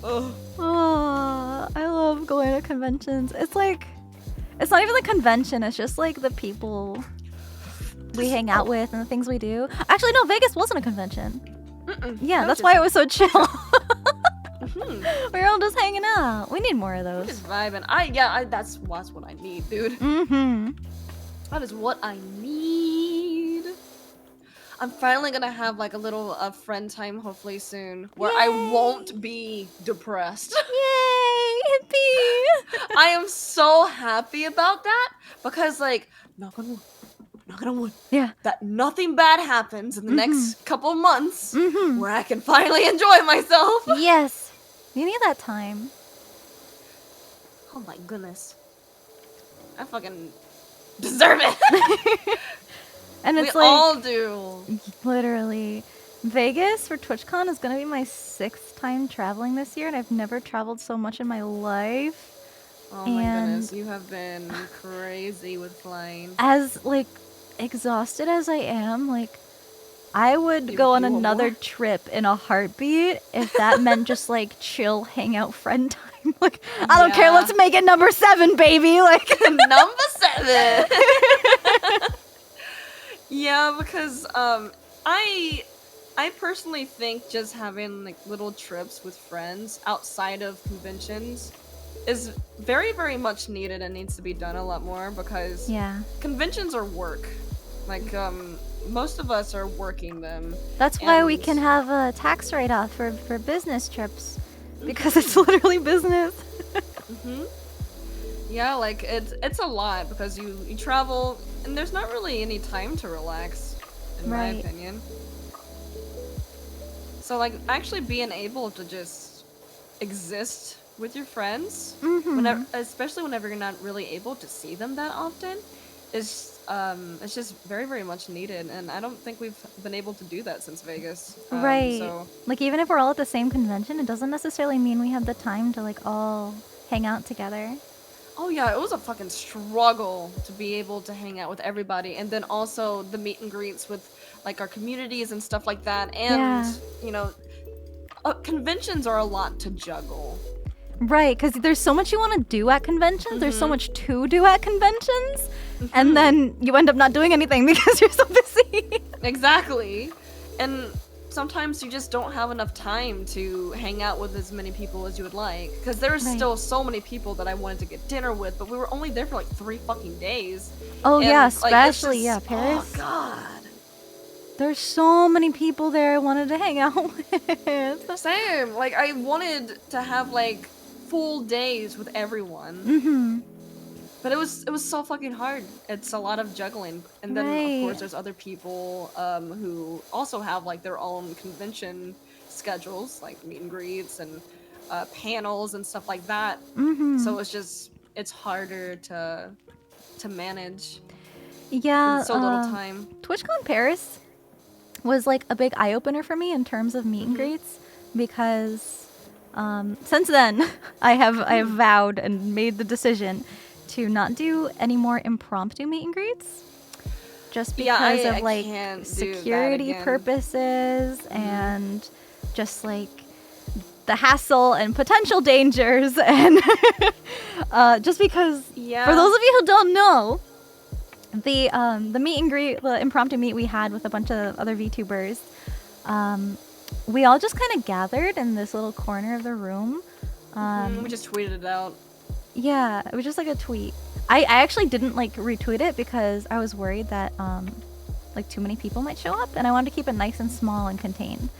Oh. Oh, I love going to conventions. It's like, it's not even the convention. It's just like the people we hang out with and the things we do. Actually, no, Vegas wasn't a convention. Yeah, that's why it was so chill. We were all just hanging out. We need more of those. Just vibing. That's what I need, dude. That is what I need. I'm finally gonna have like a little friend time hopefully soon where I won't be depressed. Yay, hippie! I am so happy about that because like knock on wood, Yeah. that nothing bad happens in the next couple of months where I can finally enjoy myself. Yes. You need that time. Oh my goodness. I fucking deserve it. And We it's like, all do. literally, Vegas for TwitchCon is gonna be my 6th time traveling this year, and I've never traveled so much in my life. Oh my And- goodness, you have been crazy with flying. As like exhausted as I am, like I would go on you want another more? trip in a heartbeat if that meant just like chill, hang out, friend time. Like I don't care, Yeah. let's make it number 7, baby. Like Number 7. Yeah, because I I personally think just having like little trips with friends outside of conventions is very, very much needed and needs to be done a lot more because conventions are work. Like, most of us are working them. That's why we can have a tax write-off for business trips, because it's literally business. Yeah, like it's a lot because you travel and there's not really any time to relax, in my opinion. So like actually being able to just exist with your friends, whenever, especially whenever you're not really able to see them that often, is it's just very, very much needed, and I don't think we've been able to do that since Vegas. So Like even if we're all at the same convention, it doesn't necessarily mean we have the time to like all hang out together. oh yeah, it was a fucking struggle to be able to hang out with everybody, and then also the meet and greets with like our communities and stuff like that, and you know, conventions are a lot to juggle. Right, because there's so much you want to do at conventions. There's so much to do at conventions, and then you end up not doing anything because you're so busy. Exactly, and sometimes you just don't have enough time to hang out with as many people as you would like, because there's still so many people that I wanted to get dinner with, but we were only there for like 3 fucking days. Oh and, yeah, like, especially just, Paris. Oh god. There's so many people there I wanted to hang out with. Same. Like I wanted to have like full days with everyone. But it was so fucking hard. It's a lot of juggling, and then of course there's other people who also have like their own convention schedules, like meet and greets and panels and stuff like that. So it's harder to manage. Yeah, in so little time. TwitchCon Paris was like a big eye opener for me in terms of meet and greets, because since then I have vowed and made the decision to not do any more impromptu meet and greets, just because of like security purposes and just like the hassle and potential dangers, and just because for those of you who don't know, the meet and greet, the impromptu meet we had with a bunch of other VTubers, we all just kind of gathered in this little corner of the room. We just tweeted it out. Yeah, it was just like a tweet. I actually didn't like retweet it because I was worried that like too many people might show up, and I wanted to keep it nice and small and contained.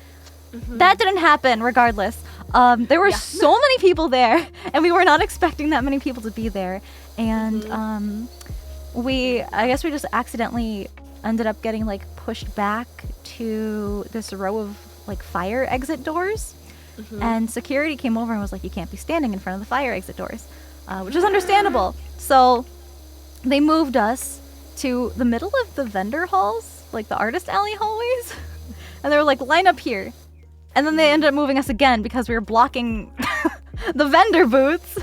That didn't happen regardless. There were so many people there, and we were not expecting that many people to be there. And I guess we just accidentally ended up getting like pushed back to this row of like fire exit doors. And security came over and was like, you can't be standing in front of the fire exit doors, which is understandable. So they moved us to the middle of the vendor halls, like the artist alley hallways. And they were like, line up here. And then they ended up moving us again because we were blocking the vendor booths.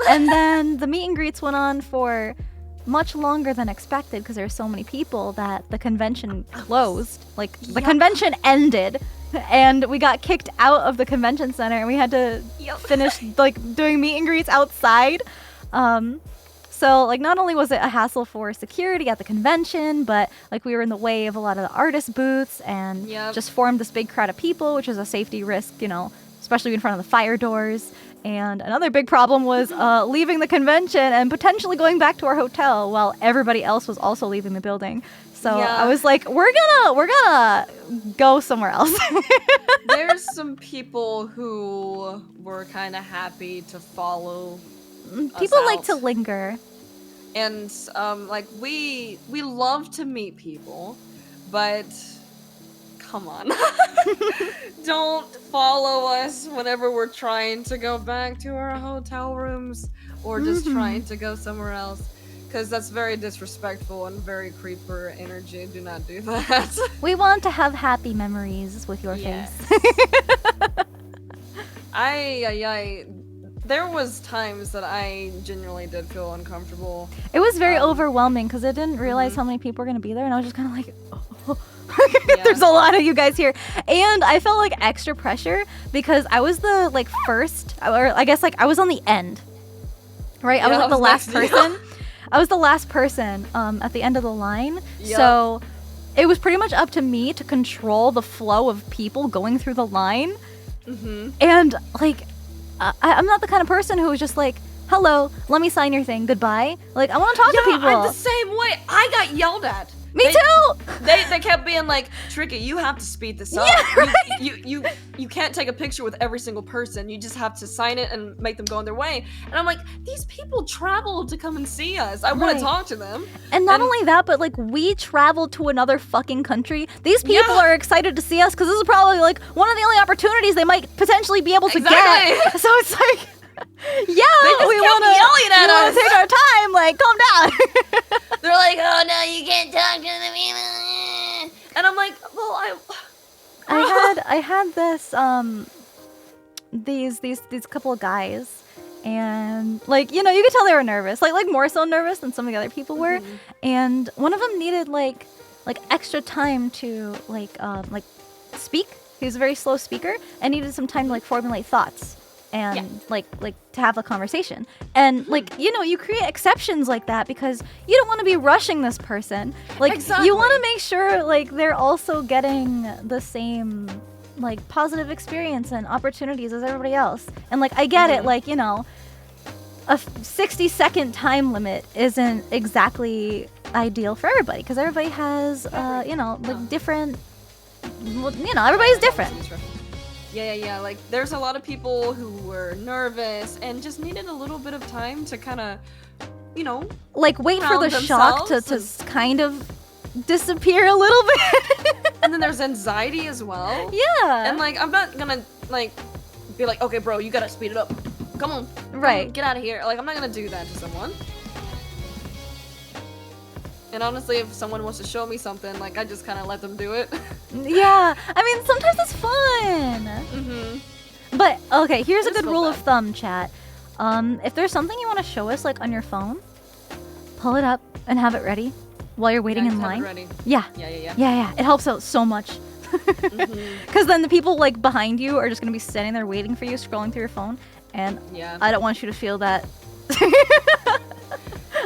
And then the meet and greets went on for much longer than expected because there were so many people that the convention closed. Like the convention ended, and we got kicked out of the convention center, and we had to finish like doing meet and greets outside. So like not only was it a hassle for security at the convention, but like we were in the way of a lot of the artist booths, and just formed this big crowd of people, which is a safety risk, you know, especially in front of the fire doors. And another big problem was leaving the convention and potentially going back to our hotel while everybody else was also leaving the building. So I was like, we're gonna go somewhere else. There's some people who were kind of happy to follow. People like to linger. And like we love to meet people, but come on. Don't follow us whenever we're trying to go back to our hotel rooms or just trying to go somewhere else, because that's very disrespectful and very creeper energy. Do not do that. We want to have happy memories with your face. There was times that I genuinely did feel uncomfortable. It was very overwhelming because I didn't realize how many people were gonna be there, and I was just kind of like, oh. There's a lot of you guys here, and I felt like extra pressure because I was the like first, or I guess like I was on the end, right? I was like the last person. I was the last person at the end of the line. So it was pretty much up to me to control the flow of people going through the line. And like, I'm not the kind of person who is just like, hello, let me sign your thing, goodbye. Like, I want to talk to people. I'm the same way. I got yelled at. Me too. They kept being like, Tricky, you have to speed this up. Yeah, You can't take a picture with every single person. You just have to sign it and make them go on their way. And I'm like, these people traveled to come and see us. I want to talk to them. And not only that, but like we traveled to another fucking country. These people are excited to see us because this is probably like one of the only opportunities they might potentially be able to get. So it's like, yeah, we want to yelling at us. Take our time. Like, calm down. They're like, oh no, you can't talk to them. And I'm like, well, I had this these couple of guys, and like, you know, you could tell they were nervous, like more so nervous than some of the other people were. And one of them needed like extra time to like speak. He was a very slow speaker and needed some time to like formulate thoughts and like to have a conversation. And like, you know, you create exceptions like that because you don't want to be rushing this person. Like, you want to make sure like they're also getting the same like positive experience and opportunities as everybody else. And like, I get it, like, you know, a 60-second time limit isn't exactly ideal for everybody because everybody has you know, like different, you know, everybody's different. Yeah. Like, there's a lot of people who were nervous and just needed a little bit of time to kind of, you know, like wait for the shock to kind of disappear a little bit. And then there's anxiety as well. Yeah. And like, I'm not gonna like be like, okay, bro, you gotta speed it up. Come on. Right. Get out of here. Like, I'm not gonna do that to someone. And honestly, if someone wants to show me something, like, I just kind of let them do it. Yeah, I mean, sometimes it's fun. But, okay, here's a good rule of thumb, chat. If there's something you want to show us, like, on your phone, pull it up and have it ready while you're waiting in line. Ready. Yeah. Yeah. It helps out so much. Because then the people, like, behind you are just going to be standing there waiting for you, scrolling through your phone. And I don't want you to feel that.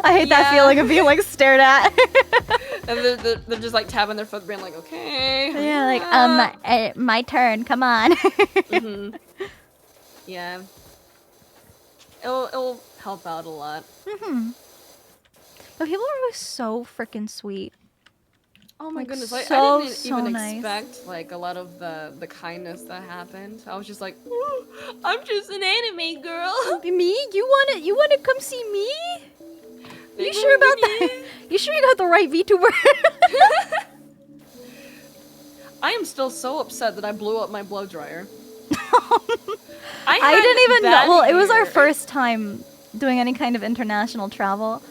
I hate that feeling of being like stared at. And they're just like tapping their foot, being like, okay. Yeah, like my turn. Come on. Yeah. It'll help out a lot. But people are always so freaking sweet. Oh my goodness! Like, so, I didn't so even nice. expect like a lot of the kindness that happened. I was just like, "Ooh, I'm just an anime girl. Me? You wanna come see me? You sure about that? You sure you got the right VTuber? I am still so upset that I blew up my blow dryer. I didn't even know. Well, it was our first time doing any kind of international travel.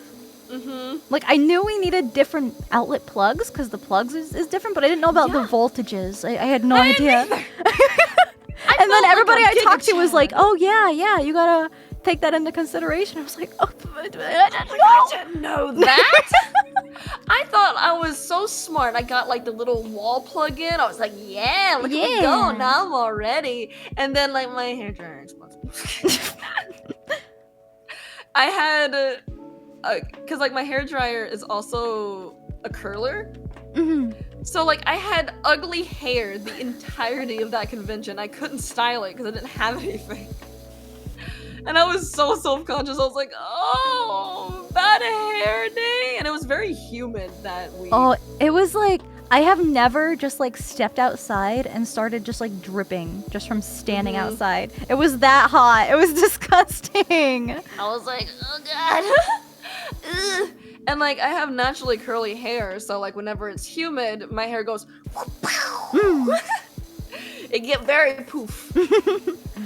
Like, I knew we needed different outlet plugs because the plugs is different, but I didn't know about the voltages. I had no idea. And then everybody I talked to was like, "Oh yeah, you gotta take that into consideration." I was like, "Oh, I didn't know that." I thought I was so smart. I got like the little wall plug in. I was like, "Yeah, look at me go! Now I'm all ready." And then like my hair dryer exploded. I had. Because like my hair dryer is also a curler. So like I had ugly hair the entirety of that convention. I couldn't style it because I didn't have anything. And I was so self-conscious. I was like, oh, bad hair day. And it was very humid that week. Oh, it was like, I have never just like stepped outside and started just like dripping just from standing outside. It was that hot. It was disgusting. I was like, oh god. And like I have naturally curly hair, so like whenever it's humid, my hair goes it get very poof.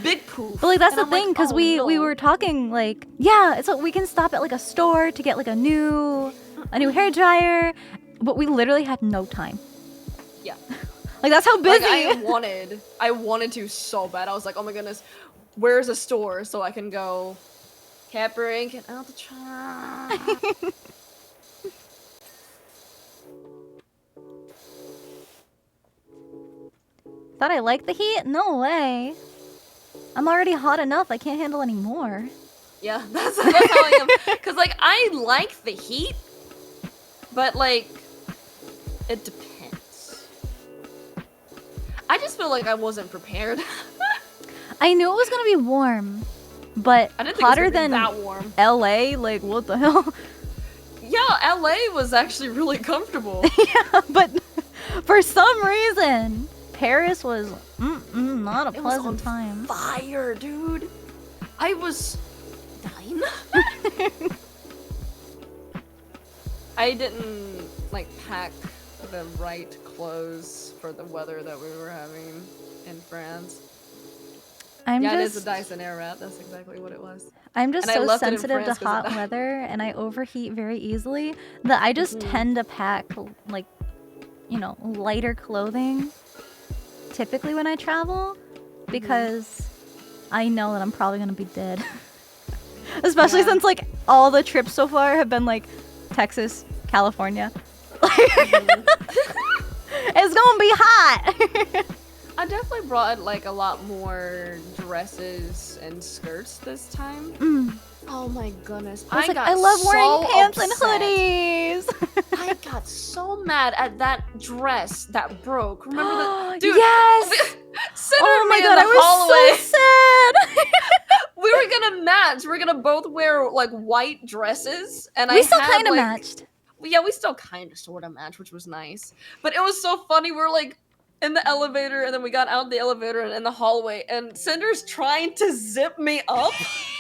Big poof. But like that's the thing, because we were talking like, yeah, so we can stop at like a store to get like a new hair dryer, but we literally had no time. Yeah. Like that's how busy. Like, I wanted to so bad. I was like, oh my goodness, where's a store so I can go Capper and get out the trunk. Thought I liked the heat? No way. I'm already hot enough. I can't handle any more. Yeah, that's how I am. Cause like I like the heat, but like it depends. I just feel like I wasn't prepared. I knew it was gonna be warm, but I didn't think hotter it was gonna than be that warm. LA. Like what the hell? Yeah, LA was actually really comfortable. Yeah, but for some reason, Paris was not a It was pleasant on time. fire, dude. I was dying. I didn't like pack the right clothes for the weather that we were having in France. I'm Yeah, it just is a Dyson Airwrap. That's exactly what it was. I'm just And I so left it in sensitive to France 'cause it hot died. weather, and I overheat very easily that I just tend to pack like, you know, lighter clothing typically when I travel because I know that I'm probably gonna be dead. Especially since like all the trips so far have been like Texas, California. It's gonna be hot. I definitely brought like a lot more dresses and skirts this time. Oh my goodness. I love wearing pants and hoodies. I got so mad at that dress that broke. Remember that? Dude, yes! Oh my god, I was so sad. We were gonna match. We were gonna both wear like white dresses, and We I still had, kind of like, matched. Yeah, we still kind of sort of matched, which was nice. But it was so funny. We were like in the elevator, and then we got out the elevator and in the hallway, and Cinder's trying to zip me up.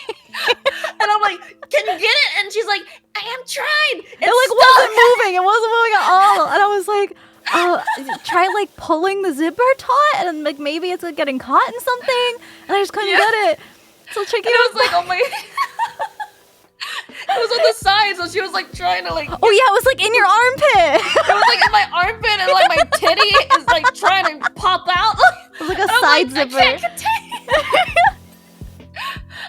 And I'm like, can you get it? And she's like, I am trying. It like wasn't moving. It wasn't moving at all. And I was like, try like pulling the zipper taut, and like maybe it's like getting caught in something. And I just couldn't get it. So Tricky was like, oh my. It was on the side, so she was like trying to like. Oh yeah, it was like in your armpit. It was like in my armpit, and like my titty is like trying to pop out. It was like a side zipper. I can't contain it.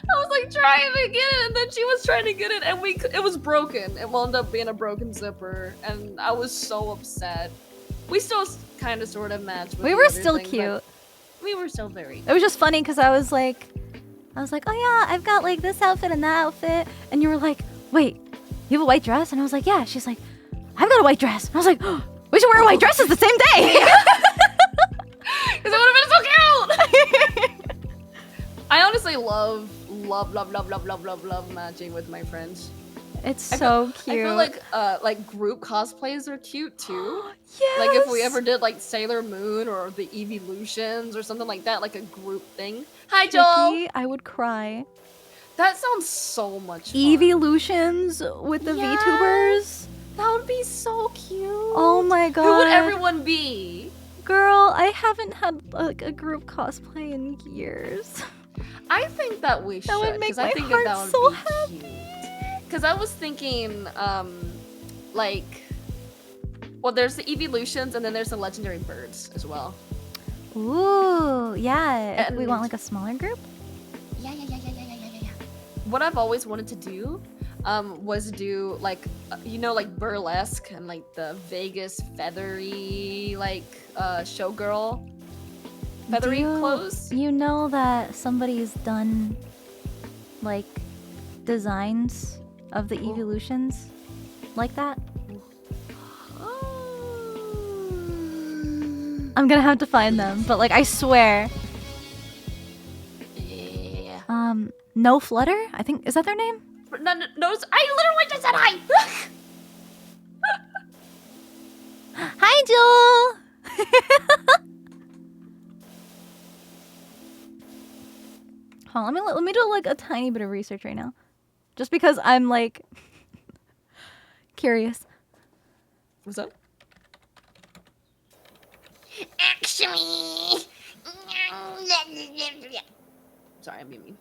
I was like trying to get it, and then she was trying to get it, and it was broken. It wound up being a broken zipper, and I was so upset. We still kind of sort of matched. With We were still cute. We were still very. It was just funny because I was like, oh yeah, I've got like this outfit and that outfit, and you were like, wait, you have a white dress? And I was like, yeah. She's like, I've got a white dress. And I was like, oh, we should wear white dresses the same day. Because it would have been so cute. I honestly love matching with my friends. It's so cute. I feel like group cosplays are cute too. Yes. Like if we ever did like Sailor Moon or the Evolutions or something like that, like a group thing. Hi, Joel. Tricky, I would cry. That sounds so much fun. Evolutions with the Yes. VTubers. That would be so cute. Oh my god. Who would everyone be? Girl, I haven't had like a group cosplay in years. I think that we should. That would make 'cause my I think heart that would so be happy. cute. Because I was thinking, like, well, there's the Evolutions and then there's the Legendary Birds as well. Ooh, yeah. If we And- want like a smaller group. Yeah. What I've always wanted to do, was do like, you know, like burlesque and like the Vegas feathery, like, showgirl feathery clothes. You know that somebody's done like designs of the Evolutions like that? I'm gonna have to find them, but like I swear. Yeah. No Flutter? I think, is that their name? No, I literally just said hi. Hi, Joel! Hold on, let me do like a tiny bit of research right now. Just because I'm like curious. What's up? Actually. Sorry, I'm being mean.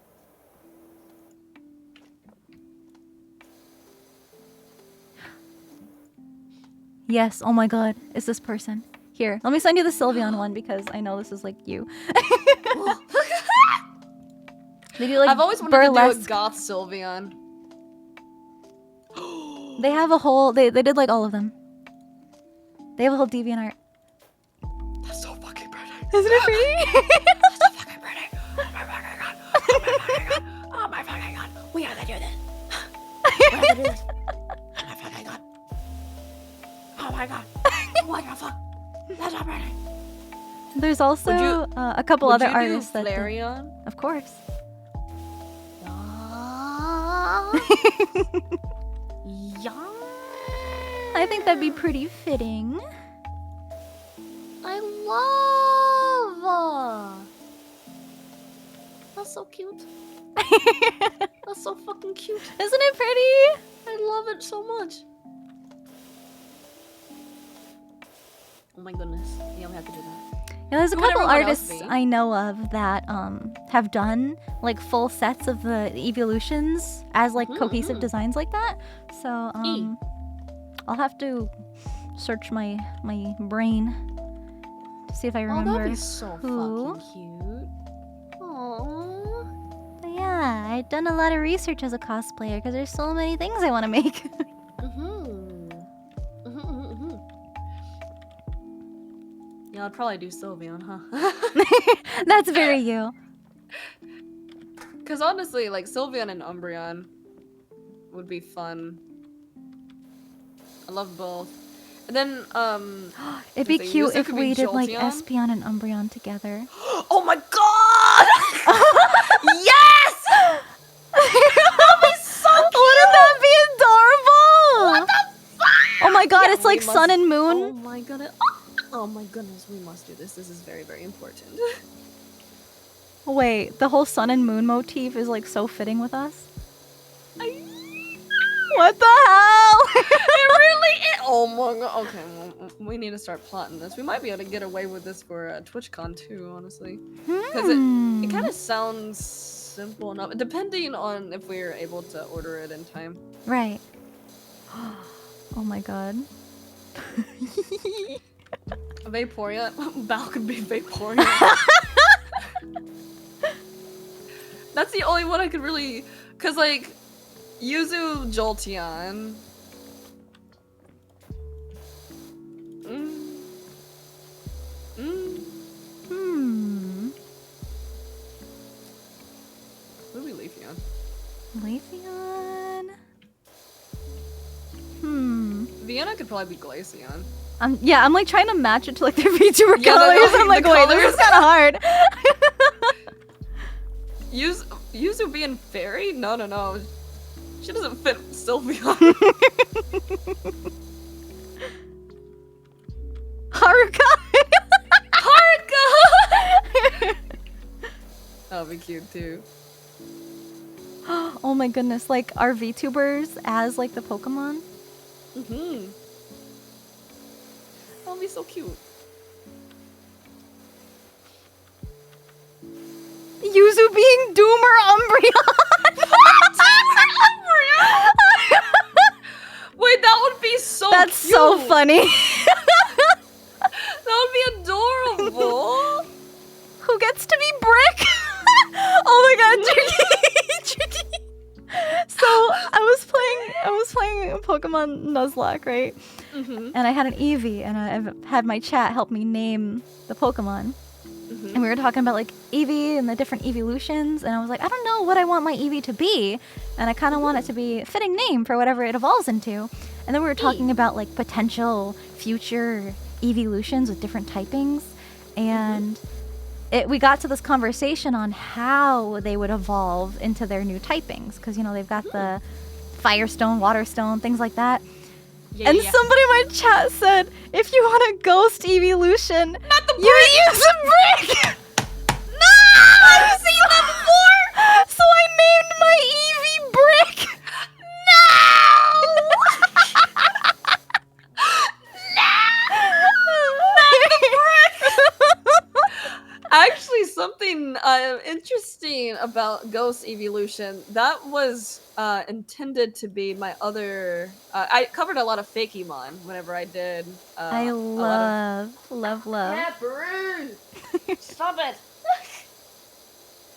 Yes, oh my god, it's this person. Here, let me send you the Sylveon one because I know this is like you. They do like I've always wanted burlesque. to do a goth Sylveon. They have a whole, they did like all of them. They have a whole DeviantArt. That's so fucking pretty. Isn't it pretty? That's so fucking pretty. Oh my fucking god. Oh my fucking god. Oh my fucking god. We have to do this. We have to do this. Oh my fucking god. Oh my god. What the fuck? That's so pretty. There's also a couple other artists that Flareon? of course. Yeah. I think that'd be pretty fitting. I love. That's so cute. That's so fucking cute. Isn't it pretty? I love it so much. Oh my goodness. Yeah, we have to do that. Yeah, there's a Who would couple everyone else artists be? I know of that have done like full sets of the evolutions as like cohesive designs like that. So I'll have to search my brain to see if I Oh, remember that'd be so who. fucking cute. Aww. But yeah, I've done a lot of research as a cosplayer because there's so many things I want to make. Yeah, I'd probably do Sylveon, huh? That's very you. Because honestly, like, Sylveon and Umbreon would be fun. I love both. And then, It'd be the cute Yuzu if could be we did like Jolteon. Espeon and Umbreon together. Oh my god! Yes! That'd be so cute! Wouldn't that be adorable? What the fuck? Oh my god, Yeah, it's like we sun must- and moon. Oh my goodness. Oh my goodness, we must do this. This is very, very important. Wait, the whole sun and moon motif is like so fitting with us. What the hell? It really is. Oh my god. Okay, well, we need to start plotting this. We might be able to get away with this for TwitchCon too, honestly. Because it kind of sounds simple enough, depending on if we're able to order it in time. Right. Oh my god. Vaporeon? Bao could be Vaporeon. That's the only one I could really... Because, like, Yuzu Jolteon... What do we Leafeon? Leafeon? Vienna could probably be Glaceon. Yeah, I'm like trying to match it to like their VTuber Yeah, colors. the I'm like, wait, this is colors. kind of hard. Yuzu being fairy? No. She doesn't fit Sylveon. Haruka! Haruka! That would be cute too. Oh my goodness, like our VTubers as like the Pokemon? That would be so cute. Yuzu being Doomer Umbreon! Wait, that would be so That's cute. so funny. That would be adorable. Who gets to be Brick? Oh my god, Tricky! So I was playing Pokemon Nuzlocke, right? And I had an Eevee, and I've had my chat help me name the Pokemon. And we were talking about like Eevee and the different evolutions, and I was like, I don't know what I want my Eevee to be, and I kind of want it to be a fitting name for whatever it evolves into. And then we were talking about like potential future evolutions with different typings, and we got to this conversation on how they would evolve into their new typings, because you know they've got the Firestone, Waterstone, things like that. And somebody in my chat said, if you want a ghost evolution, Not the you use a brick! No! I've seen that before! So I named my Eevee Brick! Actually, something interesting about Ghost Evolution, that was intended to be my other... I covered a lot of Fakemon whenever I did... I love. Pepperoni! Stop it!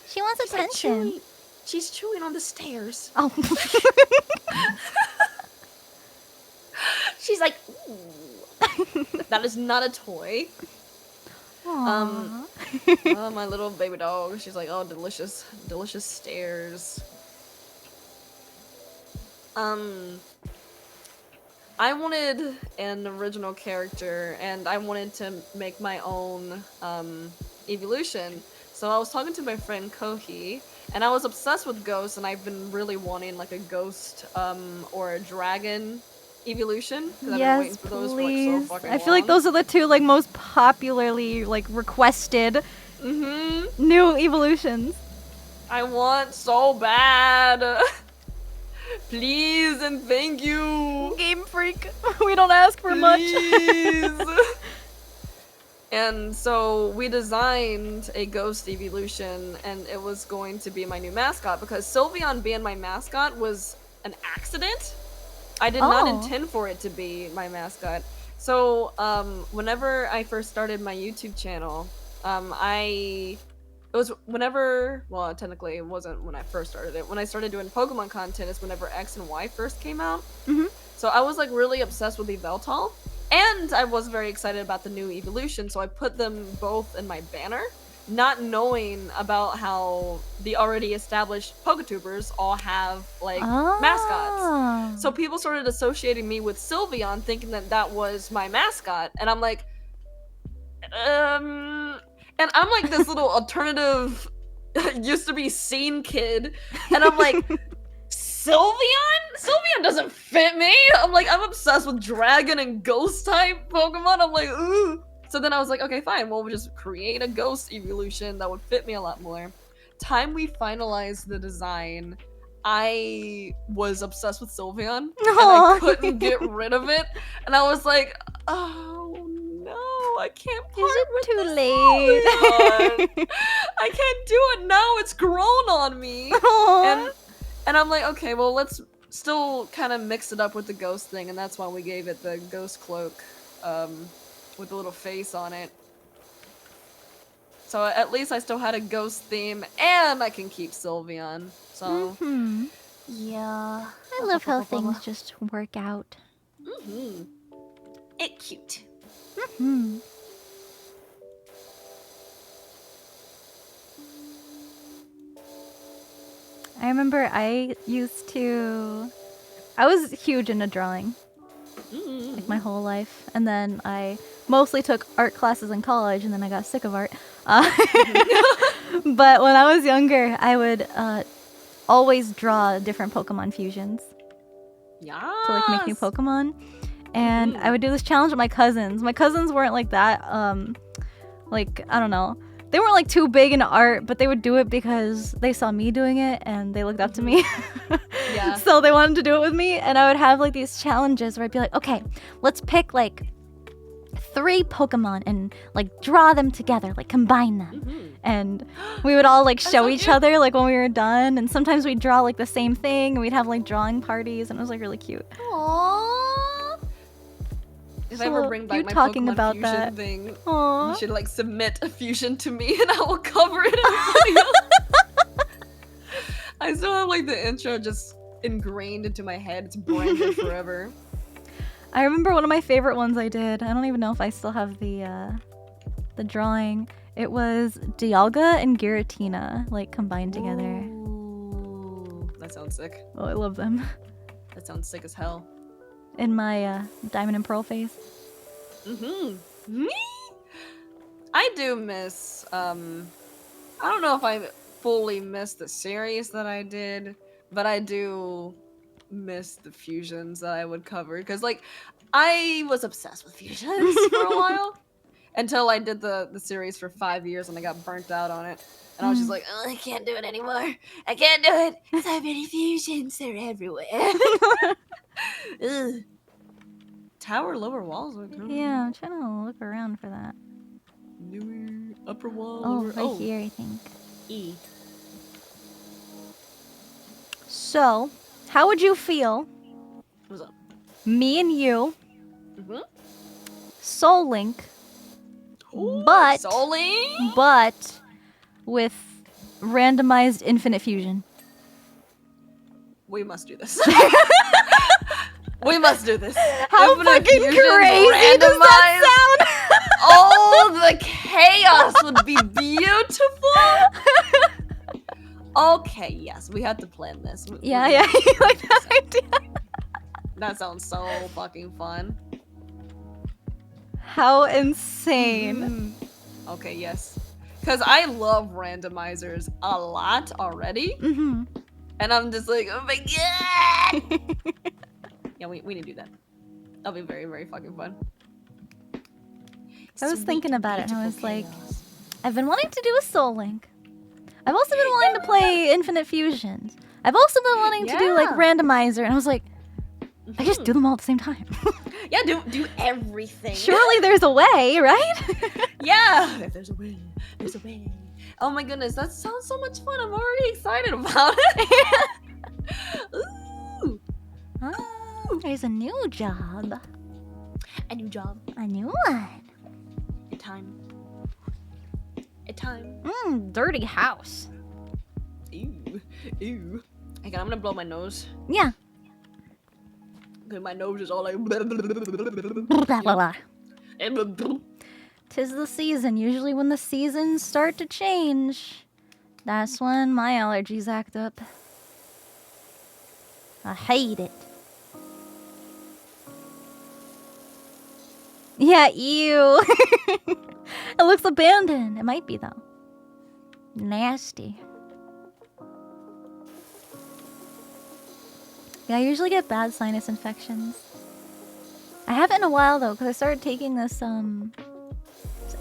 She wants She's like attention. chewing. She's chewing on the stairs. Oh. She's like, ooh. That is not a toy. Aww. Oh, my little baby dog. She's like, oh, delicious stairs. I wanted an original character, and I wanted to make my own evolution. So I was talking to my friend Kohi, and I was obsessed with ghosts, and I've been really wanting like a ghost or a dragon evolution. 'Cause I've been waiting Yes, for those please. for like so fucking I feel like long. those are the two like most popularly like requested new evolutions. I want so bad. Please and thank you. Game Freak. We don't ask for much. Please. And so we designed a ghost evolution, and it was going to be my new mascot because Sylveon being my mascot was an accident. I did not intend for it to be my mascot. So whenever I first started my YouTube channel, it was whenever, well, technically it wasn't when I first started it. When I started doing Pokemon content is whenever X and Y first came out. So I was like really obsessed with Yveltal. And I was very excited about the new evolution, so I put them both in my banner, not knowing about how the already established Poketubers all have like mascots. So people started associating me with Sylveon, thinking that that was my mascot, and I'm like, and I'm like this little alternative, used to be scene kid, and I'm like, Sylveon? Sylveon doesn't fit me. I'm like, I'm obsessed with dragon and ghost type Pokemon. I'm like, ooh. So then I was like, okay, fine. Well, we'll just create a ghost evolution that would fit me a lot more. Time we finalized the design, I was obsessed with Sylveon, and I couldn't get rid of it. And I was like, oh no, I can't part with too this late? Sylveon. I can't do it now. It's grown on me. And I'm like, okay, well, let's still kind of mix it up with the ghost thing, and that's why we gave it the ghost cloak with a little face on it. So at least I still had a ghost theme, and I can keep Sylveon. So, yeah. I love how things just work out. It's cute. I remember I was huge into drawing, like my whole life, and then I mostly took art classes in college, and then I got sick of art. But when I was younger, I would always draw different Pokemon fusions to like make new Pokemon, and I would do this challenge with my cousins. My cousins weren't like that, like, I don't know. They weren't like too big into art, but they would do it because they saw me doing it and they looked up to me. So they wanted to do it with me, and I would have like these challenges where I'd be like, okay, let's pick like 3 Pokemon and like draw them together, like combine them. And we would all like show each other like when we were done, and sometimes we'd draw like the same thing, and we'd have like drawing parties, and it was like really cute. If I ever bring back my talking Pokemon about fusion that thing, you should like submit a fusion to me, and I will cover it in a video. I still have like the intro just ingrained into my head. It's branded forever. I remember one of my favorite ones I did. I don't even know if I still have the drawing. It was Dialga and Giratina like combined together. Ooh, that sounds sick. Oh, I love them. That sounds sick as hell. In my Diamond and Pearl phase. I do miss, I don't know if I fully miss the series that I did, but I do miss the fusions that I would cover, because like, I was obsessed with fusions for a while, until I did the series for 5 years and I got burnt out on it. And I was just like, oh, I can't do it anymore. I can't do it. So many fusions, they're everywhere. Ugh. Tower lower walls are too. Yeah, I'm trying to look around for that. Newer upper wall. Oh, lower... right here, I think. E. So, how would you feel? What's up? Me and you, Soul Link, Ooh, but Soul Link? but with randomized infinite fusion. We must do this. We must do this. How Infinite fucking fusions, crazy does that sound? Oh, the chaos would be beautiful. Okay, yes, we have to plan this. Yeah, you like that idea? That sounds so fucking fun. How insane. Okay, yes. Because I love randomizers a lot already. Mm-hmm. And I'm just like, oh my god! Yeah, we need to do that. That'll be very, very fucking fun. I was thinking about it and I was beautiful like, chaos. I've been wanting to do a Soul Link. I've also been wanting to play Infinite Fusions. I've also been wanting to do like Yeah. randomizer, and I was like, I just do them all at the same time. Yeah, do everything. Surely there's a way, right? Yeah. If there's a way, there's a way. Oh my goodness, that sounds so much fun. I'm already excited about it. Ooh. Oh, there's a new job. A new job. A new one. A time. A time. Dirty house. Ew. Ew. Hang on, I'm gonna blow my nose. Yeah. Cause my nose is all like. Blah, blah, blah. Tis the season. Usually when the seasons start to change, that's when my allergies act up. I hate it. Yeah, ew. It looks abandoned. It might be, though. Nasty. Yeah, I usually get bad sinus infections. I haven't in a while, though, because I started taking this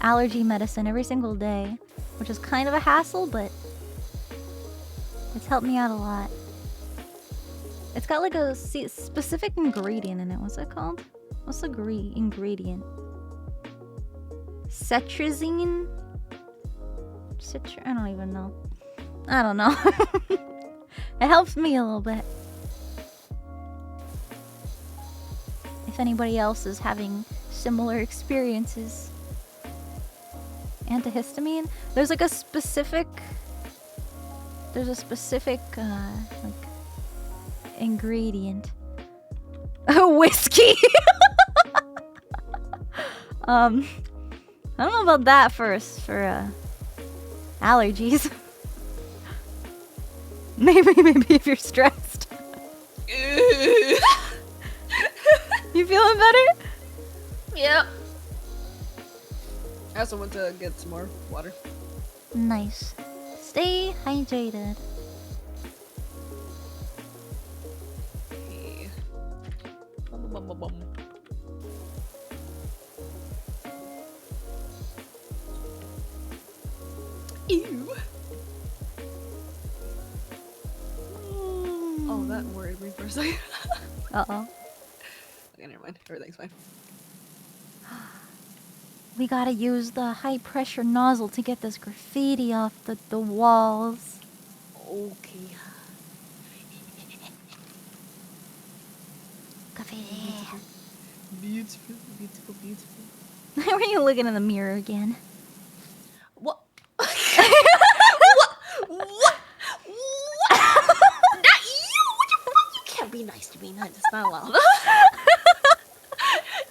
allergy medicine every single day, which is kind of a hassle, but it's helped me out a lot. It's got like a specific ingredient in it. What's it called? What's the ingredient? Cetrizine? I don't even know. I don't know. It helps me a little bit. If anybody else is having similar experiences. Antihistamine? There's like a specific... There's a specific, like, ingredient. Whiskey! I don't know about that for allergies. maybe if you're stressed. You feeling better? Yep. I also went to get some more water. Nice. Stay hydrated. Okay. Bum, bum, bum, bum. Ew. Oh, that worried me for a second. Uh-oh. Okay, never mind. Everything's fine. We gotta use the high pressure nozzle to get this graffiti off the walls. Okay. Graffiti. Beautiful, beautiful, beautiful. Why were you looking in the mirror again? What? What? What? Not you! You can't be nice to me. No, that's not allowed.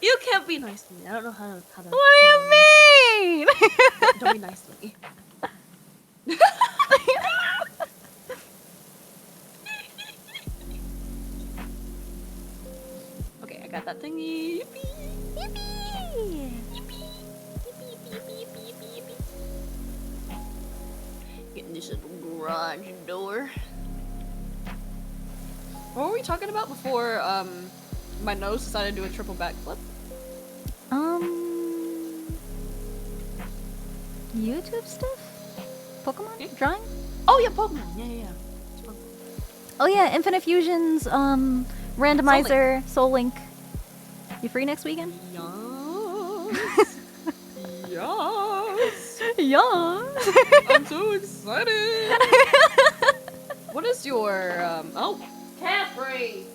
You can't be nice to me. I don't know how to. What do you mean? Don't be nice to me. Okay, I got that thingy. Yippee! Getting this little garage door. What were we talking about before my nose decided to do a triple backflip? YouTube stuff? Pokemon? Yeah. Drawing? Oh yeah, Pokemon. Yeah. It's Pokemon. Oh yeah, Infinite Fusions, randomizer, Soul Link. You free next weekend? Yes. Yes. Yeah. I'm so excited. What is your oh, Capri?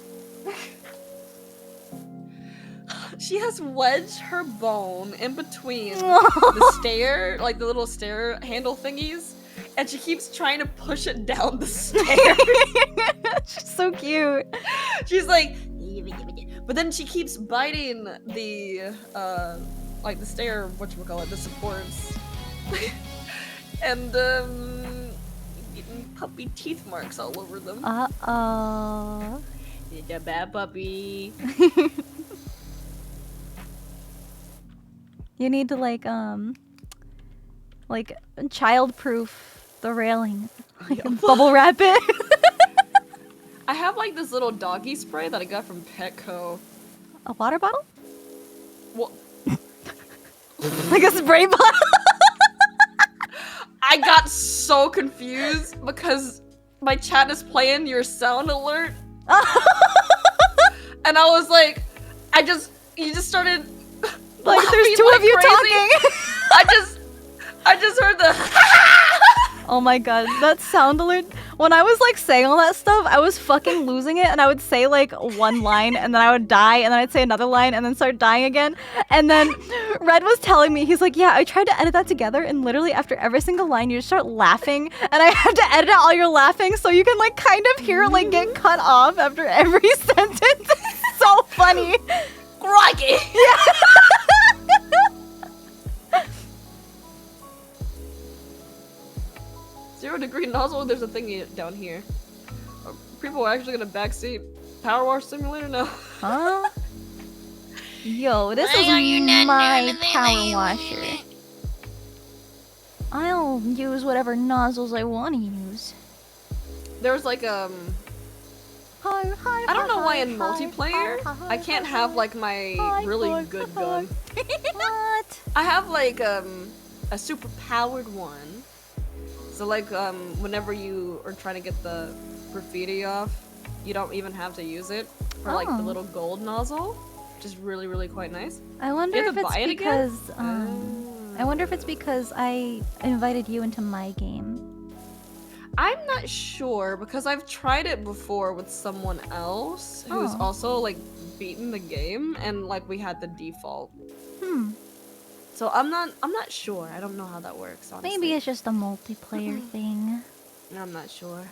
She has wedged her bone in between the stair, like the little stair handle thingies, and she keeps trying to push it down the stairs. She's so cute. She's like, but then she keeps biting the like the stair, whatchamacallit, the supports, and getting puppy teeth marks all over them. Uh-oh. It's a bad puppy. You need to like child-proof the railing. Like bubble wrap it. I have like this little doggy spray that I got from Petco. A water bottle? Well, Like a spray bottle? I got so confused because my chat is playing your sound alert. And I was like, you just started Like there's laughing two like of you crazy. talking. I just heard the Oh my god, that sound alert. When I was like saying all that stuff, I was fucking losing it, and I would say like one line and then I would die, and then I'd say another line and then start dying again. And then Red was telling me, he's like, yeah, I tried to edit that together, and literally after every single line you just start laughing, and I have to edit out all your laughing so you can like kind of hear it like get cut off after every sentence. It's so funny. Crikey. Yeah. 0 degree nozzle, there's a thingy down here. Are people actually gonna backseat PowerWash simulator now? Huh? Yo, this Why is are you not my doing the power thing? washer. I'll use whatever nozzles I want to use. There's like I don't know why in multiplayer I can't have like my really good gun. What? I have like a super powered one. So like whenever you are trying to get the graffiti off, you don't even have to use it for like the Oh. little gold nozzle, which is really really quite nice. I wonder You have if to it's buy it again? because I wonder if it's because I invited you into my game. I'm not sure because I've tried it before with someone else who's Oh. also like beaten the game and like we had the default. Hmm. So I'm not sure. I don't know how that works, honestly. Maybe it's just a multiplayer thing. I'm not sure.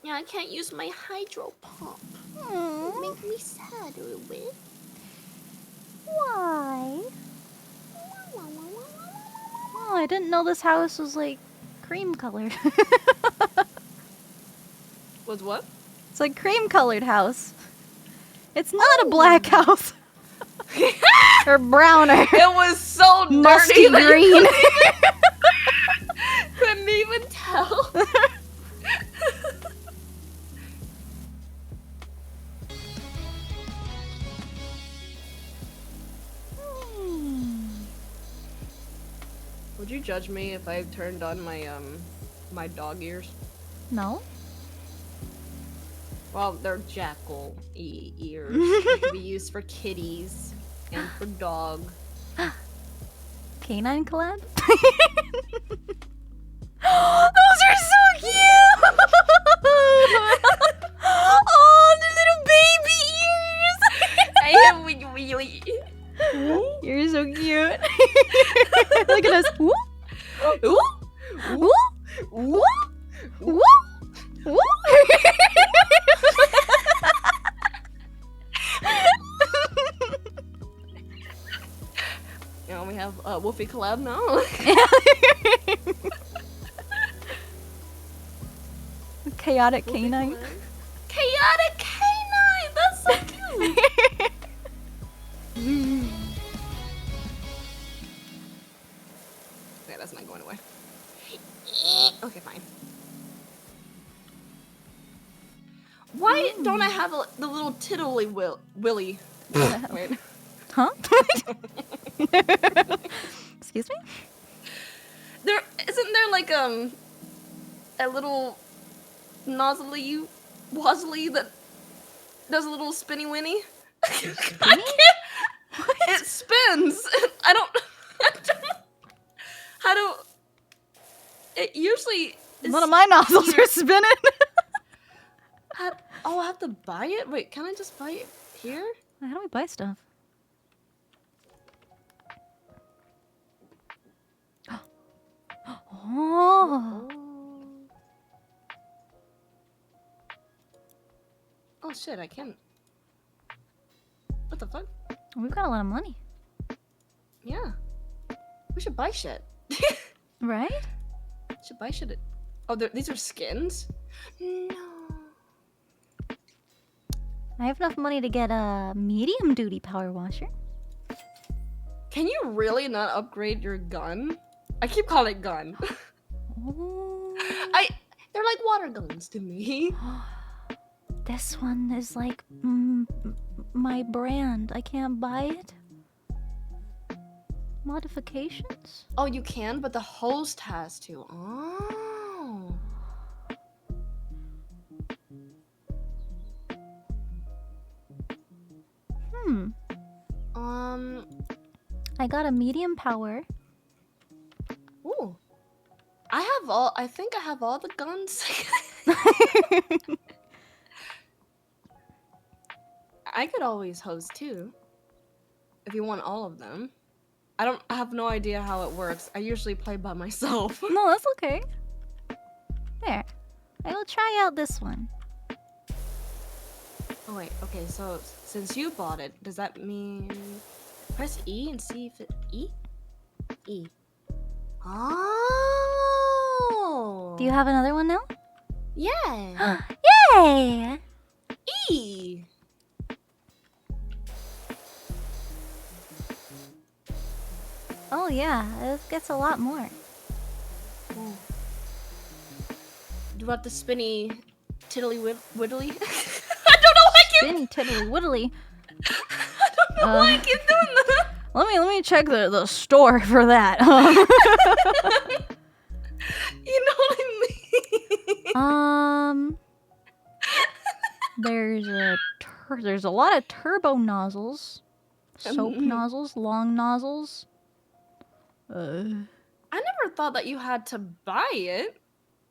Yeah, I can't use my hydro pump. It makes me sad a little bit. Why? Oh, I didn't know this house was like cream colored. Was what? It's like cream colored house. It's not a black house. Or browner. It was so dirty Musty that you green. couldn't even tell. Would you judge me if I turned on my my dog ears? No? Well, they're jackal ears. They can be used for kitties and for dog. Canine collab? Those are so cute! Oh, the little baby ears! You're so cute. Look at us. Whoop. Whoop. Whoop. Whoop. Whoop. You know, we have Wolfie collab now. Chaotic canine. Chaotic canine! That's so cute! Okay, that's not going away. Okay, fine. Why don't I have the little tiddly willy? Wait. Huh? Excuse me? Isn't there like a little nozzly wazzly that does a little spinny winny? I can't. It spins. I don't. How do? It usually. None of my nozzles are spinning. Oh, I have to buy it. Wait, can I just buy it here? How do we buy stuff? Oh. Oh shit! I can't. What the fuck? We've got a lot of money. Yeah. We should buy shit. Right? Should buy shit. Oh, these are skins? No. I have enough money to get a medium duty power washer. Can you really not upgrade your gun? I keep calling it gun. Ooh. They're like water guns to me. This one is like my brand. I can't buy it. Modifications? Oh, you can, but the host has to. Oh. I got a medium power. Ooh. I think I have all the guns. I could always host too. If you want all of them. I have no idea how it works. I usually play by myself. No, that's okay. There. I will try out this one. Oh wait, okay, so since you bought it, does that mean press E and see if it E? E. Oh. Do you have another one now? Yeah. Yay! E. Oh yeah, this gets a lot more. Oh. Do you want the spinny tiddly widdly? I don't know why I keep Spinny tiddly widdly. I don't know why I keep doing that. Let me check the store for that. You know what I mean? There's a lot of turbo nozzles, soap nozzles, long nozzles. I never thought that you had to buy it.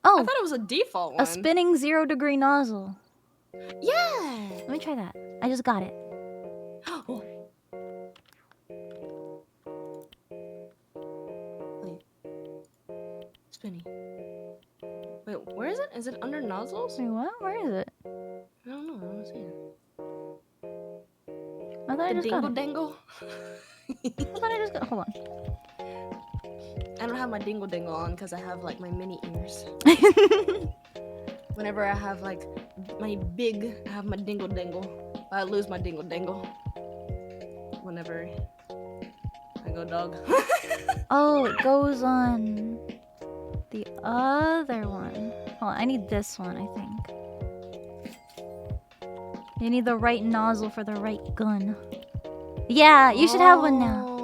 Oh, I thought it was a default one. a spinning 0-degree nozzle. Yeah. Let me try that. I just got it. Oh. Wait. Spinny. Wait, where is it? Is it under nozzles? Wait, what? Where is it? I don't know. I don't see it. I thought I The just got dingle it. dangle. I thought I just got. Hold on. I don't have my dingle dangle on because I have like my mini ears. Whenever I have like I have my dingle dangle. I lose my dingle dangle. Whenever I go dog. Oh, it goes on the other one. Hold on, I need this one, I think. You need the right nozzle for the right gun. Yeah, you should have one now.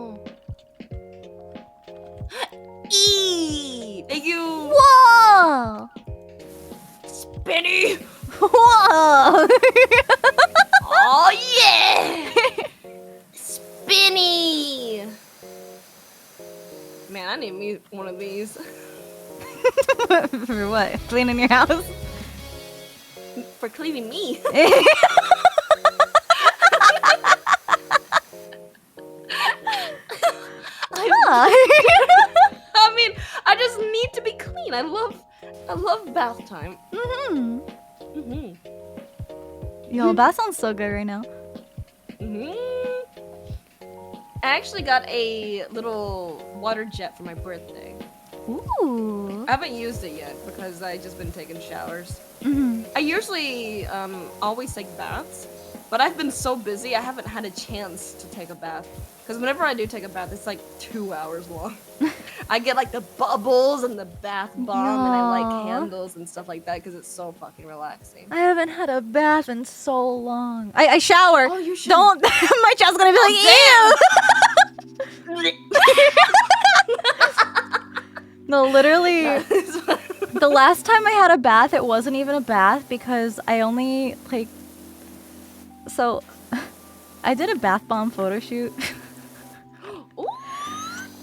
E! Thank you! Whoa! Spinny! Whoa! Oh yeah! Spinny! Man, I need me one of these. For what? Cleaning your house? For cleaning me. I mean, I just need to be clean. I love bath time. Yo, that sounds so good right now. I actually got a little water jet for my birthday. Ooh. I haven't used it yet because I've just been taking showers. I usually always take baths, but I've been so busy I haven't had a chance to take a bath. Because whenever I do take a bath, it's like 2 hours long. I get like the bubbles and the bath bomb and I like candles and stuff like that because it's so fucking relaxing. I haven't had a bath in so long. I shower. Oh, you should. Don't. My child's gonna be like, ew. No, literally. The last time I had a bath, it wasn't even a bath because I only like. So, I did a bath bomb photo shoot.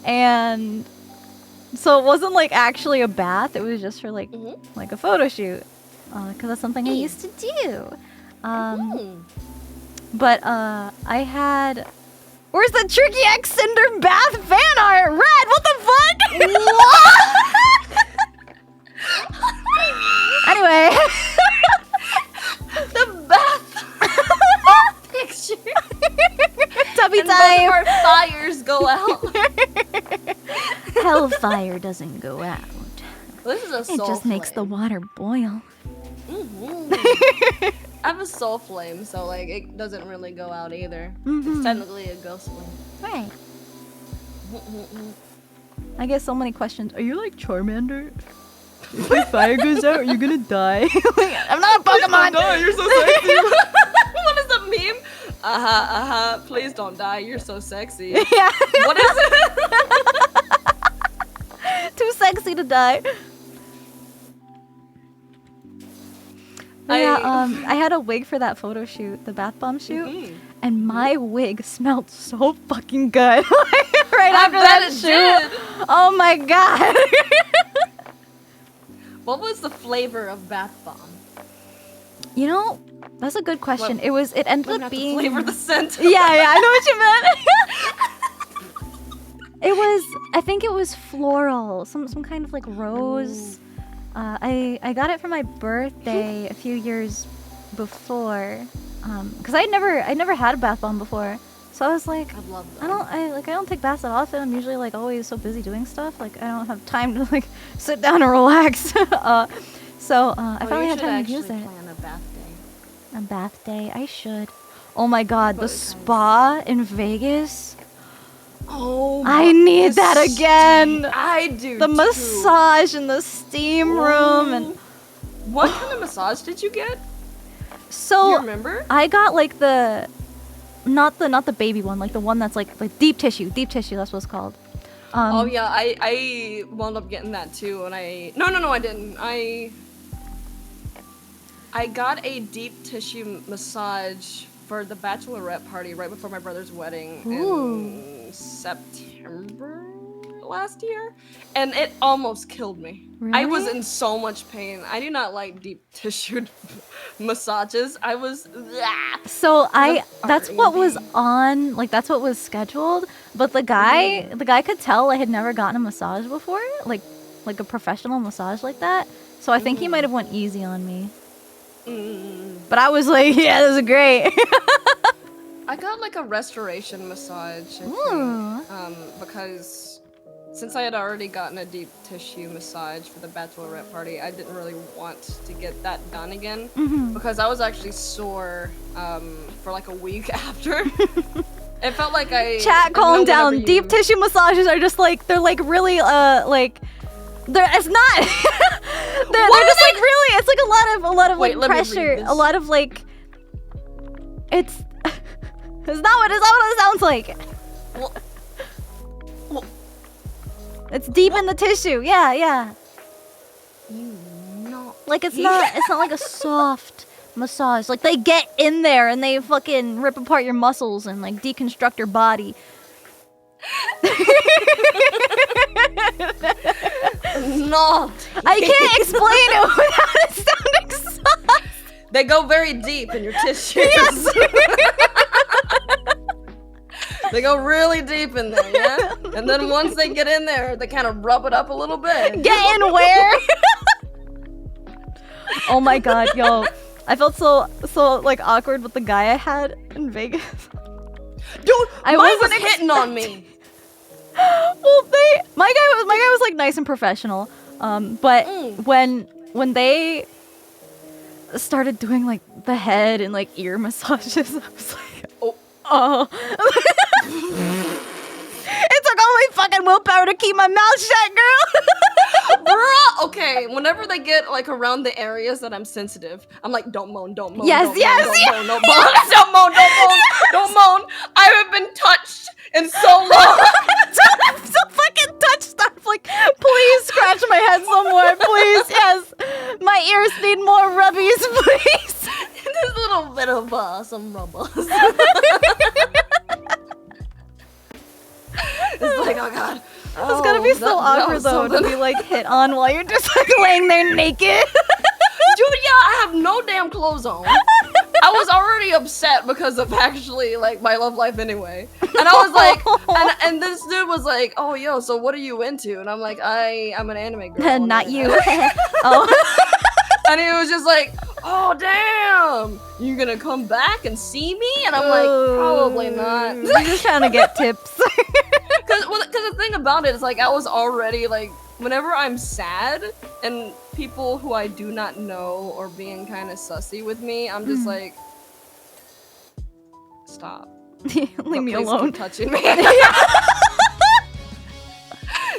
And so it wasn't like actually a bath, it was just for like like a photo shoot, because that's something I used to do. But I had, where's the Tricky X Cinder bath fan art? Red, what the fuck? Anyway. The bath picture. Tubby and time. both of our fires go out. Hellfire doesn't go out. This is a It just makes the water boil. I have a soul flame, so like it doesn't really go out either. Mm-hmm. It's technically a ghost flame. Right. I get so many questions. Are you like Charmander? If your fire goes out, you're gonna die. Like, I'm not a Pokemon. Die, you're so sexy. What is the meme? Please don't die. You're so sexy. Yeah. What is it? Too sexy to die. I had a wig for that photo shoot, the bath bomb shoot, and my wig smelled so fucking good. Right after that shoot. Oh my god. What was the flavor of bath bomb? You know, that's a good question. What- It ended Wouldn't up have to being flavor the scent. Yeah, I know what you meant. I think it was floral, some kind of like rose. I got it for my birthday a few years before, because I never had a bath bomb before, so I was like, I love I don't take baths that often. I'm usually like always so busy doing stuff, like I don't have time to like sit down and relax. I finally had time to use it. Plan a bath day. A bath day, I should. Oh my god, the spa in Vegas. Oh, I need that again. I do. The too. massage in the steam room and What kind of massage did you get? so You remember? I got like the not the baby one, like the one that's like deep tissue. Deep tissue, that's what it's called. Oh yeah, I wound up getting that too, and no, I didn't. I got a deep tissue massage for the bachelorette party right before my brother's wedding in September last year, and it almost killed me. I was Really? in so much pain. I do not like deep tissue massages. I was So that's already what in was pain. on, like that's what was scheduled, but the guy could tell I had never gotten a massage before, like a professional massage like that. So I think he might have went easy on me. But I was like, yeah, this is great. I got like a restoration massage, I Ooh. think, because since I had already gotten a deep tissue massage for the bachelorette party, I didn't really want to get that done again because I was actually sore for like a week after. It felt like Chat, calm down. Deep tissue massages are just like, they're like really like it's not they're just like really, it's like a lot of Wait, like let me read pressure, this. a lot of like it's not what it sounds like. Well, It's deep in the tissue. Yeah. you know. Like it's not like a soft massage. Like they get in there and they fucking rip apart your muscles and like deconstruct your body. No. I can't explain it without it sounding soft. They go very deep in your tissues. Yes. They go really deep in there, yeah? And then once they get in there, they kind of rub it up a little bit. Get in where? Oh my god, yo. I felt so like awkward with the guy I had in Vegas. Dude, I mine was wasn't hitting on me. Well, my guy was like nice and professional. But when they started doing like the head and like ear massages, I was like, oh. It took all my fucking willpower to keep my mouth shut, girl. Bruh, okay, whenever they get like around the areas that I'm sensitive, I'm like, don't moan, don't moan. Yes, don't yes, moan, yes. don't moan, don't moan, don't moan, don't moan. I haven't been touched in so long. I'm so fucking touch stuff. Like, please scratch my head some more, please. Yes, my ears need more rubbies, please. There's a little bit of some rubbles. It's like, oh god. It's gonna be so awkward though to be like hit on while you're just like laying there naked. Dude, yeah, I have no damn clothes on. I was already upset because of actually like my love life anyway. And I was like, and this dude was like, oh yo, so what are you into? And I'm like, I'm an anime girl. Not you. Oh. And he was just like, oh damn, you gonna come back and see me? And I'm like, probably not. You're just trying to get tips. Cause the thing about it is like I was already like whenever I'm sad and people who I do not know are being kind of sussy with me, I'm just like, stop. Leave me Please alone. keep touching me.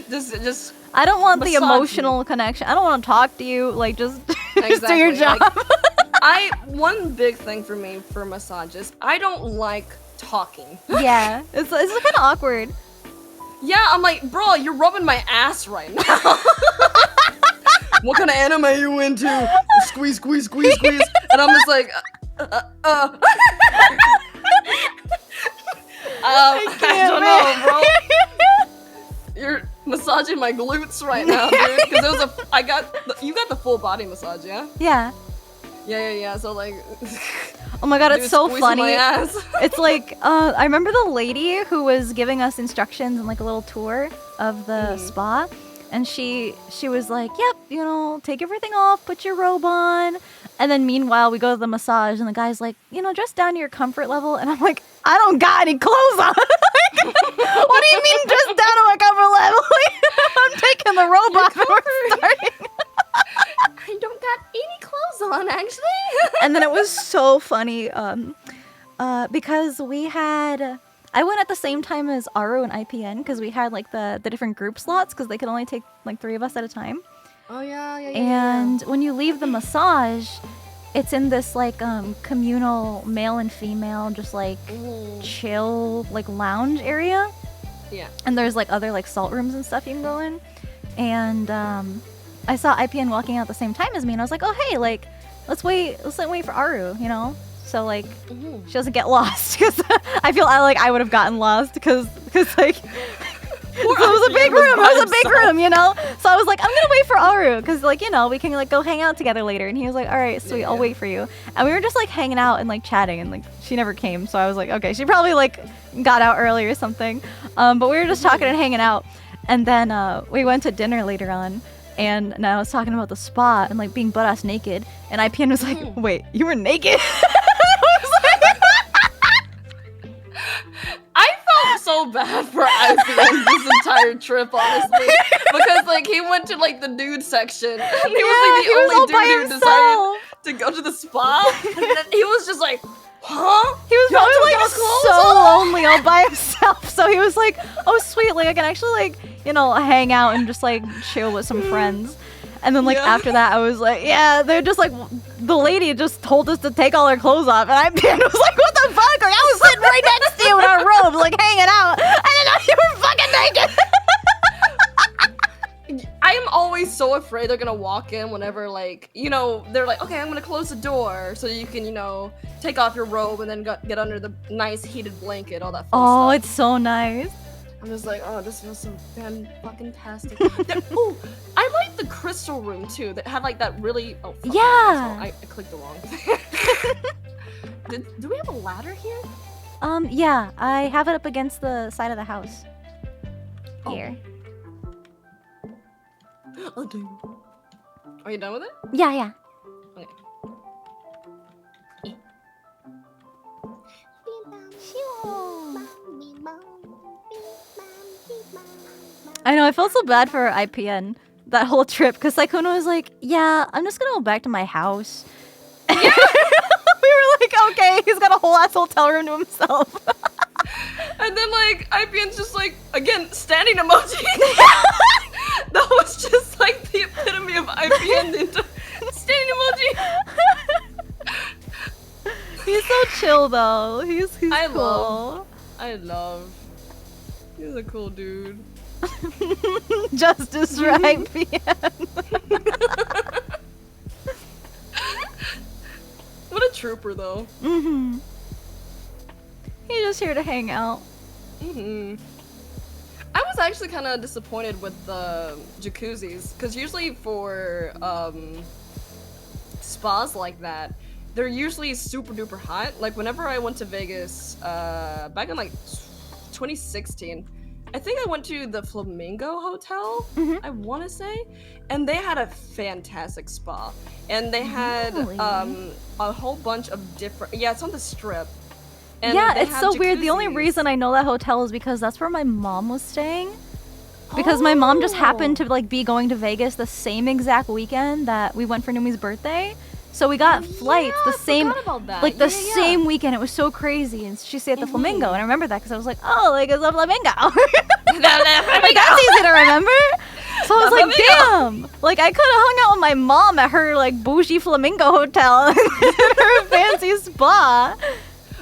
just. I don't want the massage emotional connection. I don't want to talk to you. Like, just, just do your Exactly, job. One big thing for me for massages, I don't like talking. Yeah, it's kind of awkward. Yeah, I'm like, bro, you're rubbing my ass right now. What kind of anime are you into? Squeeze, squeeze, squeeze, squeeze. And I'm just like, I don't know, bro. You're massaging my glutes right now, dude. Because it was you got the full body massage, yeah? Yeah. Yeah. So like, Oh my god, it's dude, so squeezing funny. my ass. It's like, I remember the lady who was giving us instructions and like a little tour of the spa, and she was like, yep, you know, take everything off, put your robe on, and then meanwhile we go to the massage and the guy's like, you know, dress down to your comfort level, and I'm like, I don't got any clothes on. What do you mean dress down to my comfort level? I'm taking the robe off and we're starting. I don't got any clothes on, actually. And then it was so funny because I went at the same time as Aru and IPN because we had like the different group slots because they could only take like 3 of us at a time. Oh yeah. And when you leave the massage, it's in this like communal male and female just like chill like lounge area. Yeah. And there's like other like salt rooms and stuff you can go in. And I saw IPN walking out at the same time as me, and I was like, oh hey, like let's wait for Aru, you know, so like she doesn't get lost because I feel I would have gotten lost because like it was a big room. It was a big room, you know. So I was like, I'm gonna wait for Aru because like, you know, we can like go hang out together later. And he was like, all right, sweet, I'll wait for you. And we were just like hanging out and like chatting, and like she never came. So I was like, okay, she probably like got out early or something. But we were just talking and hanging out, and then we went to dinner later on. And I was talking about the spa and like being butt-ass naked, and IPN was like, wait, you were naked? I felt so bad for IPN this entire trip, honestly, because like he went to like the dude section, and he was like the only dude who decided to go to the spa, and then he was just like, huh? He was probably like so lonely all by himself. So he was like, oh sweet, like I can actually like, you know, hang out and just like chill with some friends. And then like after that I was like, yeah, they're just like, the lady just told us to take all our clothes off, and I was like, what the fuck? Like I was sitting right next to you in our robes like hanging out, and then you were fucking naked. I am always so afraid they're gonna walk in whenever, like, you know, they're like, okay, I'm gonna close the door so you can, you know, take off your robe and then get under the nice heated blanket, all that fun stuff. Oh, it's so nice. I'm just like, oh, this feels so fan-fucking-tastic. Ooh, I like the crystal room, too, that had, like, that really... Oh, fuck. Yeah. I clicked the wrong thing. Do we have a ladder here? Yeah, I have it up against the side of the house. Here. Oh, dude. Are you done with it? Yeah. Okay. I know, I felt so bad for IPN that whole trip because Saikuno was like, yeah, I'm just gonna go back to my house. We were like, okay, he's got a whole ass hotel room to himself. And then, like, IPN's just like, again, standing emoji. That was just like the epitome of IPN into standing emoji. He's so chill though. He's cool. I love. He's a cool dude. Justice for IPN. What a trooper, though. Mm-hmm. He's just here to hang out. Mm-hmm. I was actually kind of disappointed with the jacuzzis, because usually for spas like that, they're usually super duper hot. Like whenever I went to Vegas back in like 2016, I think I went to the Flamingo Hotel, I want to say, and they had a fantastic spa, and they had a whole bunch of different. Yeah, it's on the Strip. And yeah, it's so weird. The only jacuzzis. reason I know that hotel is because that's where my mom was staying. because my mom just happened to like be going to Vegas the same exact weekend that we went for Numi's birthday. So we got flights the same, like the same weekend. It was so crazy, and she stayed at the Flamingo, and I remember that because I was like, oh, like it's a Flamingo. Like, that's easy to remember. So I was like, damn, like I could have hung out with my mom at her like bougie Flamingo hotel in her fancy spa.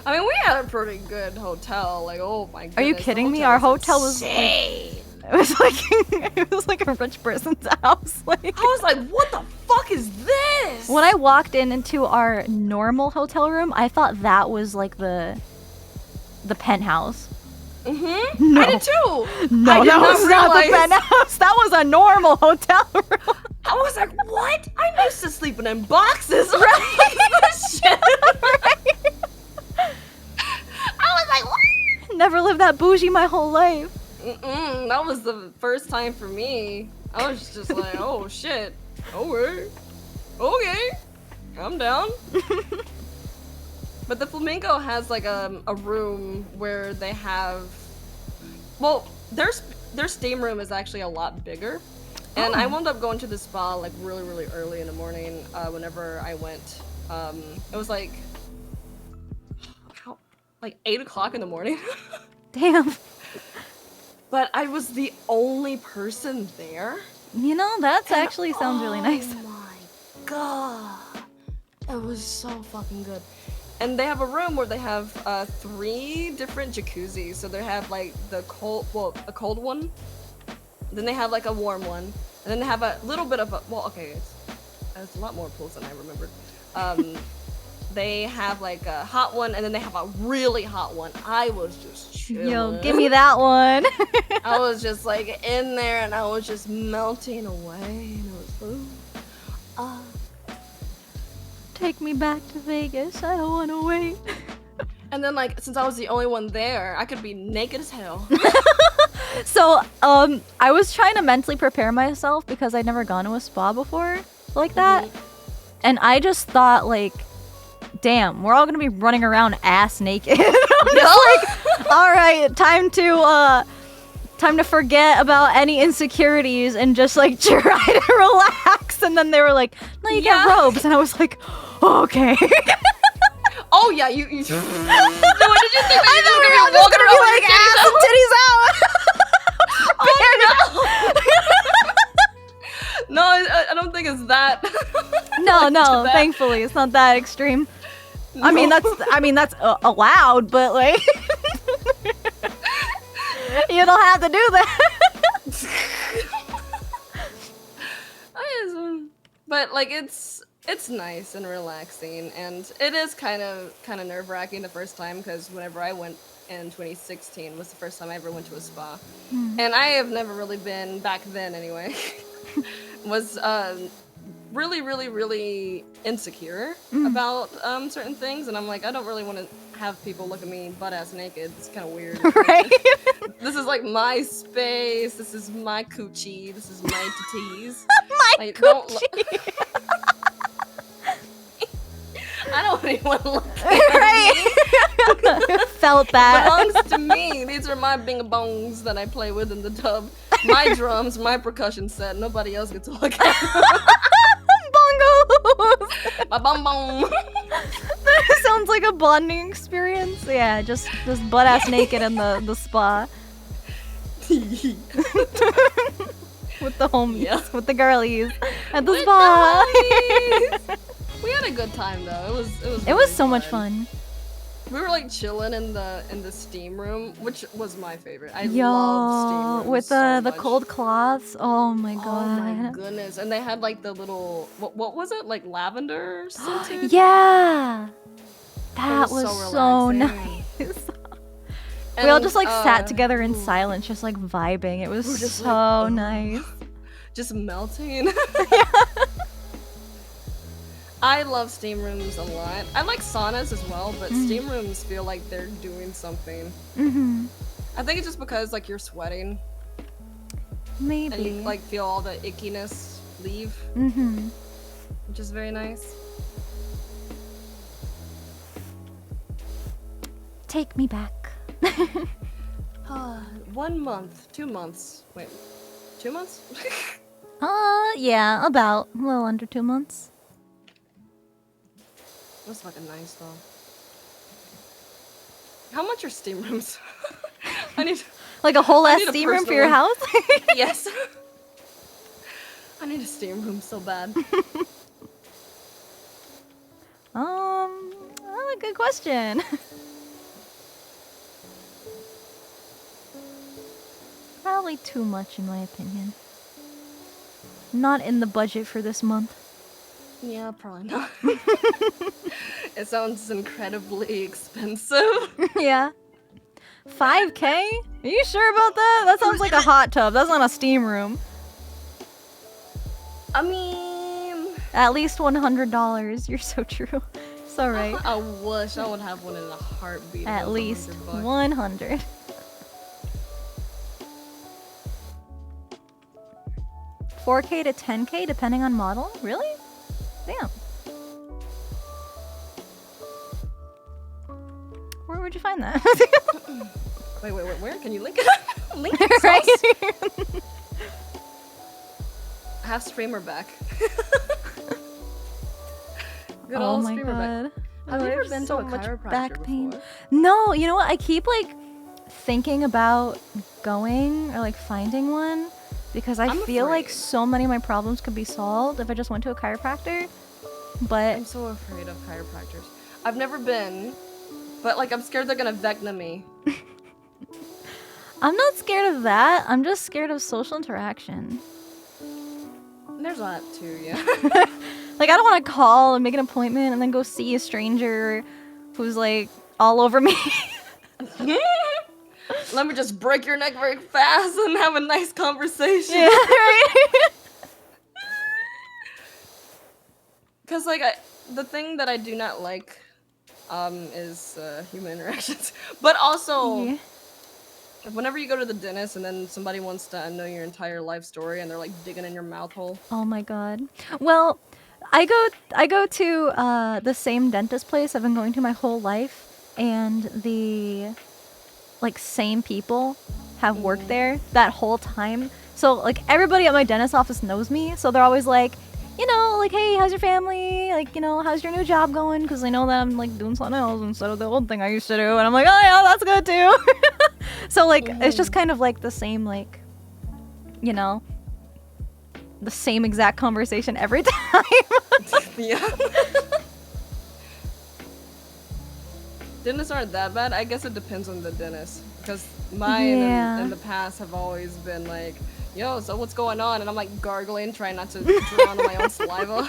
I mean, we had a pretty good hotel. Like, oh my goodness. Are you kidding me? Our hotel was insane. It was like a rich person's house. Like I was like, what the fuck is this? when I walked into our normal hotel room, I thought that was like the penthouse. Mm-hmm. No. I did too. No, I did that was not the penthouse. That was a normal hotel room. I was like, what? I'm used to sleeping in boxes. Right? Shit. Right? I was like, what? Never lived that bougie my whole life. That was the first time for me. I was just like, oh shit. Okay. I'm down. But the Flamingo has like a room where they have, well, their steam room is actually a lot bigger. And I wound up going to the spa like really early in the morning whenever I went. It was like 8 o'clock in the morning. Damn. But I was the only person there. You know, that actually sounds really nice. Oh my god. It was so fucking good. And they have a room where they have 3 different jacuzzis. So they have like a cold one. Then they have like a warm one. And then they have a little bit of a, well, okay, it's a lot more pools than I remembered. They have like a hot one, and then they have a really hot one. I was just chilling. Yo, give me that one. I was just like in there, and I was just melting away. And it was, Take me back to Vegas. I don't want to wait. And then like, since I was the only one there, I could be naked as hell. So, I was trying to mentally prepare myself because I'd never gone to a spa before like that. And I just thought like, damn, we're all gonna be running around ass naked. I'm just like, all right, time to forget about any insecurities and just like try to relax. And then they were like, no, you get robes. And I was like, oh, okay. Oh yeah, you. No, did you think that you were gonna be walking around like ass and titties out? Oh no! No, I don't think it's that. No, thankfully it's not that extreme. No. I mean that's allowed, but like you don't have to do that. But like it's nice and relaxing, and it is kind of nerve-wracking the first time, because whenever I went in 2016 was the first time I ever went to a spa, and I have never really been back then anyway. Was really insecure about certain things, and I'm like, I don't really want to have people look at me butt-ass naked. It's kind of weird. Right? This is like my space. This is my coochie. This is my titties. My coochie. I don't even want to look at me. Felt that. Belongs to me. These are my bing-bongs that I play with in the tub. My drums, my percussion set. Nobody else gets to look at. Bongos. My bong bong. That sounds like a bonding experience. Yeah, just butt ass naked in the spa. With the homies, with the girlies at the spa. We had a good time though. It was so much fun. We were like chilling in the steam room, which was my favorite. I love steam rooms with so the much. cold cloths. Oh my god. Oh my goodness! And they had like the little what was it, like lavender scented? Yeah, that was so relaxing. nice. We all just like sat together in silence, just like vibing. It was just so like, nice. Just melting. I love steam rooms a lot. I like saunas as well, but steam rooms feel like they're doing something. I think it's just because like you're sweating. Maybe. And you like feel all the ickiness leave. Which is very nice. Take me back. 1 month, 2 months. Wait, 2 months? Yeah, about a little under 2 months. That's fucking nice though. How much are steam rooms? I need Like a whole I ass need a steam room for your personal house? yes. I need a steam room so bad. Good question. Probably too much in my opinion. Not in the budget for this month. Yeah, probably not. It sounds incredibly expensive. Yeah. 5K? Are you sure about that? That sounds like a hot tub. That's not a steam room. I mean, At least $100. You're so true. It's alright. I wish I would have one in a heartbeat. if it At was least $100. 100. $4K to $10K depending on model? Really? Damn. Where would you find that? Wait, where? Can you link it? Link it, Right sauce? here. Have streamer back. Good Oh old my streamer back. god. Have you I ever have been so to a much chiropractor back pain. before? No, you know what? I keep like thinking about going or like finding one because I I'm feel like afraid. so many of my problems could be solved if I just went to a chiropractor. But I'm so afraid of chiropractors. I've never been, but like I'm scared they're gonna vecna me. I'm not scared of that. I'm just scared of social interaction. There's that too, yeah. Like I don't want to call and make an appointment and then go see a stranger who's like all over me. Let me just break your neck very fast and have a nice conversation. Yeah, right? Cause like the thing that I do not like, is human interactions. But also, Yeah. whenever you go to the dentist and then somebody wants to know your entire life story and they're like digging in your mouth hole. Oh my god. Well, I go to the same dentist place I've been going to my whole life, and the like same people have worked there that whole time. So like everybody at my dentist office knows me, so they're always like, you know, like, hey, how's your family? Like, you know, how's your new job going? Because they know that I'm like doing something else instead of the old thing I used to do, and I'm like, oh yeah, that's good too. So like it's just kind of like the same, like, you know, the same exact conversation every time. Yeah. Dentists aren't that bad. I guess it depends on the dentist. Because mine Yeah. in the past have always been like, yo, so what's going on? And I'm like gargling, trying not to drown on my own saliva.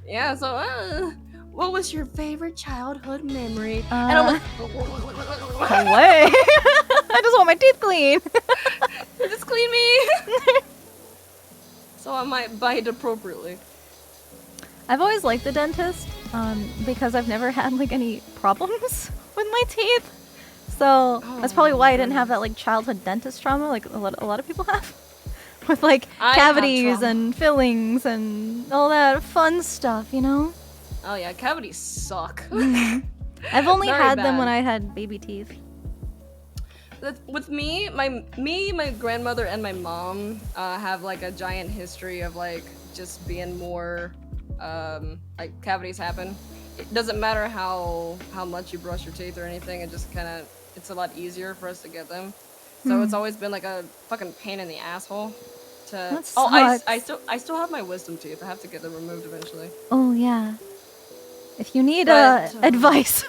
Yeah, so, what was your favorite childhood memory? And I'm like, Away. I just want my teeth clean. just clean me. So I might bite appropriately. I've always liked the dentist because I've never had like any problems with my teeth. So that's probably why I didn't have that like childhood dentist trauma like a lot of people have. With like I have cavities trauma. and fillings and all that fun stuff, you know? Oh yeah, cavities suck. I've only Very had them bad. when I had baby teeth. With me, my grandmother and my mom have like a giant history of like just being more like cavities happen. It doesn't matter how much you brush your teeth or anything. It just kind of it's a lot easier for us to get them. So it's always been like a fucking pain in the asshole. That I sucks. still have my wisdom teeth. I have to get them removed eventually. Oh yeah. If you need But, advice,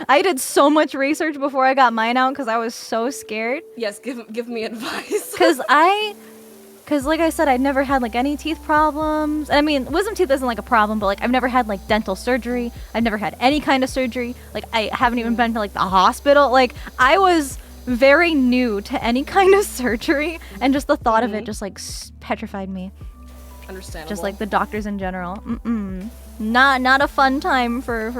I did so much research before I got mine out because I was so scared. Yes, give me advice. Because like I said, I'd never had like any teeth problems. And I mean, wisdom teeth isn't like a problem, but like I've never had like dental surgery. I've never had any kind of surgery. Like I haven't even been to like the hospital. Like I was very new to any kind of surgery, and just the thought of it just like petrified me. Understandable. Just like the doctors in general. Not a fun time for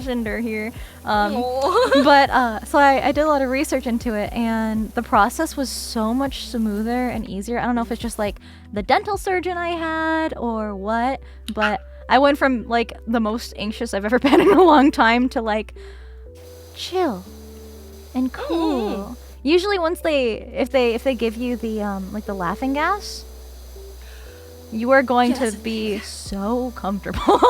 Sinder here. But so I did a lot of research into it, and the process was so much smoother and easier. I don't know if it's just like the dental surgeon I had or what, but I went from like the most anxious I've ever been in a long time to like chill and cool. Usually once if they give you the like the laughing gas, you are going to be so comfortable.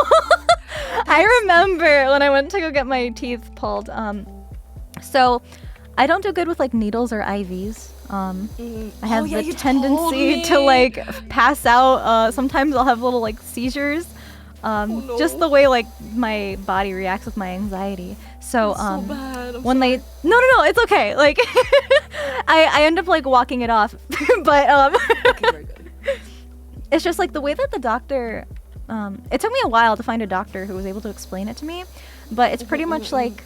I remember when I went to go get my teeth pulled. So I don't do good with like needles or IVs. I have the tendency to like pass out. Sometimes I'll have little like seizures. Just the way like my body reacts with my anxiety. So when they no, it's okay. Like I end up like walking it off, but Okay, very good. it's just like the way that the doctor. It took me a while to find a doctor who was able to explain it to me, but it's pretty much like.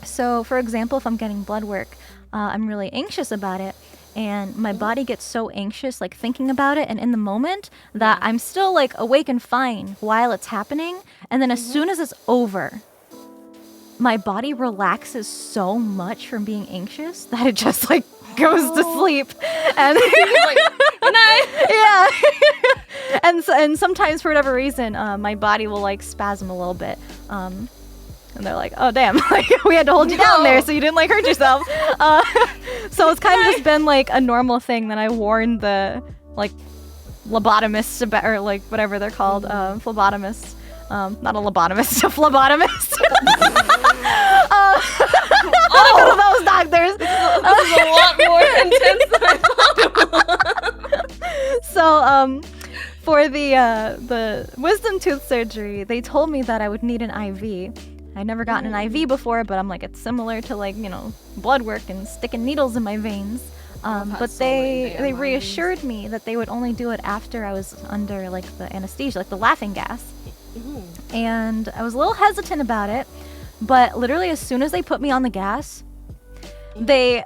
So, for example, if I'm getting blood work, I'm really anxious about it, and my body gets so anxious, like thinking about it, and in the moment, that I'm still like awake and fine while it's happening, and then as soon as it's over, my body relaxes so much from being anxious that it just like goes to sleep, and Like, good night. yeah, and sometimes for whatever reason, my body will like spasm a little bit. And they're like, oh, damn, like, we had to hold you down there so you didn't, like, hurt yourself. So it's kind of just been, like, a normal thing that I warned the, like, lobotomists about, or, like, whatever they're called, phlebotomists. Not a lobotomist, a phlebotomist. Gotta go to those doctors. This is a lot more intense than I thought it was. So, for the wisdom tooth surgery, they told me that I would need an IV. I'd never gotten an IV before, but I'm like, it's similar to like, you know, blood work and sticking needles in my veins. But they reassured me that they would only do it after I was under like the anesthesia, like the laughing gas. And I was a little hesitant about it, but literally as soon as they put me on the gas, they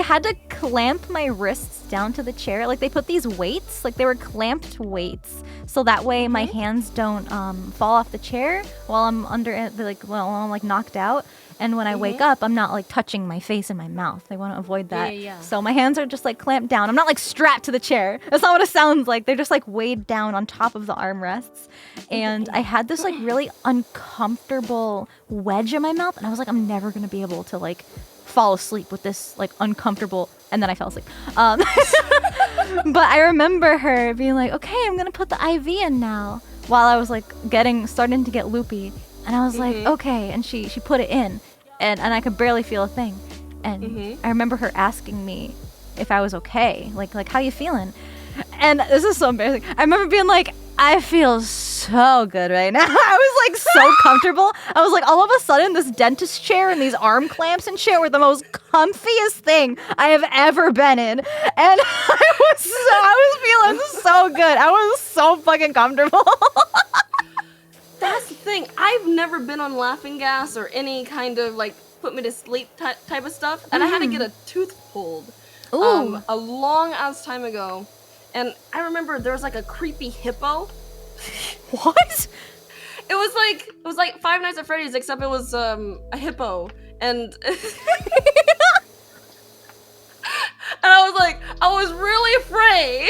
had to clamp my wrists down to the chair. Like they put these weights, like they were clamped weights, so that way my hands don't fall off the chair while I'm while I'm like knocked out. And when I wake up, I'm not like touching my face and my mouth. They want to avoid that. Yeah. So my hands are just like clamped down. I'm not like strapped to the chair. That's not what it sounds like. They're just like weighed down on top of the armrests. And I had this like really uncomfortable wedge in my mouth. And I was like, I'm never going to be able to like fall asleep with this like uncomfortable, and then I fell asleep. But I remember her being like, okay, I'm gonna put the IV in now, while I was like starting to get loopy, and I was like, okay, and she put it in, and I could barely feel a thing, and I remember her asking me if I was okay, like how you feeling, and this is so embarrassing. I remember being like, I feel so good right now. I was like so comfortable. I was like, all of a sudden, this dentist chair and these arm clamps and shit were the most comfiest thing I have ever been in. And I was feeling so good. I was so fucking comfortable. That's the thing. I've never been on laughing gas or any kind of like put me to sleep type of stuff, and I had to get a tooth pulled a long ass time ago. And I remember there was like a creepy hippo. What? It was like Five Nights at Freddy's, except it was a hippo, and and I was really afraid.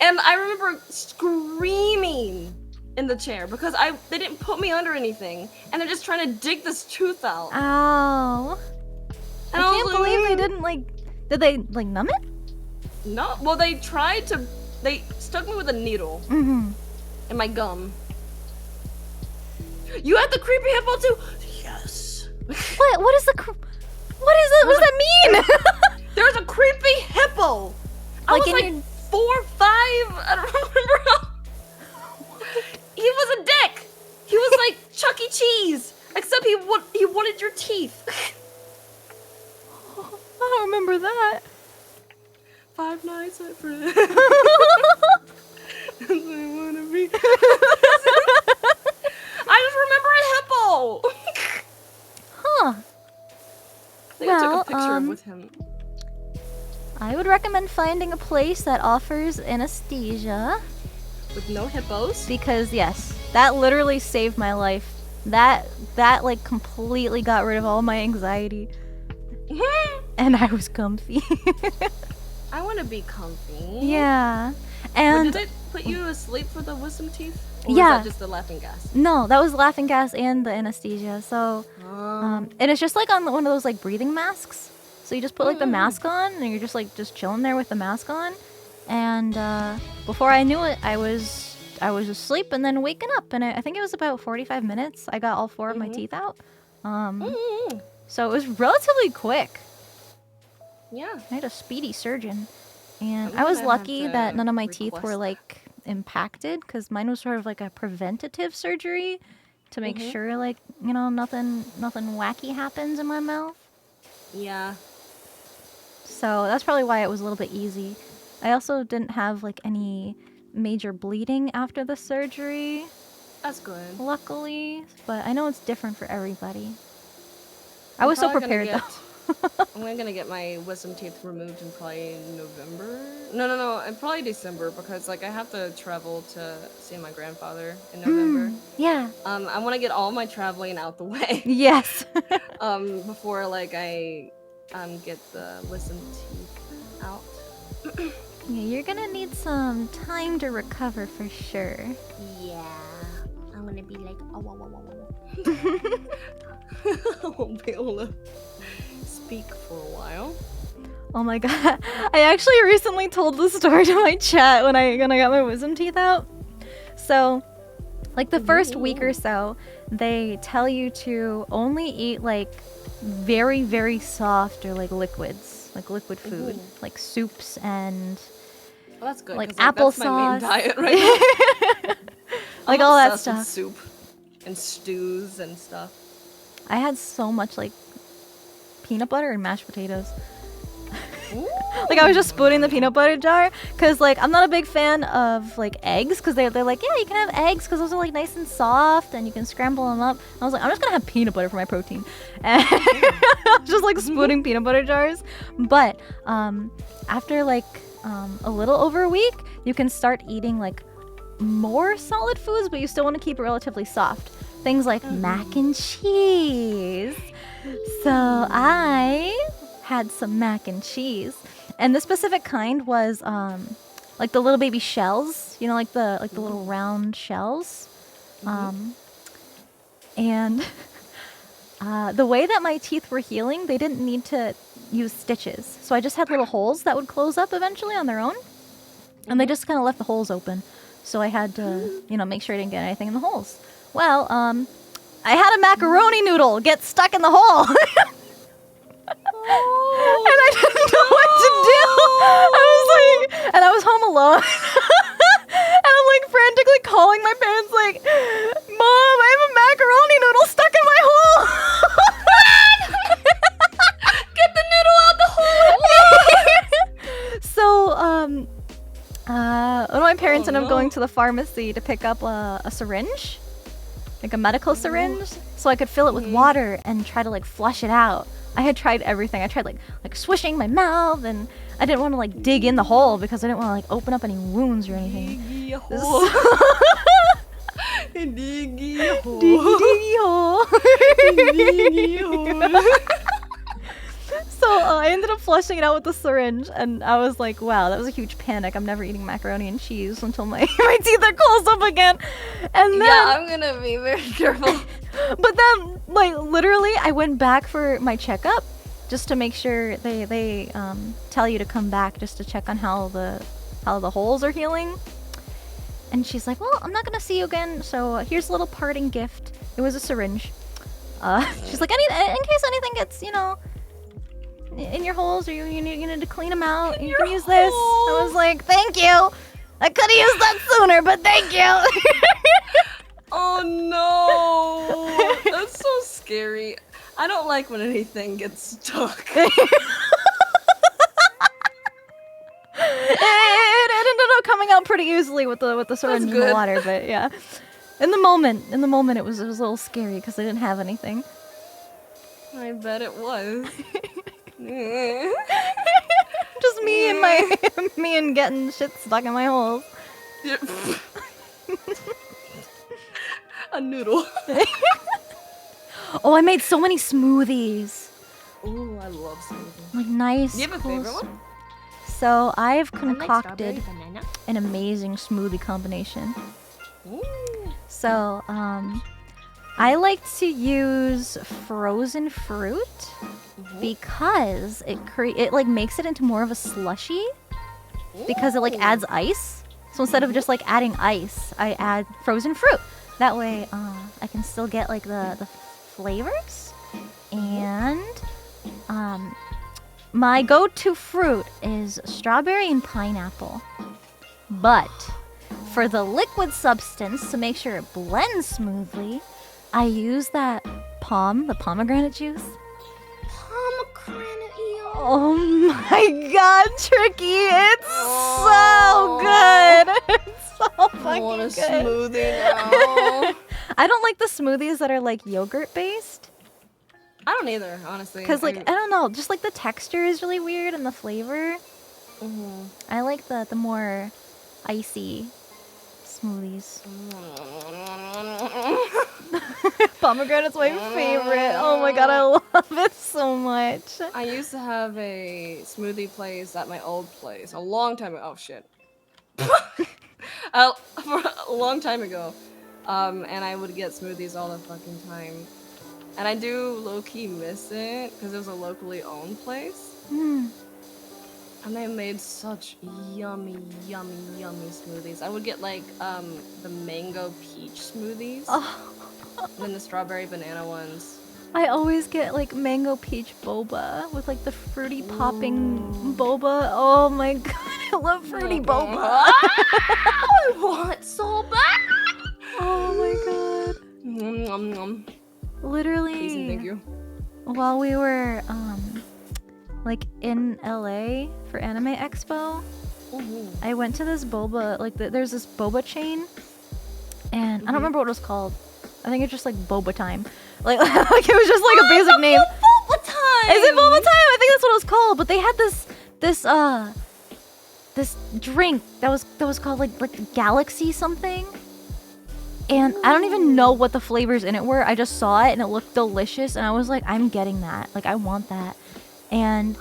And I remember screaming in the chair because they didn't put me under anything, and they're just trying to dig this tooth out. Ow. And I can't believe they didn't like. Did they like numb it? No, well, they stuck me with a needle in my gum. You had the creepy hippo too? Yes. What is it? What does that mean? There's a creepy hippo. I Like was in like 4 or 5. I don't remember how. He was a dick. He was like Chuck E. Cheese, except he wanted your teeth. I don't remember that. Five Nights at Freddy's. I wanna be. I just remember a hippo. Huh. I think I took a picture with him. I would recommend finding a place that offers anesthesia. With no hippos? Because yes, that literally saved my life. That like completely got rid of all my anxiety. And I was comfy. I want to be comfy. Yeah. Or And did they put you asleep for the wisdom teeth? Or Yeah. was that just the laughing gas? No, that was laughing gas and the anesthesia. So, Oh. and it's just like on one of those like breathing masks. So you just put like the mask on, and you're just like chilling there with the mask on. And before I knew it, I was asleep and then waking up, and I think it was about 45 minutes. I got all 4 of my teeth out. So it was relatively quick. Yeah. I had a speedy surgeon, and I'm I was gonna have lucky to that none of my teeth were request like impacted, because mine was sort of like a preventative surgery to make sure like nothing wacky happens in my mouth. Yeah. So that's probably why it was a little bit easy. I also didn't have like any major bleeding after the surgery, That's good. luckily, but I know it's different for everybody. I was so probably gonna prepared though. I'm gonna get my wisdom teeth removed in probably November. No, in probably December, because like I have to travel to see my grandfather in November. Yeah. I want to get all my traveling out the way. Yes. Before like I get the wisdom teeth out. Yeah, you're gonna need some time to recover for sure. Yeah. I'm gonna be like, oh, whoa, whoa, whoa, whoa. I won't be able to speak for a while. Oh my god. I actually recently told the story to my chat when I got my wisdom teeth out. So, like the first week or so, they tell you to only eat like very, very soft or like liquids, like liquid food, like soups and Well, that's good. like 'cause, that's my main applesauce. diet right now. Like I'm all that obsessed with stuff. soup and stews and stuff. I had so much like peanut butter and mashed potatoes. Like I was just spooning the peanut butter jar, because like I'm not a big fan of like eggs, because they're like, yeah, you can have eggs because those are like nice and soft and you can scramble them up. I was like, I'm just gonna have peanut butter for my protein, and I was just like spooning peanut butter jars. But after like a little over a week, you can start eating like more solid foods, but you still want to keep it relatively soft. Things like mac and cheese. So I had some mac and cheese, and this specific kind was like the little baby shells, like the little round shells. And the way that my teeth were healing, they didn't need to use stitches, so I just had little holes that would close up eventually on their own, and they just kind of left the holes open, so I had to make sure I didn't get anything in the holes. Well, I had a macaroni noodle get stuck in the hole. And I didn't know what to do. I was like, and I was home alone. And I'm like frantically calling my parents, like, Mom, I have a macaroni noodle stuck in my hole. Get the noodle out the hole! So, one of my parents ended up going to the pharmacy to pick up a syringe, like a medical syringe, so I could fill it with water and try to like flush it out. I had tried everything. I tried like swishing my mouth, and I didn't want to like dig in the hole because I didn't want to like open up any wounds or anything. Diggy Diggy hole. diggy hole. So I ended up flushing it out with the syringe, and I was like, wow, that was a huge panic. I'm never eating macaroni and cheese until my teeth are closed up again. And then, Yeah, I'm gonna be very careful. but then, like, literally, I went back for my checkup just to make sure they tell you to come back just to check on how the holes are healing. And she's like, well, I'm not gonna see you again, so here's a little parting gift. It was a syringe. She's like, in case anything gets, in your holes, or you need to clean them out, you can use this. I was like, thank you. I could have used that sooner, but thank you. Oh no! That's so scary. I don't like when anything gets stuck. It ended up coming out pretty easily with the syringe and the good. water, but yeah. In the moment, it was a little scary because I didn't have anything. I bet it was. Just me and getting shit stuck in my holes. A noodle. Oh, I made so many smoothies. Ooh, I love smoothies. Like nice. Do you have a cool favorite one? So I've I like concocted strawberry banana. an amazing smoothie combination. Ooh. So, I like to use frozen fruit because it like makes it into more of a slushy because it like adds ice. So instead of just like adding ice, I add frozen fruit. That way, I can still get like the flavors. And my go-to fruit is strawberry and pineapple. But for the liquid substance to make sure it blends smoothly, I use that the pomegranate juice. Pomegranate eel. Oh my god, Tricky! It's so good! It's so fucking I want a good. smoothie now. I don't like the smoothies that are like yogurt based. I don't either, honestly. Because like, I don't know, just like the texture is really weird and the flavor. I like the more icy smoothies. Pomegranate's my favorite. Oh my god, I love it so much. I used to have a smoothie place at my old place a long time ago. Oh shit. For a long time ago. And I would get smoothies all the fucking time. And I do low-key miss it because it was a locally owned place. And they made such yummy, yummy, yummy smoothies. I would get like the mango peach smoothies. And then the strawberry banana ones. I always get like mango peach boba with like the fruity popping boba. Oh my god, I love fruity boba. I want so bad. Oh my god. Nom, nom. Literally. Please and thank you. While we were like in LA for Anime Expo, I went to this boba, like there's this boba chain, and I don't remember what it was called. I think it's just like boba time. Like it was just like a basic name. Boba time. Is it boba time? I think that's what it was called. But they had this drink that was called like Galaxy something. And I don't even know what the flavors in it were. I just saw it and it looked delicious, and I was like, I'm getting that. Like I want that. And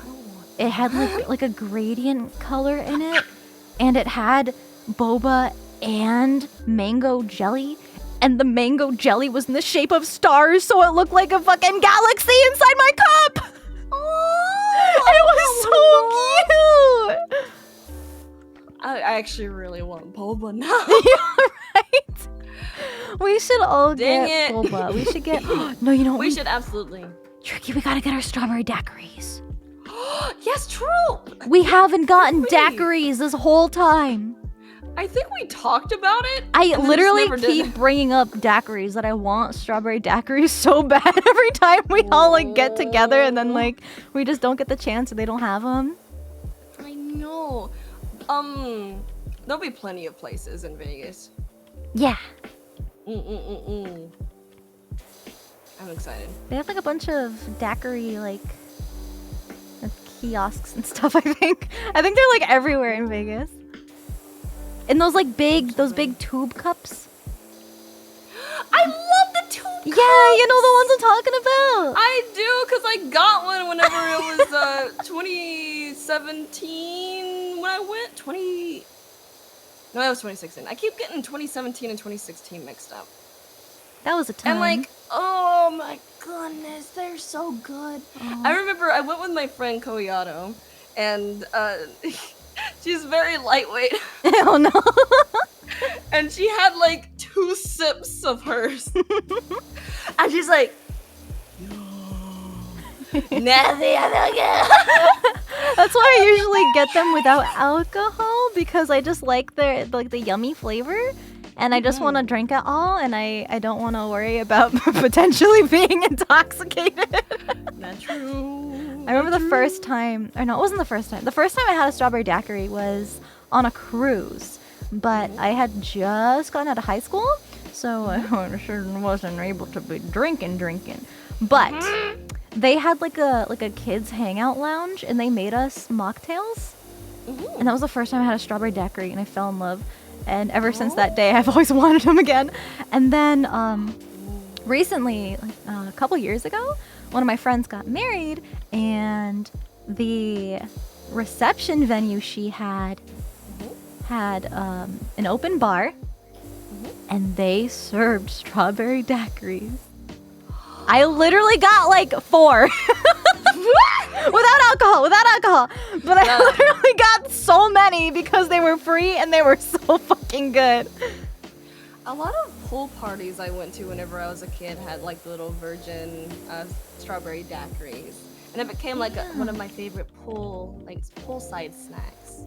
it had like a gradient color in it, and it had boba and mango jelly, and the mango jelly was in the shape of stars, so it looked like a fucking galaxy inside my cup. It was so cute. I actually really want boba now. Yeah, right. We should all Dang get it. boba. We should get. No, you know what? We should absolutely. Tricky, we gotta get our strawberry daiquiris. Yes, true. We haven't gotten Wait. daiquiris this whole time. I think we talked about it. I and then literally just never keep did. bringing up daiquiris that I want strawberry daiquiris so bad every time we all like get together, and then like we just don't get the chance or they don't have them. I know. There'll be plenty of places in Vegas. Yeah, I'm excited. they have like a bunch of daiquiri like kiosks and stuff. I think they're like everywhere in Vegas. And those like big tube cups. I love the tube cups. Yeah, you know the ones I'm talking about. I do, because I got one whenever it was 2017 when I went. No, that was 2016. I keep getting 2017 and 2016 mixed up. That was a time. And like, oh my goodness, they're so good. I remember I went with my friend Koyato, and she's very lightweight. Oh no. And she had like 2 sips of hers. And she's like, nothing. That's why I usually get them without alcohol, because I just like the yummy flavor, and I just want to drink it all, and I don't want to worry about potentially being intoxicated. Not true. I remember the first time, or no, it wasn't the first time. The first time I had a strawberry daiquiri was on a cruise, but I had just gotten out of high school, so I sure wasn't able to be drinking. But they had like a kids hangout lounge, and they made us mocktails, and that was the first time I had a strawberry daiquiri, and I fell in love. And ever since that day, I've always wanted them again. And then recently, like, a couple years ago, one of my friends got married, and the reception venue she had an open bar, and they served strawberry daiquiris. I literally got like 4. without alcohol. But I literally got so many because they were free and they were so fucking good. A lot of pool parties I went to whenever I was a kid had like the little virgin strawberry daiquiris, and it became like one of my favorite poolside snacks.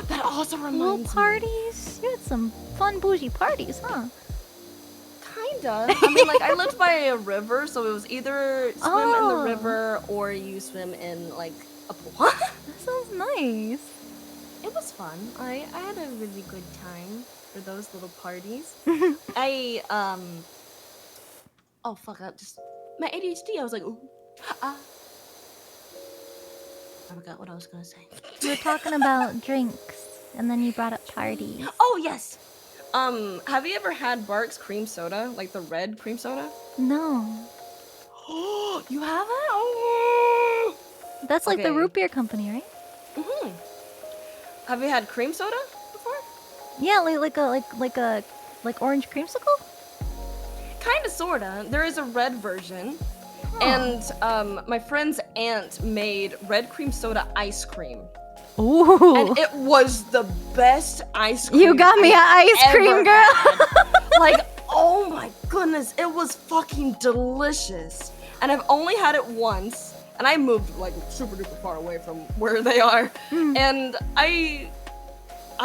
That also reminds Pool me. parties? You had some fun bougie parties, huh? Kinda. I mean, like I lived by a river, so it was either swim in the river or you swim in like a pool. That sounds nice. It was fun. I had a really good time for those little parties. Oh fuck! My ADHD. I was like, ooh, I forgot what I was gonna say. We were talking about drinks, and then you brought up parties. Oh yes. Have you ever had Bark's cream soda, like the red cream soda? No. Oh, you haven't? Oh. That's like the Okay. root beer company, right? Mhm. Have you had cream soda before? Yeah, like orange creamsicle? Kinda, sorta. There is a red version. And my friend's aunt made red cream soda ice cream. Ooh. And it was the best ice cream. You got me an ice cream, ever girl. had. Like, oh my goodness, it was fucking delicious. And I've only had it once, and I moved like super duper far away from where they are. And I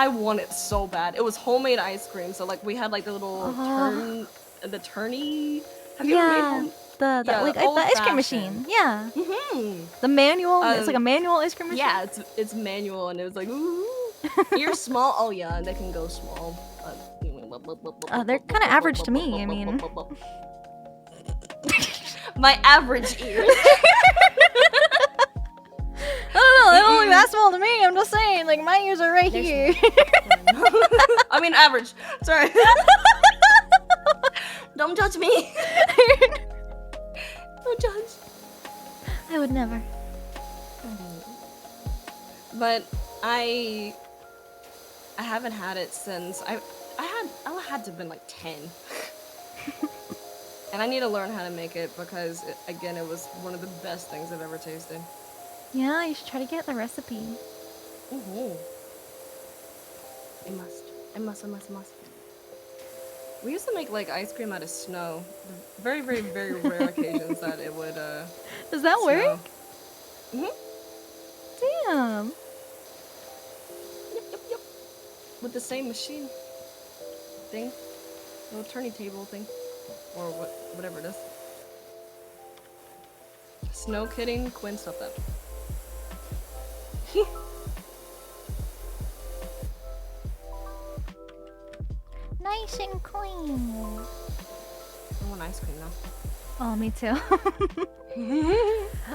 want it so bad. It was homemade ice cream, so like we had like the little turny. Have you ever made home? The ice cream machine. Yeah. The manual. It's like a manual ice cream machine. Yeah, it's manual, and it was like, ooh, you're small. Oh yeah, they can go small. They're kind of average to me. I mean, my average ears. I don't know. They don't look that small to me. I'm just saying. Like my ears are right here. I mean, average. Sorry. Don't judge me. Don't judge. I would never. But I haven't had it since I had to have been like 10. And I need to learn how to make it because again it was one of the best things I've ever tasted. Yeah, you should try to get the recipe. I must. We used to make like ice cream out of snow. Very, very, very rare occasions that it would Does that work? Mhm. Damn. Yep. With the same machine thing. Little turntable thing. Or whatever it is. Snow kidding, Quinn, stop that. Nice and clean. I want ice cream now. Oh, me too.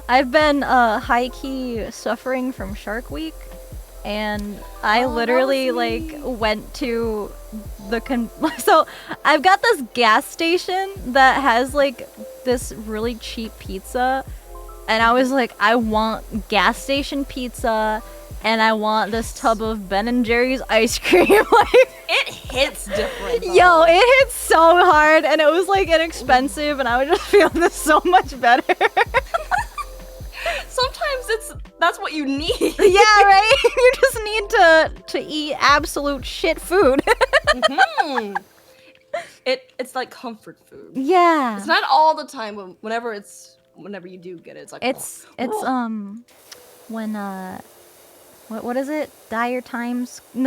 I've been high-key suffering from Shark Week, and I literally like went to the so I've got this gas station that has like this really cheap pizza, and I was like, I want gas station pizza, and I want this tub of Ben and Jerry's ice cream. Like, It hits different. Though. yo, it hit so hard, and it was like inexpensive, and I was just feeling this so much better. Sometimes that's what you need. Yeah, right? You just need to eat absolute shit food. It's like comfort food. Yeah. It's not all the time, but whenever you do get it, it's like It's when what is it?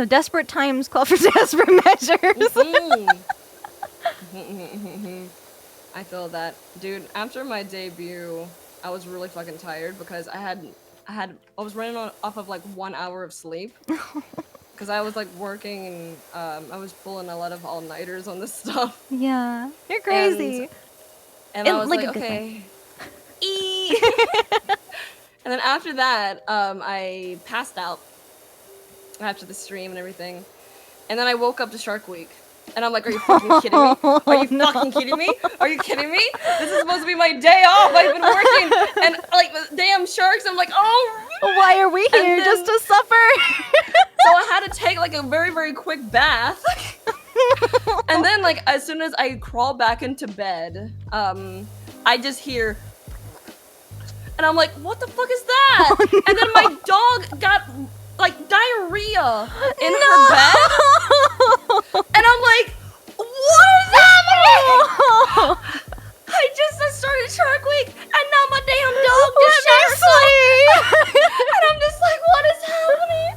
Desperate times call for desperate measures. I feel that, dude. After my debut, I was really fucking tired because I was running off of like 1 hour of sleep because I was like working and I was pulling a lot of all-nighters on this stuff. Yeah. You're crazy. And I was like like, a good okay. And then after that, I passed out after the stream and everything. And then I woke up to Shark Week. And I'm like, are you fucking kidding me? Are you fucking kidding me? Are you kidding me? This is supposed to be my day off. I've been working. And like, damn sharks. I'm like, oh. Why are we here? Just to suffer? So I had to take like a very, very quick bath. And then, like, as soon as I crawl back into bed, I just hear, and I'm like, what the fuck is that? Oh, and then my dog got, like, diarrhea in her bed. And I'm like, what is happening? I started Shark Week, and now my damn dog just shat herself. And I'm just like, what is happening?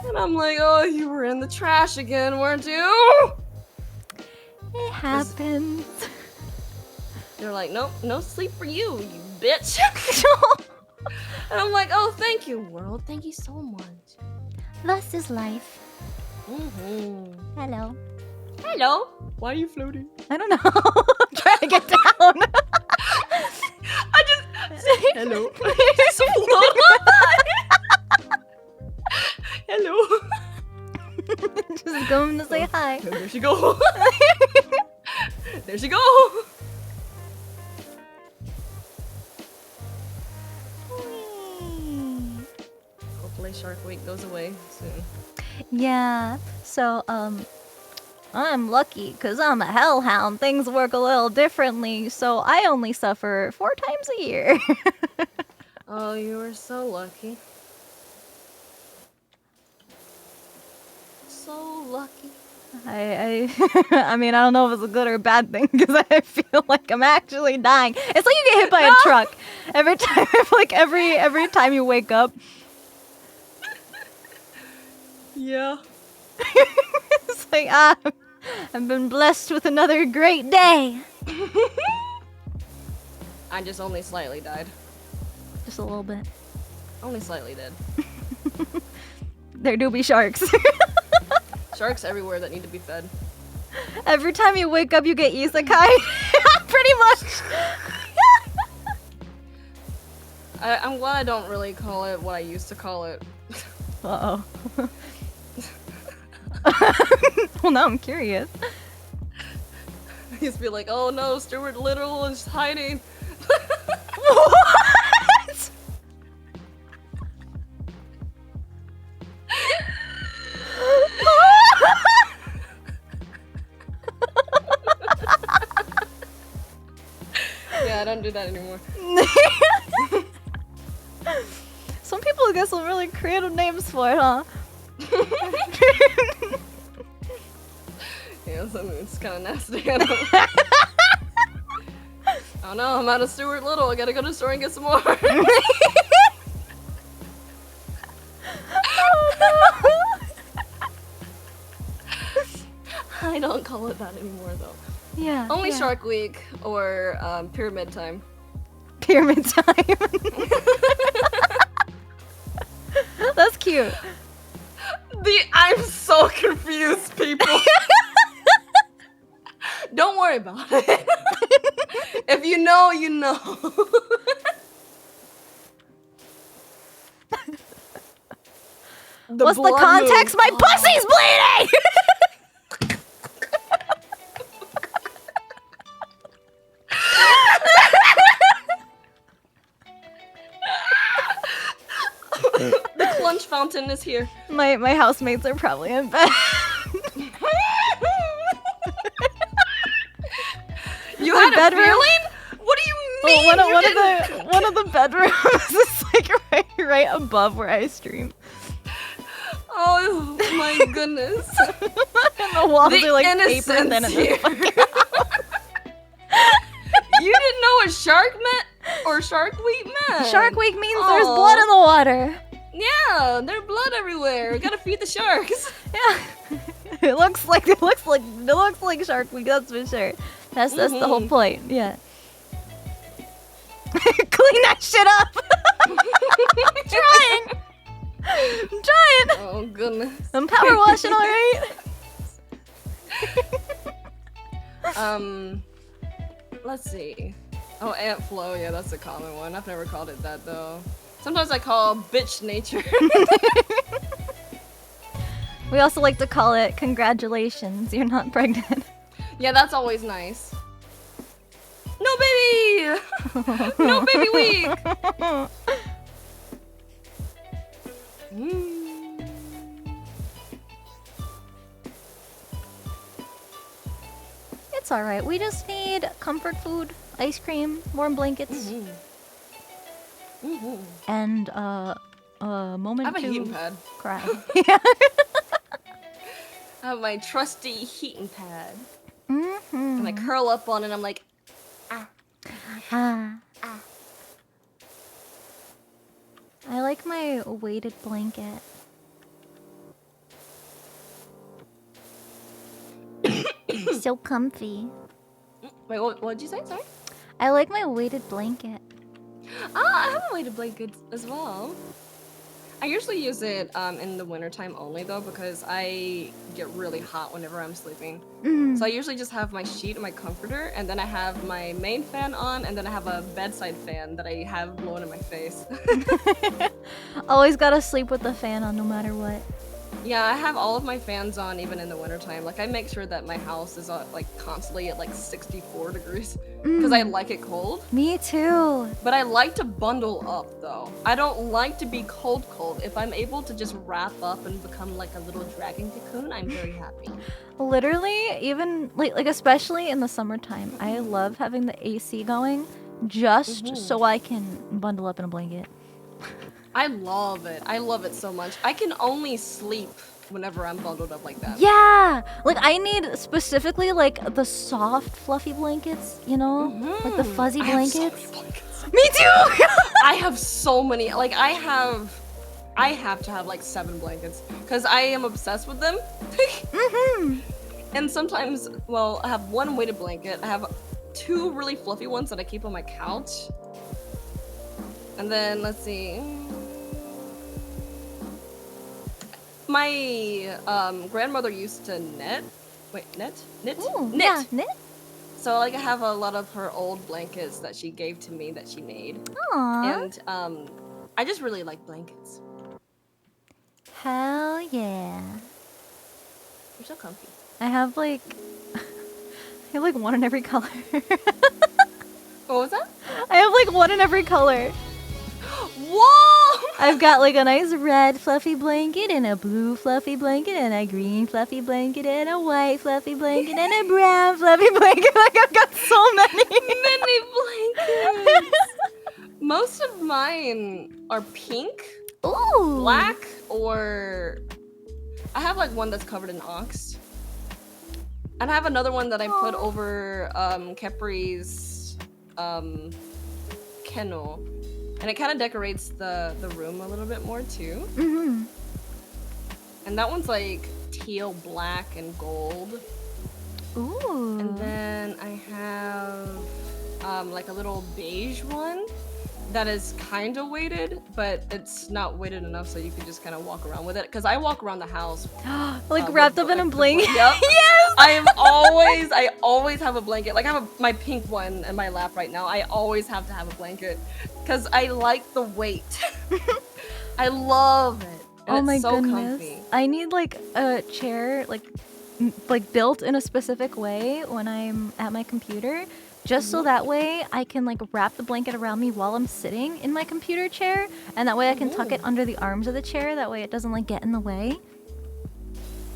And I'm like, oh, you were in the trash again, weren't you? It happens. They're like, nope, no sleep for you, you bitch. And I'm like, oh, thank you, world. Thank you so much. Thus is life. Hello. Hello. Why are you floating? I don't know. I'm trying to get down. I just hello. Just float on by. Hello. Just going to say hi. And there she go. There she go. Hopefully Shark Week goes away soon. Yeah. So, I'm lucky because I'm a hellhound. Things work a little differently, so I only suffer 4 times a year. Oh, you were so lucky. So lucky. I mean, I don't know if it's a good or a bad thing because I feel like I'm actually dying. It's like you get hit by a truck every time. Like every time you wake up. Yeah. It's like I've been blessed with another great day. I just only slightly died. Just a little bit. Only slightly did. There do be sharks. Sharks everywhere that need to be fed. Every time you wake up, you get isekai. Pretty much. I'm glad I don't really call it what I used to call it. Uh-oh. Well, now I'm curious. I used to be like, oh no, Stuart Little is hiding. What? Yeah, I don't do that anymore. Some people get some really creative names for it, huh? Yeah, it's kind of nasty. I don't know, I'm out of Stuart Little. I gotta go to the store and get some more. I don't call it that anymore, though. Yeah. Only yeah. Shark Week or Pyramid Time. Pyramid time. That's cute. I'm so confused, people. Don't worry about it. If you know, you know. What's the context? My pussy's bleeding! The clunch fountain is here. My housemates are probably in bed. You My had bedroom? a feeling? What do you mean? One of the bedrooms is like right above where I stream. Oh my goodness. And the walls The are like paper innocence thin in here. this fucking You didn't know what shark meant? Or Shark Week meant? Shark Week means there's blood in the water. Yeah, there's blood everywhere. We gotta feed the sharks. Yeah. It looks like Shark Week, that's for sure. That's the whole point. Yeah. Clean that shit up. I'm trying. Oh goodness. I'm power washing, all right. Let's see. Oh, Ant Flow. Yeah, that's a common one. I've never called it that though. Sometimes I call bitch nature. We also like to call it congratulations, you're not pregnant. Yeah, that's always nice. No baby! No baby week! It's alright. We just need comfort food, ice cream, warm blankets, and a moment I have a to heating pad. cry. I have my trusty heating pad. Mm-hmm. And I curl up on it and I'm like, I like my weighted blanket. So comfy. wait, what did you say? Sorry? I like my weighted blanket. I have a weighted blanket as well. I usually use it in the wintertime only though because I get really hot whenever I'm sleeping. So I usually just have my sheet and my comforter and then I have my main fan on and then I have a bedside fan that I have blowing in my face. Always gotta sleep with the fan on no matter what. Yeah, I have all of my fans on even in the wintertime. Like I make sure that my house is like constantly at like 64 degrees because I like it cold. Me too. But I like to bundle up though. I don't like to be cold. If I'm able to just wrap up and become like a little dragon cocoon, I'm very happy. Literally, even like especially in the summertime, I love having the AC going just so I can bundle up in a blanket. I love it. I love it so much. I can only sleep whenever I'm bundled up like that. Yeah! Like I need specifically like the soft fluffy blankets, you know? Like the fuzzy blankets. I have so many blankets. Me too! I have so many. Like I have to have like 7 blankets because I am obsessed with them. And sometimes, well, I have one weighted blanket. I have 2 really fluffy ones that I keep on my couch. And then let's see. My grandmother used to knit. Ooh, yeah, knit? So like I have a lot of her old blankets that she gave to me that she made. Aww. And I just really like blankets. Hell yeah. They're so comfy. I have like one in every color. What was that? I have like one in every color. Whoa! I've got like a nice red fluffy blanket and a blue fluffy blanket and a green fluffy blanket and a white fluffy blanket and a brown fluffy blanket. Like I've got so many. Many blankets. Most of mine are pink, Ooh. black, or I have like one that's covered in ox. And I have another one that I put over Kepri's kennel. And it kind of decorates the room a little bit more too. And that one's like teal, black, and gold. Ooh. And then I have like a little beige one that is kind of weighted, but it's not weighted enough so you can just kind of walk around with it. Because I walk around the house like wrapped up in a blanket. Yep. Yes. I always have a blanket. Like I have my pink one in my lap right now. I always have to have a blanket because I like the weight. I love it. And Oh my it's so goodness. comfy. I need like a chair like built in a specific way when I'm at my computer. Just so that way I can like wrap the blanket around me while I'm sitting in my computer chair, and that way I can tuck it under the arms of the chair. That way it doesn't like get in the way.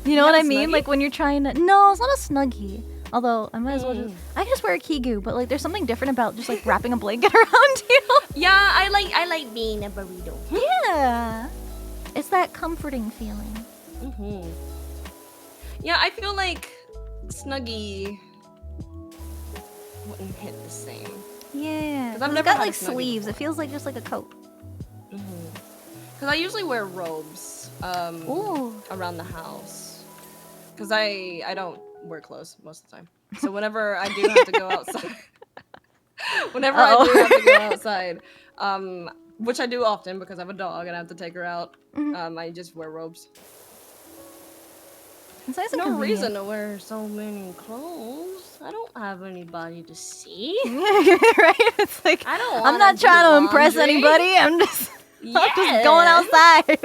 You know what I mean? Like when you're trying to. No, it's not a Snuggie. Although I might as well just. I can just wear a Kigu, but like there's something different about just like wrapping a blanket around you. Yeah, I like being a burrito. Yeah, it's that comforting feeling. Yeah, I feel like Snuggie wouldn't hit the same. Yeah, 'Cause I've it's never got had a like Snuggie sleeves. It before. feels like just like a coat. Because I usually wear robes around the house. Because I don't wear clothes most of the time. So whenever I do have to go outside, which I do often because I have a dog and I have to take her out, I just wear robes. It's nice and No convenient. reason to wear so many clothes. I don't have anybody to see. Right? It's like I don't I'm wanna not do trying to impress laundry. anybody. I'm just Yeah. going outside.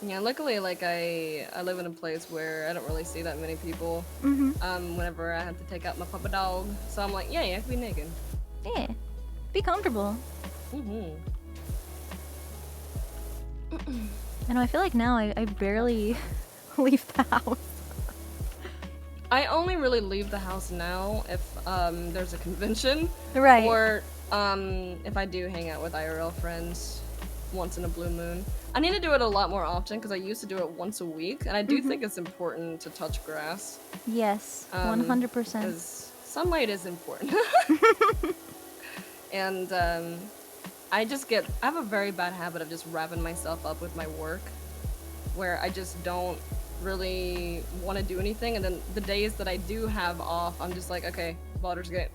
Yeah, luckily, like I live in a place where I don't really see that many people. Whenever I have to take out my puppy dog, so I'm like, yeah, I can be naked. Yeah, be comfortable. I know. I feel like now I barely leave the house. I only really leave the house now if there's a convention. Right. Or if I do hang out with IRL friends once in a blue moon. I need to do it a lot more often because I used to do it once a week, and I do think it's important to touch grass. Yes, 100%. Because sunlight is important. And I have a very bad habit of just wrapping myself up with my work, where I just don't really want to do anything, and then the days that I do have off, I'm just like, okay, Baldur's Gate.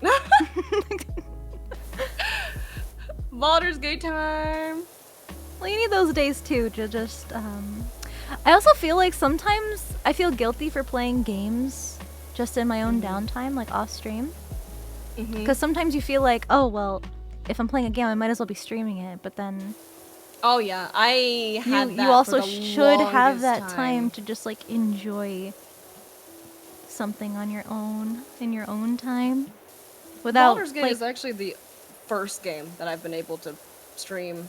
Baldur's Gate time! Well, you need those days too to just, I also feel like sometimes I feel guilty for playing games just in my own downtime, like off stream. Because sometimes you feel like, oh, well, if I'm playing a game, I might as well be streaming it, but then... Oh yeah, I had that you also for the should have longest that time to just, like, enjoy something on your own, in your own time. Without, Baldur's Gate like, is actually the first game that I've been able to stream,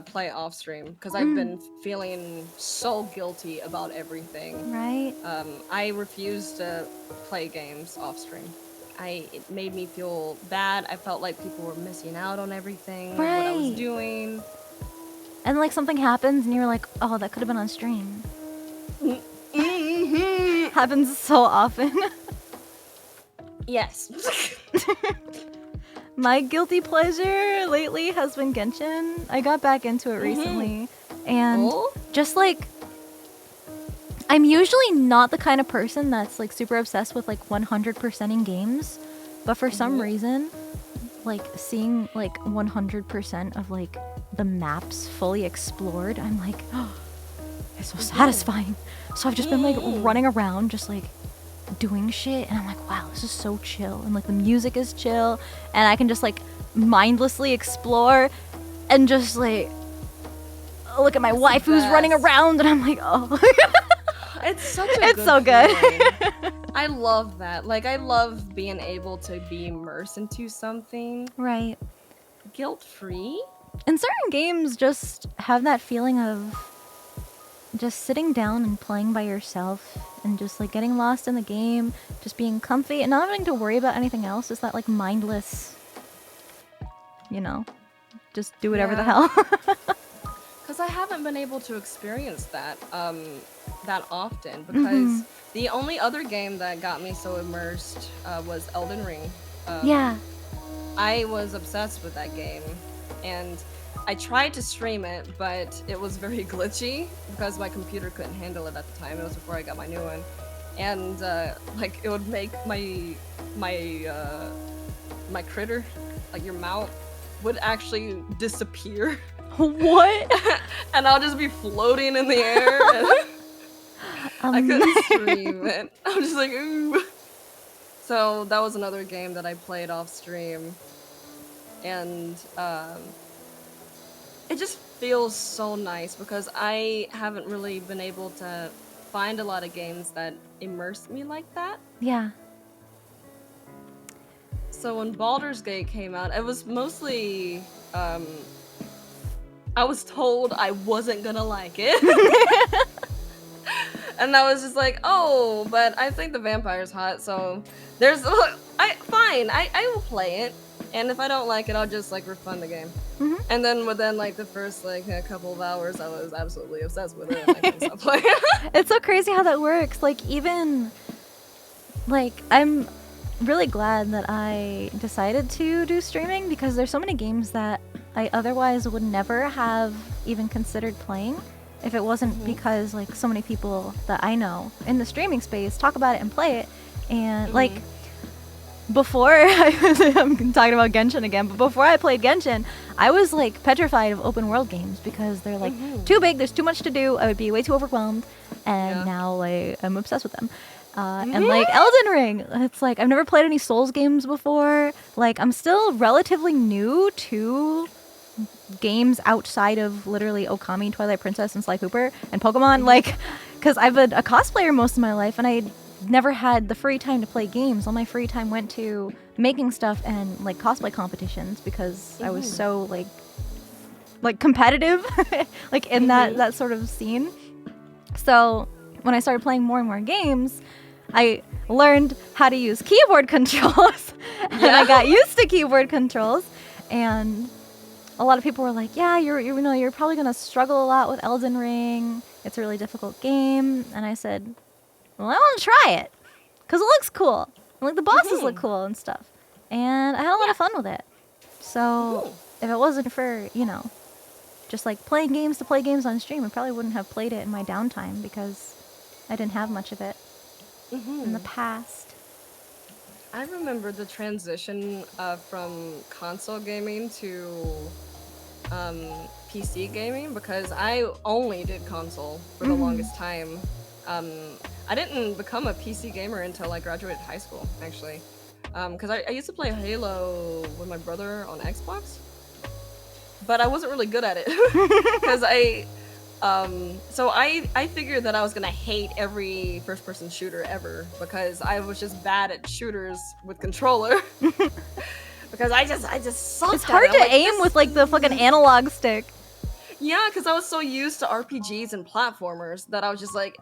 play off stream, because I've been feeling so guilty about everything. right? I refuse to play games off stream. It made me feel bad. I felt like people were missing out on everything, what I was Right. doing. And, like, something happens and you're like, oh, that could have been on stream. Happens so often. Yes. My guilty pleasure lately has been Genshin. I got back into it recently. And Oh? just like, I'm usually not the kind of person that's like super obsessed with like 100%ing games. But for some reason, like seeing like 100% of like the maps fully explored, I'm like, oh, it's so satisfying. So I've just been like running around just like doing shit, and I'm like, wow, this is so chill, and like the music is chill, and I can just like mindlessly explore and just like look at my wife who's running around, and I'm like, oh. It's such a It's good so good. feeling. I love that. Like, I love being able to be immersed into something Right. guilt-free. And certain games just have that feeling of just sitting down and playing by yourself and just like getting lost in the game, just being comfy and not having to worry about anything else. Just that like mindless, you know, just do whatever the hell. Because I haven't been able to experience that that often, because the only other game that got me so immersed was Elden Ring. Yeah. I was obsessed with that game, and I tried to stream it, but it was very glitchy because my computer couldn't handle it at the time. It was before I got my new one, and like it would make my critter, like your mount, would actually disappear. What? And I'll just be floating in the air. And I couldn't stream it. I'm just like, ooh. So that was another game that I played off stream, and it just feels so nice because I haven't really been able to find a lot of games that immerse me like that. Yeah. So when Baldur's Gate came out, it was mostly I was told I wasn't gonna like it. And I was just like, oh, but I think the vampire's hot, so there's I will play it, and if I don't like it, I'll just like refund the game. And then within like the first like a couple of hours, I was absolutely obsessed with it, and I couldn't stop playing. It's so crazy how that works. Like, even like, I'm really glad that I decided to do streaming, because there's so many games that I otherwise would never have even considered playing if it wasn't because like so many people that I know in the streaming space talk about it and play it. And like, before I'm talking about Genshin again, but before I played Genshin, I was like petrified of open world games because they're like too big, there's too much to do, I would be way too overwhelmed, and now like I'm obsessed with them. And like Elden Ring, it's like I've never played any Souls games before. Like, I'm still relatively new to games outside of literally Okami, Twilight Princess, and Sly Cooper, and Pokemon. Like, because I've been a cosplayer most of my life, and I never had the free time to play games. All my free time went to making stuff and like cosplay competitions, because I was so like competitive like in that sort of scene. So when I started playing more and more games, I learned how to use keyboard controls. And I got used to keyboard controls. And a lot of people were like, yeah, you're probably going to struggle a lot with Elden Ring. It's a really difficult game. And I said, well, I want to try it because it looks cool. And, like, the bosses look cool and stuff. And I had a lot of fun with it. So if it wasn't for, just like playing games to play games on stream, I probably wouldn't have played it in my downtime because I didn't have much of it in the past. I remember the transition from console gaming to PC gaming because I only did console for the longest time. I didn't become a PC gamer until I graduated high school, actually. Because I used to play Halo with my brother on Xbox, but I wasn't really good at it. Because so I figured that I was gonna hate every first-person shooter ever because I was just bad at shooters with controller. Because I just sucked. It's hard to aim with like the fucking analog stick. Yeah, because I was so used to RPGs and platformers that I was just like.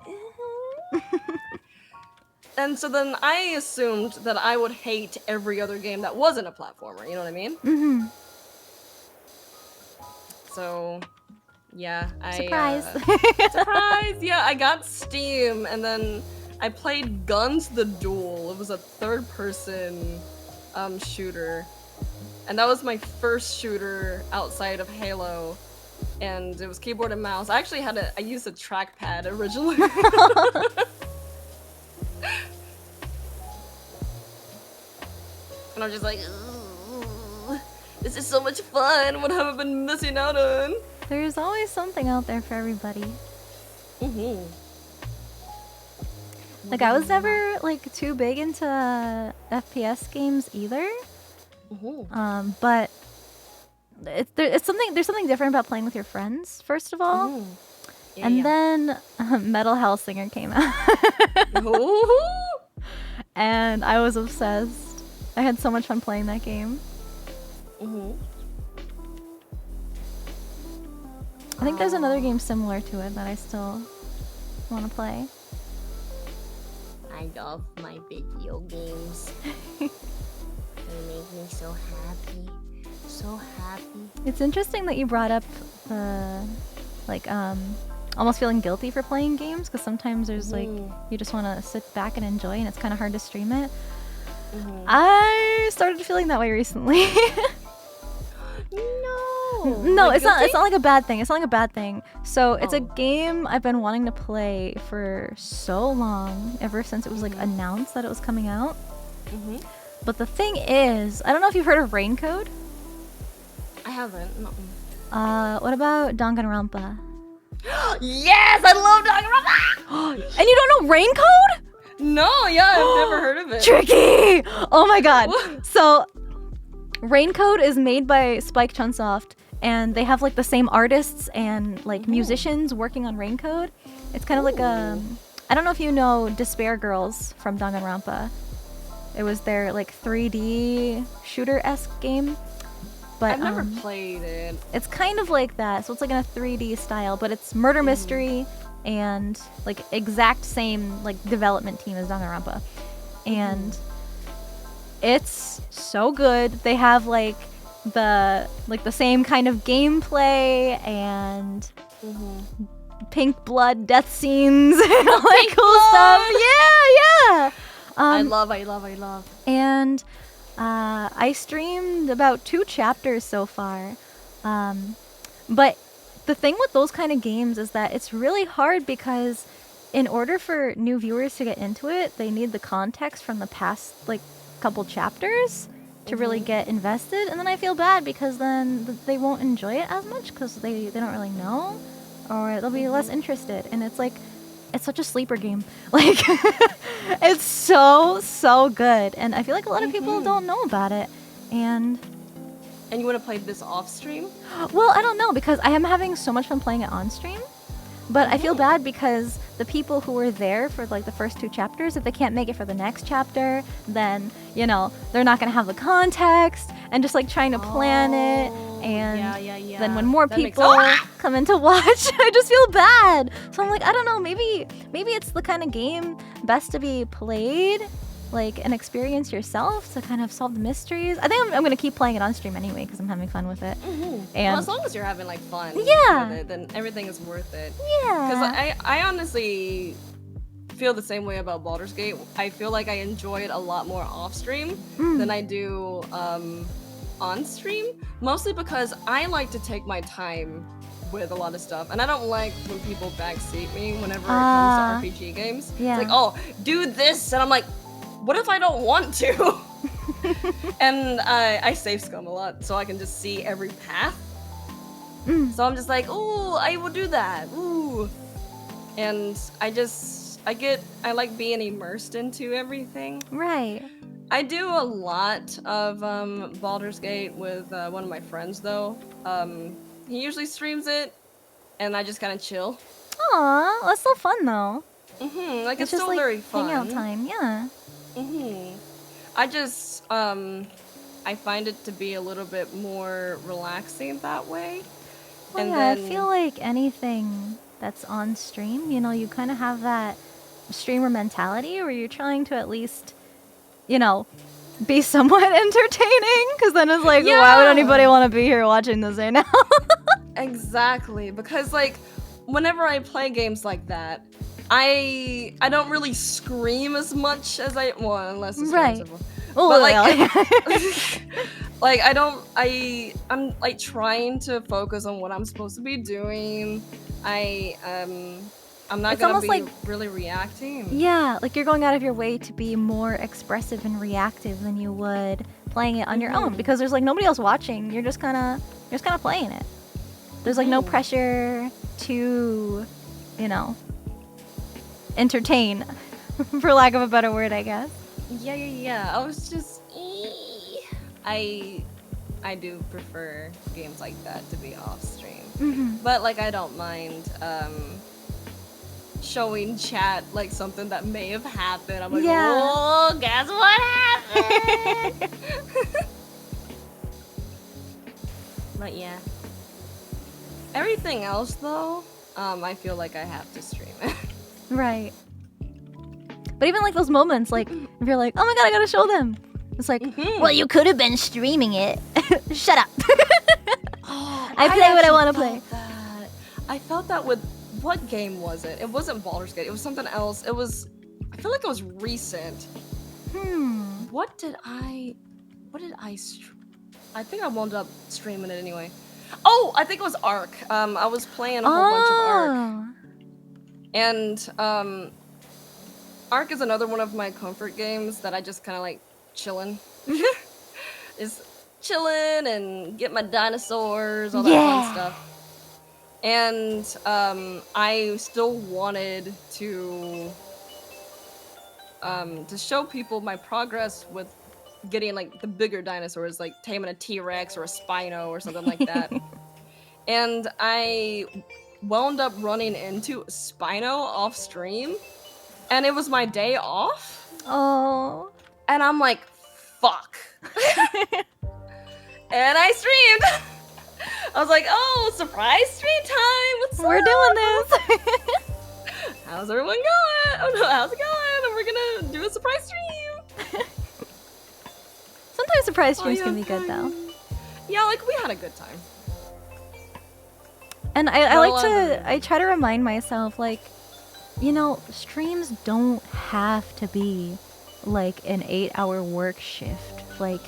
And so then I assumed that I would hate every other game that wasn't a platformer, you know what I mean? Mm-hmm. So, yeah, Surprise! Surprise! Yeah, I got Steam, and then I played Guns the Duel. It was a third-person shooter, and that was my first shooter outside of Halo, and it was keyboard and mouse. I actually I used a trackpad originally. And I'm just like, this is so much fun. What have I been missing out on? There's always something out there for everybody. Like, I was never like too big into FPS games either. But there's something different about playing with your friends, first of all. Then Metal Hellsinger came out. And I was obsessed. I had so much fun playing that game. I think there's another game similar to it that I still want to play. I love my video games. They make me so happy. So happy. It's interesting that you brought up almost feeling guilty for playing games, because sometimes there's like, you just want to sit back and enjoy, and it's kind of hard to stream it. I started feeling that way recently. No, Like it's not like a bad thing. It's not like a bad thing. So it's a game I've been wanting to play for so long, ever since it was like announced that it was coming out. But the thing is, I don't know if you've heard of Raincode. I haven't. What about Danganronpa? Yes, I love Danganronpa. And you don't know Raincode? No, yeah, I've never heard of it. Tricky! Oh my god. So, Raincode is made by Spike Chunsoft, and they have like the same artists and like musicians working on Raincode. It's kind of like I don't know if you know Despair Girls from Danganronpa. It was their like 3D shooter-esque game. But I've never played it. It's kind of like that. So it's like in a 3D style, but it's murder mystery and like exact same like development team as Danganronpa. And it's so good. They have like the same kind of gameplay and pink blood death scenes and all that cool stuff. Yeah. I love. And I streamed about 2 chapters so far. But the thing with those kind of games is that it's really hard because in order for new viewers to get into it, they need the context from the past like couple chapters to really get invested. And then I feel bad because then they won't enjoy it as much because they don't really know, or they'll be less interested. And it's like, it's such a sleeper game. Like, it's so good. And I feel like a lot of people don't know about it. And you want to play this off stream? Well, I don't know, because I am having so much fun playing it on stream. But I feel bad because the people who were there for like the first 2 chapters, if they can't make it for the next chapter, then, they're not going to have the context, and just like trying to plan it. And yeah. then when more That makes- people come in to watch, I just feel bad. So I'm like, I don't know, maybe it's the kind of game best to be played, like, and experience yourself to kind of solve the mysteries. I think I'm gonna keep playing it on stream anyway because I'm having fun with it. Well, And as long as you're having like fun Yeah. with it, then everything is worth it. yeah, Because I honestly feel the same way about Baldur's Gate. I feel like I enjoy it a lot more off stream than I do on stream, mostly because I like to take my time with a lot of stuff, and I don't like when people backseat me whenever it comes to RPG games. Yeah. It's like, oh, do this, and I'm like, what if I don't want to? And I save scum a lot, so I can just see every path. So I'm just like, ooh, I will do that. Ooh. And I like being immersed into everything. right. I do a lot of Baldur's Gate with one of my friends though. He usually streams it, and I just kind of chill. Aw, that's so fun though. Like it's just still like very fun. hangout time, yeah. I just I find it to be a little bit more relaxing that way. Well, And yeah, then I feel like anything that's on stream, you know, you kind of have that streamer mentality where you're trying to at least, you know, be somewhat entertaining. Because then it's like, why would anybody want to be here watching this right now? exactly, because like whenever I play games like that, I don't really scream as much as unless it's Right. Resident Evil. Oh, But like yeah. like I'm like trying to focus on what I'm supposed to be doing. I'm not It's gonna almost be like- really reacting. Yeah, like you're going out of your way to be more expressive and reactive than you would playing it on your own because there's like nobody else watching. You're just kind of playing it. There's like no pressure to, you know, entertain, for lack of a better word, I guess. Yeah. I was just I do prefer games like that to be off stream. But like I don't mind showing chat like something that may have happened. I'm like, Yeah. oh, guess what happened? But yeah. Everything else though, I feel like I have to stream it. Right. But even like those moments, like if you're like, oh my god, I gotta show them. It's like, well, you could have been streaming it. Shut up. I play what I want to play. I felt that with what game was it? It wasn't Baldur's Gate. It was something else. It was. I feel like it was recent. What did I I think I wound up streaming it anyway. Oh, I think it was Ark. I was playing a whole bunch of Ark. And Ark is another one of my comfort games that I just kind of like chilling. Is chilling and get my dinosaurs, all that fun stuff. And I still wanted to show people my progress with getting like the bigger dinosaurs, like taming a T-Rex or a Spino or something like that. And I wound up running into Spino off stream, and it was my day off. Oh. And I'm like, fuck. And I streamed. I was like, oh, surprise stream time. What's We're up? doing this. How's everyone going? Oh no, how's it going? And we're gonna do a surprise stream. Sometimes surprise streams can be good though. Yeah, like we had a good time. And I Well, like to, I try to remind myself, like, you know, streams don't have to be like an 8-hour work shift. Like,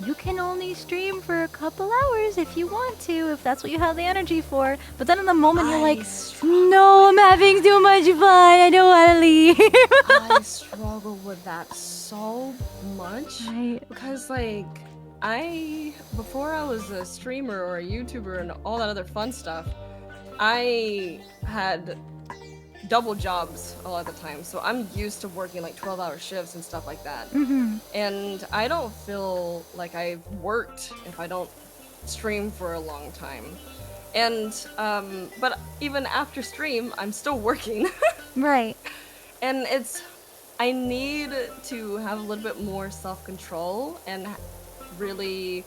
you can only stream for a couple hours if you want to, if that's what you have the energy for. But then in the moment you're like, no, I'm having too much fun. I don't want to leave. I struggle with that so much. Right. Because like before I was a streamer or a YouTuber and all that other fun stuff, I had double jobs a lot of the time. So I'm used to working like 12-hour shifts and stuff like that. And I don't feel like I've worked if I don't stream for a long time. And but even after stream, I'm still working. Right. And I need to have a little bit more self-control and really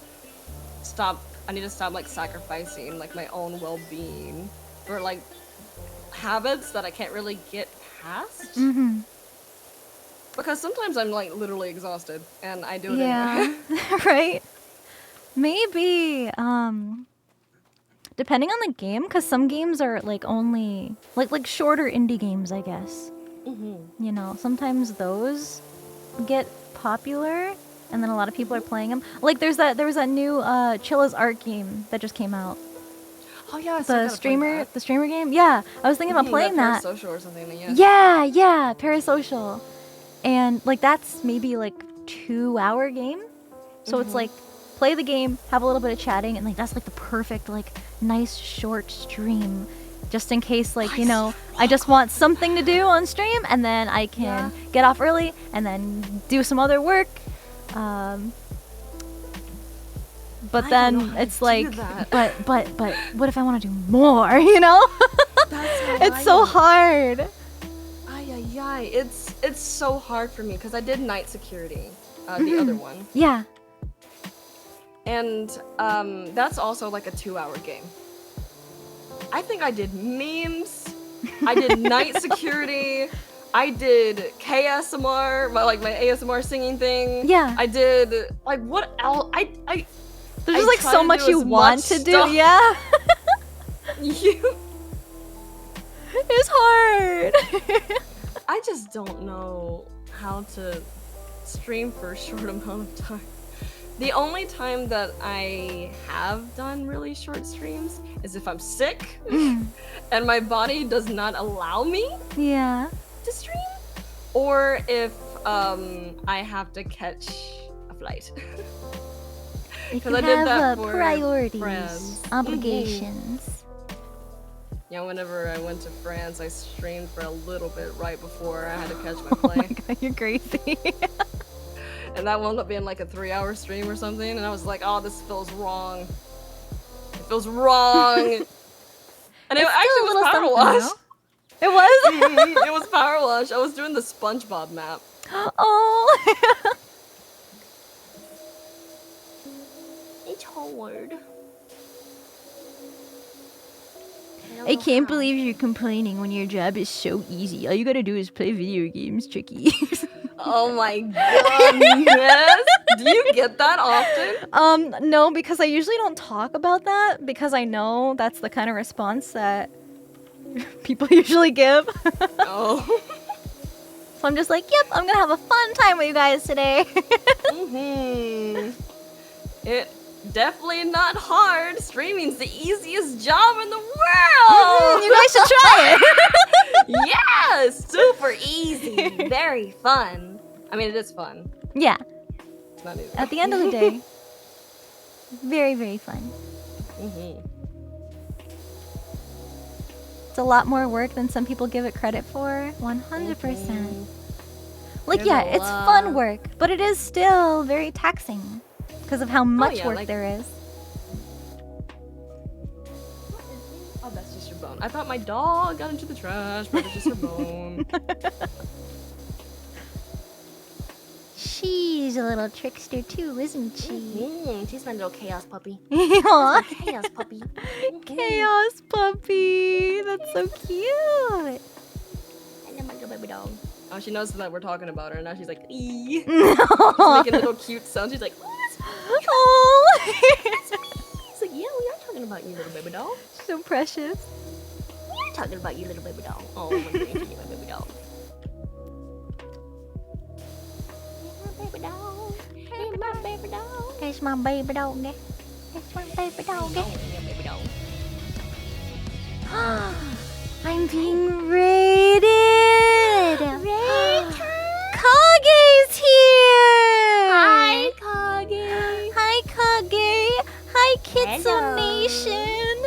stop I need to stop like sacrificing like my own well-being for like habits that I can't really get past. Mm-hmm. Because sometimes I'm like literally exhausted and I do it Yeah, anyway. right. Maybe depending on the game, because some games are like only like shorter indie games, I guess. Mm-hmm. You know, sometimes those get popular, and then a lot of people are playing them. Like there was that new Chilla's Art game that just came out. Oh yeah, I still The gotta play that. streamer game. Yeah, I was thinking about playing that. Parasocial or something. Yeah, Parasocial, and like that's maybe like 2-hour game. So it's like play the game, have a little bit of chatting, and like that's like the perfect like nice short stream, just in case like you know I just want something to do on stream, and then I can get off early and then do some other work. But then it's like, but what if I want to do more? You know, it's so hard. It's so hard for me because I did night security, the other one. Yeah. And that's also like a 2-hour game. I think I did memes. I did night security. I did KSMR, my ASMR singing thing. Yeah. I did like what else? There's just like so much you want to do. Stuff. Yeah. You. It's hard. I just don't know how to stream for a short amount of time. The only time that I have done really short streams is if I'm sick and my body does not allow me Yeah. to stream, or if I have to catch a flight. If 'Cause you I did that have for priorities, France. obligations. Yeah, whenever I went to France, I streamed for a little bit right before I had to catch my Oh my plane. god, you're crazy. And that wound up being like a 3-hour stream or something, and I was like, oh, this feels wrong. It feels wrong. And it actually was PowerWash. It was? It was PowerWash. I was doing the SpongeBob map. Oh. It's hard. I can't believe you're complaining when your job is so easy. All you gotta do is play video games, Tricky. Oh my goodness. Do you get that often? No, because I usually don't talk about that because I know that's the kind of response that people usually give. Oh. So I'm just like, yep, I'm gonna have a fun time with you guys today. It definitely not hard. Streaming's the easiest job in the world. You guys should try it. Yeah, super easy, very fun. I mean, it is fun. Yeah. It's not easy. At the end of the day, very, very fun. It's a lot more work than some people give it credit for. 100%. Like, There's yeah, a it's fun work, but it is still very taxing because of how much yeah, work like- there is. Oh, that's just your bone. I thought my dog got into the trash, but it's just her bone. She's a little trickster too, isn't she? She's my little chaos puppy. Aw. Chaos puppy. Chaos puppy. That's so cute. And then my little baby dog. Oh, she knows that we're talking about her, and now she's like, ee. No. She's making little cute sounds. She's like, Oh. It's like, yeah, we are talking about you, little baby dog. So precious. We are talking about you, little baby dog. Oh, my baby, my baby dog. Hey, my baby dog. Hey, my baby dog. That's my baby dog there. That's my baby dog there. Yeah, baby dog. I'm being raided. Kage's here. Hi, Kage. Hi, Kage. Hi, Kitsu Hello. Nation.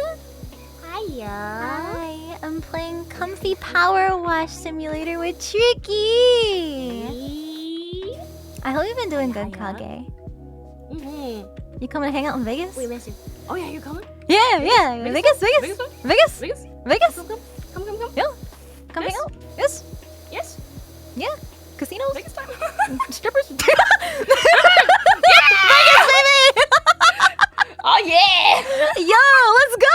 Hiya. Hi, I'm playing Comfy PowerWash Simulator with Tricky. I hope you've been doing good, Kage. You coming to hang out in Vegas? We miss you. Oh, yeah, you're coming? Yeah, yeah. Vegas, Vegas, Vegas, Vegas, Vegas? Vegas. Come. Yeah. Come hang out. Yes. Yes. Yeah. Casinos. Vegas time. Strippers. Vegas, baby. Oh yeah! Yo, let's go!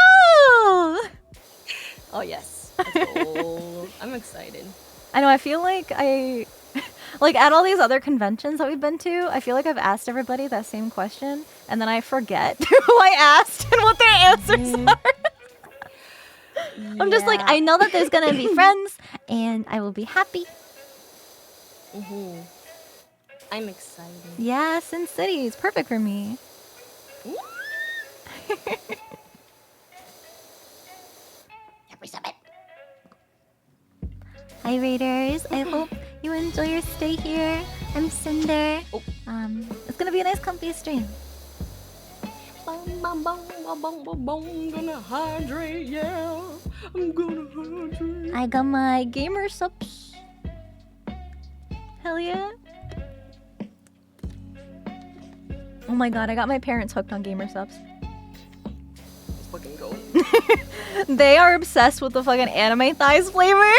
Oh yes. Let's go. I'm excited. I know, I feel like like at all these other conventions that we've been to, I feel like I've asked everybody that same question, and then I forget who I asked and what their answers are. I'm just like, I know that there's gonna be friends, and I will be happy. I'm excited. Yeah, Sin City is perfect for me. Hi Raiders, I hope you enjoy your stay here. I'm Sinder. It's gonna be a nice comfy stream. Gonna hydrate, yeah. I'm gonna hydrate. I got my gamer subs. Hell yeah. Oh my god, I got my parents hooked on gamer subs. Let's fucking go. They are obsessed with the fucking anime thighs flavor.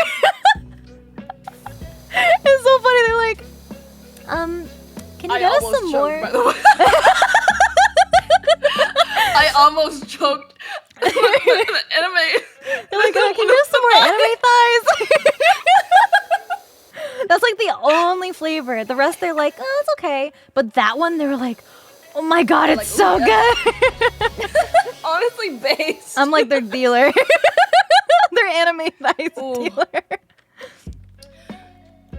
It's so funny. They're like, can you get us some more? By the way. I almost choked. The anime. They're like, can you get us some more anime thighs? That's like the only flavor. The rest they're like, oh, it's okay. But that one, they were like, oh my god, it's like, so yeah. good. Honestly, based. I'm like their dealer. Their anime thighs dealer.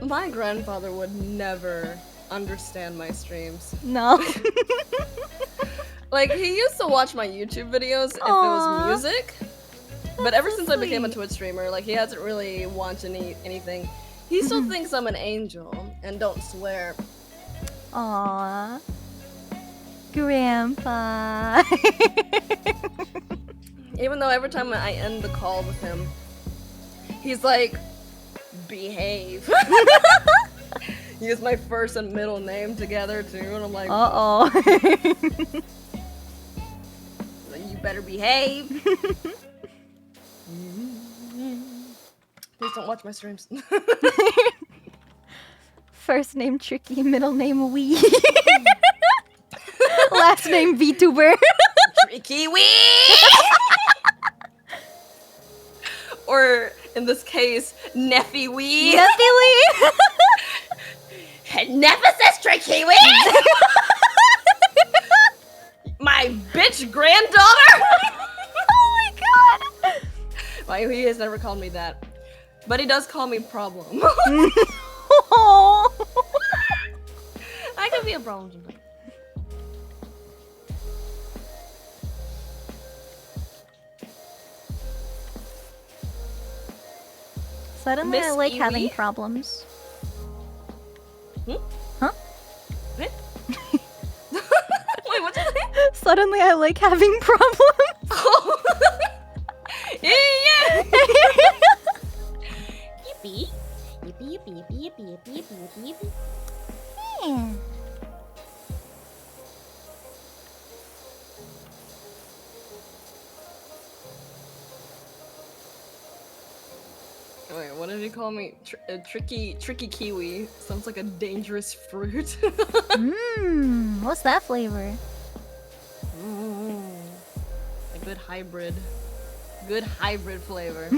My grandfather would never understand my streams. No. Like, he used to watch my YouTube videos if it was music. But ever since I became a Twitch streamer, like, he hasn't really watched anything. He still thinks I'm an angel, and don't swear. Aww. Grandpa. Even though every time I end the call with him, he's like, behave. Use my first and middle name together too, and I'm like, Uh-oh. you better behave. Please don't watch my streams. First name Tricky, middle name Wee. Last name VTuber. Trickywi! Or in this case, Neffy-wee. Neffy-wee. Nemesis Trickywi! My bitch granddaughter! Oh my god! Why, he has never called me that. But he does call me problem. Oh. I can be a problem sometimes. Suddenly Miss I like Iwi? having problems. Hmm? Huh? What? Wait, what'd you say? Suddenly I like having problems. Oh. Yeah. Yippee. Yippee, yippee, yippee, yippee, yippee, yippee, yippee, yippee. Yeah. Wait, what did he call me? Tricky kiwi. Sounds like a dangerous fruit. What's that flavor? A good hybrid. Good hybrid flavor.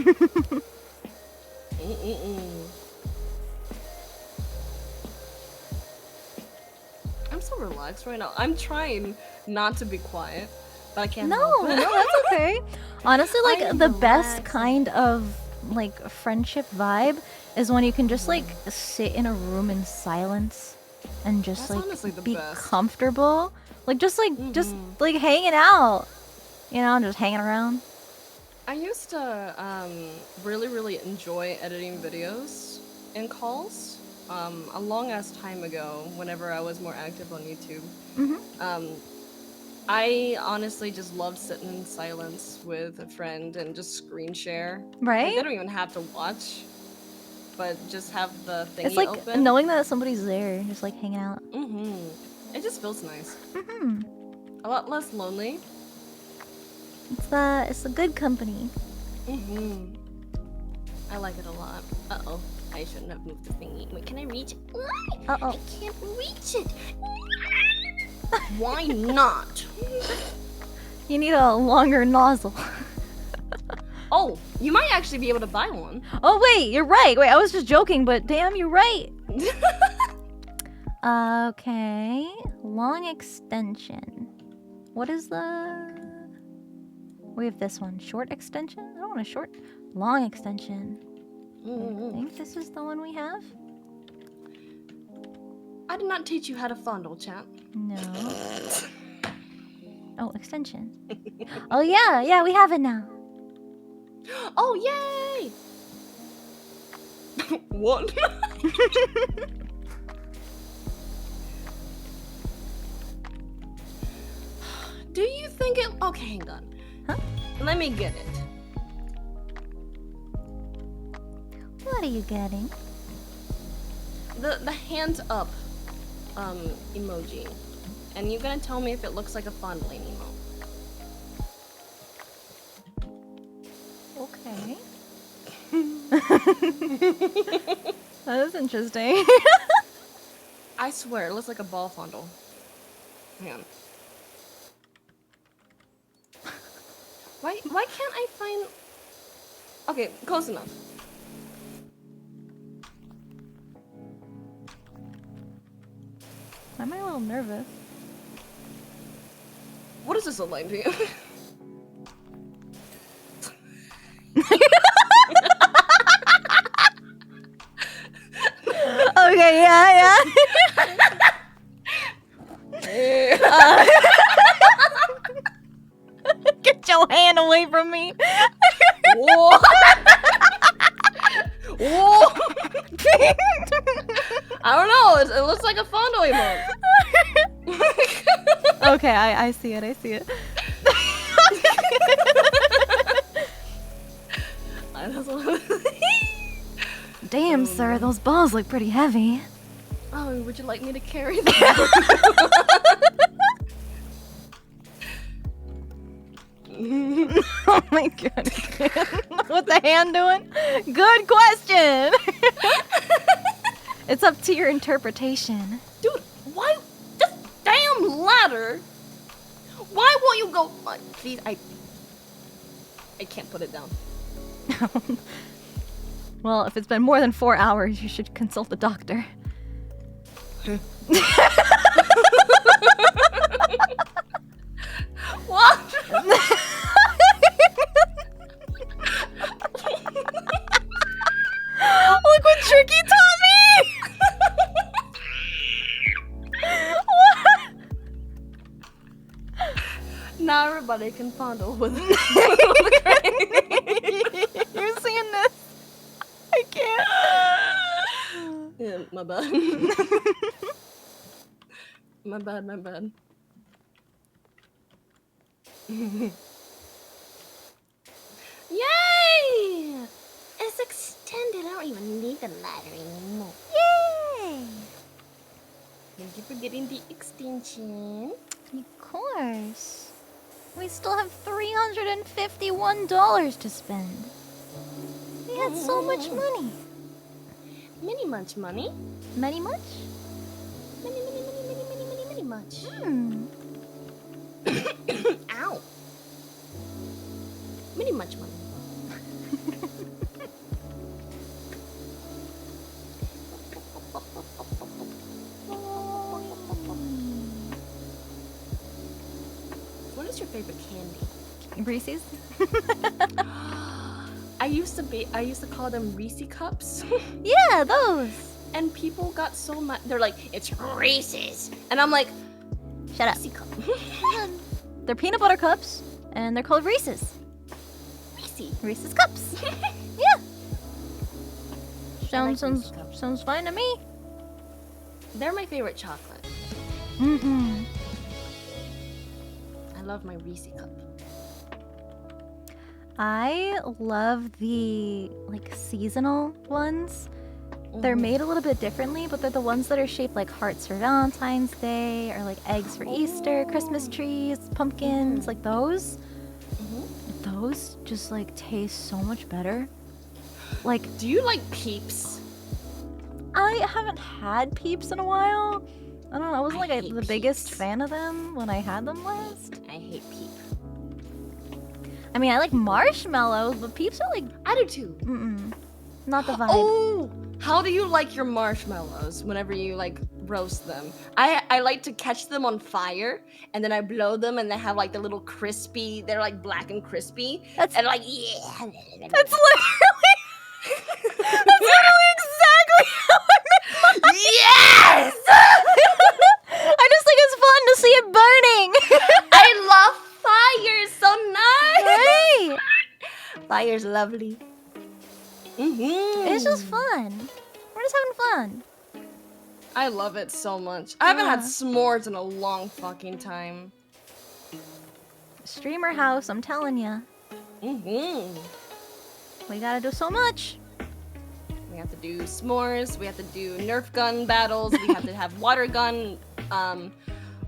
I'm so relaxed right now. I'm trying not to be quiet, but I can't. No, help it. no, that's okay. Honestly, like I am the best relaxing. kind of like friendship vibe is when you can just like sit in a room in silence and just That's honestly the like be best. comfortable. Like just like hanging out. You know, just hanging around. I used to really enjoy editing videos and calls. A long ass time ago, whenever I was more active on YouTube. I honestly just loved sitting in silence with a friend and just screen share. Like, Right? they don't even have to watch, but just have the thingy It's like open. knowing that somebody's there, just like hanging out. It just feels nice. Mm-hmm. A lot less lonely. It's a good company. I like it a lot. Uh-oh. I shouldn't have moved the thingy. Wait, can I reach it? Uh-oh. I can't reach it. Why not? You need a longer nozzle. Oh, you might actually be able to buy one. Oh wait, you're right. Wait, I was just joking, but damn, you're right. Okay, long extension. What is the... We have this one. Short extension? I don't want a short... Long extension. I think this is the one we have? I did not teach you how to fondle, chat. No. Oh, extension. Oh yeah, we have it now. Oh, yay! What? Do you think it... Okay, hang on. Huh? Let me get it. What are you getting? The hands up emoji. And you're gonna tell me if it looks like a fondling emo. Okay. That is interesting. I swear, it looks like a ball fondle. Hang on. Why can't I find... Okay, close enough. Why am I a little nervous? What does this look like to you? Okay, yeah. Get your hand away from me. Whoa! Whoa! I don't know. It looks like a fondle emote. Okay, I see it. Damn, sir, those balls look pretty heavy. Oh, would you like me to carry them? Oh my god. What's the hand doing? Good question. It's up to your interpretation. Dude, why? This damn ladder! Why won't you go? Please, I can't put it down. Well, if it's been more than 4 hours, you should consult a doctor. What? Look what Tricky taught me! What? Now everybody can fondle with You're seeing this? I can't. Yeah, my bad. My bad. Yay! It's extended. I don't even need the ladder anymore. Yay! Thank you for getting the extension. Of course. We still have $351 to spend. We had so much money. Many much money. Many much? Many much. Ow. Many much money. What is your favorite candy? Reese's? I used to call them Reese cups. Yeah, those. And people got so mad. They're like, it's Reese's. And I'm like, Shut up. Reese cup. They're peanut butter cups, and they're called Reese's. Reese's cups. Yeah. Sounds fine to me. They're my favorite chocolate. Mm-hmm. I love my Reese cup. I love the seasonal ones. They're made a little bit differently, but they're the ones that are shaped like hearts for Valentine's Day, or like eggs for Easter, Christmas trees, pumpkins, like those. Those just taste so much better. Do you like Peeps? I haven't had Peeps in a while. I don't know. I wasn't I hate the biggest Peeps. fan of them when I had them last. I hate Peep. I mean, I like marshmallows, but peeps are like, I do too. not the vibe. Oh, how do you like your marshmallows whenever you like roast them? I like to catch them on fire and then I blow them and they have like the little crispy. They're like black and crispy. That's- and like yeah. That's literally. That's literally exactly how I make mine. Yes! I just think it's fun to see it burning. I love fire. It's so nice. Right. Fire's lovely. It's just fun. We're just having fun. I love it so much. I haven't had s'mores in a long fucking time. Streamer house, I'm telling ya. We gotta do so much. We have to do s'mores. We have to do Nerf gun battles. We have to have water gun.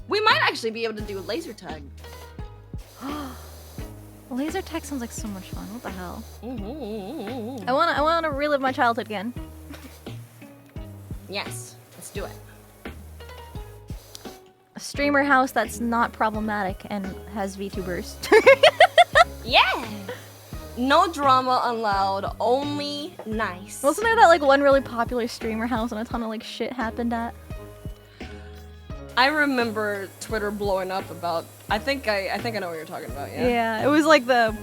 We might actually be able to do laser tag. Laser tag sounds like so much fun. What the hell? I wanna relive my childhood again. Yes, let's do it. A streamer house that's not problematic and has VTubers. Yeah. No drama allowed. Only nice. Wasn't there that like one really popular streamer house and a ton of like shit happened at? I remember Twitter blowing up about. I think I know what you're talking about. Yeah. Yeah, it was like the,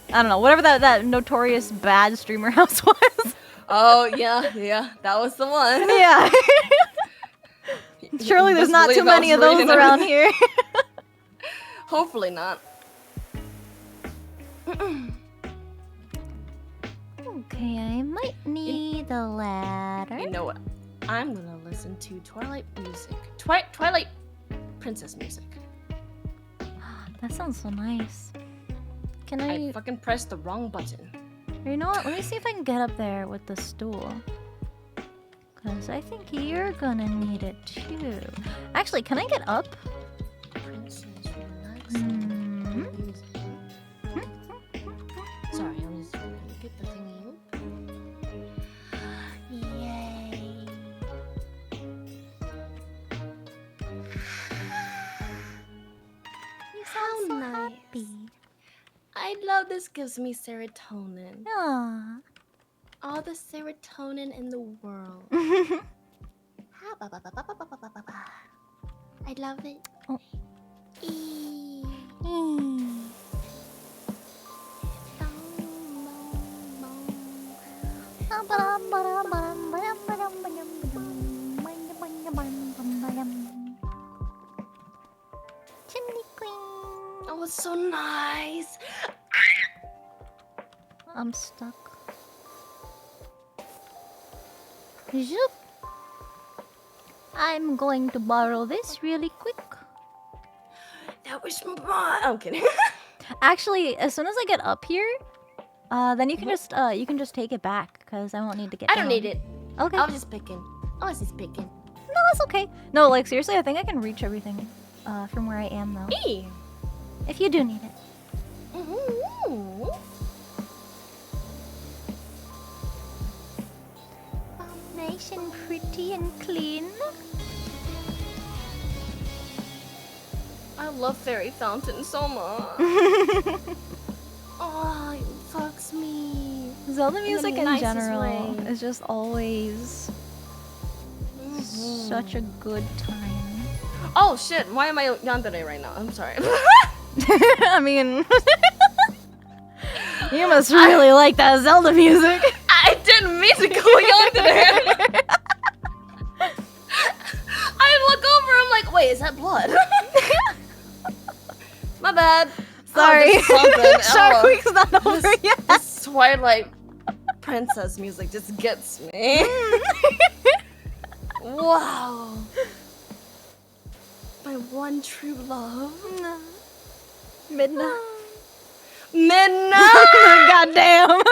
I don't know, whatever that notorious bad streamer house was. Oh yeah, that was the one. Yeah. Surely there's Best not too believe I many of was those reading around everything. here. Hopefully not. Okay, I might need a ladder. You know what? I'm gonna listen to Twilight music. Twilight princess music. That sounds so nice. Can I I... fucking pressed the wrong button. You know what? Let me see if I can get up there with the stool. Because I think you're gonna need it too. Actually, can I get up? Princess, relaxing music. Sorry, I'm just trying to get the thingy up. Yay. You How sound so nice. happy. I love this. Gives me serotonin. Aww. All the serotonin in the world. I love it. Oh. Eee. Chimney Queen. Oh, it's so nice. I'm stuck. Zoop. I'm going to borrow this really quick. That was my. I'm kidding. Actually, as soon as I get up here, then you can just take it back because I won't need to get. I don't need it. Okay. I was just picking. No, that's okay. No, like seriously, I think I can reach everything from where I am though. Eee. If you do need it. Nice and pretty and clean. I love Fairy Fountain so much. Oh, it fucks me. Zelda music in nicest general way. is just always such a good time. Oh shit! Why am I yandere right now? I'm sorry. I mean, you must really like that Zelda music. I didn't mean to go yandere. I look over. I'm like, wait, is that blood? My bad. Sorry, Oh, Shark Week's not over yet. This Twilight princess music just gets me. Wow. My one true love. Midnight. Midnight. Goddamn.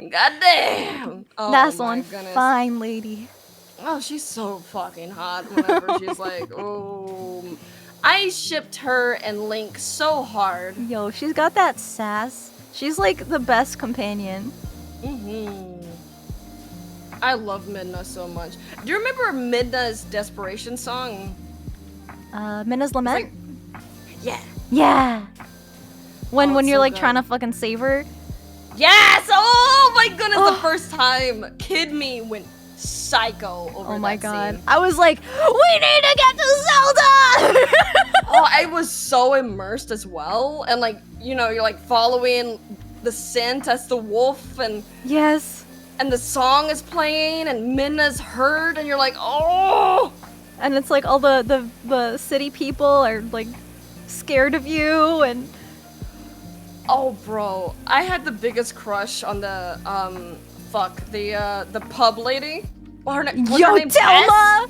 Goddamn. Oh, That's my one goodness. fine lady. Oh, she's so fucking hot whenever she's like, oh. I shipped her and Link so hard. Yo, she's got that sass. She's like the best companion. I love Midna so much. Do you remember Midna's Desperation song? Minna's Lament? Yeah. Yeah. When it's you're so like good. trying to fucking save her. Yes! Oh my goodness, the first time Kid Me went psycho over Oh my that god. scene. I was like, we need to get to Zelda! Oh, I was so immersed as well. And like, you know, you're like following the scent as the wolf and Yes. the song is playing and Minna's heard and you're like, oh! And it's like all the city people are like scared of you and Oh, bro, I had the biggest crush on the the pub lady. What her name? Yo, Thelma!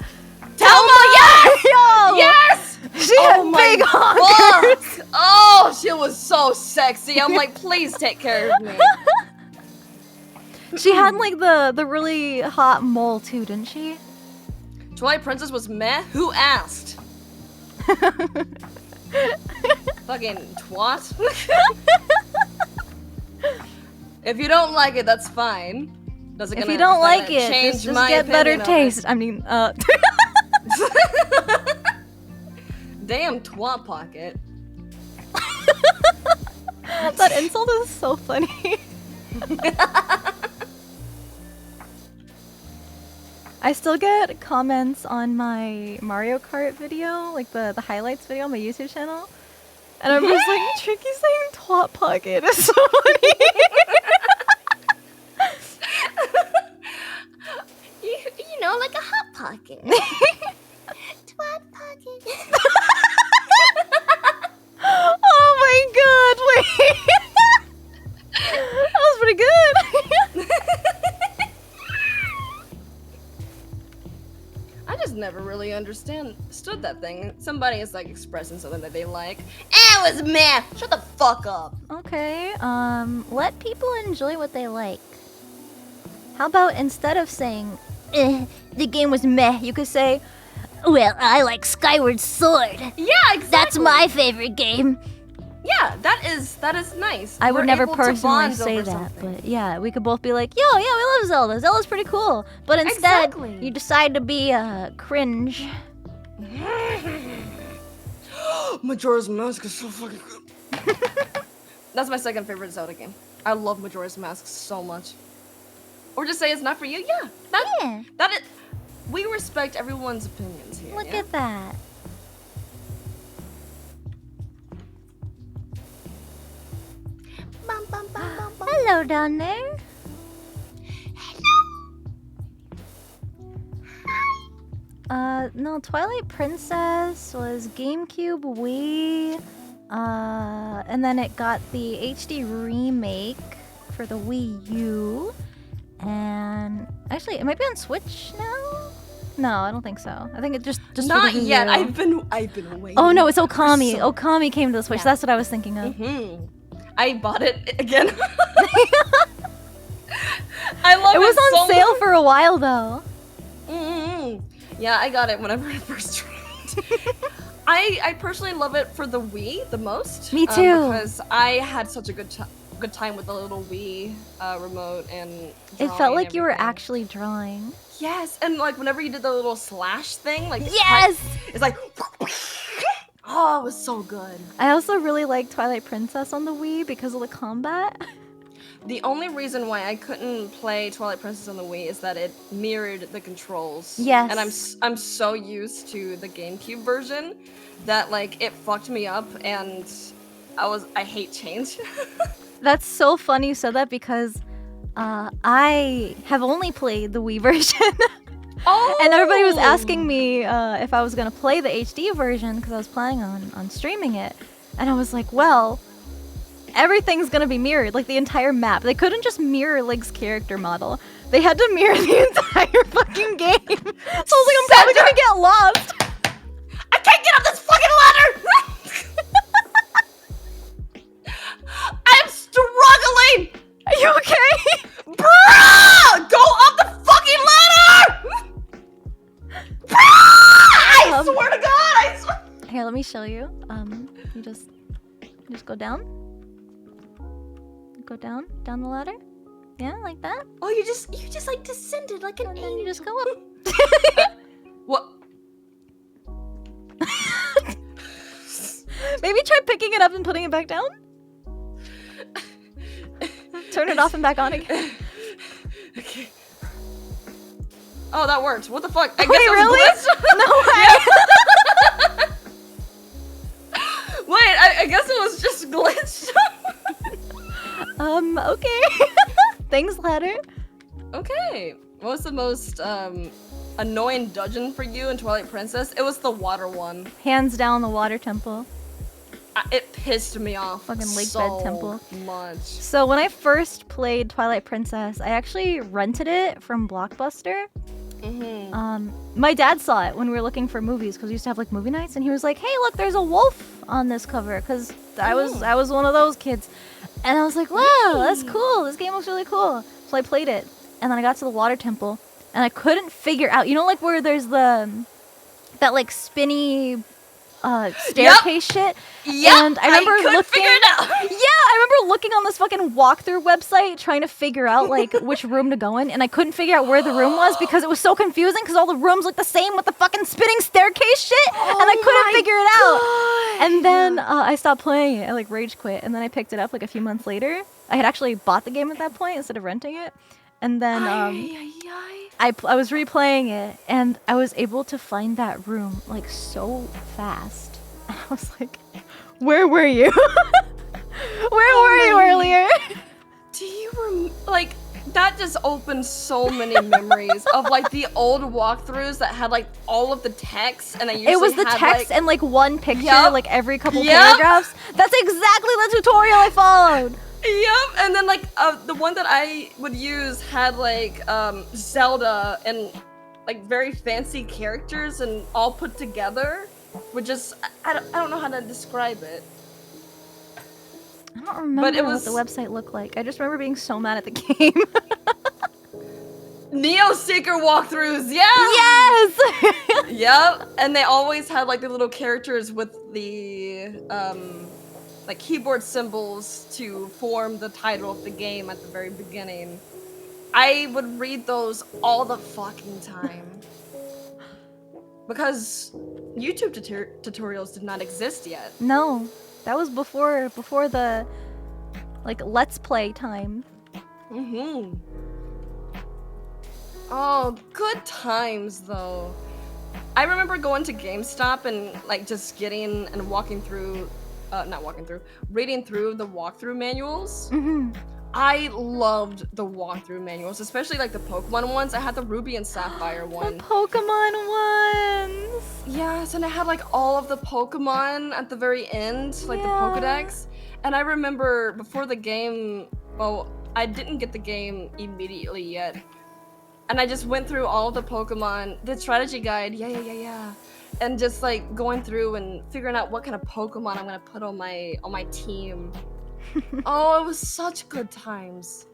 Thelma, yes! Yo! Yes! She had big honkers! Fuck. Oh, she was so sexy. I'm like, please take care of me. She had like the really hot mole too, didn't she? Twilight Princess was meh? Who asked? Fucking twat. If you don't like it, that's fine. If you don't like it, change just my get better opinion of taste. I mean, Damn twat pocket. that insult is so funny. I still get comments on my Mario Kart video, like the highlights video on my YouTube channel. And I'm just like, Tricky saying twat pocket is so funny. You know, like a hot pocket. Twat pocket. Oh my god, wait. That was pretty good. I just never really understood that thing. Somebody is like expressing something that they like. It was meh. Shut the fuck up. Okay, let people enjoy what they like. How about instead of saying, the game was meh, you could say, well, I like Skyward Sword. Yeah, exactly. That's my favorite game. Yeah, that is nice. I would We're never able to personally bond say over that, something. but yeah, we could both be like, yo, yeah, we love Zelda. Zelda's pretty cool. But instead, Exactly. you decide to be cringe. Majora's Mask is so fucking good. That's my second favorite Zelda game. I love Majora's Mask so much. Or just say it's not for you. Yeah, Yeah, that is. We respect everyone's opinions here. look yeah? at that. Bum, bum, bum, bum, bum. Hello down there. No, Twilight Princess was GameCube, Wii, and then it got the HD remake for the Wii U, and actually, it might be on Switch now. No, I don't think so. I think it just for Not the Wii yet. U. I've been waiting. Oh no, it's Okami. So- Okami came to the Switch. Yeah. That's what I was thinking of. I bought it again. I love it. It was on so sale much. for a while though. Yeah, I got it whenever it first tried. I personally love it for the Wii the most. Me too. Because I had such a good time with the little Wii remote and. It felt drawing like and you were everything. actually drawing. Yes, and like whenever you did the little slash thing, like Yes! it's like. Oh, it was so good. I also really like Twilight Princess on the Wii because of the combat. The only reason why I couldn't play Twilight Princess on the Wii is that it mirrored the controls. Yes. And I'm so used to the GameCube version that like it fucked me up and I hate change. That's so funny you said that because I have only played the Wii version. Oh! And everybody was asking me if I was going to play the HD version because I was planning on streaming it. And I was like, well, everything's going to be mirrored, like the entire map. They couldn't just mirror Link's character model. They had to mirror the entire fucking game. So I was like, I'm probably going to get lost. I can't get up this fucking ladder! I'm struggling! Are you okay? Bruh! Go up the fucking ladder! Bruh! I swear to God, I swear. Here, let me show you. You just go down. Go down the ladder. Yeah, like that. Oh, you just like descended like an And then angel. you just go up. What? Maybe try picking it up and putting it back down. Turn it off and back on again. Okay. Oh, that worked. What the fuck? I Wait, guess really? No way. Wait, I guess it was just glitched. Okay. Thanks, ladder. Okay. What was the most annoying dungeon for you in Twilight Princess? It was the water one. Hands down, the water temple. It pissed me off. Fucking lake so bed temple. much. So when I first played Twilight Princess, I actually rented it from Blockbuster. My dad saw it when we were looking for movies because we used to have like movie nights, and he was like, "Hey, look, there's a wolf on this cover." Because I was one of those kids, and I was like, "Wow, that's cool. This game looks really cool." So I played it, and then I got to the water temple, and I couldn't figure out. You know, like where there's that like spinny staircase shit. Yep, And I remember couldn't figure it out. Yeah, I remember looking on this fucking walkthrough website trying to figure out like which room to go in, and I couldn't figure out where the room was because it was so confusing because all the rooms look the same with the fucking spinning staircase shit, and I couldn't figure it out. And then I stopped playing it. I like rage quit, and then I picked it up like a few months later. I had actually bought the game at that point instead of renting it, and then I was replaying it, and I was able to find that room like so fast. I was like, where were you? Where were you earlier? Do you like that just opened so many memories of like the old walkthroughs that had like all of the text, and I usually It was the had, text like, and like one picture Yup. like every couple Yup. paragraphs. That's exactly the tutorial I followed. Yep, and then like the one that I would use had like Zelda and like very fancy characters and all put together, which is I don't know how to describe it. I don't remember what the website looked like. I just remember being so mad at the game. Neo Seeker walkthroughs, yeah. Yes. Yep, and they always had like the little characters with the like keyboard symbols to form the title of the game at the very beginning. I would read those all the fucking time. Because YouTube tutorials did not exist yet. No, that was before the like Let's Play time. Oh, good times though. I remember going to GameStop and like just getting and walking through, reading through the walkthrough manuals. I loved the walkthrough manuals, especially like the Pokemon ones. I had the Ruby and Sapphire one. The Pokemon ones. Yes, and I had like all of the Pokemon at the very end, like the Pokedex. And I remember before the game, well, I didn't get the game immediately yet. And I just went through all of the Pokemon, the strategy guide, and just like going through and figuring out what kind of Pokemon I'm gonna put on my team. Oh, it was such good times.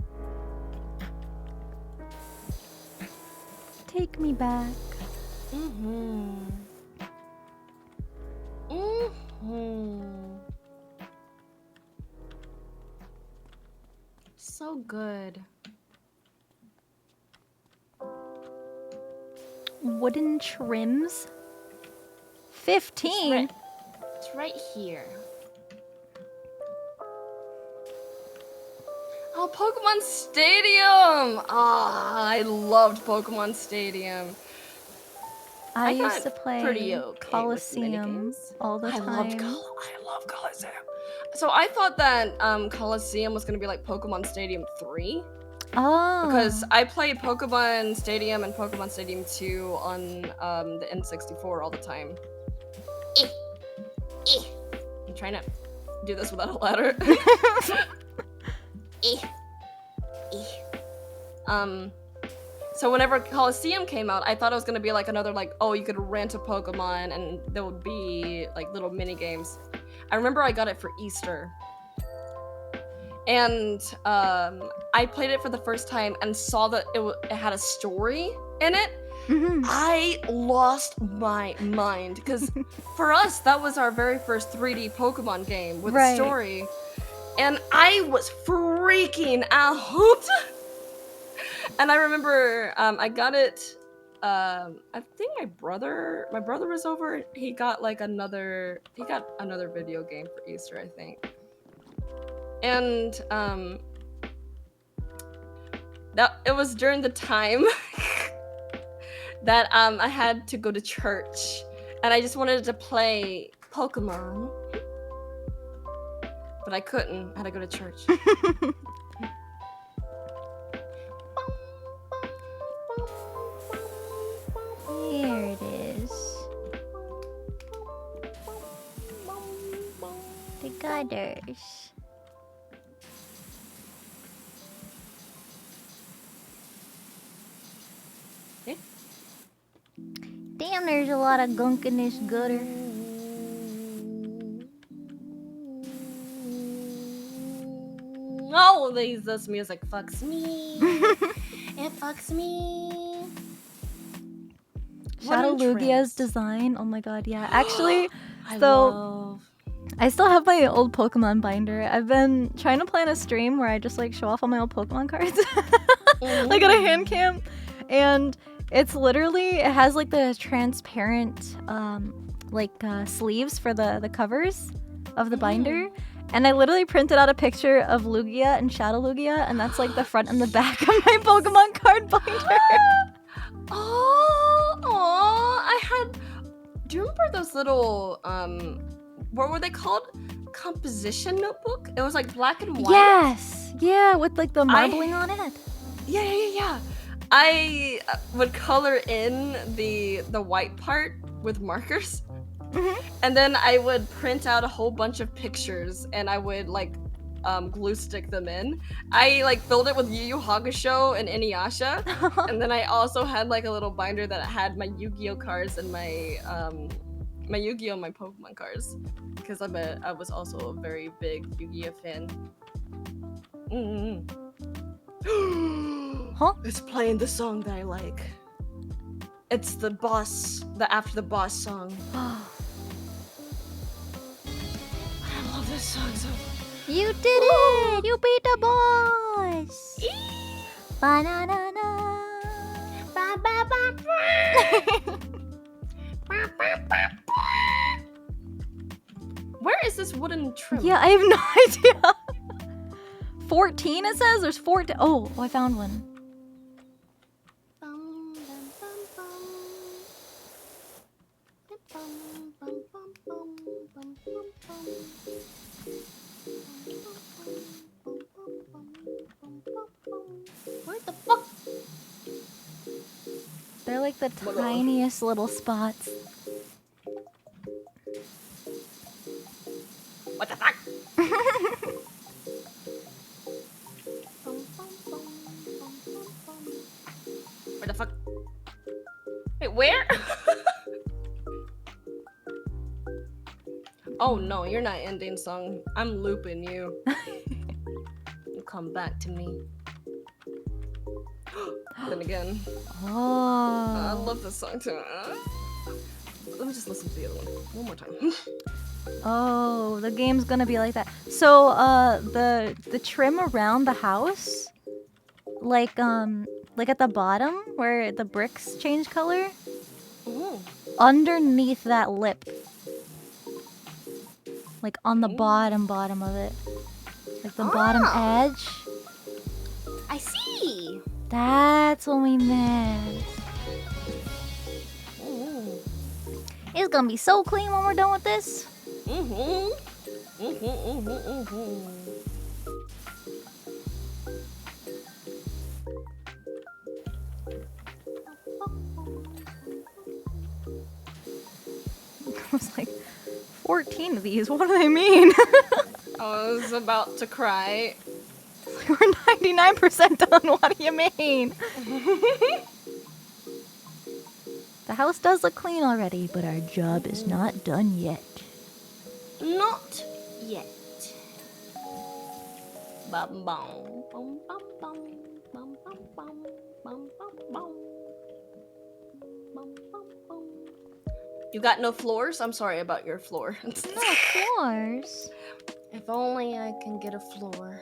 Take me back. So good. Wooden trims. 15. It's right here. Oh, Pokemon Stadium! Ah, I loved Pokemon Stadium. I used got to play pretty okay with Coliseum minigames. all the I time. love Coliseum. So I thought that Coliseum was gonna be like Pokemon Stadium 3. Oh. Because I played Pokemon Stadium and Pokemon Stadium 2 on the N64 all the time. I'm trying to do this without a ladder. So whenever Coliseum came out, I thought it was gonna be like another like, oh, you could rent a Pokemon and there would be like little mini games. I remember I got it for Easter. And I played it for the first time and saw that it had a story in it. I lost my mind because for us, that was our very first 3D Pokemon game with a story. And I was freaking out. And I remember I got it, I think my brother was over. He got another video game for Easter, I think. And that it was during the time that I had to go to church, and I just wanted to play Pokemon, but I couldn't. I had to go to church. Here it is. The gutters. Damn, there's a lot of gunk in this gutter. Oh, this music fucks me. It fucks me. Shadow Lugia's design. Oh my god, yeah. Actually, I so love. I still have my old Pokemon binder. I've been trying to plan a stream where I just like show off all my old Pokemon cards. Like on a hand cam. And it's literally, it has like the transparent sleeves for the covers of the binder. And I literally printed out a picture of Lugia and Shadow Lugia, and that's like the front and the back of my Pokemon card binder. I had. Do you remember those little what were they called? Composition notebook? It was like black and white. Yes, yeah, with like the marbling on it. Yeah. I would color in the white part with markers. And then I would print out a whole bunch of pictures and I would like glue stick them in. I like filled it with Yu Yu Hakusho and Inuyasha. And then I also had like a little binder that had my Yu-Gi-Oh cards and my my Yu-Gi-Oh and my Pokemon cards. Because I was also a very big Yu-Gi-Oh fan. Huh? It's playing the song that I like. It's the boss, the After the Boss song. I love this song so much. You did it! You beat the boss! Banana. Where is this wooden trim? Yeah, I have no idea. 14 it says? There's 14. Oh, I found one. Where the fuck? They're like the tiniest little spots. What the fuck? Where the fuck? Wait, where? Oh no, you're not ending song. I'm looping you. You come back to me. Then again. I Oh. love this song too. Let me just listen to the other one more time. Oh, the game's gonna be like that. So, the trim around the house, like at the bottom where the bricks change color, underneath that lip, like on the bottom of it, like the bottom edge. I see. That's what we meant. It's gonna be so clean when we're done with this. I was like, 14 of these, what do they mean? I was about to cry. We're 99% done, what do you mean? The house does look clean already, but our job is not done yet. Not yet. Bum bum bum bum bum bum bum bum bum bum bum. Bum, bum, bum. You got no floors? I'm sorry about your floor. No floors. If only I can get a floor.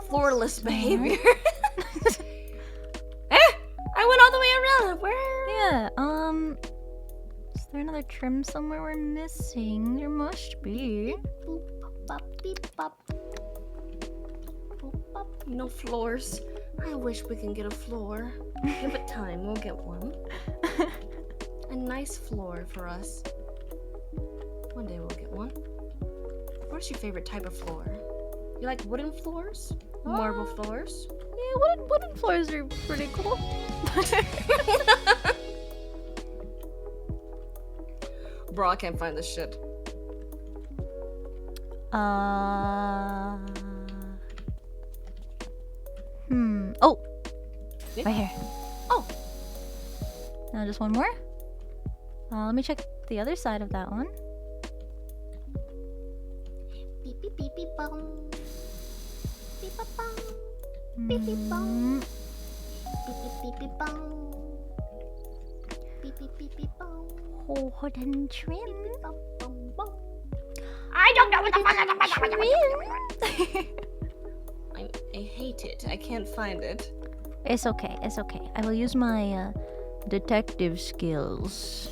Floorless behavior. I went all the way around. Where Yeah. Is there another trim somewhere we're missing? There must be. Boop, bop, beep, bop. Boop, bop. No floors. I wish we can get a floor. Give it time, we'll get one. A nice floor for us. One day we'll get one. What's your favorite type of floor? You like wooden floors? Marble floors? Yeah, wooden floors are pretty cool. Bro, I can't find this shit. Oh! Yeah. Right here. Oh! Now just one more. Let me check the other side of that one. Beep beep beep beep bong. Beep bop bong. Beep beep bong. Beep beep beep beep bong. Beep beep beep beep bong. Wooden trim. Bong bong bong. I don't know what the fuck. I hate it. I can't find it. It's okay, it's okay. I will use my detective skills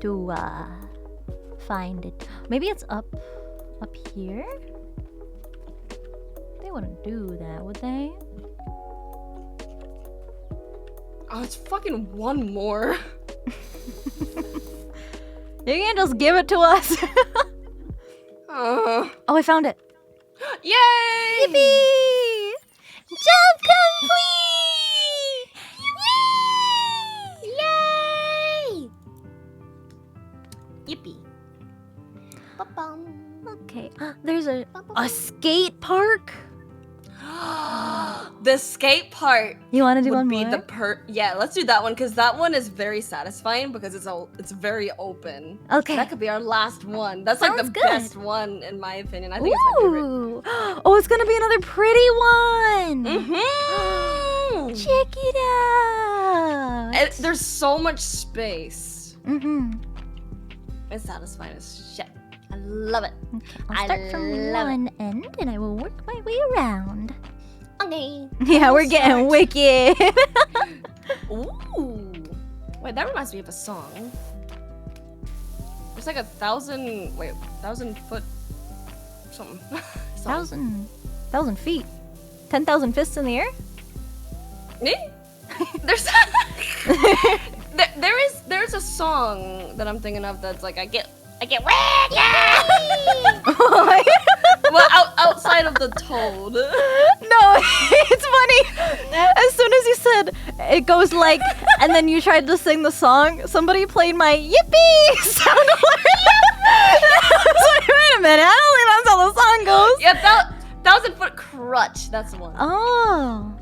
to find it. Maybe it's up here? They wouldn't do that, would they? Oh, it's fucking one more. You can't just give it to us. Oh, I found it. Yay! Yippee! Job complete! Yay! Yippee. Ba-bum. Okay, there's a skate park. The skate part You want to do would one be more? yeah, let's do that one because that one is very satisfying because it's very open. Okay. That could be our last one. That's like the Sounds good. best one in my opinion. I think it's my favorite. Ooh! Oh, it's gonna be another pretty one. Mm-hmm. Check it out. There's so much space. Mm-hmm. It's satisfying as shit. I love it. Okay, I'll start from love it. one end and I will work my way around. Okay. Yeah, we're getting wicked. Ooh. Wait, that reminds me of a song. It's like 1,000 foot something. Song. 1,000 feet. 10,000 fists in the air? Me? There's there's a song that I'm thinking of that's like I get wet, yeah. Well, outside of the toad. No, it's funny. As soon as you said it goes like, and then you tried to sing the song, somebody played my yippee sound alert. I was like, wait a minute, I don't think that's how the song goes. Yeah, 1,000 foot crutch. That's the one. Oh.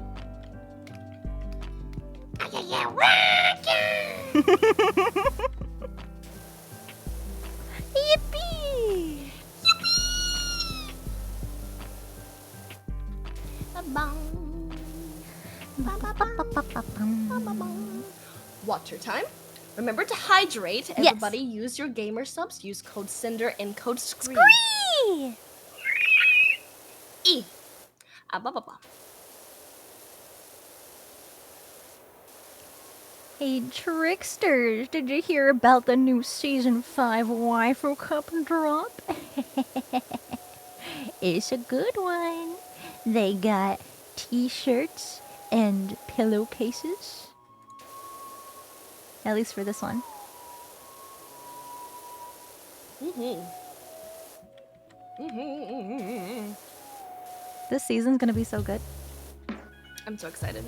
Yippee! Ba-bum. Ba-ba-bum. Water time. Remember to hydrate. Everybody use your gamer subs. Use code Sinder and code Scree. Scree! E. Ba-ba-ba. Hey Tricksters, did you hear about the new Season 5 Waifu Cup drop? It's a good one. They got t-shirts and pillowcases. At least for this one. This season's gonna be so good. I'm so excited.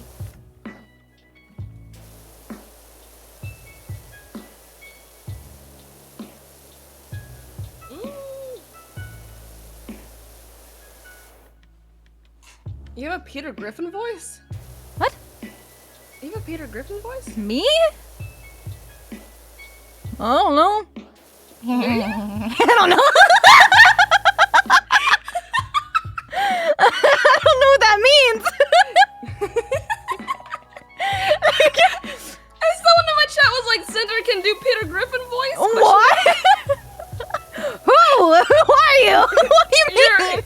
You have a Peter Griffin voice? What? You have a Peter Griffin voice? Me? I don't know. I don't know. I don't know what that means. Someone in my chat was like, Cinder can do Peter Griffin voice? What? Who? Who are you? What do you mean?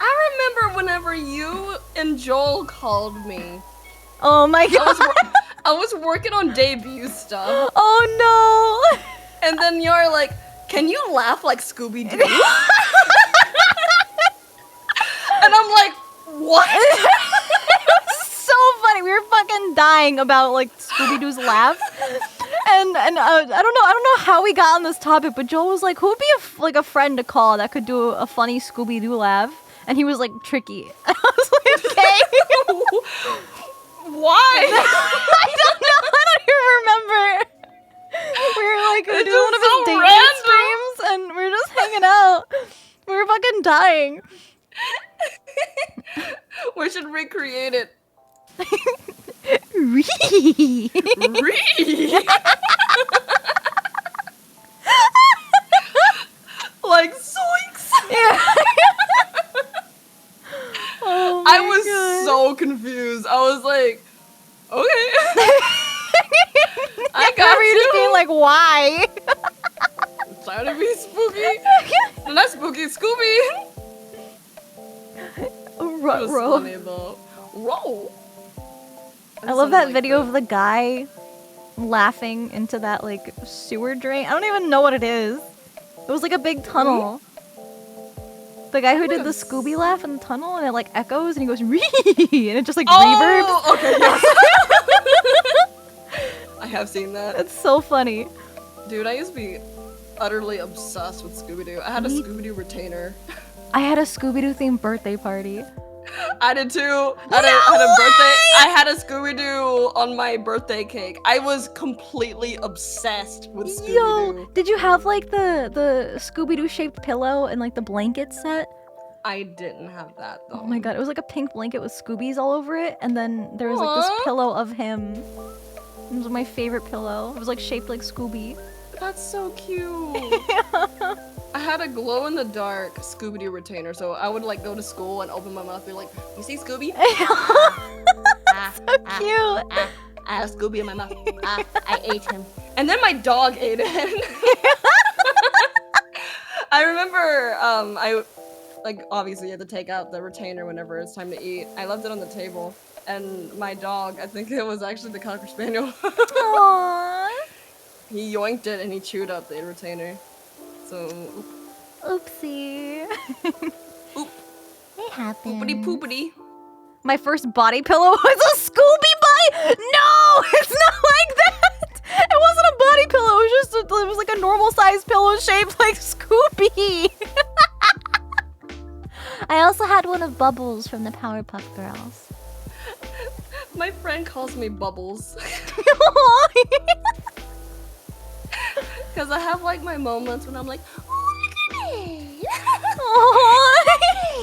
I remember whenever you you and Joel called me. Oh my god. I was working on debut stuff. Oh no. And then you're like, can you laugh like Scooby-Doo? And I'm like, what? So funny. We were fucking dying about like Scooby-Doo's laugh. And I don't know how we got on this topic, but Joel was like, who would be a friend to call that could do a funny Scooby-Doo laugh? And he was like, Tricky. I was like, okay. Why? I don't know. I don't even remember. We were like, we were doing one of his so dating streams, and we were just hanging out. We were fucking dying. We should recreate it. Like zoinks. Yeah. Oh my I was God. so confused. I was like, okay. I got remember you just being like, why? trying to be spooky. Not spooky, Scooby. It was Roll. funny though. Roll. I love that video of the guy laughing into that like sewer drain. I don't even know what it is. It was like a big tunnel. The guy who did the Scooby laugh in the tunnel, and it like echoes, and he goes "ree," and it just like reverbs. Okay, yes. I have seen that. It's so funny. Dude, I used to be utterly obsessed with Scooby-Doo. I had a Scooby-Doo retainer. I had a Scooby-Doo themed birthday party. I did too. I had a Scooby-Doo on my birthday cake. I was completely obsessed with Scooby-Doo. Yo, did you have like the Scooby-Doo shaped pillow and like the blanket set? I didn't have that though. Oh my god, it was like a pink blanket with Scoobies all over it, and then there was like Aw. this pillow of him. It was my favorite pillow. It was like shaped like Scooby. That's so cute. I had a glow-in-the-dark Scooby-Doo retainer, so I would like go to school and open my mouth and be like, you see Scooby? So cute. I have Scooby in my mouth. I ate him. And then my dog ate it. I remember, like, obviously you have to take out the retainer whenever it's time to eat. I left it on the table, and my dog, I think it was actually the Cocker Spaniel. Aww. He yoinked it and he chewed up the retainer. So, Oopsie. It happened. poopity poopity. My first body pillow was a Scooby body. No, it's not like that. It wasn't a body pillow. It was like a normal sized pillow shaped like Scooby. I also had one of Bubbles from the Powerpuff Girls. My friend calls me Bubbles. Because I have like my moments when I'm like, oh, look at it.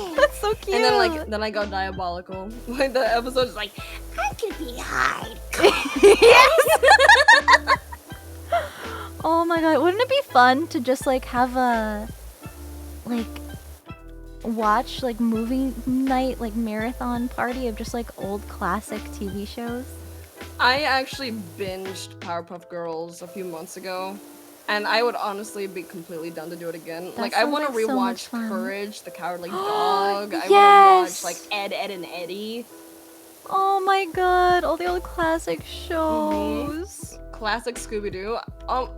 Aww. That's so cute. And then I go diabolical. Like the episode is like, I could be hide. Yes. Oh my god, wouldn't it be fun to just like have a watch like movie night like marathon party of just like old classic TV shows? I actually binged Powerpuff Girls a few months ago. And I would honestly be completely down to do it again. That Like I sounds want to like so much rewatch fun. Courage, the Cowardly Dog. I want Yes! to watch like Ed, Ed, and Eddie. Oh my god, all the old classic shows. Classic Scooby-Doo.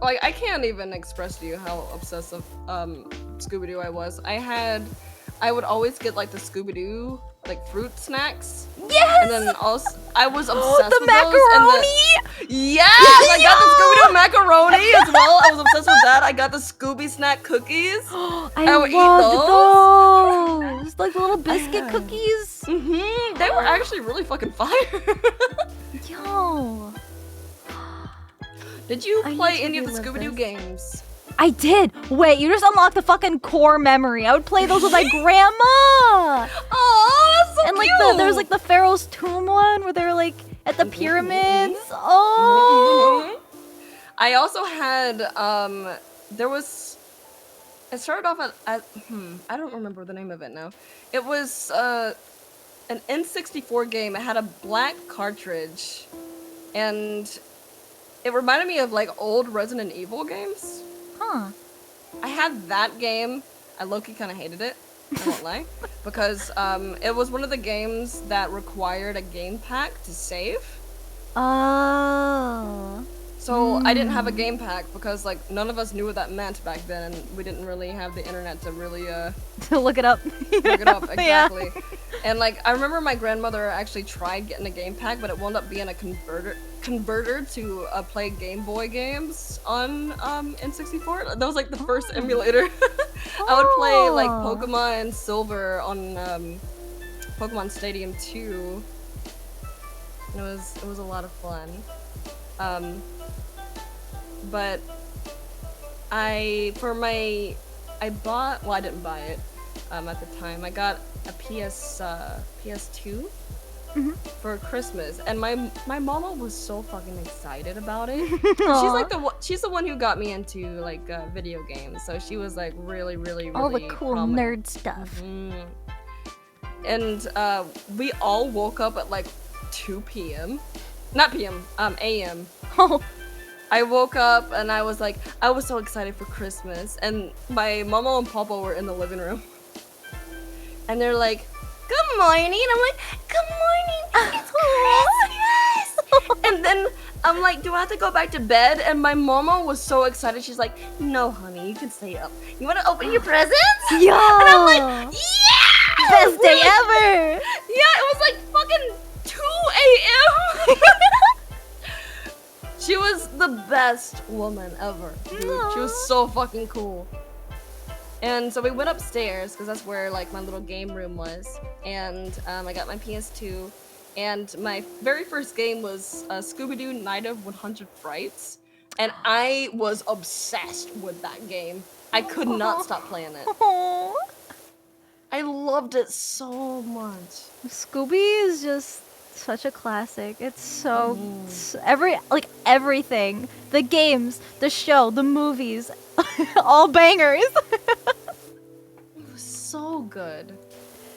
Like I can't even express to you how obsessive Scooby-Doo I was. I would always get like the Scooby-Doo like fruit snacks. Yes! And then also I was obsessed The with those. macaroni! Yes! I got the Scooby-Doo macaroni as well. I was obsessed with that. I got the Scooby snack cookies. I would eat loved those. Like little biscuit cookies. Mm-hmm. They were actually really fucking fire. Yo. Did you I need play to any of the relive Scooby-Doo this. games? I did. Wait, you just unlocked the fucking core memory. I would play those with my grandma. Oh, that's so And like cute. there was like the Pharaoh's Tomb one where they're like at the pyramids. Oh. I also had it started off at I don't remember the name of it now. It was an N64 game. It had a black cartridge, and it reminded me of like old Resident Evil games. Huh. I had that game. I low-key kind of hated it. I won't lie, because it was one of the games that required a game pack to save. Oh. So I didn't have a game pack because like none of us knew what that meant back then, and we didn't really have the internet to really To look it up. look it up exactly. Yeah. And like I remember my grandmother actually tried getting a game pack, but it wound up being a converter to play Game Boy games on N64. That was like the first emulator. I would play like Pokemon Silver on Pokemon Stadium 2. And it was a lot of fun. But I bought, well, I didn't buy it at the time. I got a PS2 for Christmas, and my mama was so fucking excited about it. She's the one who got me into like video games, so she was like really All the cool prominent. nerd stuff. And we all woke up at like 2 p.m. Not p.m. a.m. Oh. I woke up and I was so excited for Christmas, and my mama and papa were in the living room, and they're like, "Good morning." I'm like, "Good morning, it's Christmas." And then I'm like, "Do I have to go back to bed?" And my mama was so excited. She's like, "No, honey, you can stay up. You want to open your presents?" Yo! And I'm like, "Yeah!" Best day ever! Yeah, it was like fucking 2 a.m. She was the best woman ever, dude. She was so fucking cool. And so we went upstairs, because that's where like my little game room was. And I got my PS2. And my very first game was Scooby-Doo Night of 100 Frights. And I was obsessed with that game. I could not stop playing it. I loved it so much. Scooby is just such a classic. It's so everything. The games, the show, the movies, all bangers. It was so good.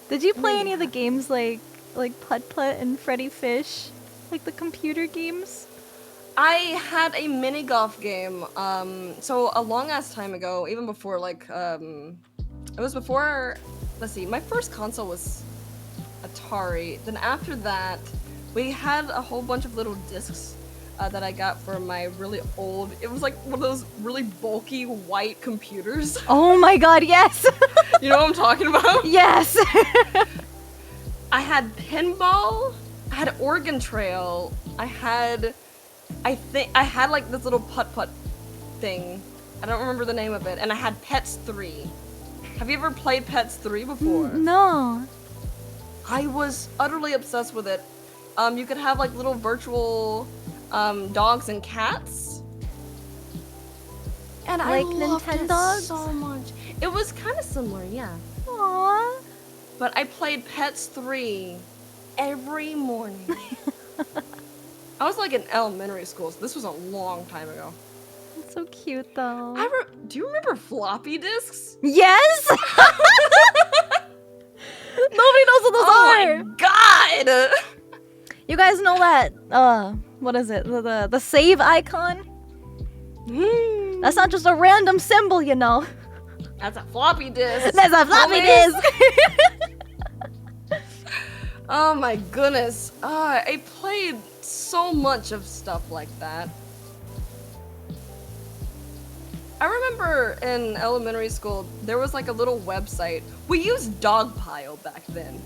Did you play any of the games like Putt Putt and Freddy Fish? Like the computer games? I had a mini golf game, so a long ass time ago, even before like, it was before, let's see, my first console was Atari. Then after that, we had a whole bunch of little discs that I got for my really old, it was like one of those really bulky white computers. Oh my god, yes! You know what I'm talking about? Yes! I had pinball, I had Oregon Trail, I had like this little putt-putt thing. I don't remember the name of it. And I had Pets 3. Have you ever played Pets 3 before? No. I was utterly obsessed with it. You could have like little virtual dogs and cats. And I Like loved it Nintendogs? so much. It was kind of similar, yeah. Aww. But I played Pets 3 every morning. I was like in elementary school, so this was a long time ago. That's so cute though. Do you remember floppy disks? Yes! Nobody knows what those are! Oh my god! You guys know that, what is it? The save icon? That's not just a random symbol, you know. That's a floppy disk. That's a floppy Homies. disk! Oh my goodness. I played so much of stuff like that. I remember in elementary school, there was like a little website. We used Dogpile back then.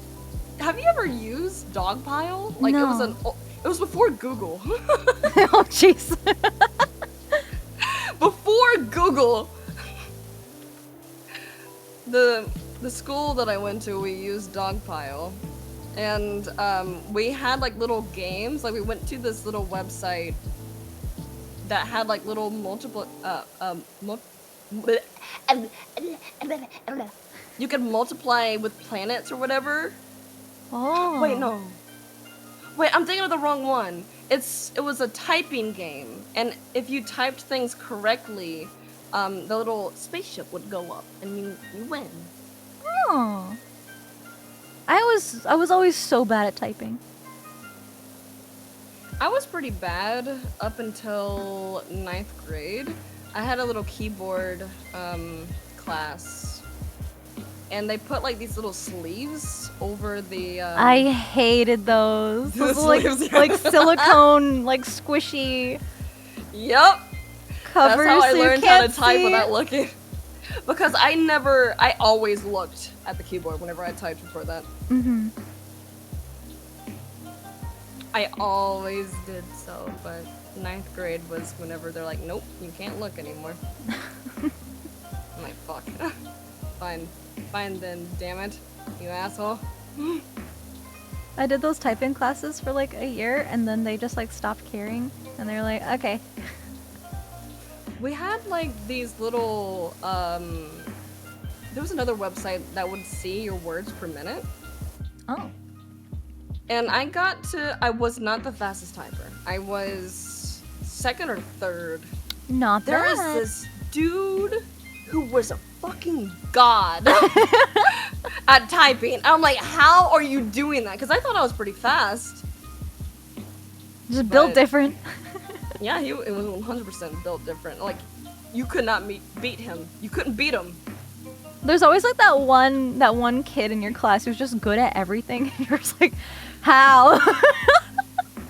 Have you ever used Dogpile? Like No. it was before Google. Oh jeez. Before Google. The school that I went to, we used Dogpile. And we had like little games. Like we went to this little website that had like little multiple you could multiply with planets or whatever. Oh. Wait, no. Wait, I'm thinking of the wrong one. It was a typing game, and if you typed things correctly, the little spaceship would go up, and you win. Oh. I was always so bad at typing. I was pretty bad up until 9th grade. I had a little keyboard class, and they put like these little sleeves over the. I hated those. The Those like sleeves. like silicone, like squishy Yep. covers. That's how I so you learned how to can't type see. without looking. Because I always looked at the keyboard whenever I typed before that. Mm-hmm. I always did so, but 9th grade was whenever they're like, nope, you can't look anymore. I'm like, fuck. Fine. Fine then, damn it. You asshole. I did those typing classes for like a year, and then they just like stopped caring, and they're like, okay. We had like these little, there was another website that would see your words per minute. Oh. And I was not the fastest typer. I was 2nd or 3rd. Not There is bad. this dude who was a fucking god at typing. I'm like, how are you doing that? Because I thought I was pretty fast. Just built but- different. Yeah, it was 100% built different. Like, you could not beat him. You couldn't beat him. There's always like that one kid in your class who's just good at everything. And you're just like, how?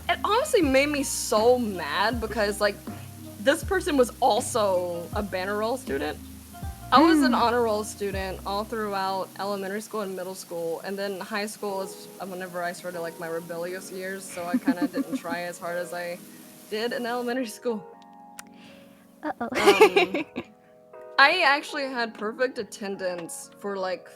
It honestly made me so mad because, like, this person was also a banner roll student. I was an honor roll student all throughout elementary school and middle school, and then high school is whenever I started, like, my rebellious years, so I kind of didn't try as hard as I did in elementary school. Uh-oh. I actually had perfect attendance for, like,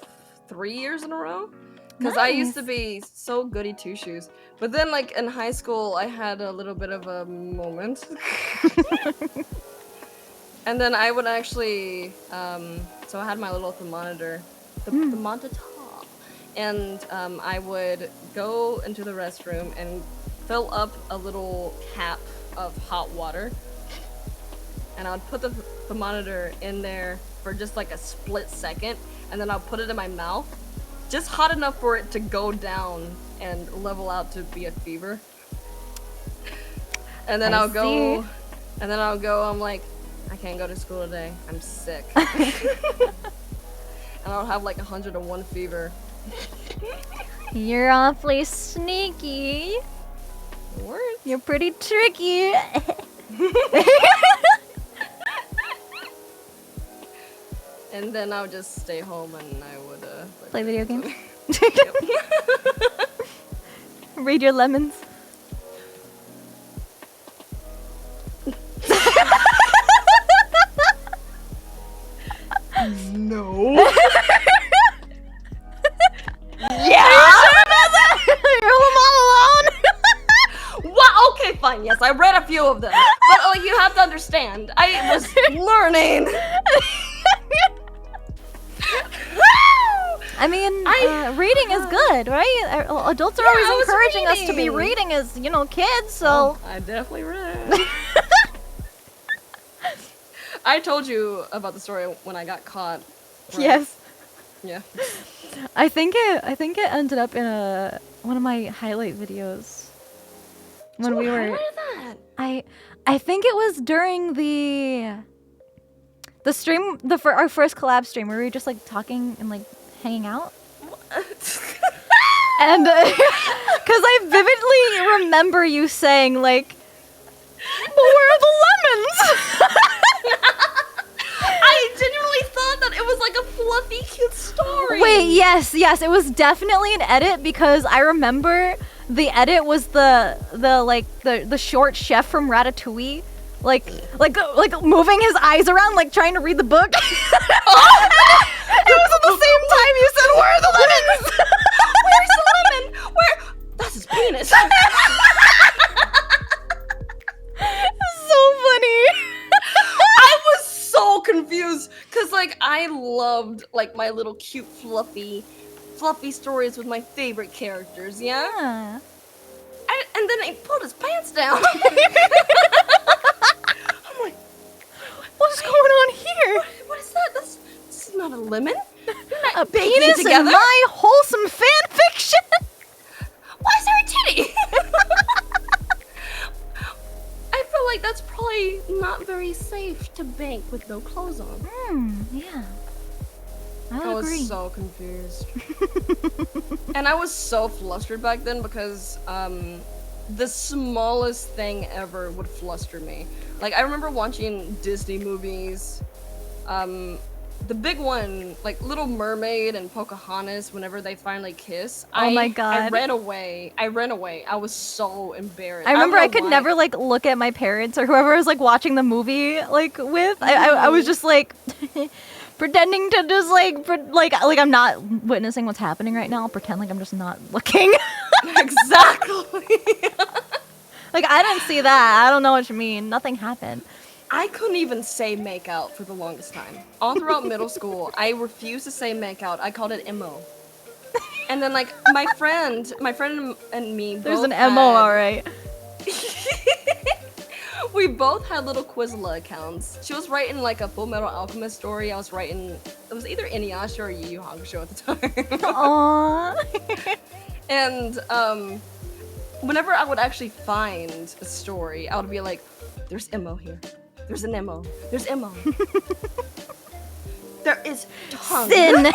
3 years in a row. Because I used to be so goody two-shoes. But then, like, in high school, I had a little bit of a moment. And then I would actually, so I had my little thermometer, the thermometer, and I would go into the restroom and fill up a little cap of hot water. And I would put the thermometer in there for just like a split second, and then I'll put it in my mouth. Just hot enough for it to go down and level out to be a fever. And then I'll go, I'm like, I can't go to school today. I'm sick. And I'll have like 101 fever. You're awfully sneaky. Word. You're pretty tricky. And then I would just stay home and I would Play video games. Read your lemons. No. Yeah. You're home all alone. Wow. Okay, fine. Yes, I read a few of them, but like you have to understand, I was learning. I mean, reading is good, right? Adults are always I was encouraging us to be reading. reading as, kids, so... I definitely read. I told you about the story when I got caught. Right? Yes. Yeah. I think it ended up in one of my highlight videos. When we were... That? I think it was during the stream, our first collab stream, where we were just, like, talking and, like, hanging out. And, because I vividly remember you saying, like, where are the lemons? I genuinely thought that it was like a fluffy, cute story. Wait, yes, it was definitely an edit, because I remember the edit was the short chef from Ratatouille, like moving his eyes around, like trying to read the book. It was at the same time you said, "Where are the lemons?" Where's the lemon? Where? That's his penis. So funny. I was so confused because like I loved like my little cute fluffy stories with my favorite characters, yeah? Yeah. And then he pulled his pants down. I'm like, What's going on here? what is that? This is not a lemon. A baking penis together? in my wholesome fan fiction. Why is there a titty? I feel like that's probably not very safe to bake with no clothes on. Yeah. I would agree. was so confused. And I was so flustered back then because the smallest thing ever would fluster me. Like, I remember watching Disney movies. The big one, like Little Mermaid and Pocahontas, whenever they finally kiss. Oh my god. I ran away. I was so embarrassed. I remember I don't know could why. never like look at my parents or whoever I was like watching the movie like with. I was just like pretending to just like I'm not witnessing what's happening right now. I'll pretend like I'm just not looking. Exactly. Like I didn't see that. I don't know what you mean. Nothing happened. I couldn't even say make out for the longest time. All throughout middle school, I refused to say make out. I called it MO. And then like my friend and me There's both an MO, all right. We both had little Quizlet accounts. She was writing like a Full Metal Alchemist story. I was writing, it was either Inuyasha or Yu Yu Hakusho at the time. Aww. And whenever I would actually find a story, I would be like, there's MO here. There's an MO. There's MO. There is tongue. Sin.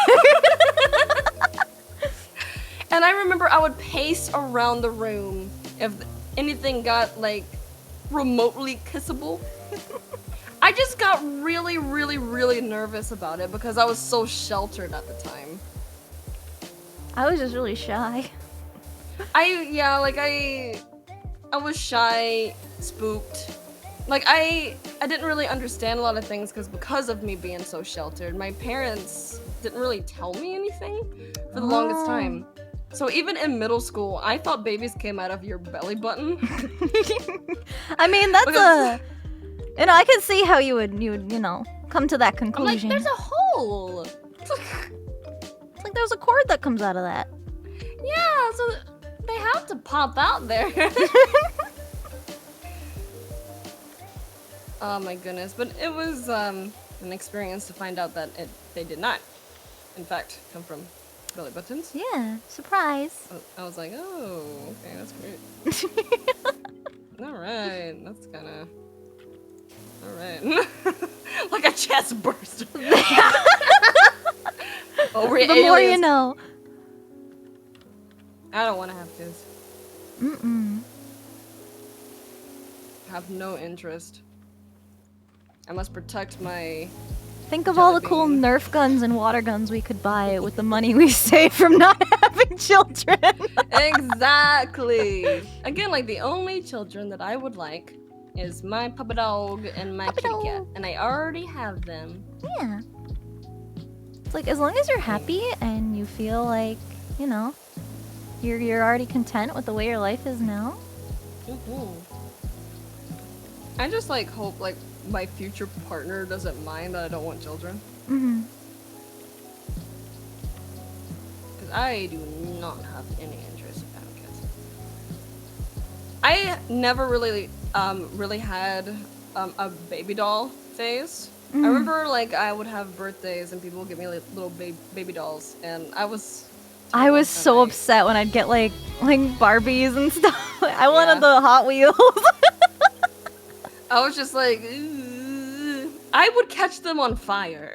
And I remember I would pace around the room if anything got like remotely kissable. I just got really, really, really nervous about it because I was so sheltered at the time. I was just really shy. I was shy, spooked. Like I didn't really understand a lot of things because of me being so sheltered. My parents didn't really tell me anything for the longest time. So even in middle school, I thought babies came out of your belly button. I mean, that's I could see how you would come to that I'm conclusion. like, there's a hole. It's like there's a cord that comes out of that. Yeah, so they have to pop out there. Oh my goodness, but it was an experience to find out that they did not, in fact, come from belly buttons. Yeah, surprise. I was like, oh, okay, that's great. Alright, that's kinda... Alright. Like a chest burst. Oh, we're The more you aliens. know. I don't want to have kids. Mm-mm. Have no interest. I must protect my... Think of all the Jelly cool bean. Nerf guns and water guns we could buy with the money we save from not having children. Exactly! Again, like, the only children that I would like is my puppy dog and my Puppy kitty cat. dog. And I already have them. Yeah. It's like, as long as you're happy and you feel like, you're already content with the way your life is now. I just, like, hope, like, my future partner doesn't mind that I don't want children. Mm-hmm. Because I do not have any interest in having kids. I never really had a baby doll phase. I remember, like, I would have birthdays and people would give me like, little baby dolls, and I was so upset when I'd get like Barbies and stuff. I wanted Yeah. the Hot Wheels. I was just like, "Ugh." I would catch them on fire.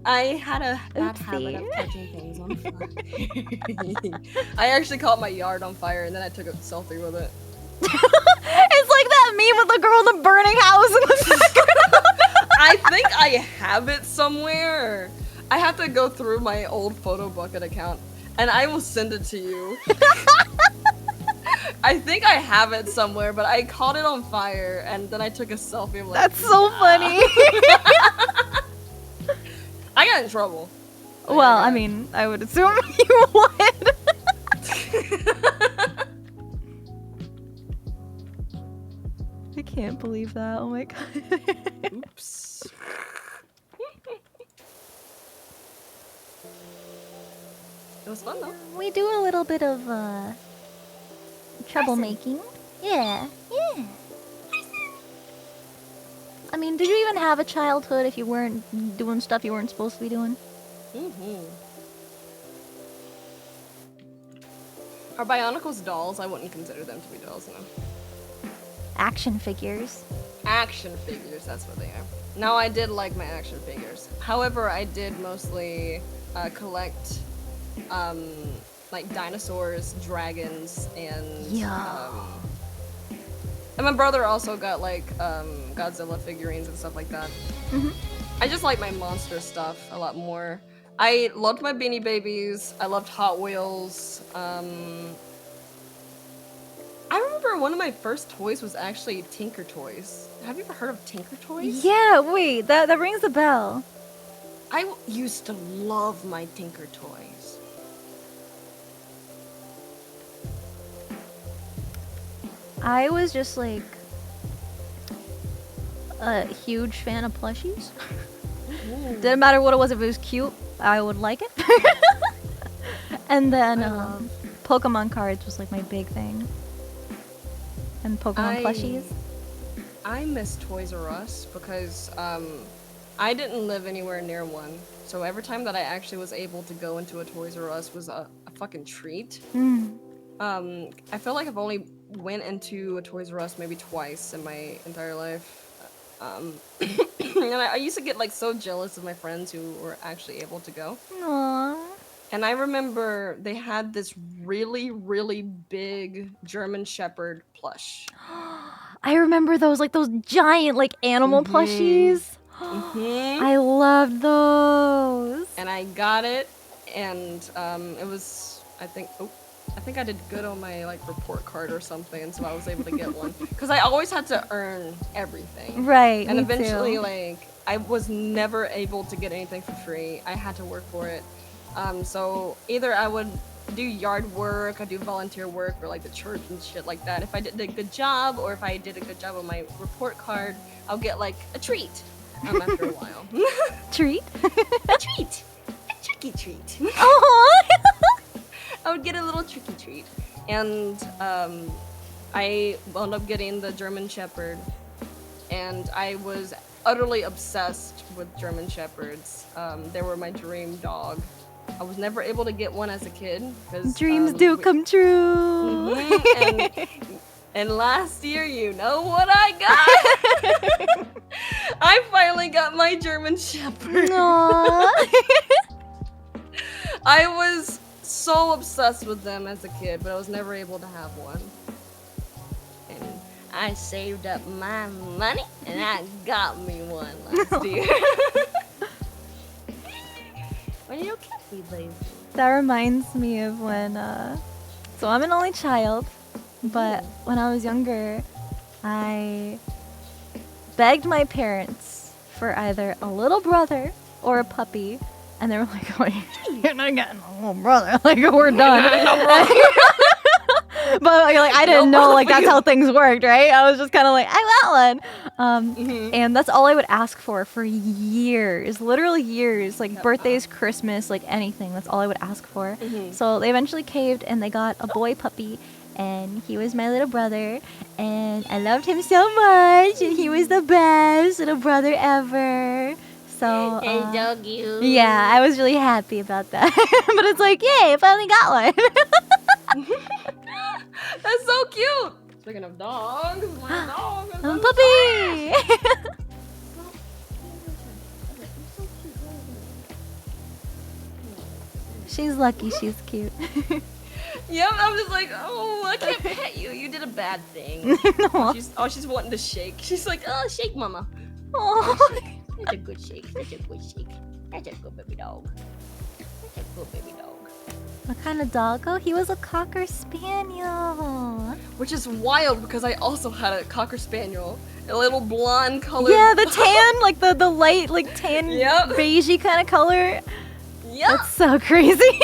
I had a bad habit of Oopsie. catching things on fire. I actually caught my yard on fire and then I took a selfie with it. It's like that meme with the girl in the burning house in the background. I think I have it somewhere. I have to go through my old photo bucket account and I will send it to you. I think I have it somewhere, but I caught it on fire and then I took a selfie. I'm like, That's so funny. I got in trouble. Well, I mean, I would assume you would. I can't believe that. Oh my god. Oops. It was fun though. We do a little bit of troublemaking. Yeah, yeah. I mean, did you even have a childhood if you weren't doing stuff you weren't supposed to be doing? Are Bionicles dolls? I wouldn't consider them to be dolls, no. action figures. Action figures, that's what they are. Now I did like my action figures. However, I did mostly collect like dinosaurs, dragons, and and my brother also got like Godzilla figurines and stuff like that. I just like my monster stuff a lot more. I loved my Beanie Babies. I loved Hot Wheels. I remember one of my first toys was actually Tinker Toys. Have you ever heard of Tinker Toys? Yeah, wait, that rings a bell. I used to love my Tinker Toys. I was just like a huge fan of plushies. Didn't matter what it was, if it was cute, I would like it. And then Pokemon cards was like my big thing. And Pokemon plushies. I miss Toys R Us because I didn't live anywhere near one. So every time that I actually was able to go into a Toys R Us was a fucking treat. I feel like I've only went into a Toys R Us maybe twice in my entire life. And I used to get like so jealous of my friends who were actually able to go. Aww. And I remember they had this really, really big German Shepherd plush. I remember those, like those giant like animal plushies. I loved those. And I got it, and it was, I think I did good on my like report card or something, so I was able to get one. Because I always had to earn everything. Right. And me eventually, too. like, I was never able to get anything for free. I had to work for it. So either I would do yard work, I do volunteer work for like the church and shit like that. If I did a good job, or if I did a good job on my report card, I'll get like a treat after a while. Treat? A treat! A tricky treat. Oh. I would get a little tricky treat. And I wound up getting the German Shepherd, and I was utterly obsessed with German Shepherds. They were my dream dog. I was never able to get one as a kid. Dreams do come true. And last year, you know what I got? I finally got my German Shepherd. Aww. I was so obsessed with them as a kid, but I was never able to have one. And I saved up my money, and I got me one last year. When you kiss me, baby. That reminds me of when, so I'm an only child, but when I was younger, I begged my parents for either a little brother or a puppy, and they were like, "Oh, you're not getting a little brother, like, we're done." But like, I didn't know like that's how things worked, right? I was just kind of like, I want one. And that's all I would ask for years, literally years, like birthdays, Christmas, like anything. That's all I would ask for. So they eventually caved, and they got a boy puppy, and he was my little brother, and I loved him so much, and he was the best little brother ever. So yeah, I was really happy about that. But it's like, yay, I finally got one. That's so cute. Speaking of dogs, my dog is a puppy. She's lucky. She's cute. Yep, I'm just like, oh, I can't pet you. You did a bad thing. She's wanting to shake. She's like, oh, shake, mama. Oh, That's a good shake. That's a good shake. That's a good baby dog. That's a good baby dog. what kind of dog? Oh, he was a Cocker Spaniel. Which is wild because I also had a Cocker Spaniel. A little blonde color. Yeah, the tan, like the light, like tan, beigey kind of color. Yep. That's so crazy.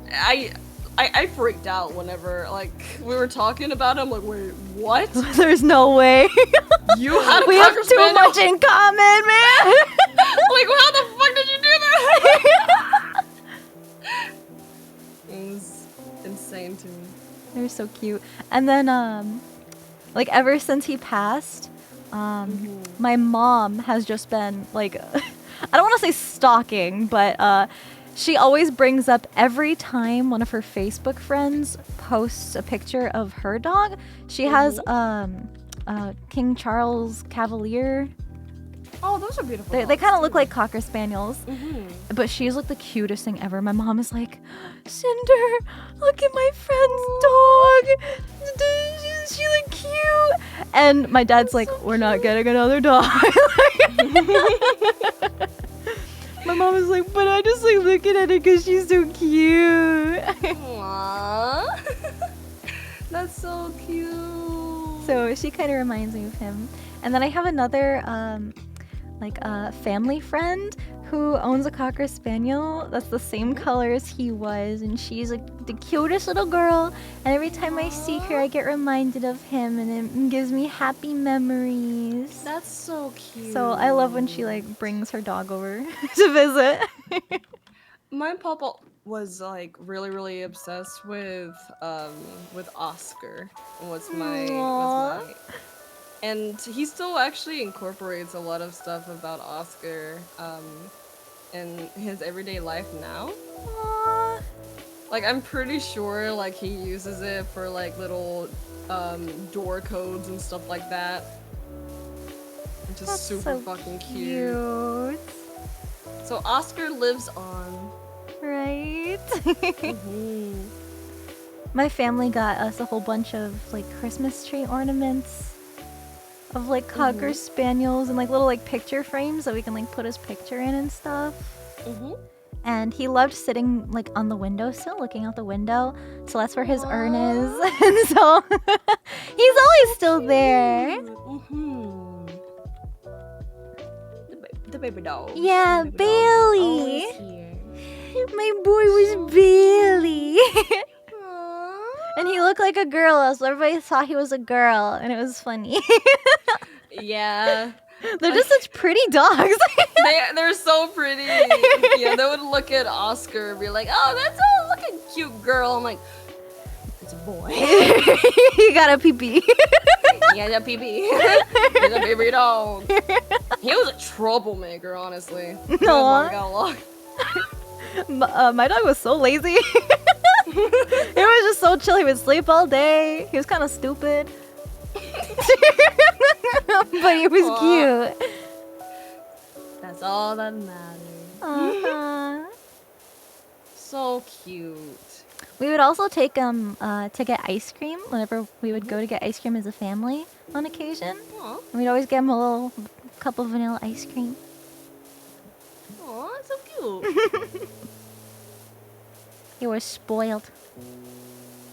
I freaked out whenever like we were talking about him. Like, wait, what? There's no way. You had a we Cocker have too Spaniel? much in common, man. Like, how the fuck did you do that? It was insane to me. They're so cute. And then, like ever since he passed, my mom has just been like, I don't want to say stalking, but She always brings up every time one of her Facebook friends posts a picture of her dog. She has King Charles Cavalier. Oh, those are beautiful. They dogs, kind of too. look like Cocker Spaniels. Mhm. But she's like the cutest thing ever. My mom is like, Cinder, look at my friend's dog. She like cute. And my dad's like, we're not getting another dog. My mom is like, but I just like looking at her because she's so cute. Aww. That's so cute. So she kind of reminds me of him. And then I have another family friend who owns a Cocker Spaniel that's the same color as he was, and she's like the cutest little girl, and every time I see her I get reminded of him, and it gives me happy memories. That's so cute. So I love when she like brings her dog over to visit. My papa was like really obsessed with Oscar. What's my and he still actually incorporates a lot of stuff about Oscar in his everyday life now. Aww. Like I'm pretty sure like he uses it for like little door codes and stuff like that. Which is That's super so fucking cute. cute. So Oscar lives on. Right? Mhm. My family got us a whole bunch of like Christmas tree ornaments of like Cocker Spaniels and like little like picture frames that we can like put his picture in and stuff. And he loved sitting like on the windowsill looking out the window, so that's where his urn is. And so he's always still there. The baby dog. Yeah, The baby dog is Bailey. always here. My boy was Bailey. And he looked like a girl, so everybody thought he was a girl, and it was funny. Yeah. They're just such pretty dogs. They're so pretty. Yeah, they would look at Oscar and be like, oh, that's a looking cute girl. I'm like, it's a boy. You got a pee-pee. Yeah, that PB. He's a baby dog. He was a troublemaker, honestly. Aw. My dog was so lazy. He was just so chill. He would sleep all day. He was kind of stupid. But he was cute. That's all that matters. Uh-huh. So cute. We would also take him to get ice cream whenever we would go to get ice cream as a family on occasion. Aw, And we'd always get him a little cup of vanilla ice cream. aw, that's so cute. He was spoiled.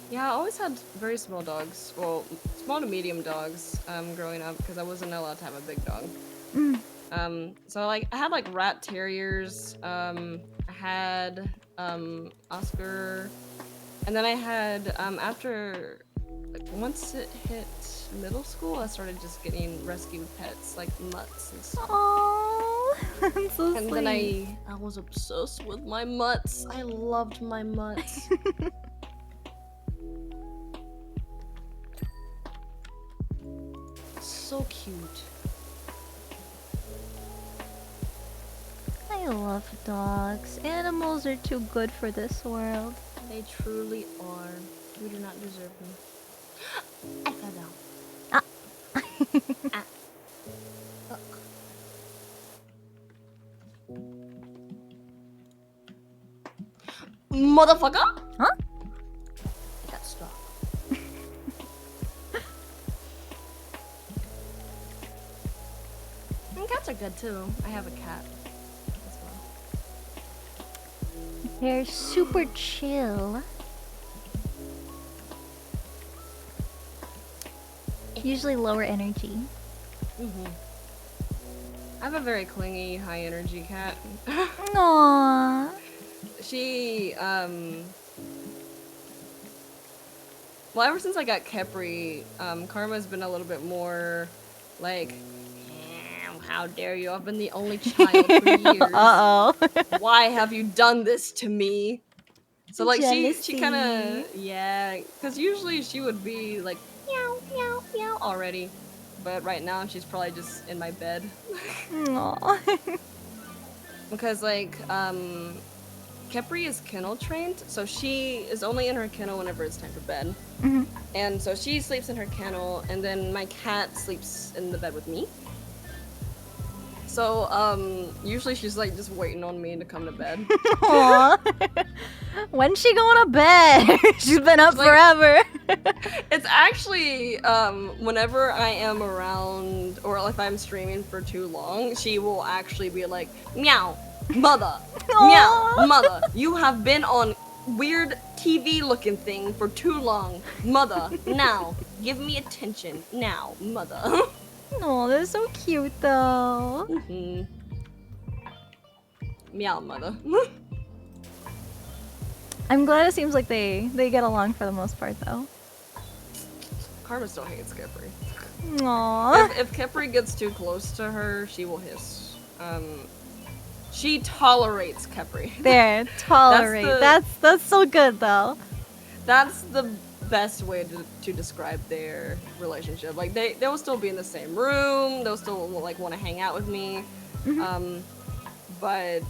Yeah, I always had very small dogs. Well, small to medium dogs growing up because I wasn't allowed to have a big dog. So like I had like rat terriers. I had Oscar, and then I had after like once it hit middle school, I started just getting rescued pets like mutts and stuff. Oh, that's so And sweet. then I was obsessed with my mutts. I loved my mutts. So cute. I love dogs. Animals are too good for this world. They truly are. We do not deserve them. I fell down. Ah. Look. Motherfucker! Huh? I got stuck. And cats are good too. I have a cat as well. They're super chill. Usually lower energy. I have a very clingy, high energy cat. Aww. She, well, ever since I got Kepri, Karma's been a little bit more like, how dare you? I've been the only child for years. Uh-oh. Why have you done this to me? So like she Jealousy. kind of, yeah, because usually she would be like, meow, meow, meow already. But right now she's probably just in my bed. Aww. Because like, Kepri is kennel trained, so she is only in her kennel whenever it's time for bed. Mhm. And so she sleeps in her kennel, and then my cat sleeps in the bed with me. So, usually she's like just waiting on me to come to bed. Aw. When's she going to bed? She's been up Like- forever. It's actually, whenever I am around, or if I'm streaming for too long, she will actually be like, meow, mother, meow, Aw. mother, you have been on weird TV looking thing for too long. Mother, now, give me attention. Now, mother. Oh, they're so cute though. Mhm. Meow, mother. I'm glad it seems like they get along for the most part though. Karma still hates Kepri. Aww. If Kepri gets too close to her, she will hiss. She tolerates Kepri. There, tolerate. the- That's so good though. That's the best way to describe their relationship. Like they will still be in the same room. They'll still like want to hang out with me. But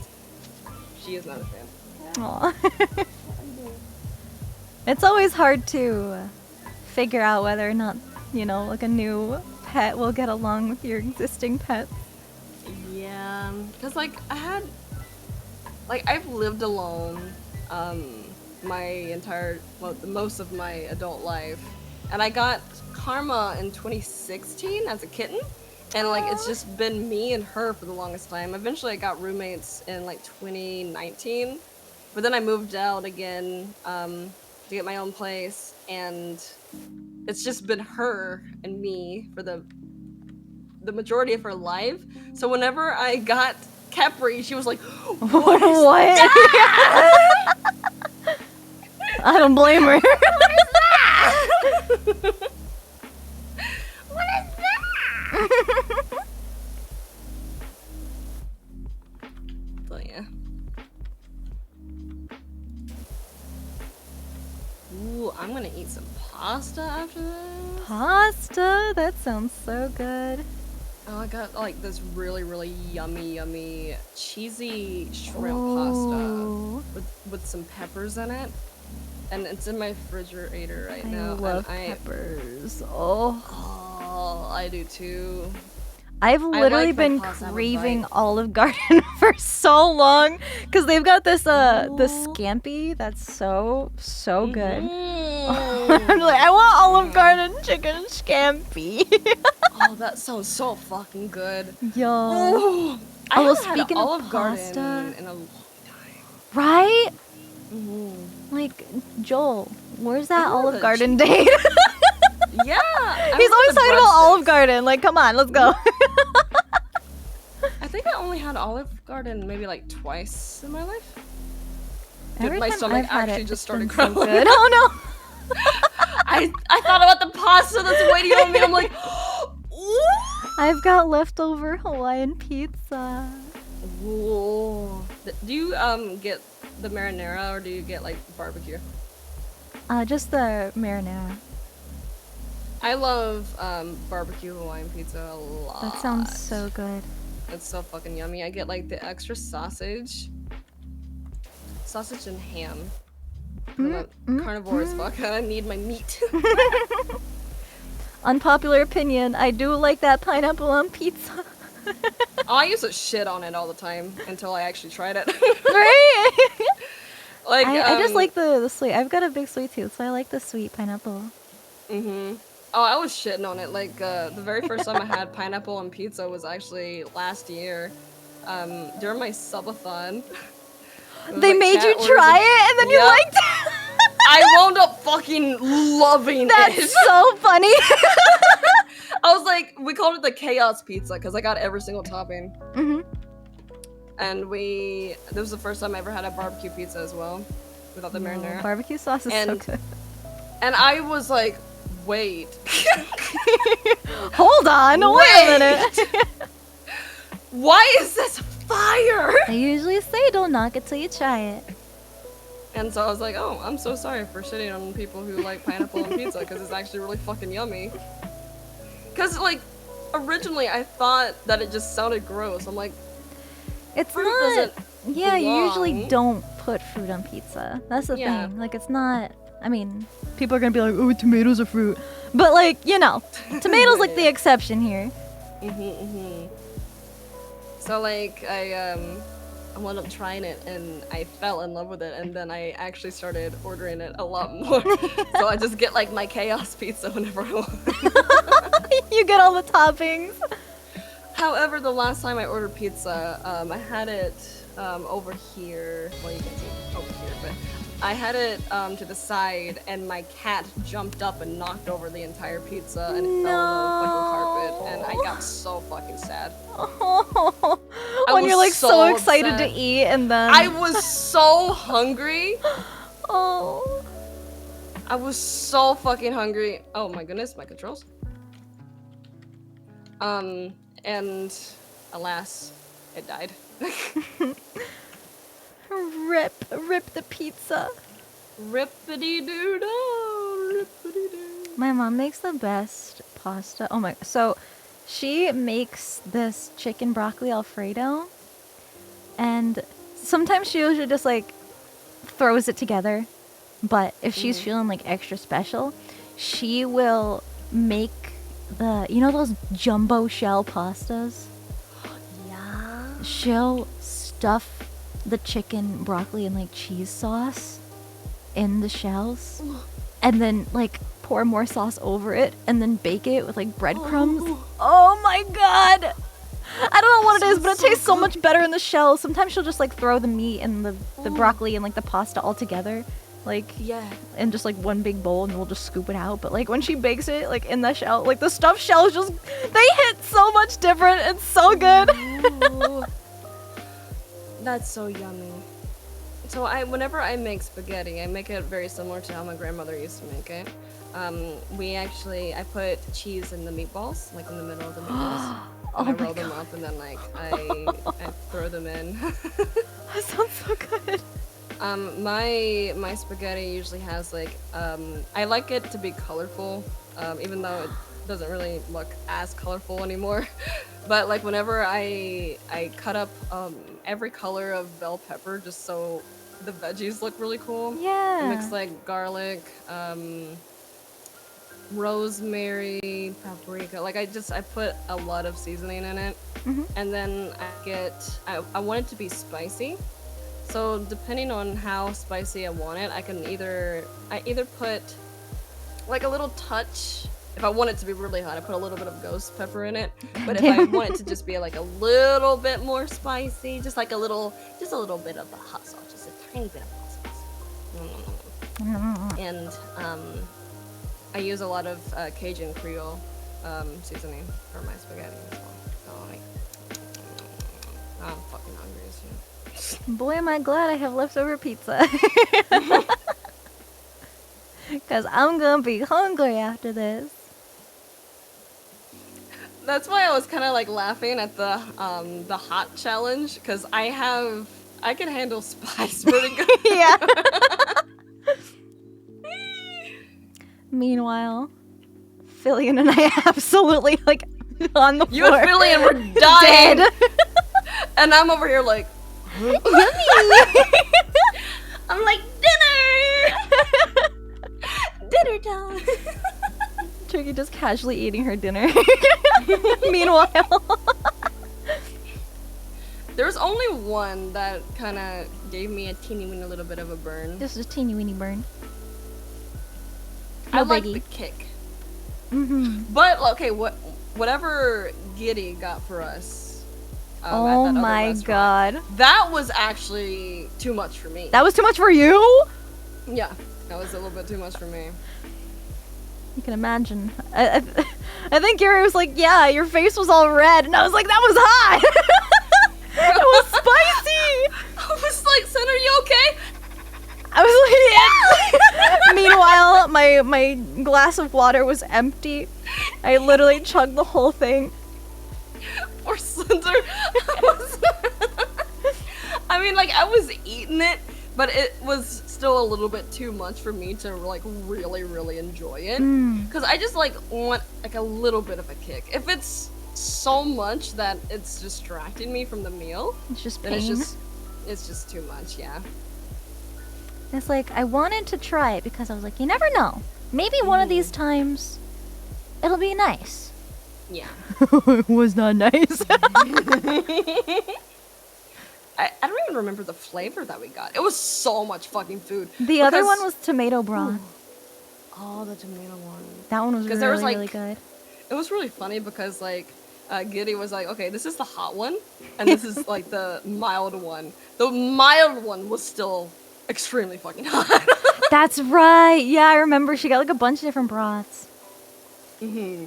she is not a fan. Aw. It's always hard to figure out whether or not, you know, like a new pet will get along with your existing pets. Yeah, because like I've lived alone my entire, well, most of my adult life, and I got Karma in 2016 as a kitten, and like it's just been me and her for the longest time. Eventually I got roommates in like 2019, but then I moved out again to get my own place, and it's just been her and me for the majority of her life. So whenever I got Kepri, she was like, "What is What? I don't blame her. What is that? So yeah. Ooh, I'm gonna eat some pasta after this. Pasta? That sounds so good. Oh, I got like this really, really yummy, cheesy shrimp Ooh. pasta with some peppers in it. And it's in my refrigerator right now. I love and peppers. Oh. Oh, I do too. I've literally like my been pasta, I would craving bite. Olive Garden for so long because they've got this this scampi that's so good. I'm like, I want Olive Garden chicken scampi. Oh, that sounds so fucking good. Yo. Oh, I Oh, haven't had speaking of Olive Garden pasta- in a long time. Right? Mhm. Like, Joel, where's that I love Olive the Garden date? Yeah, I He's love always the talking about Olive breadsticks. Garden. Like, come on, let's go. I think I only had Olive Garden maybe like twice in my life. Dude, Every my time stomach I've had actually it, just it's started been so growling. good. Oh no. I thought about the pasta that's waiting on me. I'm like, I've got leftover Hawaiian pizza. ooh. Do you get the marinara or do you get like barbecue? Just the marinara. I love barbecue Hawaiian pizza a lot. That sounds so good. It's so fucking yummy. I get like the extra sausage and ham. I'm a carnivore as fuck. I need my meat. Unpopular opinion, I do like that pineapple on pizza. Oh, I used to shit on it all the time until I actually tried it. Right? Like I just like the sweet. I've got a big sweet tooth, so I like the sweet pineapple. Oh, I was shitting on it. Like the very first time I had pineapple on pizza was actually last year, during my subathon. It was, They like, made chat you orders try and- it, and then you Yep. liked it. I wound up fucking loving it. That's so funny. I was like, we called it the chaos pizza because I got every single topping. And this was the first time I ever had a barbecue pizza as well, without the marinara. Barbecue sauce is so And- good. And I was like, wait. Hold on, wait a minute. Why is this fire? I usually say don't knock it till you try it. And so I was like, oh, I'm so sorry for shitting on people who like pineapple on pizza because it's actually really fucking yummy. Because, like, originally I thought that it just sounded gross. I'm like, It's fruit not. doesn't Yeah, you usually belong. don't put fruit on pizza. That's the Yeah. thing. Like, it's not. I mean, people are gonna be like, "Oh, tomatoes are fruit," but like, you know, tomatoes like the exception here. So like I wound up trying it and I fell in love with it, and then I actually started ordering it a lot more. So I just get like my chaos pizza whenever I want. You get all the toppings. However, the last time I ordered pizza, I had it over here. Well, you can see it over here, but I had it to the side, and my cat jumped up and knocked over the entire pizza, and it fell on the fucking carpet, and I got so fucking sad. Oh, I when you're was like so so excited upset. to eat, and then I was so hungry. oh, I was so fucking hungry. Oh my goodness, my controls. And alas, it died. rip the pizza. Rippity-doo-dah, rippity-doo. My mom makes the best pasta. Oh my! So she makes this chicken broccoli alfredo, and sometimes she usually just like throws it together. But if she's feeling like extra special, she will make those jumbo shell pastas. Yeah. She'll stuff the chicken broccoli and like cheese sauce in the shells, and then like pour more sauce over it, and then bake it with like breadcrumbs. Oh my god! I don't know what it is, but it tastes so much better in the shell. Sometimes she'll just like throw the meat and the broccoli and like the pasta all together, like in just like one big bowl, and we'll just scoop it out. But like when she bakes it like in the shell, like the stuffed shells they hit so much different. It's so good. Ooh. That's so yummy. So whenever I make spaghetti, I make it very similar to how my grandmother used to make it. I put cheese in the meatballs, like in the middle of the meatballs. And I roll them up, and then like I throw them in. That sounds so good. My spaghetti usually has like I like it to be colorful, even though it doesn't really look as colorful anymore. But like whenever I cut up every color of bell pepper just so the veggies look really cool. Yeah. I mix like garlic, rosemary, paprika. Like I put a lot of seasoning in it, and then I want it to be spicy. So depending on how spicy I want it, I either put like a little touch. If I want it to be really hot, I put a little bit of ghost pepper in it. But if I want it to just be like a little bit more spicy, just a little bit of the hot sauce, just a tiny bit of hot sauce. And I use a lot of Cajun Creole seasoning for my spaghetti as well. So like, I'm fucking hungry as shit. Boy, am I glad I have leftover pizza. Because I'm going to be hungry after this. That's why I was kind of like laughing at the hot challenge, because I can handle spice pretty good. Yeah. Meanwhile, Fillion and I absolutely like on the You floor. and Philly and we're dying. Dead. And I'm over here like, I'm like, dinner! Dinner time! Tricky just casually eating her dinner. Meanwhile. There was only one that kind of gave me a teeny weeny little bit of a burn. Just a teeny weeny burn. I No like biggie. the kick. But, okay, whatever Giddy got for us. At Oh that other my restaurant, god. that was actually too much for me. That was too much for you? Yeah, that was a little bit too much for me. You can imagine. I think Gary was like, yeah, your face was all red. And I was like, that was hot. It was spicy. I was like, Cinder, you okay? I was like, yeah. Meanwhile, my glass of water was empty. I literally chugged the whole thing. Or Cinder. I mean, like, I was eating it, but it was still a little bit too much for me to, like, really, really enjoy it. Because I just, like, want, like, a little bit of a kick. If it's so much that it's distracting me from the meal, It's just then pain. it's just, It's just too much, yeah. It's like, I wanted to try it because I was like, you never know. Maybe one of these times, it'll be nice. Yeah. It was not nice. I don't even remember the flavor that we got. It was so much fucking food. The other one was tomato broth. Oh, the tomato one. That one was really, there was, like, really good. It was really funny because, like, Giddy was like, okay, this is the hot one, and this is, like, the mild one. The mild one was still extremely fucking hot. That's right. Yeah, I remember. She got, like, a bunch of different broths. Mm-hmm.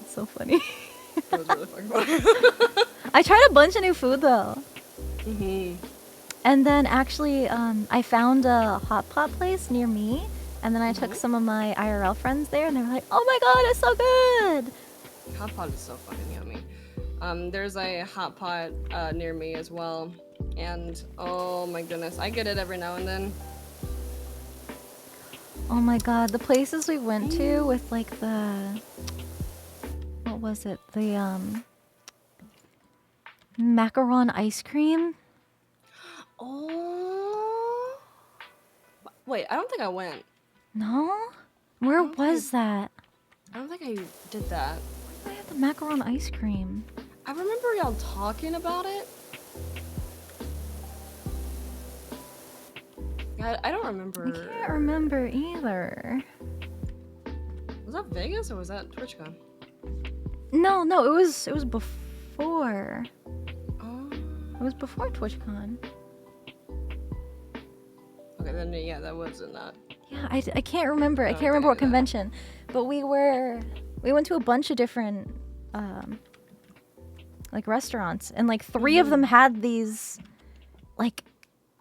It's so funny. It was really fucking funny. I tried a bunch of new food, though. Mm-hmm. And then, actually, I found a hot pot place near me. And then I took some of my IRL friends there, and they were like, oh my god, it's so good! Hot pot is so fucking yummy. There's a hot pot near me as well. And, oh my goodness, I get it every now and then. Oh my god, the places we went to with, like, the... What was it? The, macaron ice cream? Oh... Wait, I don't think I went. No? Where was that? I don't think I did that. Why do I have the macaron ice cream? I remember y'all talking about it. I don't remember. I can't remember either. Was that Vegas or was that TwitchCon? No, it was before. Oh. It was before TwitchCon. Okay, then yeah, that wasn't that. Yeah, I can't remember. I can't Okay, remember what yeah. convention. But we went to a bunch of different like restaurants, and like 3 of them had these like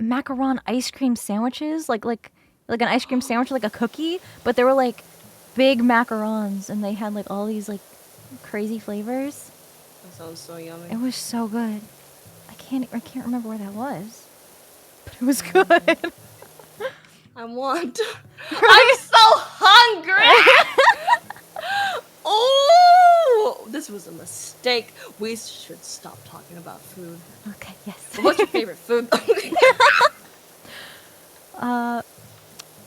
macaron ice cream sandwiches, like an ice cream sandwich, like a cookie, but they were like big macarons, and they had like all these like crazy flavors. That sounds so yummy. It was so good. I can't remember where that was, but it was good. I want. I'm so hungry. Oh, this was a mistake. We should stop talking about food. Okay, yes. What's your favorite food?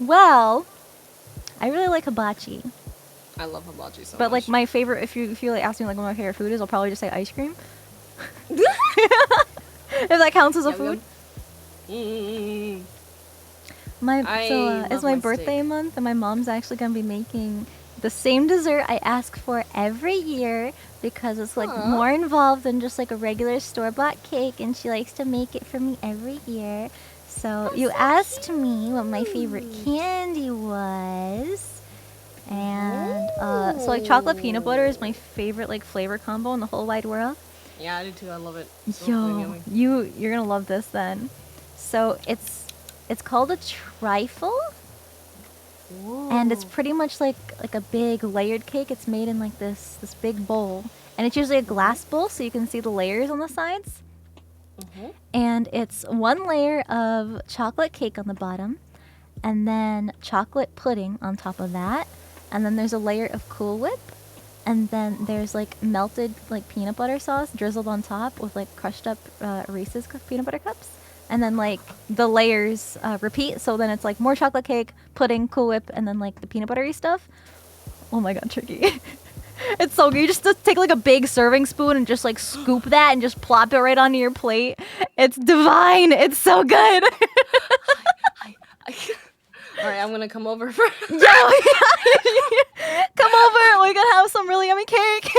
Well, I really like hibachi. I love hibachi so much. But like my favorite, if you like ask me like what my favorite food is, I'll probably just say ice cream. If that counts as a food. Mm. It's my birthday month, and my mom's actually gonna be making the same dessert I ask for every year because it's like more involved than just like a regular store-bought cake, and she likes to make it for me every year. So you asked me what my favorite candy was, and so like chocolate peanut butter is my favorite like flavor combo in the whole wide world. Yeah, I do too. I love it. So yummy. You're gonna love this then. So it's called a trifle. Ooh. And it's pretty much like a big layered cake. It's made in like this big bowl, and it's usually a glass bowl, so you can see the layers on the sides. And it's 1 layer of chocolate cake on the bottom, and then chocolate pudding on top of that, and then there's a layer of Cool Whip, and then there's like melted like peanut butter sauce drizzled on top with like crushed up Reese's peanut butter cups. And then, like, the layers repeat, so then it's, like, more chocolate cake, pudding, Cool Whip, and then, like, the peanut buttery stuff. Oh my god, Tricky. It's so good. You just take, like, a big serving spoon and just, like, scoop that and just plop it right onto your plate. It's divine. It's so good. Alright, I'm gonna come over for... Come over. We can have some really yummy cake.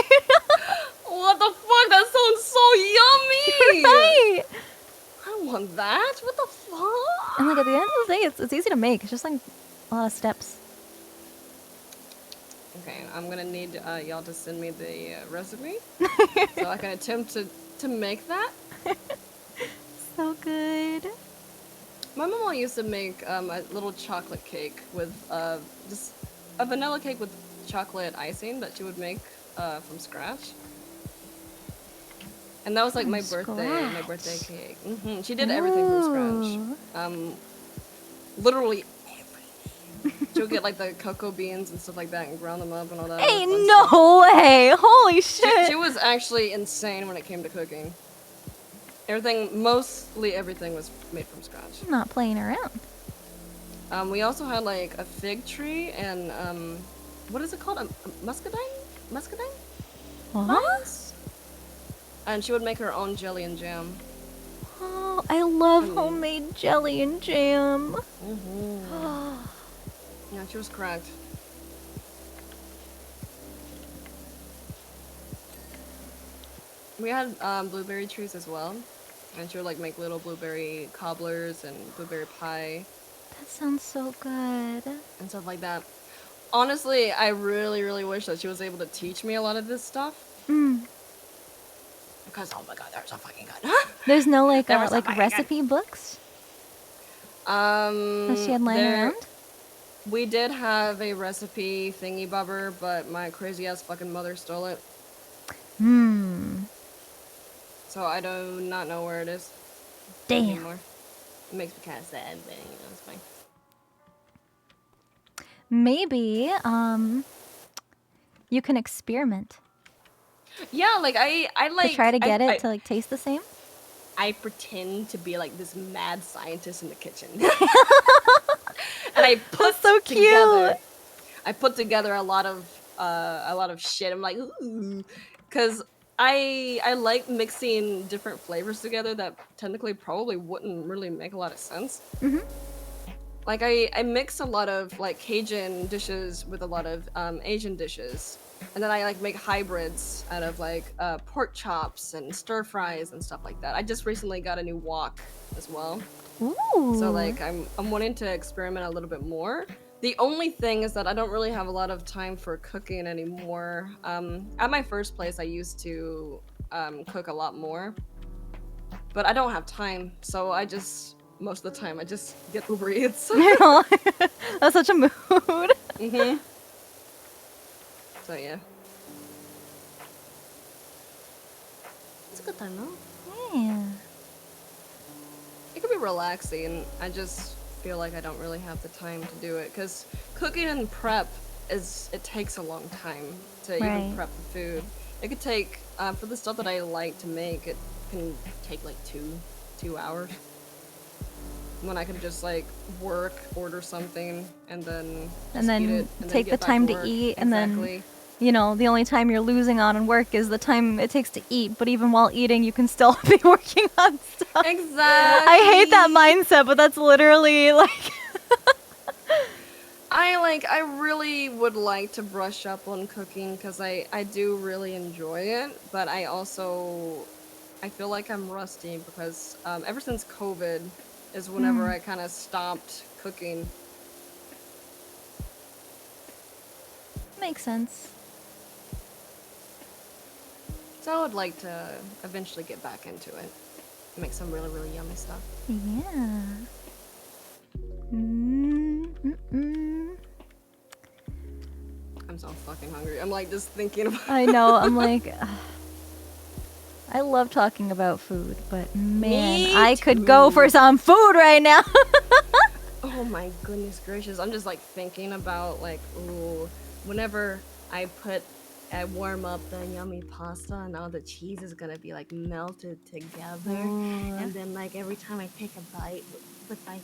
What the fuck? That sounds so yummy! Right. I want that. What the fuck? And like at the end of the day, it's easy to make. It's just like a lot of steps. Okay, I'm gonna need y'all to send me the recipe so I can attempt to make that. So good. My mama used to make a little chocolate cake with just a vanilla cake with chocolate icing that she would make from scratch. And that was like my birthday cake. She did everything from scratch. Literally everything. She would get like the cocoa beans and stuff like that and ground them up and all that. Hey, no way! Holy shit! She was actually insane when it came to cooking. Mostly everything was made from scratch. I'm not playing around. We also had like a fig tree and what is it called? A muscadine? Muscadine? What? Vines? And she would make her own jelly and jam. Oh, I love homemade jelly and jam. Yeah, she was cracked. We had blueberry trees as well, and she would like make little blueberry cobblers and blueberry pie That sounds so good. and stuff like that. Honestly, I really, really wish that she was able to teach me a lot of this stuff. Because oh my god, they're so fucking good. There's no like They were so like fucking recipe books that she had lying around. We did have a recipe thingy bobber, but my crazy ass fucking mother stole it. So I do not know where it is. Damn. Anymore. It makes me kind of sad, but you know, it's fine. Maybe you can experiment Yeah, like I like to try to get I, it to like taste the same. I pretend to be like this mad scientist in the kitchen, and I put so together. cute. I put together a lot of shit. I'm like, ooh, because I like mixing different flavors together that technically probably wouldn't really make a lot of sense. Like I mix a lot of like Cajun dishes with a lot of Asian dishes, and then I like make hybrids out of like pork chops and stir fries and stuff like that. I just recently got a new wok as well. Ooh. So like I'm wanting to experiment a little bit more. The only thing is that I don't really have a lot of time for cooking anymore. At my first place, I used to cook a lot more, but I don't have time. So I just most of the time I just get Uber Eats. That's such a mood. So yeah, it's a good time though. Yeah. It could be relaxing. I just feel like I don't really have the time to do it because cooking and prep it takes a long time to even Right. prep the food. It could take for the stuff that I like to make, it can take like 2 hours when I can just like work, order something, and then And just then eat it, and take then the get back time to work. eat, and then Exactly. you know, the only time you're losing on work is the time it takes to eat, but even while eating, you can still be working on stuff. Exactly. I hate that mindset, but that's literally like... I really would like to brush up on cooking because I do really enjoy it, but I feel like I'm rusty because ever since COVID is whenever I kind of stopped cooking. Makes sense. So I would like to eventually get back into it. Make some really, really yummy stuff. Yeah. I'm so fucking hungry. I'm like just thinking about I know, I'm like... I love talking about food, but man, Me I could go for some food right now. Oh my goodness gracious. I'm just like thinking about like, ooh, whenever I warm up the yummy pasta and all the cheese is gonna be like melted together. And then like every time I take a bite with my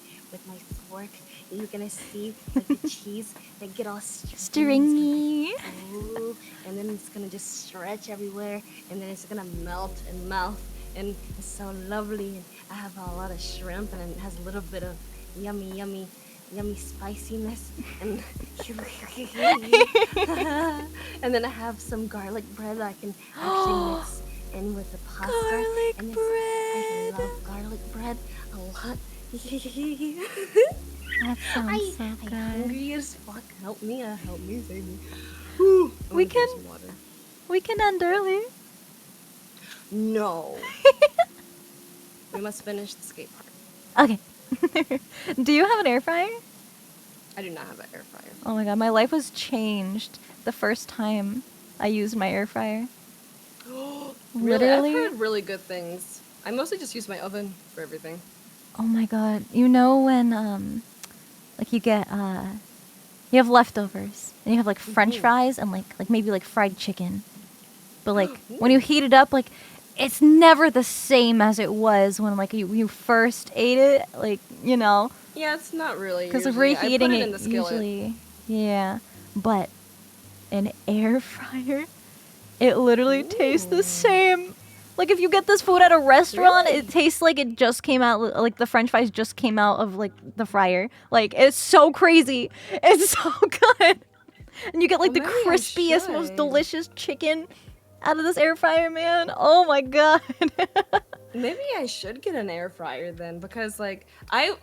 fork, you're gonna see like the cheese like get all Stringy. Ooh, and then it's gonna just stretch everywhere, and then it's gonna melt and mouth, and it's so lovely. And I have a lot of shrimp, and it has a little bit of yummy spiciness, and and then I have some garlic bread that I can actually mix in with the pasta. Garlic and bread. I love garlic bread a lot. That sounds so I'm good. hungry as fuck. Help me, save me. Whew. I We wanna drink can- some water. We can end early. No. We must finish the skate park. Okay. Do you have an air fryer? I do not have an air fryer. Oh my god, my life was changed the first time I used my air fryer. Really? Literally. I've heard really good things. I mostly just use my oven for everything. Oh my god. You know when like you get you have leftovers and you have like french fries and like maybe like fried chicken. But like when you heat it up, like it's never the same as it was when like you first ate it, like, you know. Yeah, it's not really. Because Usually. reheating I put it it in the skillet. usually, yeah. But an air fryer, it literally tastes the same. Like if you get this food at a restaurant, Really? it tastes like it just came out, like the French fries just came out of like the fryer. Like it's so crazy. It's so good. And you get like Well, the maybe I crispiest, most should. delicious chicken out of this air fryer, man. Oh my god. Maybe I should get an air fryer then, because like I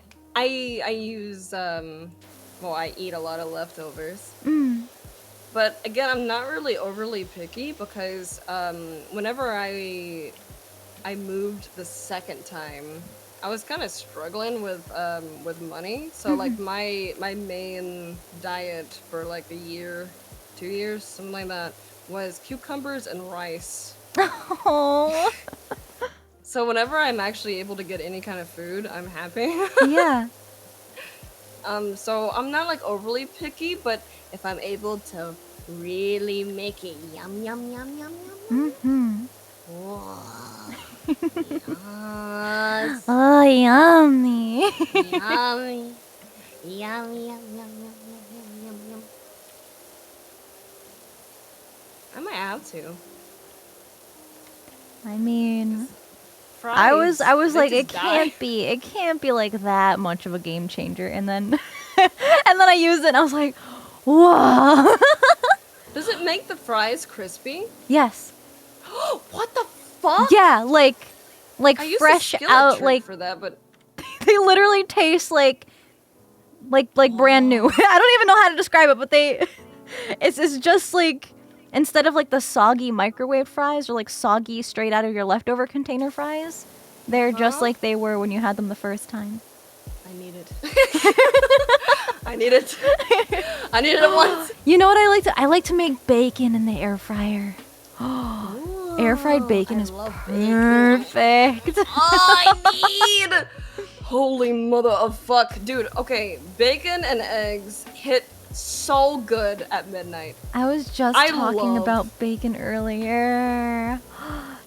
use well, I eat a lot of leftovers. But again, I'm not really overly picky because whenever I moved the second time, I was kind of struggling with money. So like my main diet for like a year, 2 years, something like that, was cucumbers and rice. Oh. So whenever I'm actually able to get any kind of food, I'm happy. Yeah. So I'm not like overly picky, but if I'm able to really make it yum yum yum yum yum, Mm-hmm. whoa, yes, Oh, yummy. Yummy. Yum, yum, yum, yum, yum, yum, yum, yum. I might have to. I mean, Fries, I was they like, just it die. can't be like that much of a game changer. And then, and then I used it and I was like, whoa. Does it make the fries crispy? Yes. What the fuck? Yeah, like I used fresh a skillet out, trick like for that, but they literally taste like brand new. I don't even know how to describe it, but it's just like, instead of like the soggy microwave fries or like soggy straight out of your leftover container fries, they're just like they were when you had them the first time. I need it. I need it. I need it at once. You know what I like to? I like to make bacon in the air fryer. Air fried bacon I is love bacon. perfect. I need. Holy mother of fuck, dude. Okay, bacon and eggs hit so good at midnight. I was just I talking love- about bacon earlier.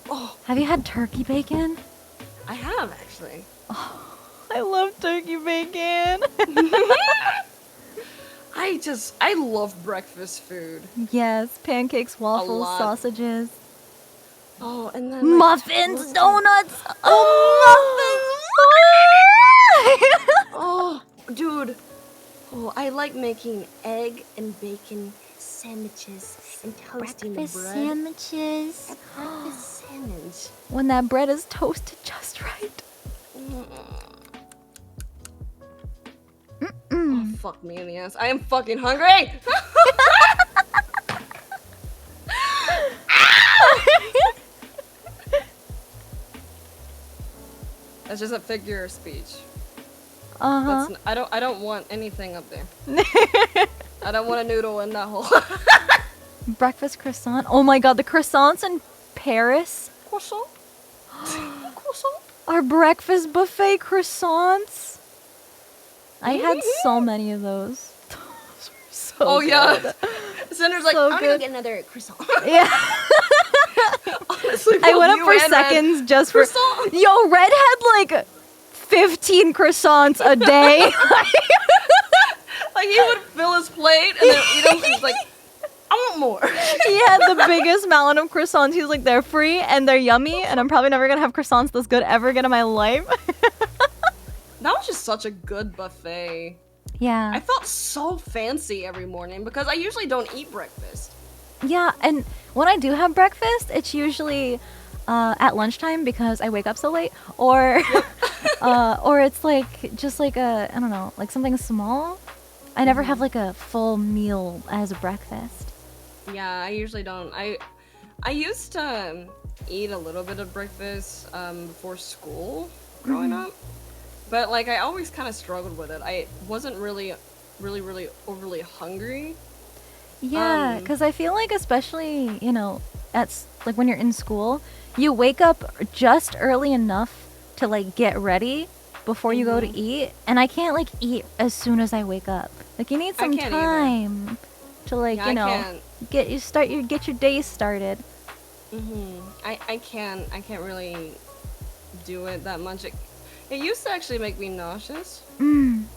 Oh, Have you had turkey bacon? I have actually. I love turkey bacon. I love breakfast food. Yes, pancakes, waffles, lot. sausages, Oh, and then like, muffins, toasted- donuts. Oh, dude. Oh, I like making egg and bacon sandwiches and toasting the Breakfast bread. sandwiches. A breakfast sandwich. When that bread is toasted just right. Oh, fuck me in the ass. I am fucking hungry! That's just a figure of speech. Uh-huh. That's I don't want anything up there. I don't want a noodle in that hole. Breakfast croissant. Oh my god, the croissants in Paris Croissant? Croissant? are breakfast buffet croissants. I had so many of those. Those were so Oh yeah. good. Cinder's like, So I'm gonna good. get another croissant. Yeah. Honestly, I both went up you for and Red. seconds just for. Croissant. Yo, Red had like 15 croissants a day. Like he would fill his plate and then eat them. He's like, I want more. He had the biggest mountain of croissants. He was like, they're free and they're yummy, and I'm probably never gonna have croissants this good ever again in my life. That was just such a good buffet. Yeah. I felt so fancy every morning because I usually don't eat breakfast. Yeah, and when I do have breakfast, it's usually at lunchtime because I wake up so late, or it's like just like I don't know, like something small. I never have like a full meal as a breakfast. Yeah, I usually don't. I used to eat a little bit of breakfast before school growing up, but like I always kind of struggled with it. I wasn't really overly hungry. Yeah, because I feel like especially like when you're in school, you wake up just early enough to like get ready before you go to eat, and I can't like eat as soon as I wake up. Like you need some can't either. time to like Yeah, I can't. get your day started. I can't really do it that much. It used to actually make me nauseous. And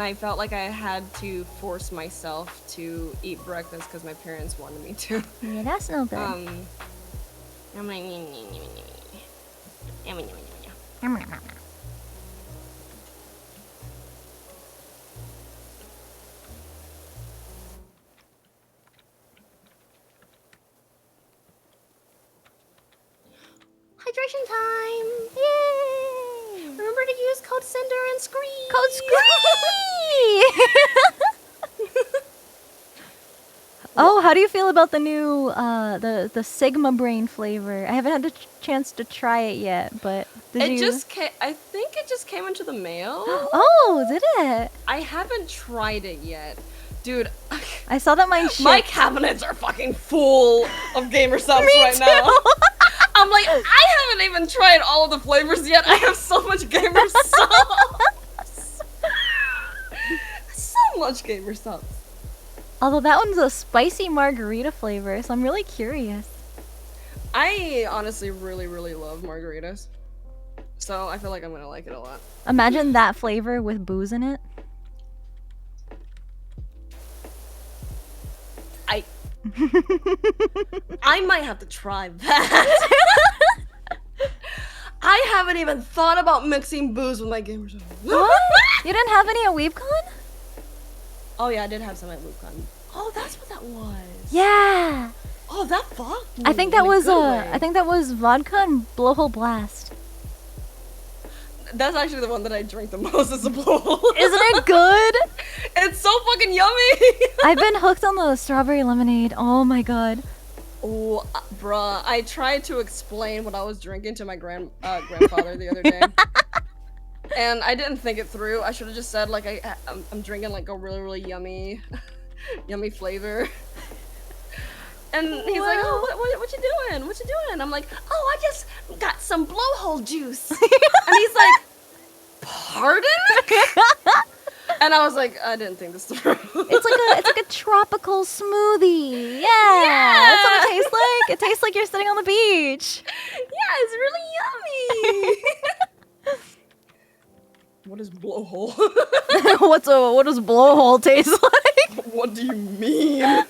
I felt like I had to force myself to eat breakfast because my parents wanted me to. Yeah, that's no good. I'm like, hydration time! Yay! Remember to use code Sinder and Scree! Code Scree! Oh, how do you feel about the new the Sigma Brain flavor? I haven't had a chance to try it yet, but did you? Just came. I think it just came into the mail. Oh, did it? I haven't tried it yet, dude. I saw that my cabinets are fucking full of gamer subs right now. I'm like, I haven't even tried all of the flavors yet. I have so much gamer subs. So much gamer subs. Although that one's a spicy margarita flavor, so I'm really curious. I honestly really love margaritas. So I feel like I'm gonna like it a lot. Imagine that flavor with booze in it. I might have to try that. I haven't even thought about mixing booze with my gamers. What? You didn't have any at WeebCon? Oh yeah, I did have some at WeebCon. Oh, that's what that was. Yeah. Oh, that fucked me I think that in a was good way. I think that was vodka and Blowhole Blast. That's actually the one that I drink the most. Is a blowhole. Isn't it good? It's so fucking yummy. I've been hooked on the strawberry lemonade. Oh my god. Oh, bruh. I tried to explain what I was drinking to my grandfather the other day. And I didn't think it through. I should have just said, like, I'm drinking, like, a really yummy, yummy flavor. And he's like, oh, what you doing? What you doing? I'm like, oh, I just got some blowhole juice. And he's like, pardon? And I was like, I didn't think this through. It's like a tropical smoothie. Yeah, that's what it tastes like. It tastes like you're sitting on the beach. Yeah, it's really yummy. What is blowhole? What does blowhole taste like? What do you mean?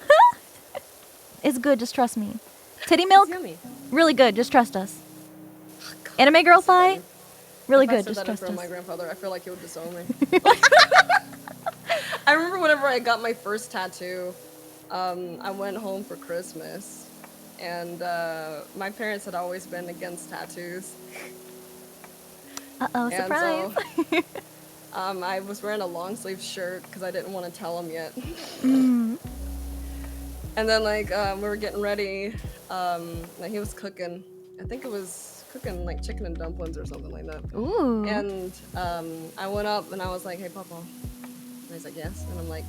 It's good, just trust me. Titty milk? It's yummy. Really good, just trust us. Anime girl thigh? Really If good, I said just that in trust front of us. my grandfather, I feel like he would disown me. I remember whenever I got my first tattoo, I went home for Christmas, and my parents had always been against tattoos. Uh-oh, surprise. So, I was wearing a long sleeve shirt because I didn't want to tell him yet. And then, like, we were getting ready, like, he was cooking. I think it was cooking, like, chicken and dumplings or something like that. Ooh. And I went up and I was like, hey, Papa. And he's like, yes. And I'm like,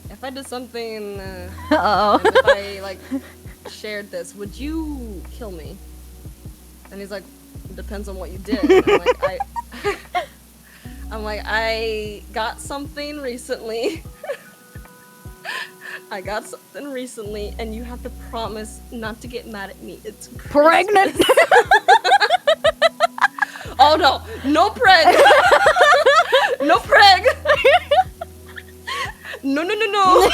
if I did something, Uh-oh. and if I, like, shared this, would you kill me? And he's like, it depends on what you did. And I'm like, I got something recently. I got something recently, and you have to promise not to get mad at me. It's Pregnant. Oh no, no preg. No preg. No.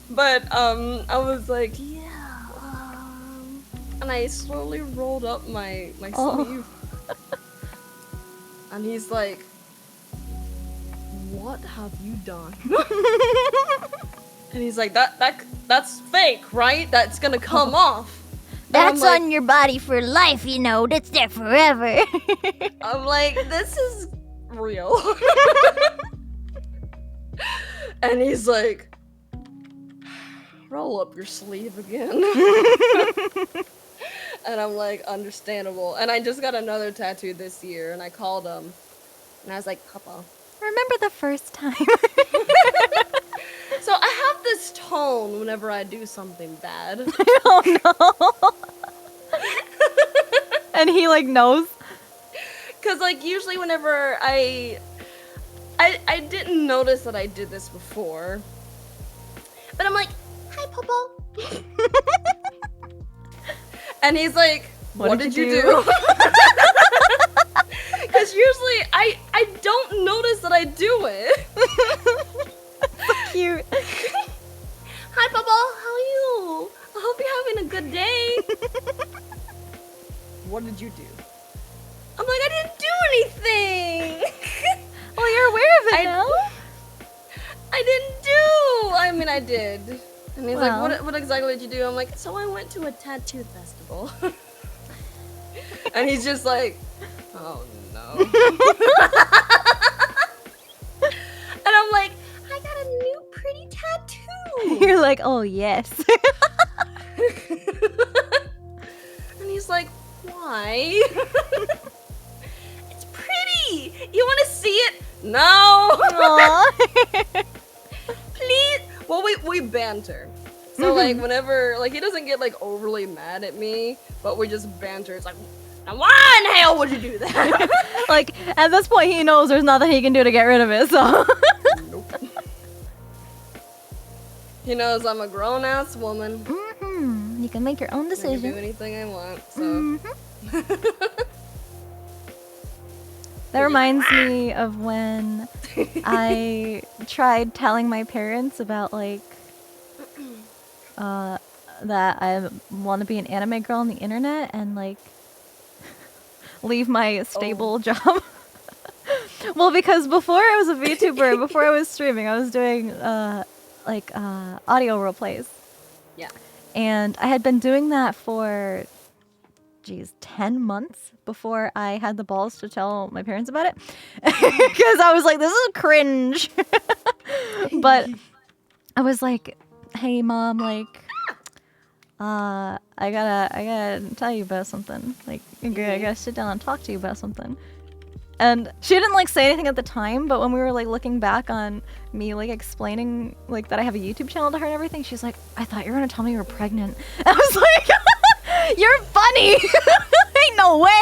But I was like, yeah. And I slowly rolled up my sleeve. And he's like, what have you done? And he's like, that's fake, right? That's gonna come off. And That's I'm like, on your body for life, you know. That's there forever. I'm like, this is real. And he's like, roll up your sleeve again. And I'm like, understandable. And I just got another tattoo this year, and I called him, and I was like, Papa. Remember the first time? So I have this tone whenever I do something bad. Oh no. And he like knows. Cause like usually whenever I didn't notice that I did this before. But I'm like, hi Popo. And he's like, what did you do? Because usually I don't notice that I do it. Cute. Hi, Bubble. How are you? I hope you're having a good day. What did you do? I'm like, I didn't do anything. Well, you're aware of it now. I didn't do. I mean, I did. And he's Well. like, what exactly did you do? I'm like, so I went to a tattoo festival. And he's just like, oh no. And I'm like, I got a new pretty tattoo. You're like, oh yes. And he's like, why? It's pretty. You want to see it? No. Please. Well, we banter. So like whenever like he doesn't get like overly mad at me, but we just banter. It's like, now why in the hell would you do that? Like at this point, he knows there's nothing he can do to get rid of it. So. Nope. He knows I'm a grown ass woman. Mm-hmm. You can make your own I can do decision. anything I want. So. Mm-hmm. That reminds me of when I tried telling my parents about like that I want to be an anime girl on the internet and like leave my stable job. Well, because before I was a VTuber, before I was streaming, I was doing audio role plays. Yeah. And I had been doing that for 10 months before I had the balls to tell my parents about it. Because I was like, this is cringe. But I was like, hey mom, like, I gotta tell you about something. Like, I gotta sit down and talk to you about something. And she didn't like say anything at the time, but when we were like looking back on me like explaining like that I have a YouTube channel to her and everything, she's like, I thought you were gonna tell me you were pregnant. I was like, you're funny. Ain't no way.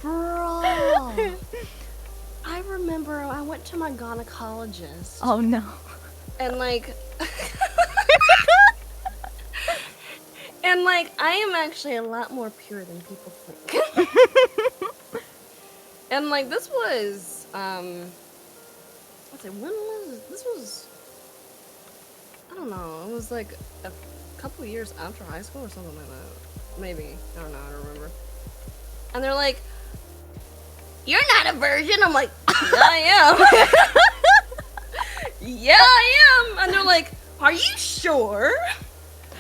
Bro. I remember I went to my gynecologist. Oh no. And like and like I am actually a lot more pure than people think. And like this was let's say when was this was I don't know, it was like a couple years after high school or something like that. Maybe. I don't know, I don't remember. And they're like, you're not a virgin. I'm like, yeah, I am. Yeah, I am. And they're like, are you sure?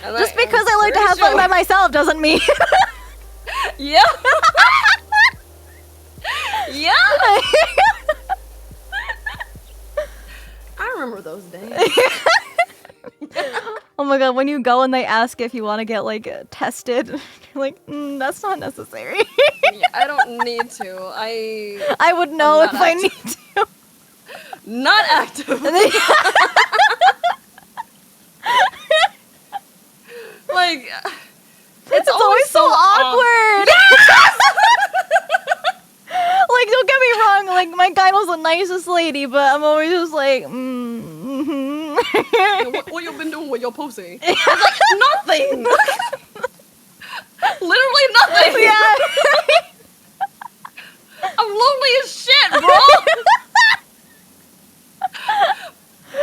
And Just because I like to have fun by myself doesn't mean. Yeah. Yeah. I remember those days. Oh my god, when you go and they ask if you want to get like tested, you're like, that's not necessary. Yeah, I don't need to. I would know if I need to. Not active. Like, it's always so awkward. Yes! Like, don't get me wrong, like my gyno's the nicest lady, but I'm always just like, What you been doing with your pussy? It's like, nothing. Literally nothing. Yeah. I'm lonely as shit, bro.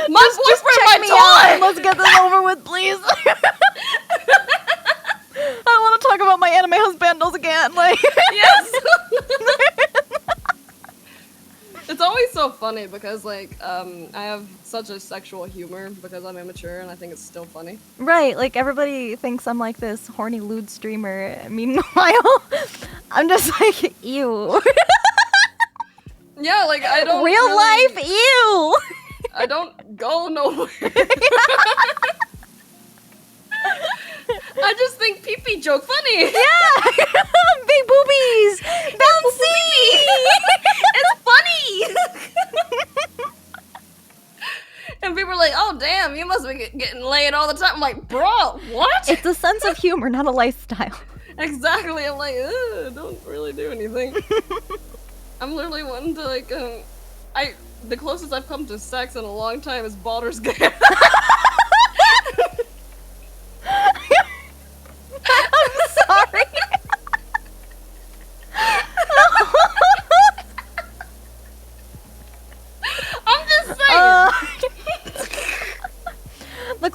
My boyfriend, check my me toy. out. Let's get this over with, please. I don't want to talk about my anime husbandos again. Like, Yes. It's always so funny because like I have such a sexual humor because I'm immature and I think it's still funny. right? Like everybody thinks I'm like this horny lewd streamer. Meanwhile, I'm just like, ew. Yeah, like I don't Real really- life, ew. I don't go nowhere. I just think pee-pee joke funny. Yeah, big boobies, bouncy. It's funny. And people are like, "Oh damn, you must be getting laid all the time." I'm like, "Bro, what?" It's a sense of humor, not a lifestyle. Exactly. I'm like, ugh, don't really do anything. I'm literally wanting to like, the closest I've come to sex in a long time is Baldur's Gate.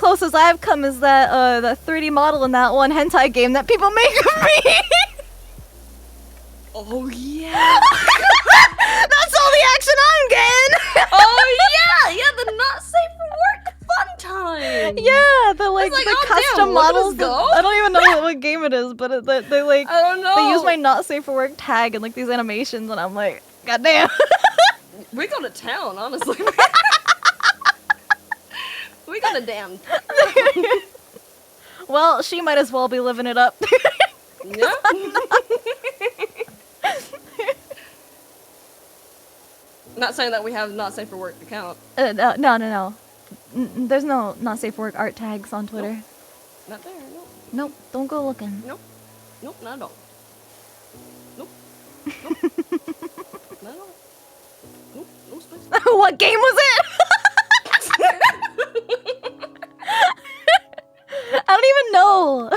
closest I've come is that that 3D model in that one hentai game that people make of me. Oh yeah. That's all the action I'm getting. Oh yeah, the not safe for work fun time. Yeah, the like, like, the oh, custom damn, look at models. us go. I don't even know what game it is, but they like I don't know. they use my not safe for work tag and like these animations, and I'm like, goddamn. We go to town, honestly. We got a damn. Well, she might as well be living it up. Yeah. Not saying that we have not safe for work account. No. There's no not safe for work art tags on Twitter. Not there. No. Nope, don't go looking. Nope. Nope. Not at all. Nope. Not at all. Nope. No space. What game was it? I don't even know.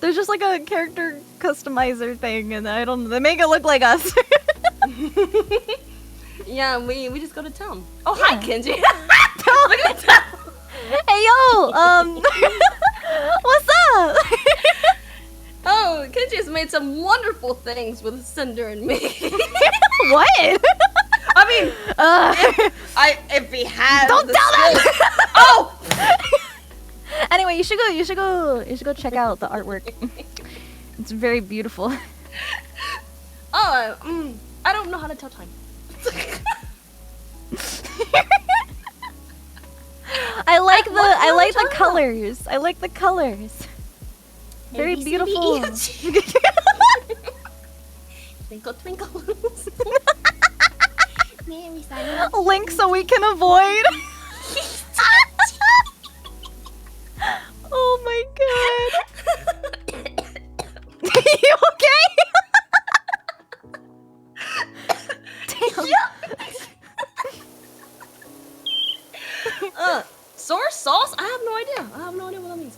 There's just like a character customizer thing, and I don't. They make it look like us. Yeah, we just go to town. Oh, hi, Kenji. Look at that. Hey yo, what's up? Oh, Kenji has made some wonderful things with Sinder and me. What? I mean, if he had. Don't the tell them. skills- Oh. Anyway, you should go check out the artwork. It's very beautiful. Oh, I don't know how to tell time. I like the Time. colors. I like the colors. Very beautiful. Twinkle, twinkle. Mary, Link so we can avoid. Oh my god. You okay? Damn. Sour sauce? I have no idea. I have no idea what that means.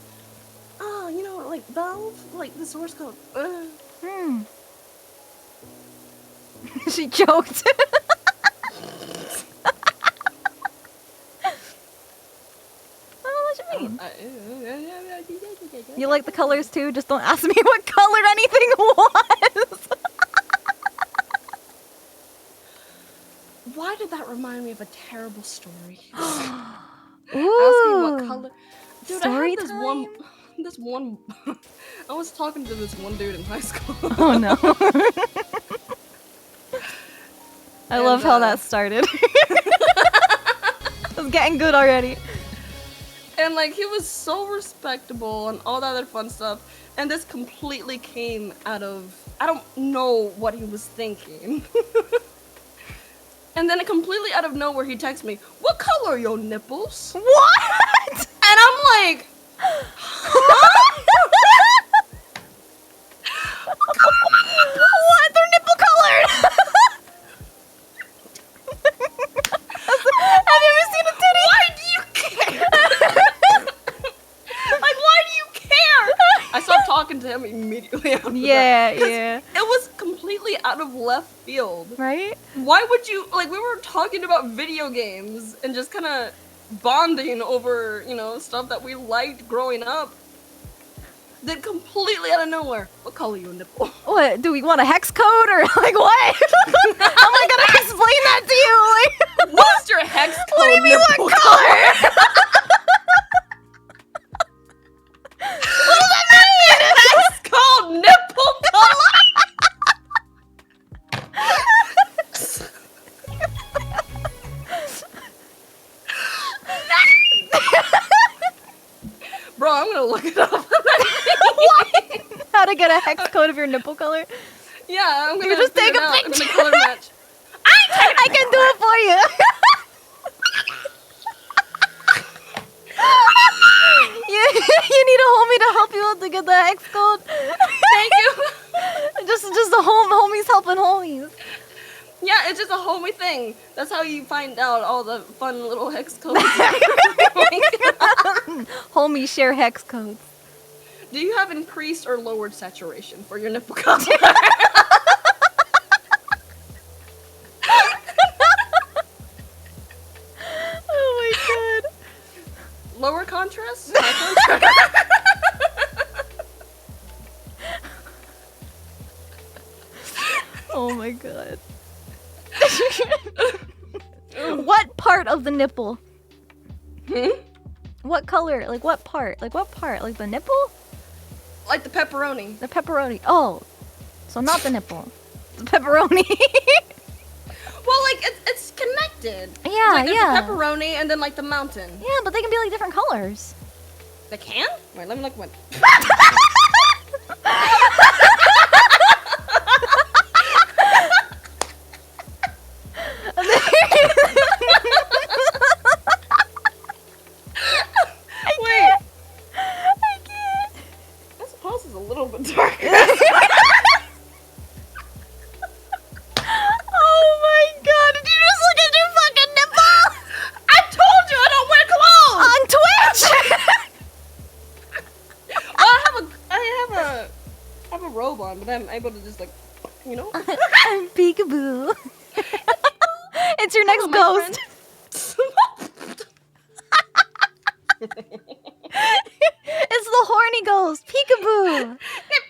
Oh, you know, like Valve, like the source code. She choked. I don't know what you mean. You like the colors too? Just don't ask me what color anything was. Why did that remind me of a terrible story? Ooh. Asking what color. Dude, Story I had time? this one. I was talking to this one dude in high school. Oh no. I love how that started. It's getting good already. And like he was so respectable and all that other fun stuff, and this completely came out of I don't know what he was thinking. And then completely out of nowhere he texts me, "What color are your nipples?" What? And I'm like, what? They're nipple colored. Have you ever seen a titty? why do you care? Like, why do you care? I stopped talking to him immediately after that. Yeah, 'Cause yeah. It was completely out of left field. Right? Why would you, like, we were talking about video games and just kind of bonding over, you know, stuff that we liked growing up. Then completely out of nowhere, what color your nipple? What? Do we want a hex code or like what? How am I gonna explain that to you? Like, What's your hex code? what do you mean nipple what color? What does that mean? Hex code nipple color? Bro, I'm gonna look it up. How to get a hex code of your nipple color? Yeah, I'm gonna You just figure take it a out in the picture. color match. I can do it for you. You need a homie to help you out to get the hex code. Thank you. just the homies helping homies. Yeah, it's just a homie thing. That's how you find out all the fun little hex codes. Homies share hex codes. Do you have increased or lowered saturation for your nipple color? Oh my god. What part of the nipple? Hmm? What color? Like what part? Like what part? Like the nipple? Like the pepperoni. The pepperoni. Oh, so not the nipple. The pepperoni. Well, like it's connected. Yeah, like, there's yeah. the pepperoni and then like the mountain. Yeah, but they can be like different colors. They can? Wait, let me look one. Wait. I can't. I suppose it's a little bit dark. Oh my god, did you just look at your fucking nipple? I told you I don't wear clothes! On Twitch! Well, I have a robe on, but I'm able to just like, you know? I'm peekaboo. It's your next Hello, my ghost. It's the horny ghost. Peekaboo.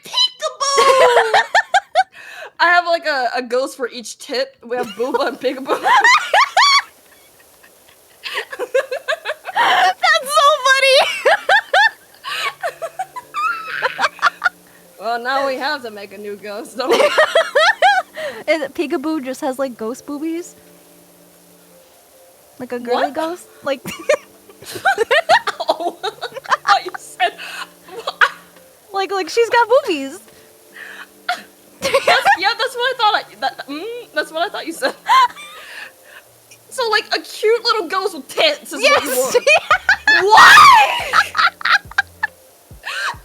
Peekaboo! I have like a ghost for each tit. We have Booba and Peekaboo. That's so funny. Well, now we have to make a new ghost, don't we? And Peekaboo just has like ghost boobies. Like a girly What? ghost. Like Oh, I thought you said. like she's got boobies. That's what I thought. That's what I thought you said. So like a cute little ghost with tits is what you Yes. want. What?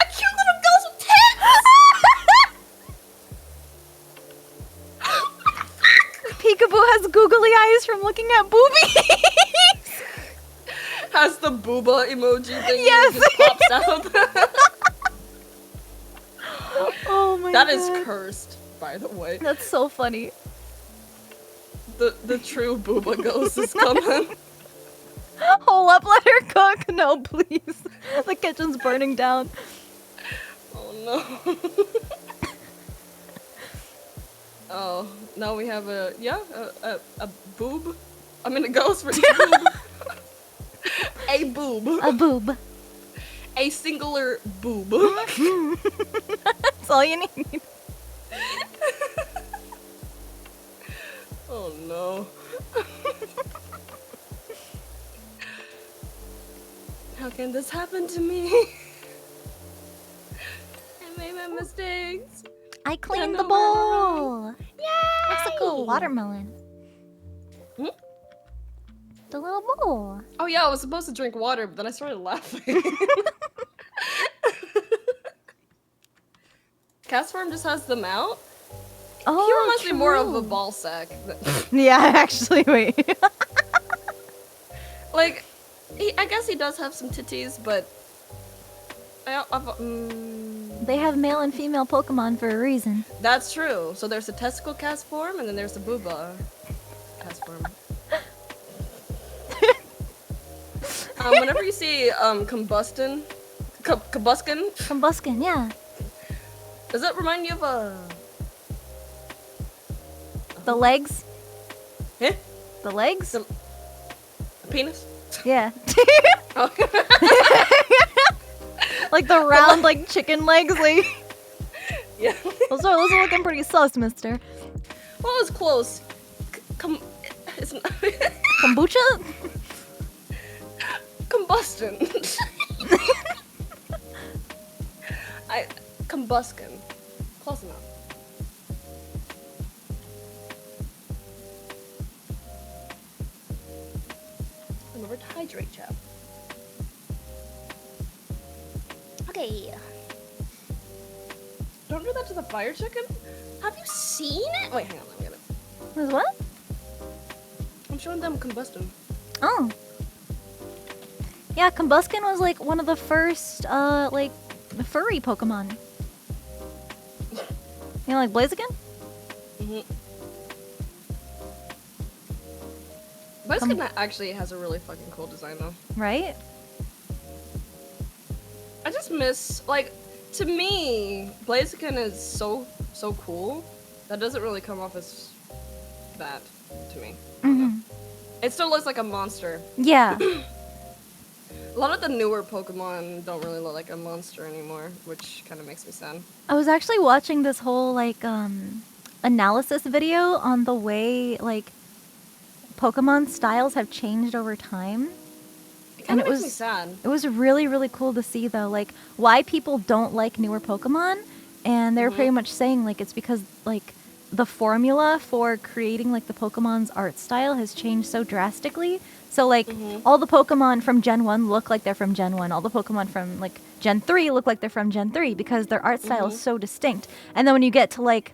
A cute little ghost with tits. Peekaboo has googly eyes from looking at boobies. Has the booba emoji thing Yes. just pops out. Oh my That god. is cursed, by the way. That's so funny. The true booba ghost is coming. Hold up, let her cook. No, please. The kitchen's burning down. Oh no. Oh, now we have a boob. I mean a ghost for each boob. A boob. A boob. A singular boob. That's all you need. Oh no. How can this happen to me? I made my mistakes. I cleaned Yeah, the no, we're bowl. Yay! Looks like a watermelon. Hmm? The little bowl. Oh yeah, I was supposed to drink water, but then I started laughing. Castform just has them out. Oh, He reminds me more of a true. ball sack. Yeah, actually, wait. Like, I guess he does have some titties, but They have male and female Pokemon for a reason. that's true. So there's the testicle cast form, and then there's the booba cast form. Whenever you see Combuskin, Combuskin, yeah. does that remind you of a The legs. eh? The legs? A penis? Yeah. Oh. Like the round, like chicken legs. Like Yeah. those are looking pretty sus, mister. Well, it was close. It's not Kombucha? combustion. Combuskin. Close enough. Remember to hydrate, chap. Okay. Don't do that to the fire chicken. Have you seen it? Wait, hang on. Let me get it. Was what? I'm showing them combustion. Oh. Yeah, Combuskin was like one of the first, like, furry Pokemon. You know, like Blaziken? Mm-hmm. Blaziken actually has a really fucking cool design though. Right? I just miss, like, to me, Blaziken is so cool. That doesn't really come off as that to me. Mhm. It still looks like a monster. Yeah. A lot of the newer Pokemon don't really look like a monster anymore, which kind of makes me sad. I was actually watching this whole like analysis video on the way like Pokemon styles have changed over time. It kind And of makes me sad. It was really, really cool to see though, like why people don't like newer Pokemon, and they were pretty much saying like it's because like the formula for creating like the Pokemon's art style has changed so drastically. So like all the Pokemon from Gen 1 look like they're from Gen 1. All the Pokemon from like Gen 3 look like they're from Gen 3 because their art style is so distinct. And then when you get to like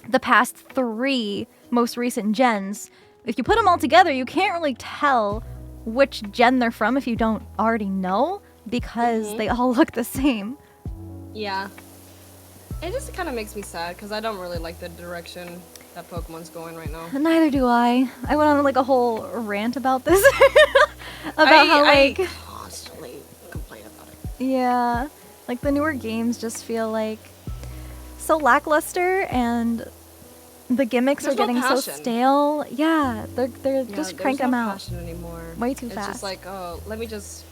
the past 3 most recent gens, if you put them all together, you can't really tell which gen they're from if you don't already know because they all look the same. Yeah. It just kind of makes me sad because I don't really like the direction that Pokemon's going right now. Neither do I. I went on like a whole rant about this. About how like I constantly complain about it. yeah, like the newer games just feel like so lackluster and the gimmicks There's are no getting so passion. stale. Yeah, they're Yeah, just there's crank no them out passion anymore. way too It's fast. just like, oh, let me just.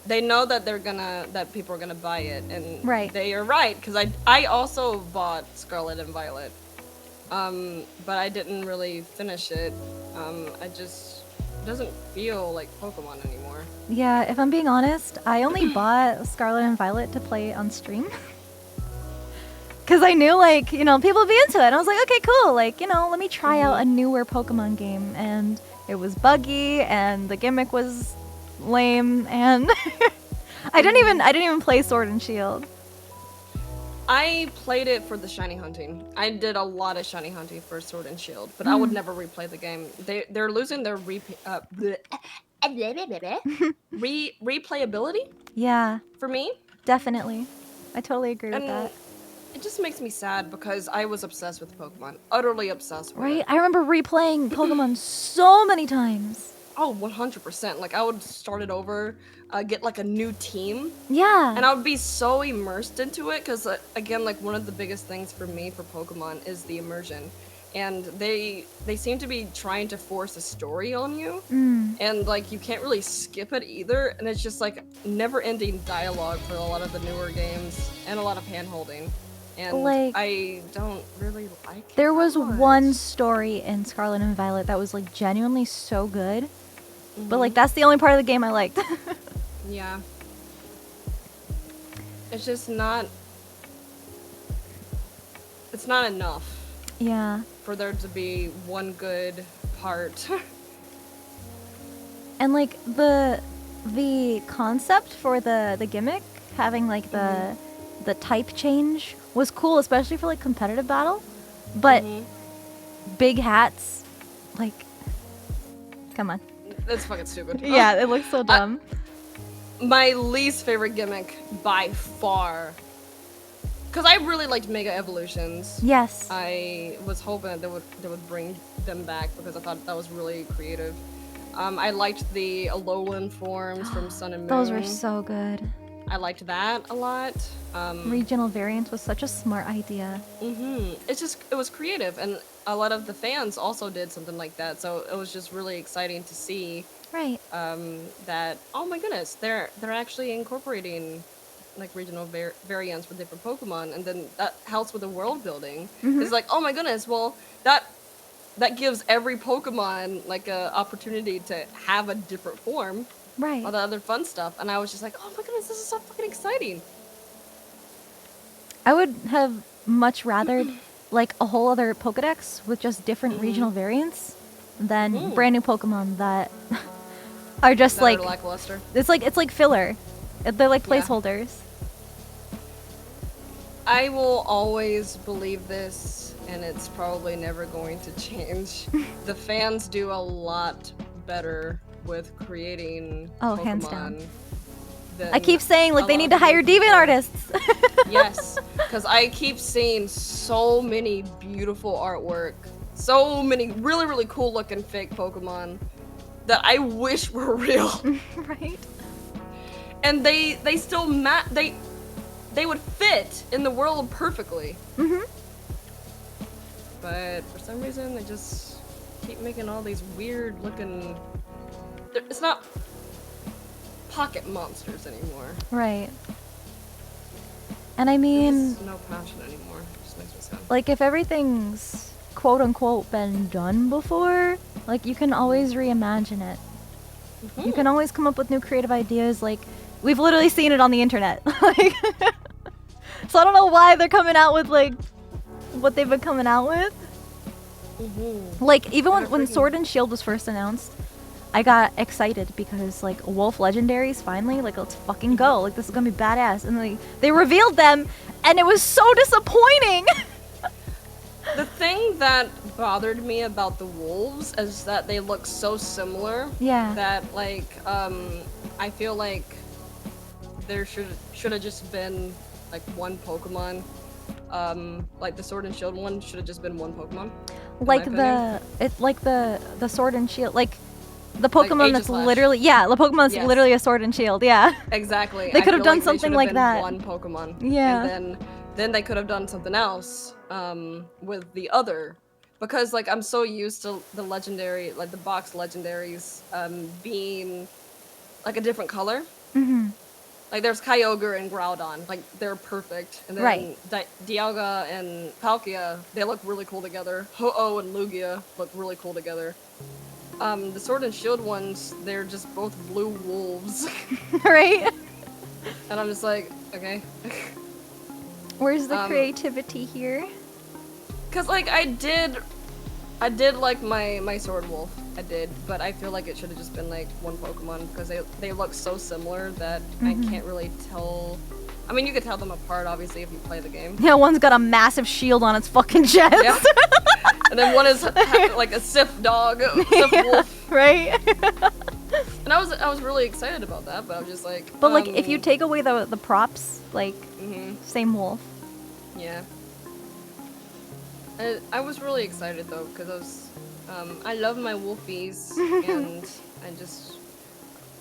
They know that that people are gonna buy it, and Right. they are right because I also bought Scarlet and Violet, but I didn't really finish it. It doesn't feel like Pokemon anymore. Yeah, if I'm being honest, I only bought Scarlet and Violet to play on stream. Because I knew, like, you know, people would be into it. And I was like, okay, cool. Like, you know, let me try out a newer Pokemon game. And it was buggy, and the gimmick was lame, and I didn't even play Sword and Shield. I played it for the shiny hunting. I did a lot of shiny hunting for Sword and Shield, but I would never replay the game. They're losing their replayability Yeah, for me. definitely. I totally agree with And that. it just makes me sad because I was obsessed with Pokemon. Utterly obsessed with Right? it. I remember replaying Pokemon so many times. Oh, 100%. Like, I would start it over, get, like, a new team, Yeah. and I would be so immersed into it, because, again, like, one of the biggest things for me for Pokemon is the immersion. And they seem to be trying to force a story on you, and, like, you can't really skip it either, and it's just, like, never-ending dialogue for a lot of the newer games, and a lot of hand-holding. And Like, I don't really like it There was that much. one story in Scarlet and Violet that was like genuinely so good. But like that's the only part of the game I liked. Yeah. It's just not... It's not enough Yeah. for there to be one good part. And like the concept for the gimmick having like the type change was cool, especially for like competitive battle. But big hats, like, come on. That's fucking stupid. Yeah, it looks so dumb. My least favorite gimmick by far. Because I really liked Mega Evolutions. Yes. I was hoping that they would bring them back because I thought that was really creative. I liked the Alolan forms from Sun and Moon. Those were so good. I liked that a lot. Regional variants was such a smart idea. It was creative, and a lot of the fans also did something like that. So it was just really exciting to see Right. that. Oh my goodness, they're actually incorporating like regional variants for different Pokemon, and then that helps with the world building. It's like, oh my goodness, well that gives every Pokemon like a opportunity to have a different form. Right. All the other fun stuff, and I was just like, oh my goodness, this is so fucking exciting. I would have much rather like a whole other Pokedex with just different regional variants than brand new Pokemon that are just That like are lackluster. it's like filler. They're like Yeah. placeholders. I will always believe this, and it's probably never going to change. The fans do a lot better with creating Oh, Pokemon hands down. than I keep saying like a they lot need of to other hire people. deviant artists. Yes, because I keep seeing so many beautiful artwork, so many really, really cool looking fake Pokemon that I wish were real. Right. And they still they would fit in the world perfectly. But for some reason they just keep making all these weird looking. It's not pocket monsters anymore. Right. And I mean, There's no passion anymore. It just makes me sad. like if everything's quote unquote been done before, like you can always reimagine it. You can always come up with new creative ideas. Like we've literally seen it on the internet. Like, so I don't know why they're coming out with like what they've been coming out with. Like even when Sword and Shield was first announced, I got excited because like Wolf Legendaries finally, like let's fucking go, like this is gonna be badass, and like they revealed them and it was so disappointing. The thing that bothered me about the wolves is that they look so similar. Yeah. That like I feel like there should have just been like one Pokemon. Like the Sword and Shield one should have just been one Pokemon. Like the Sword and Shield, like the Pokemon Like that's Aegislash. literally, yeah, the Pokemon that's Yes. literally a Sword and Shield, yeah. Exactly. They I could have feel done like they something should have like been that. One Pokemon. Yeah. And then they could have done something else with the other, because like I'm so used to the legendary, like the box legendaries being like a different color. Like there's Kyogre and Groudon, like they're perfect. And then Right. Dialga and Palkia, they look really cool together. Ho-Oh and Lugia look really cool together. The Sword and Shield ones, they're just both blue wolves. Right? And I'm just like, okay. Where's the creativity here? Cause like I did like my Sword Wolf, I did, but I feel like it should have just been like one Pokemon because they look so similar that I can't really tell. I mean, you could tell them apart obviously if you play the game. Yeah, one's got a massive shield on its fucking chest. Yeah. And then one is like a Sith dog, Sith wolf. Right? And I was really excited about that, but I was just like. But like if you take away the props, like same wolf. Yeah. I was really excited though, because I love my wolfies, and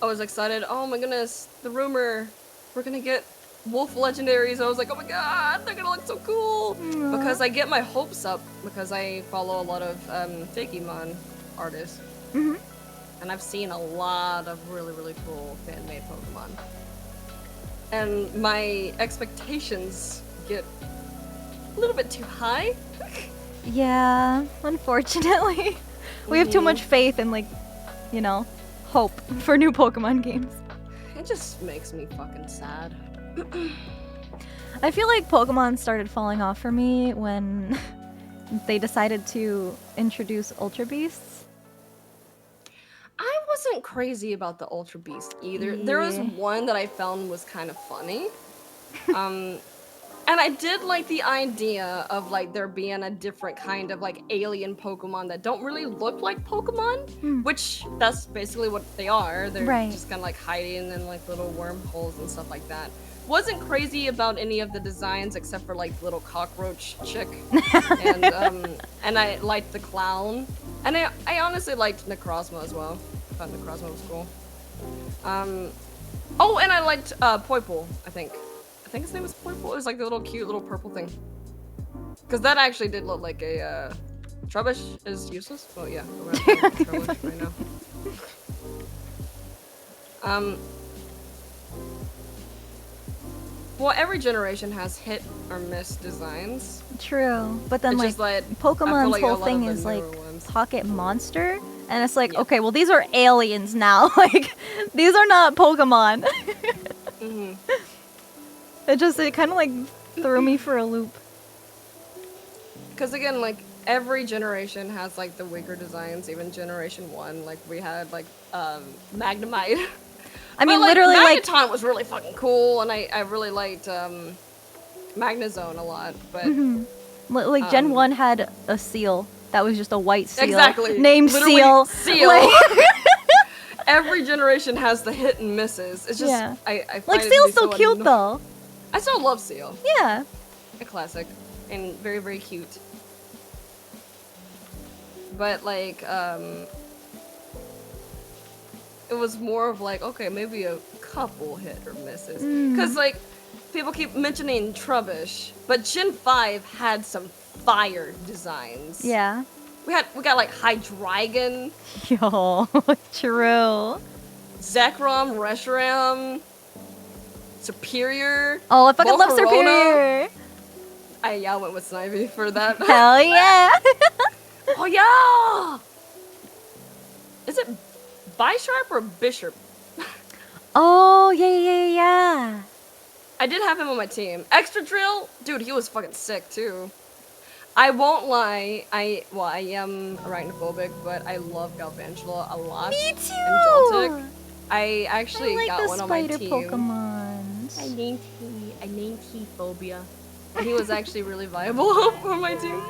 I was excited. Oh my goodness, the rumor, we're gonna get wolf legendaries. I was like, oh my god, they're gonna look so cool. Because I get my hopes up because I follow a lot of Digimon artists. And I've seen a lot of really, really cool fan-made Pokemon. And my expectations get a little bit too high. Yeah, unfortunately. We have too much faith in, like, you know, hope for new Pokemon games. It just makes me fucking sad. I feel like Pokemon started falling off for me when they decided to introduce Ultra Beasts. I wasn't crazy about the Ultra Beast either. There was one that I found was kind of funny. And I did like the idea of like there being a different kind of like alien Pokemon that don't really look like Pokemon, which that's basically what they are. They're just kind of like hiding in like little wormholes and stuff like that. Wasn't crazy about any of the designs except for like little cockroach chick, and I liked the clown, and I honestly liked Necrozma as well. I thought Necrozma was cool. Oh, and I liked Poipole. I think his name was Poipole. It was like the little cute little purple thing. Because that actually did look like a Trubbish is useless. Oh yeah, we're at Trubbish right now. Well, every generation has hit or miss designs. True, but then It's like just like, Pokemon's like a whole lot thing of the is like newer ones. Pocket Monster, and it's like, okay, well these are aliens now. Like these are not Pokemon. It kind of like threw me for a loop. Because again, like every generation has like the weaker designs. Even Generation 1, like we had like Magnemite. I mean, but, like, literally, like Magneton was really fucking cool, and I really liked Magnezone a lot. But like Gen 1 had a seal that was just a white seal. Exactly. Named Literally Seal. Like, every generation has the hit and misses. It's just I find like it to Seal's be so so cute though. I still love Seal. Yeah. A classic, and very, very cute. But like, it was more of like, okay, maybe a couple hit or misses. Because like, people keep mentioning Trubbish, but Gen 5 had some fire designs. Yeah. We got like Hydreigon, Yo, true. Zekrom, Reshiram, Superior. Oh, I fucking love Volcarona. Superior. I went with Snivy for that. Hell yeah. Oh yeah! Is it Bisharp or Bishop? Oh, yeah. I did have him on my team. Extra Drill, dude, he was fucking sick too. I won't lie, I am arachnophobic, but I love Galvantula a lot. Me too. And Joltik. I actually I like got the one on my spider team. Pokemons. I named he Phobia. And he was actually really viable for my team.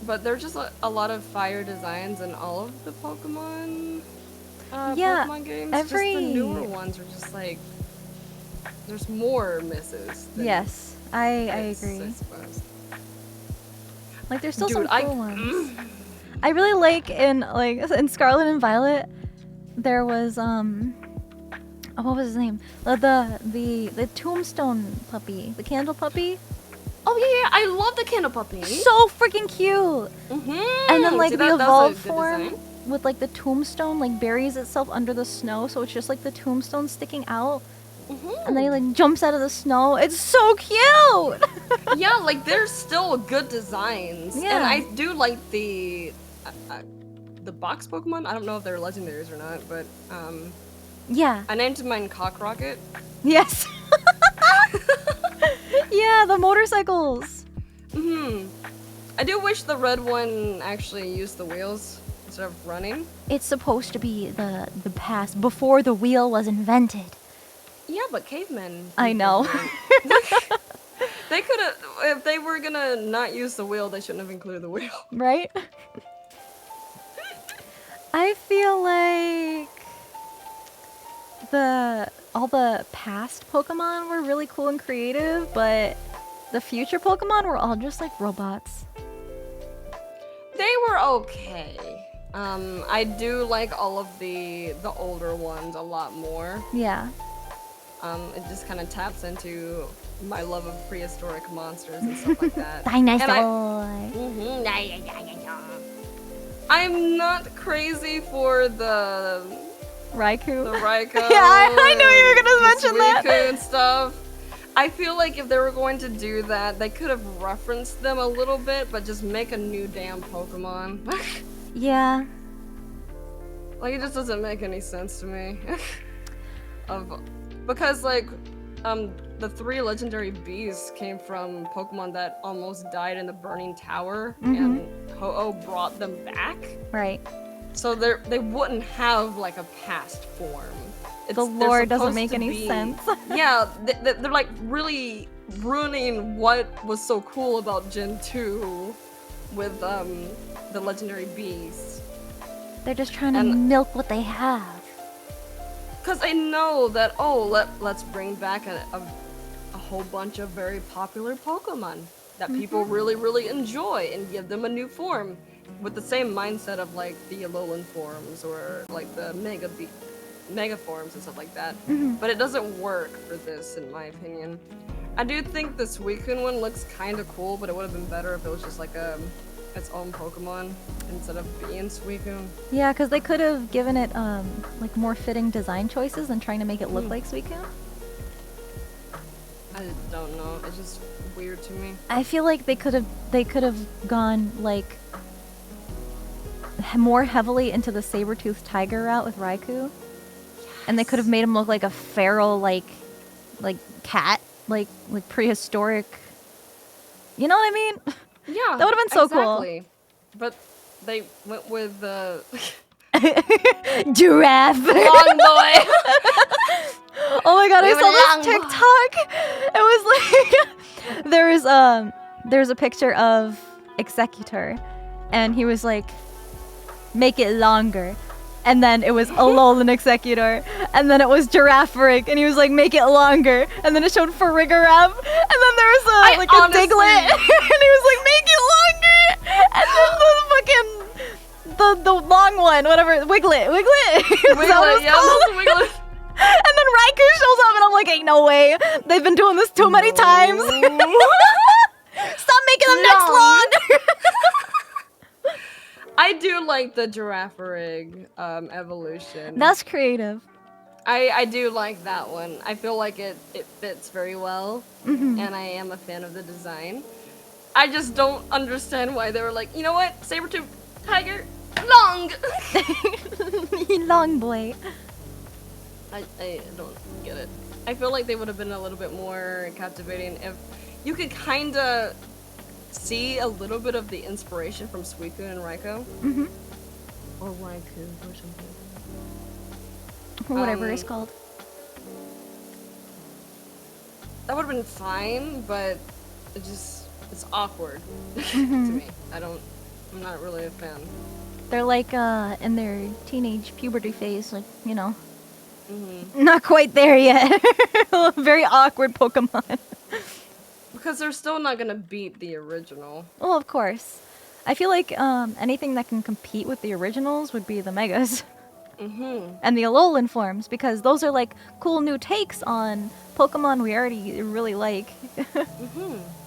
But there's just a lot of fire designs in all of the Pokemon Yeah, Pokemon games. every- Just the newer ones are just like there's more misses. Than Yes, I hits, agree. I suppose. Like there's still Dude, some cool ones. I really like in Scarlet and Violet there was what was his name? The Tombstone puppy, the Candle puppy. Oh yeah, I love the Candle Puppy. So freaking cute. And then like See, the that was a evolved good form design. with like the tombstone like buries itself under the snow, so it's just like the tombstone sticking out. And then he like jumps out of the snow. It's so cute. Yeah, like they're still good designs. Yeah. And I do like the box Pokemon. I don't know if they're legendaries or not, but Yeah. I named mine Cock Rocket. Yes. Yeah, the motorcycles. I do wish the red one actually used the wheels instead of running. It's supposed to be the past before the wheel was invented. Yeah, but cavemen. I know. They could have, if they were gonna not use the wheel, they shouldn't have included the wheel. Right? I feel like all the past Pokemon were really cool and creative, but the future Pokemon were all just like robots. They were okay. I do like all of the older ones a lot more. Yeah. It just kind of taps into my love of prehistoric monsters and stuff like that. Dinosaur. I'm not crazy for the Raikou. Raikou. Yeah, I knew you were gonna mention that. Suicune and stuff. I feel like if they were going to do that, they could have referenced them a little bit, but just make a new damn Pokemon. Yeah. Like, it just doesn't make any sense to me. Because, like, the 3 legendary bees came from Pokemon that almost died in the Burning Tower, and Ho-Oh brought them back. Right. So they wouldn't have, like, a past form. The lore doesn't supposed make to any be- sense. Yeah, they're, like, really ruining what was so cool about Gen 2 with, the legendary bees. They're just trying to milk what they have. Because I know that, let's bring back a whole bunch of very popular Pokemon that people really, really enjoy and give them a new form with the same mindset of like the Alolan forms or like the Mega forms and stuff like that. But it doesn't work for this, in my opinion. I do think the Suicune one looks kind of cool, but it would have been better if it was just like its own Pokemon instead of being Suicune. Yeah, because they could have given it like more fitting design choices than trying to make it look like Suicune. I don't know. It's just weird to me. I feel like they could have gone like more heavily into the saber-toothed tiger route with Raikou. And they could have made him look like a feral like cat, like prehistoric. You know what I mean? Yeah, That would've been so cool. exactly. But they went with the Giraffe. long boy. Oh my god, I We were saw this long TikTok. It was like there's a picture of Executor and he was like, make it longer. And then it was Alolan Executor. And then it was Girafferic. And he was like, make it longer. And then it showed Farigiraf. And then there was a Diglett. And he was like, make it longer. And then the long one, whatever, Wiglet. Is that what it was called? Wiglet. And then Raikou shows up and I'm like, ain't no way. They've been doing this too many times. Stop making making them next long. I do like the giraffe rig evolution. That's creative. I do like that one. I feel like it fits very well, and I am a fan of the design. I just don't understand why they were like, you know what, saber-tooth tiger, long. Long boy. I don't get it. I feel like they would have been a little bit more captivating if you could kind of see a little bit of the inspiration from Suicune and Raikou. Or Raikou or something. Whatever it's called. That would have been fine, but it's awkward to me. I'm not really a fan. They're like in their teenage puberty phase, like, you know. Not quite there yet. Very awkward Pokemon. Because they're still not gonna beat the original. Well, of course. I feel like anything that can compete with the originals would be the Megas. And the Alolan forms, because those are like cool new takes on Pokemon we already really like.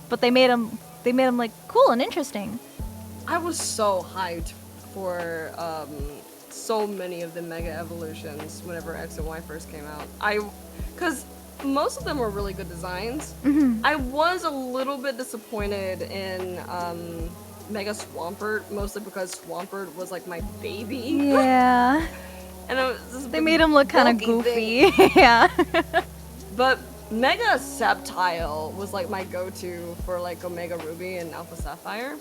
But they made them like cool and interesting. I was so hyped for so many of the Mega Evolutions whenever X and Y first came out. Because most of them were really good designs. I was a little bit disappointed in Mega Swampert, mostly because Swampert was like my baby. Yeah. And it was this They big made him look kind of bulky goofy. Yeah. But Mega Sceptile was like my go-to for like Omega Ruby and Alpha Sapphire.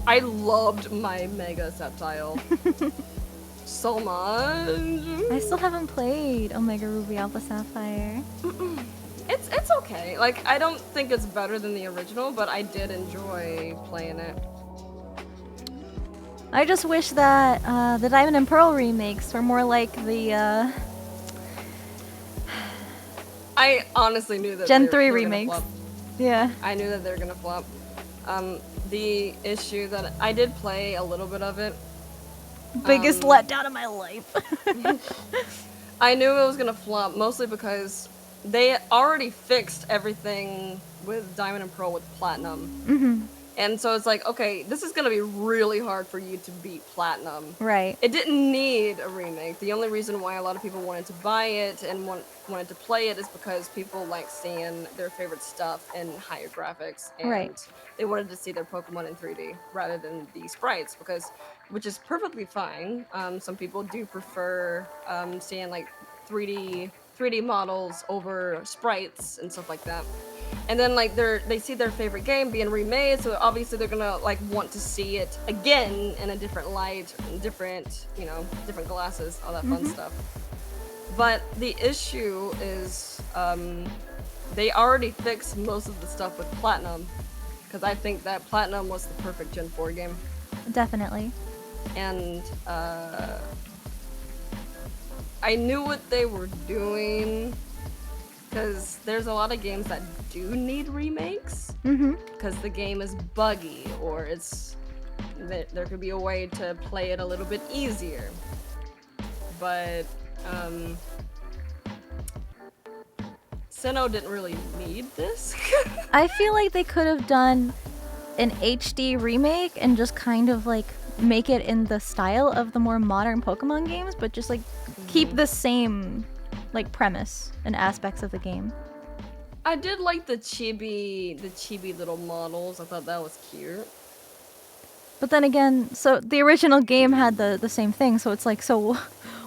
I loved my Mega Sceptile so much. I still haven't played Omega Ruby Alpha Sapphire. It's okay. Like, I don't think it's better than the original, but I did enjoy playing it. I just wish that the Diamond and Pearl remakes were more like the I honestly knew that Gen they 3 were gonna remakes. flop. Yeah. I knew that they were gonna flop. The issue that I did play a little bit of it. Biggest letdown of my life. I knew it was gonna flop mostly because they already fixed everything with Diamond and Pearl with Platinum. And so it's like, okay, this is gonna be really hard for you to beat Platinum. Right. It didn't need a remake. The only reason why a lot of people wanted to buy it and wanted to play it is because people like seeing their favorite stuff in higher graphics, and Right. they wanted to see their Pokemon in 3D rather than the sprites, which is perfectly fine. Some people do prefer seeing like 3D models over sprites and stuff like that. And then like they see their favorite game being remade, so obviously they're gonna like want to see it again in a different light, different glasses, all that fun stuff. But the issue is they already fixed most of the stuff with Platinum, because I think that Platinum was the perfect Gen 4 game. Definitely. And I knew what they were doing, because there's a lot of games that do need remakes, because the game is buggy, or there could be a way to play it a little bit easier. But Sinnoh didn't really need this. I feel like they could have done an HD remake and just kind of like make it in the style of the more modern Pokemon games, but just like keep the same like premise and aspects of the game. I did like the chibi little models. I thought that was cute. But then again, so the original game had the same thing, so it's like, so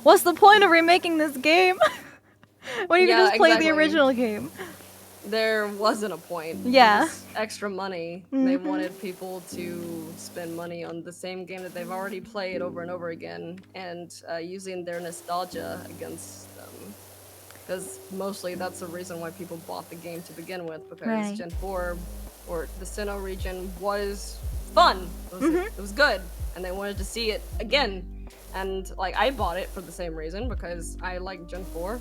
what's the point of remaking this game when you can just play the original game? There wasn't a point. Yeah. It was extra money. They wanted people to spend money on the same game that they've already played over and over again, and using their nostalgia against them. Because mostly that's the reason why people bought the game to begin with, because Gen 4 or the Sinnoh region was fun. It was good, and they wanted to see it again. And like I bought it for the same reason, because I like Gen 4.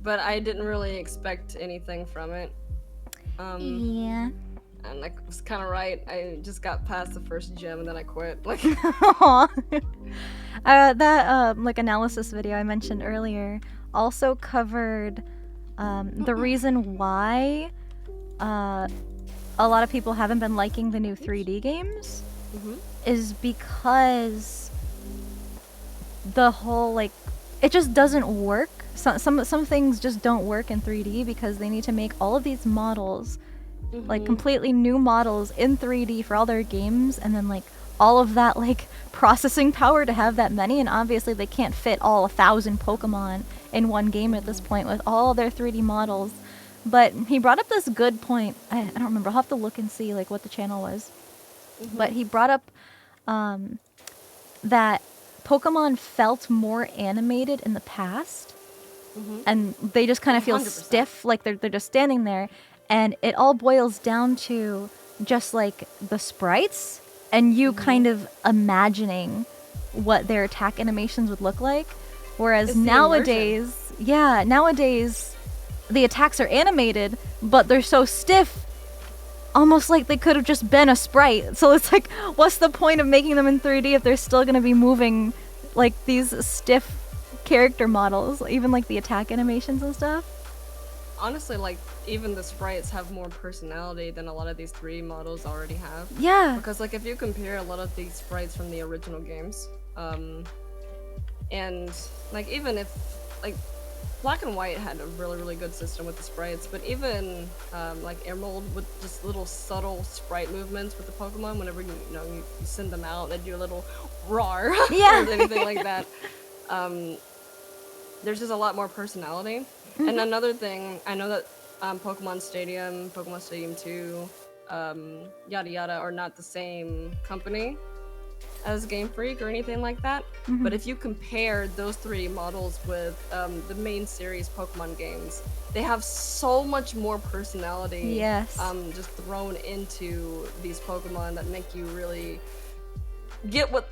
But I didn't really expect anything from it. Yeah. And I was kind of right. I just got past the first gym and then I quit. Like, that like analysis video I mentioned earlier also covered the reason why a lot of people haven't been liking the new 3D games is because the whole, like, it just doesn't work. Some things just don't work in 3D because they need to make all of these models, like completely new models in 3D for all their games, and then like all of that like processing power to have that many, and obviously they can't fit all 1,000 Pokemon in one game at this point with all their 3D models. But he brought up this good point. I don't remember. I'll have to look and see like what the channel was. But he brought up that Pokemon felt more animated in the past, and they just kind of feel 100%. stiff, like they're just standing there, and it all boils down to just like the sprites and you kind of imagining what their attack animations would look like. Whereas nowadays, nowadays the attacks are animated, but they're so stiff, almost like they could have just been a sprite. So it's like, what's the point of making them in 3D if they're still going to be moving like these stiff character models, even like the attack animations and stuff? Honestly, like, even the sprites have more personality than a lot of these 3D models already have. Yeah. Because, like, if you compare a lot of these sprites from the original games, and, like, even if, like, Black and White had a really good system with the sprites, but even, like, Emerald with just little subtle sprite movements with the Pokemon, whenever, you send them out, they do a little roar, Yeah. or anything like that. There's just a lot more personality. And another thing, I know that Pokemon Stadium 2, yada yada are not the same company as Game Freak or anything like that. But if you compare those 3D models with the main series Pokemon games, they have so much more personality just thrown into these Pokemon that make you really get what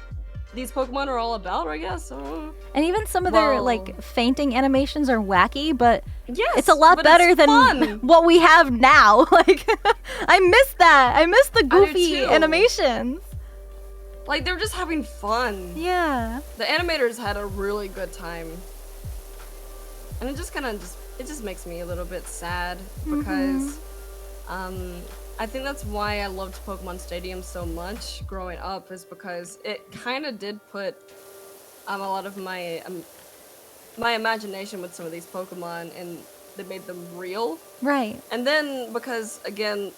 these Pokemon are all about, I guess. And even some of their like fainting animations are wacky, but yes, it's a lot better than fun. what we have now. Like, I miss that. I miss the goofy too. animations. Like, they're just having fun. Yeah. The animators had a really good time. And it just kind of it just makes me a little bit sad because I think that's why I loved Pokemon Stadium so much growing up, is because it kind of did put a lot of my my imagination with some of these Pokemon, and they made them real. Right. And then, because, again,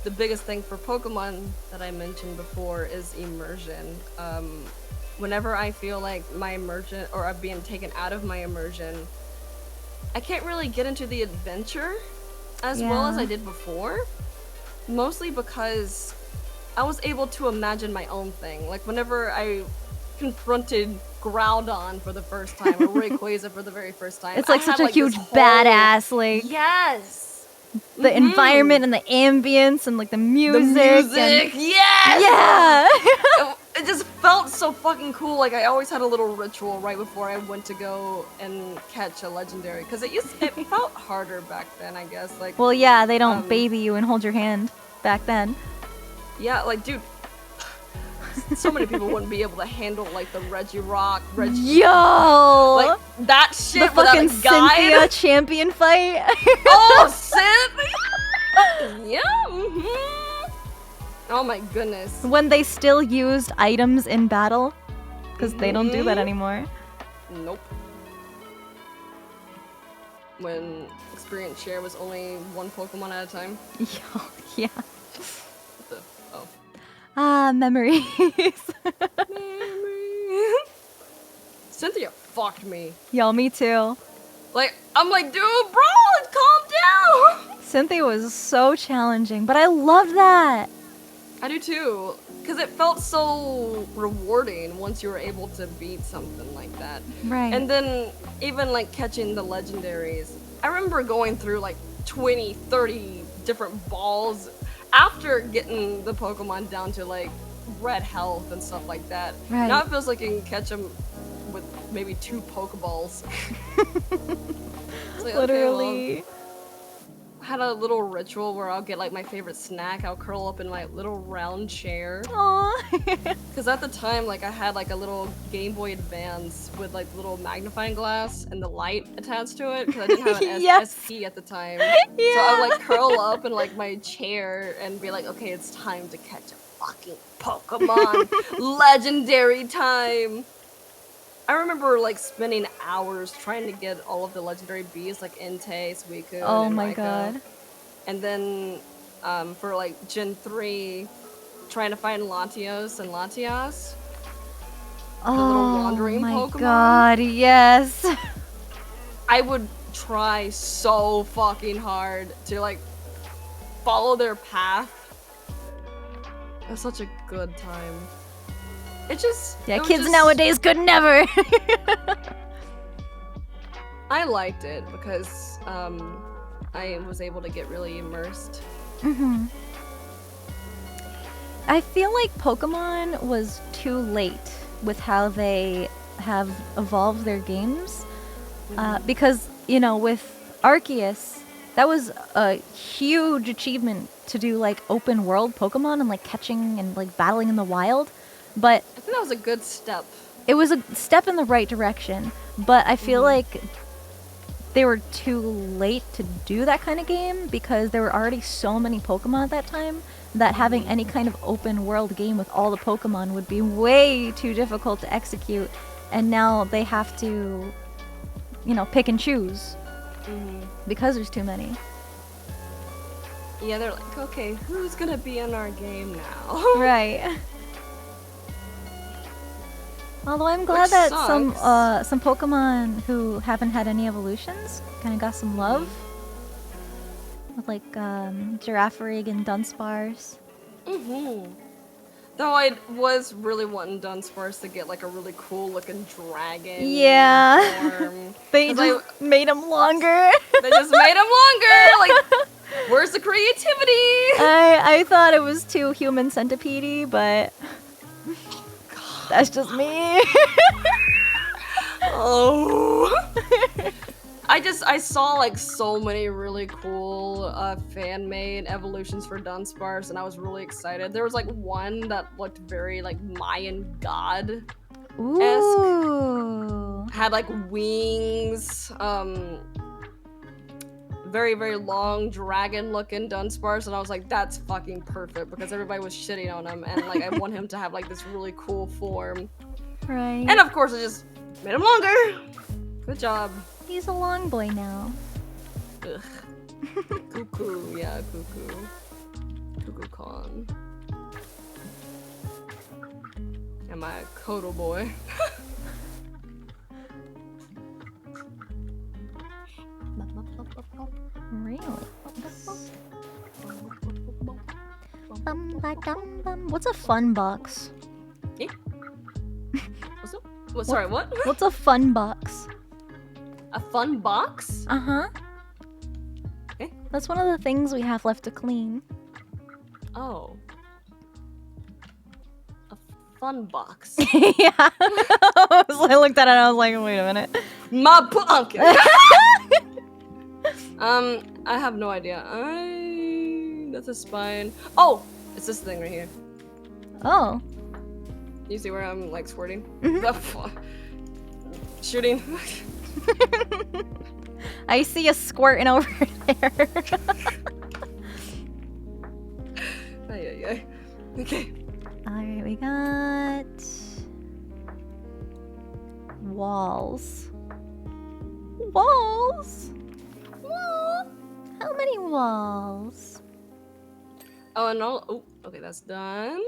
the biggest thing for Pokemon that I mentioned before is immersion. Whenever I feel like my immersion, or I'm being taken out of my immersion, I can't really get into the adventure as well as I did before. Mostly because I was able to imagine my own thing. Like, whenever I confronted Groudon for the first time, or Rayquaza for the very first time, It's like I such had, a like, huge this whole... badass, like Yes! the environment and the ambience and like the music. And... Yes! Yeah! It just felt so fucking cool. Like, I always had a little ritual right before I went to go and catch a legendary, because it felt harder back then, I guess. Like, Well, yeah, they don't baby you and hold your hand back then. yeah, like, dude, so many people wouldn't be able to handle like the Regirock, Yo! like that shit The without fucking a guide. Cynthia champion fight. Oh, Cynthia! Yeah. Oh my goodness. When they still used items in battle, because they don't do that anymore. Nope. When experience share was only one Pokemon at a time. Yeah. What the? Oh. Ah, memories. Cynthia fucked me. Yo, me too. Like, I'm like, dude, bro, calm down. Cynthia was so challenging, but I love that. I do too, because it felt so rewarding once you were able to beat something like that. Right. And then even like catching the legendaries. I remember going through like 20, 30 different balls after getting the Pokemon down to like red health and stuff like that. Right. Now it feels like you can catch them with maybe 2 Pokeballs. It's like, Literally. okay, well, had a little ritual where I'll get like my favorite snack. I'll curl up in my little round chair. Aww. Because at the time, like I had like a little Game Boy Advance with like little magnifying glass and the light attached to it. Because I didn't have an Yes. SP at the time. So I would like curl up in like my chair and be like, okay, it's time to catch a fucking Pokemon. Legendary time. I remember like spending hours trying to get all of the legendary bees like Entei, Suicune, Oh and my Raikou. god. And then for like Gen 3, trying to find Latios and Latias. Oh wandering my Pokemon. god, yes. I would try so fucking hard to like follow their path. It was such a good time. It just Yeah, it was kids just- nowadays could never. I liked it because I was able to get really immersed. Mm-hmm. I feel like Pokemon was too late with how they have evolved their games. Because, you know, with Arceus, that was a huge achievement to do like open world Pokemon and like catching and like battling in the wild. But I think that was a good step. it was a step in the right direction. But I feel like they were too late to do that kind of game because there were already so many Pokemon at that time that having any kind of open world game with all the Pokemon would be way too difficult to execute. And now they have to, you know, pick and choose because there's too many. Yeah, they're like, okay, who's gonna be in our game now? Right. Although I'm glad Which that sucks. some Pokemon who haven't had any evolutions kind of got some love. With like Girafarig and Dunsparce. Though I was really wanting Dunsparce to get like a really cool looking dragon. Yeah. form. They 'Cause just made them longer. They just made him longer. Like, where's the creativity? I thought it was too human centipede, but that's just me. Oh. I saw like so many really cool fan-made evolutions for Dunsparce, and I was really excited. There was like one that looked very like Mayan god. Ooh. Had like wings, very, very long dragon-looking Dunsparce, and I was like, that's fucking perfect because everybody was shitting on him, and like I want him to have like this really cool form. Right. And of course, I just made him longer. Good job. He's a long boy now. Ugh. Cuckoo, yeah, Cuckoo. Cuckoo-con. Am I a Kodo boy? Really? What's a fun box? Eh? What's up? What, sorry, what? What's a fun box? A fun box? Uh-huh. Eh? That's one of the things we have left to clean. Oh. A fun box. Yeah. I looked at it and I was like, wait a minute. My pumpkin! I have no idea. That's a spine. Oh! It's this thing right here. Oh. You see where I'm like squirting? Mhm. Shooting. I see a squirting over there. Ay. Okay. Alright, we got... walls. Walls? Wall? How many walls? Oh, and all. Oh, okay, that's done.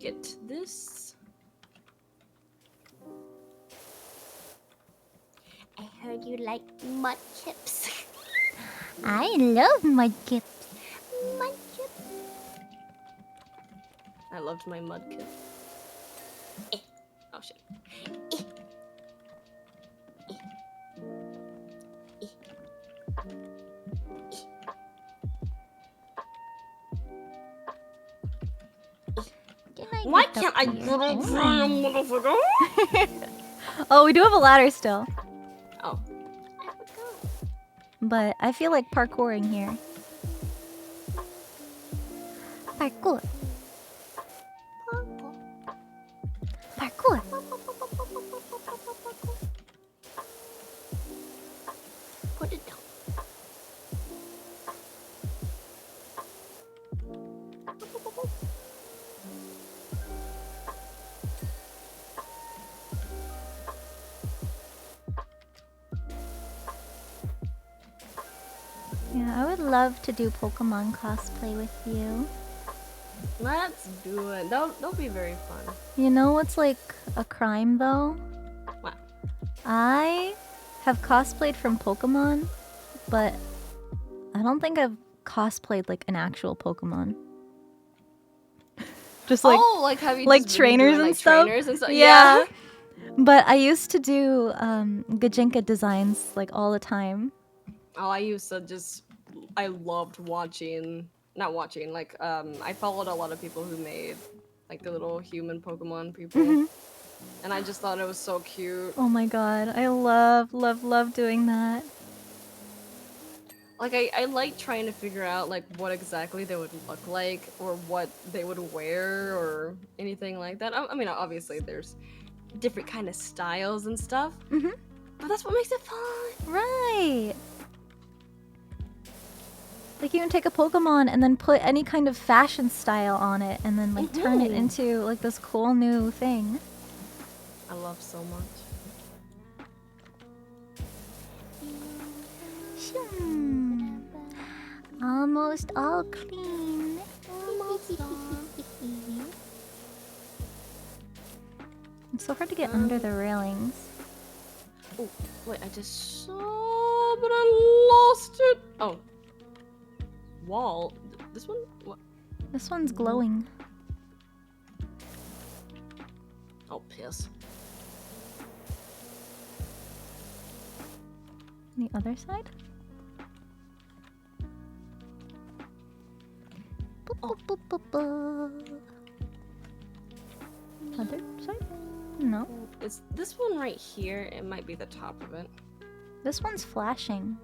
Get this. I heard you like mud chips. I love mud chips. Mud chips. I loved my mudkip. Oh shit. Why can't I get it from motherfucker? Oh, we do have a ladder still. Oh. but I feel like parkouring here. Parkour. Parkour. Put it down. Yeah, I would love to do Pokemon cosplay with you. Let's do it. That'll be very fun. You know what's like a crime though? What? I have cosplayed from Pokemon, but I don't think I've cosplayed like an actual Pokemon. Just like like have you like just been trainers doing, and like, stuff? Trainers and stuff? Yeah. But I used to do Gajinka designs like all the time. Oh, I used to just. I loved watching. Not watching. Like I followed a lot of people who made like the little human Pokemon people, and I just thought it was so cute. Oh my god, I love doing that. Like I like trying to figure out like what exactly they would look like or what they would wear or anything like that. I mean, obviously there's different kind of styles and stuff, but that's what makes it fun. Right. Like you can take a Pokemon and then put any kind of fashion style on it and then like turn it into like this cool new thing. I love so much. Almost all clean. It's so hard to get under the railings. Oh, wait, I just saw, but I lost it. Oh. Wall. This one? What? This one's glowing. Oh, piss. The other side? Oh. Other side? No. It's this one right here. It might be the top of it. This one's flashing.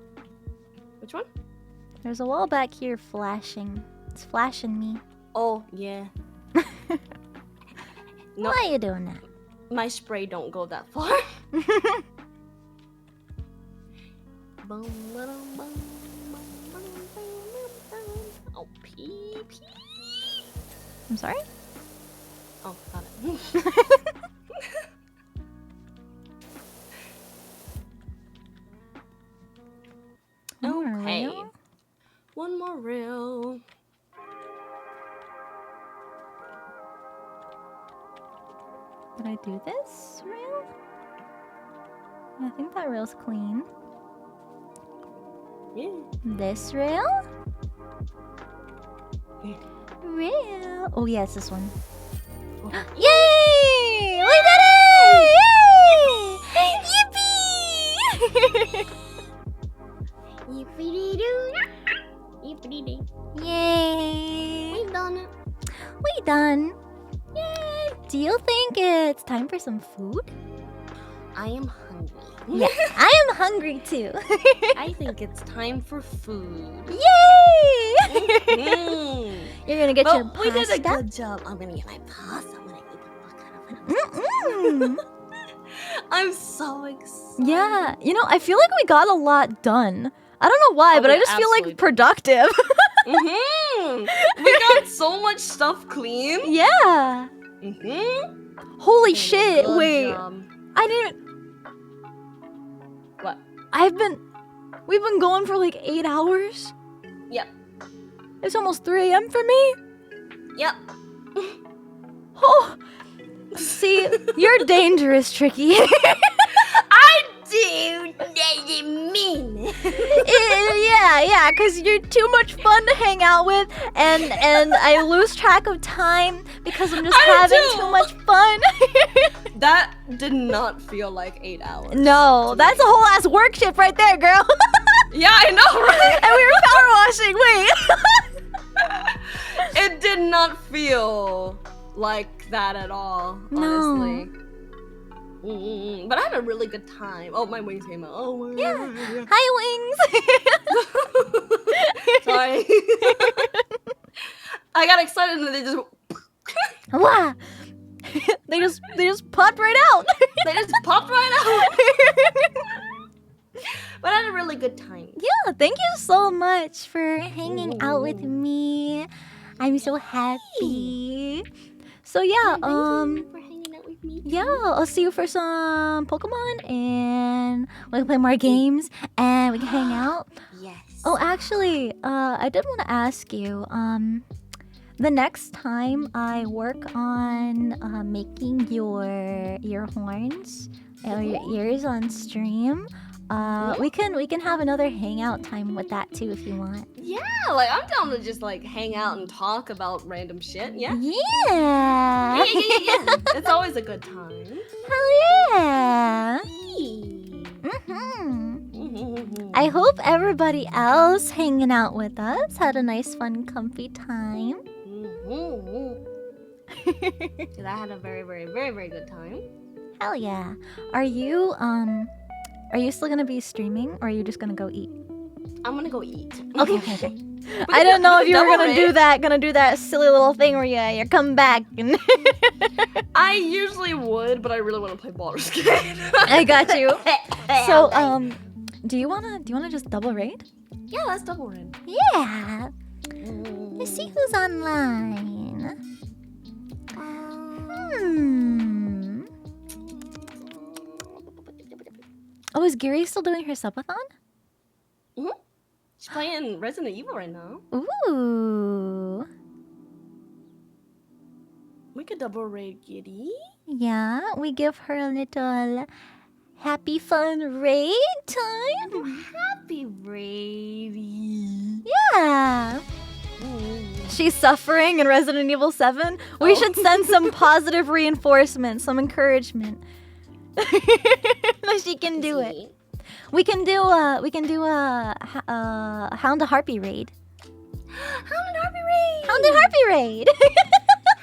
Which one? There's a wall back here flashing. It's flashing me. Oh, yeah. No, Why are you doing that? my spray don't go that far. Oh, pee. I'm sorry? Oh, got it. Okay. Rail? One more rail. Did I do this rail? I think that rail's clean. Yeah. This rail? Rail. Oh yeah, it's this one. Oh. Yay! We did it! Yay! Yippee! Yay! We've done it. We done. Yay! Do you think it's time for some food? I am hungry. Yeah, I am hungry too. I think it's time for food. Yay! Mm. You're gonna get your But we did a pasta? good job. I'm gonna get my pasta. I'm gonna eat the fuck out of it. Mm-mm. I'm so excited. Yeah, you know, I feel like we got a lot done. I don't know why, Oh, but we I just feel absolutely like productive. We got so much stuff clean. Yeah. Holy shit! Good Wait, job. I didn't. What? We've been going for like 8 hours. Yep. It's almost 3 a.m. for me. Yep. Oh, see, you're dangerous, Tricky. I do. They mean it. Yeah, because you're too much fun to hang out with, and I lose track of time because I'm just having too much fun. That did not feel like 8 hours. No, that's a whole ass work shift right there, girl. Yeah, I know, And we were power washing. Wait. It did not feel like that at all, No. honestly. But I had a really good time. Oh, my wings came out. Oh, my Yeah. Hi, Wings. Sorry. I got excited and they just Wow. they just popped right out. they just popped right out. But I had a really good time. Yeah, thank you so much for hanging out with me. I'm so happy. So yeah, Thank you for hanging out with me. yeah, I'll see you for some Pokemon, and we can play more games, and we can hang out. Yes. Oh, actually, I did want to ask you, the next time I work on making your horns or your ears on stream, we can have another hangout time with that too if you want. Yeah, like I'm down to just like hang out and talk about random shit. Yeah. Yeah. Yeah. It's always a good time. Hell yeah. I hope everybody else hanging out with us had a nice, fun, comfy time. Cause I had a very, very, very, very good time. Hell yeah. Are you still gonna be streaming, or are you just gonna go eat? I'm gonna go eat. Okay. I don't know if you were gonna do that silly little thing where you come back and I usually would, but I really want to play Baldur's Gate. I got you. So do you wanna just double raid? Yeah, let's double raid. Yeah. Let's see who's online. Oh, is Giri still doing her subathon? She's playing Resident Evil right now. Ooh. We could double raid Giddy. Yeah, we give her a little happy fun raid time. Happy raid. Yeah. She's suffering in Resident Evil 7. We should send some positive reinforcement, some encouragement. That she can do it. We can do a Hound and Harpy raid. Hound and Harpy raid. Hound and Harpy raid.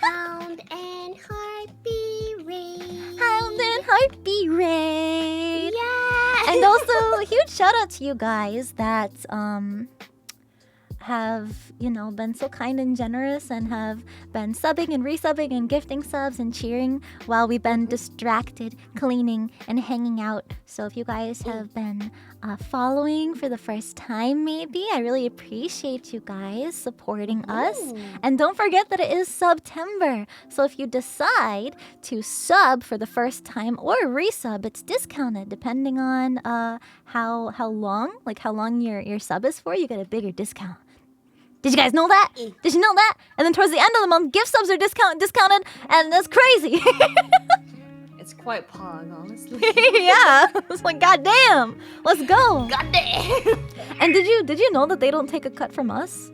Hound and Harpy raid. Hound and Harpy raid. Yeah. And also, huge shout out to you guys that have, been so kind and generous and have been subbing and resubbing and gifting subs and cheering while we've been distracted, cleaning and hanging out. So if you guys have been following for the first time, maybe, I really appreciate you guys supporting us. And don't forget that it is September. So if you decide to sub for the first time or resub, it's discounted depending on how long your sub is for. You get a bigger discount. Did you guys know that? Did you know that? And then towards the end of the month, gift subs are discounted, and that's crazy. It's quite pog, honestly. Yeah, it's like goddamn. Let's go. Goddamn. And did you know that they don't take a cut from us?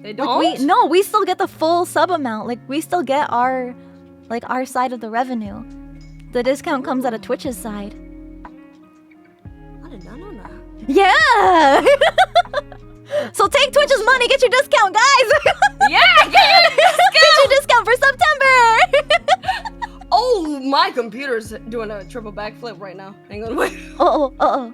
They don't? We still get the full sub amount. Like we still get our side of the revenue. The discount comes out of Twitch's side. I did not know that. Yeah. So take Twitch's money, get your discount, guys. Yeah, get your discount for September. Oh, my computer's doing a triple backflip right now. Hang on, wait. Oh.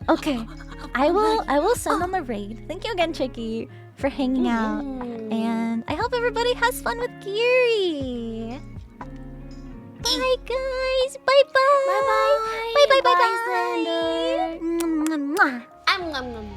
Okay. I will send on the raid. Thank you again, Tricky, for hanging out. And I hope everybody has fun with Giri. Bye, guys. Bye-bye. Bye-bye. Bye-bye. Bye, Sinder. Mwah. Nom nom nom.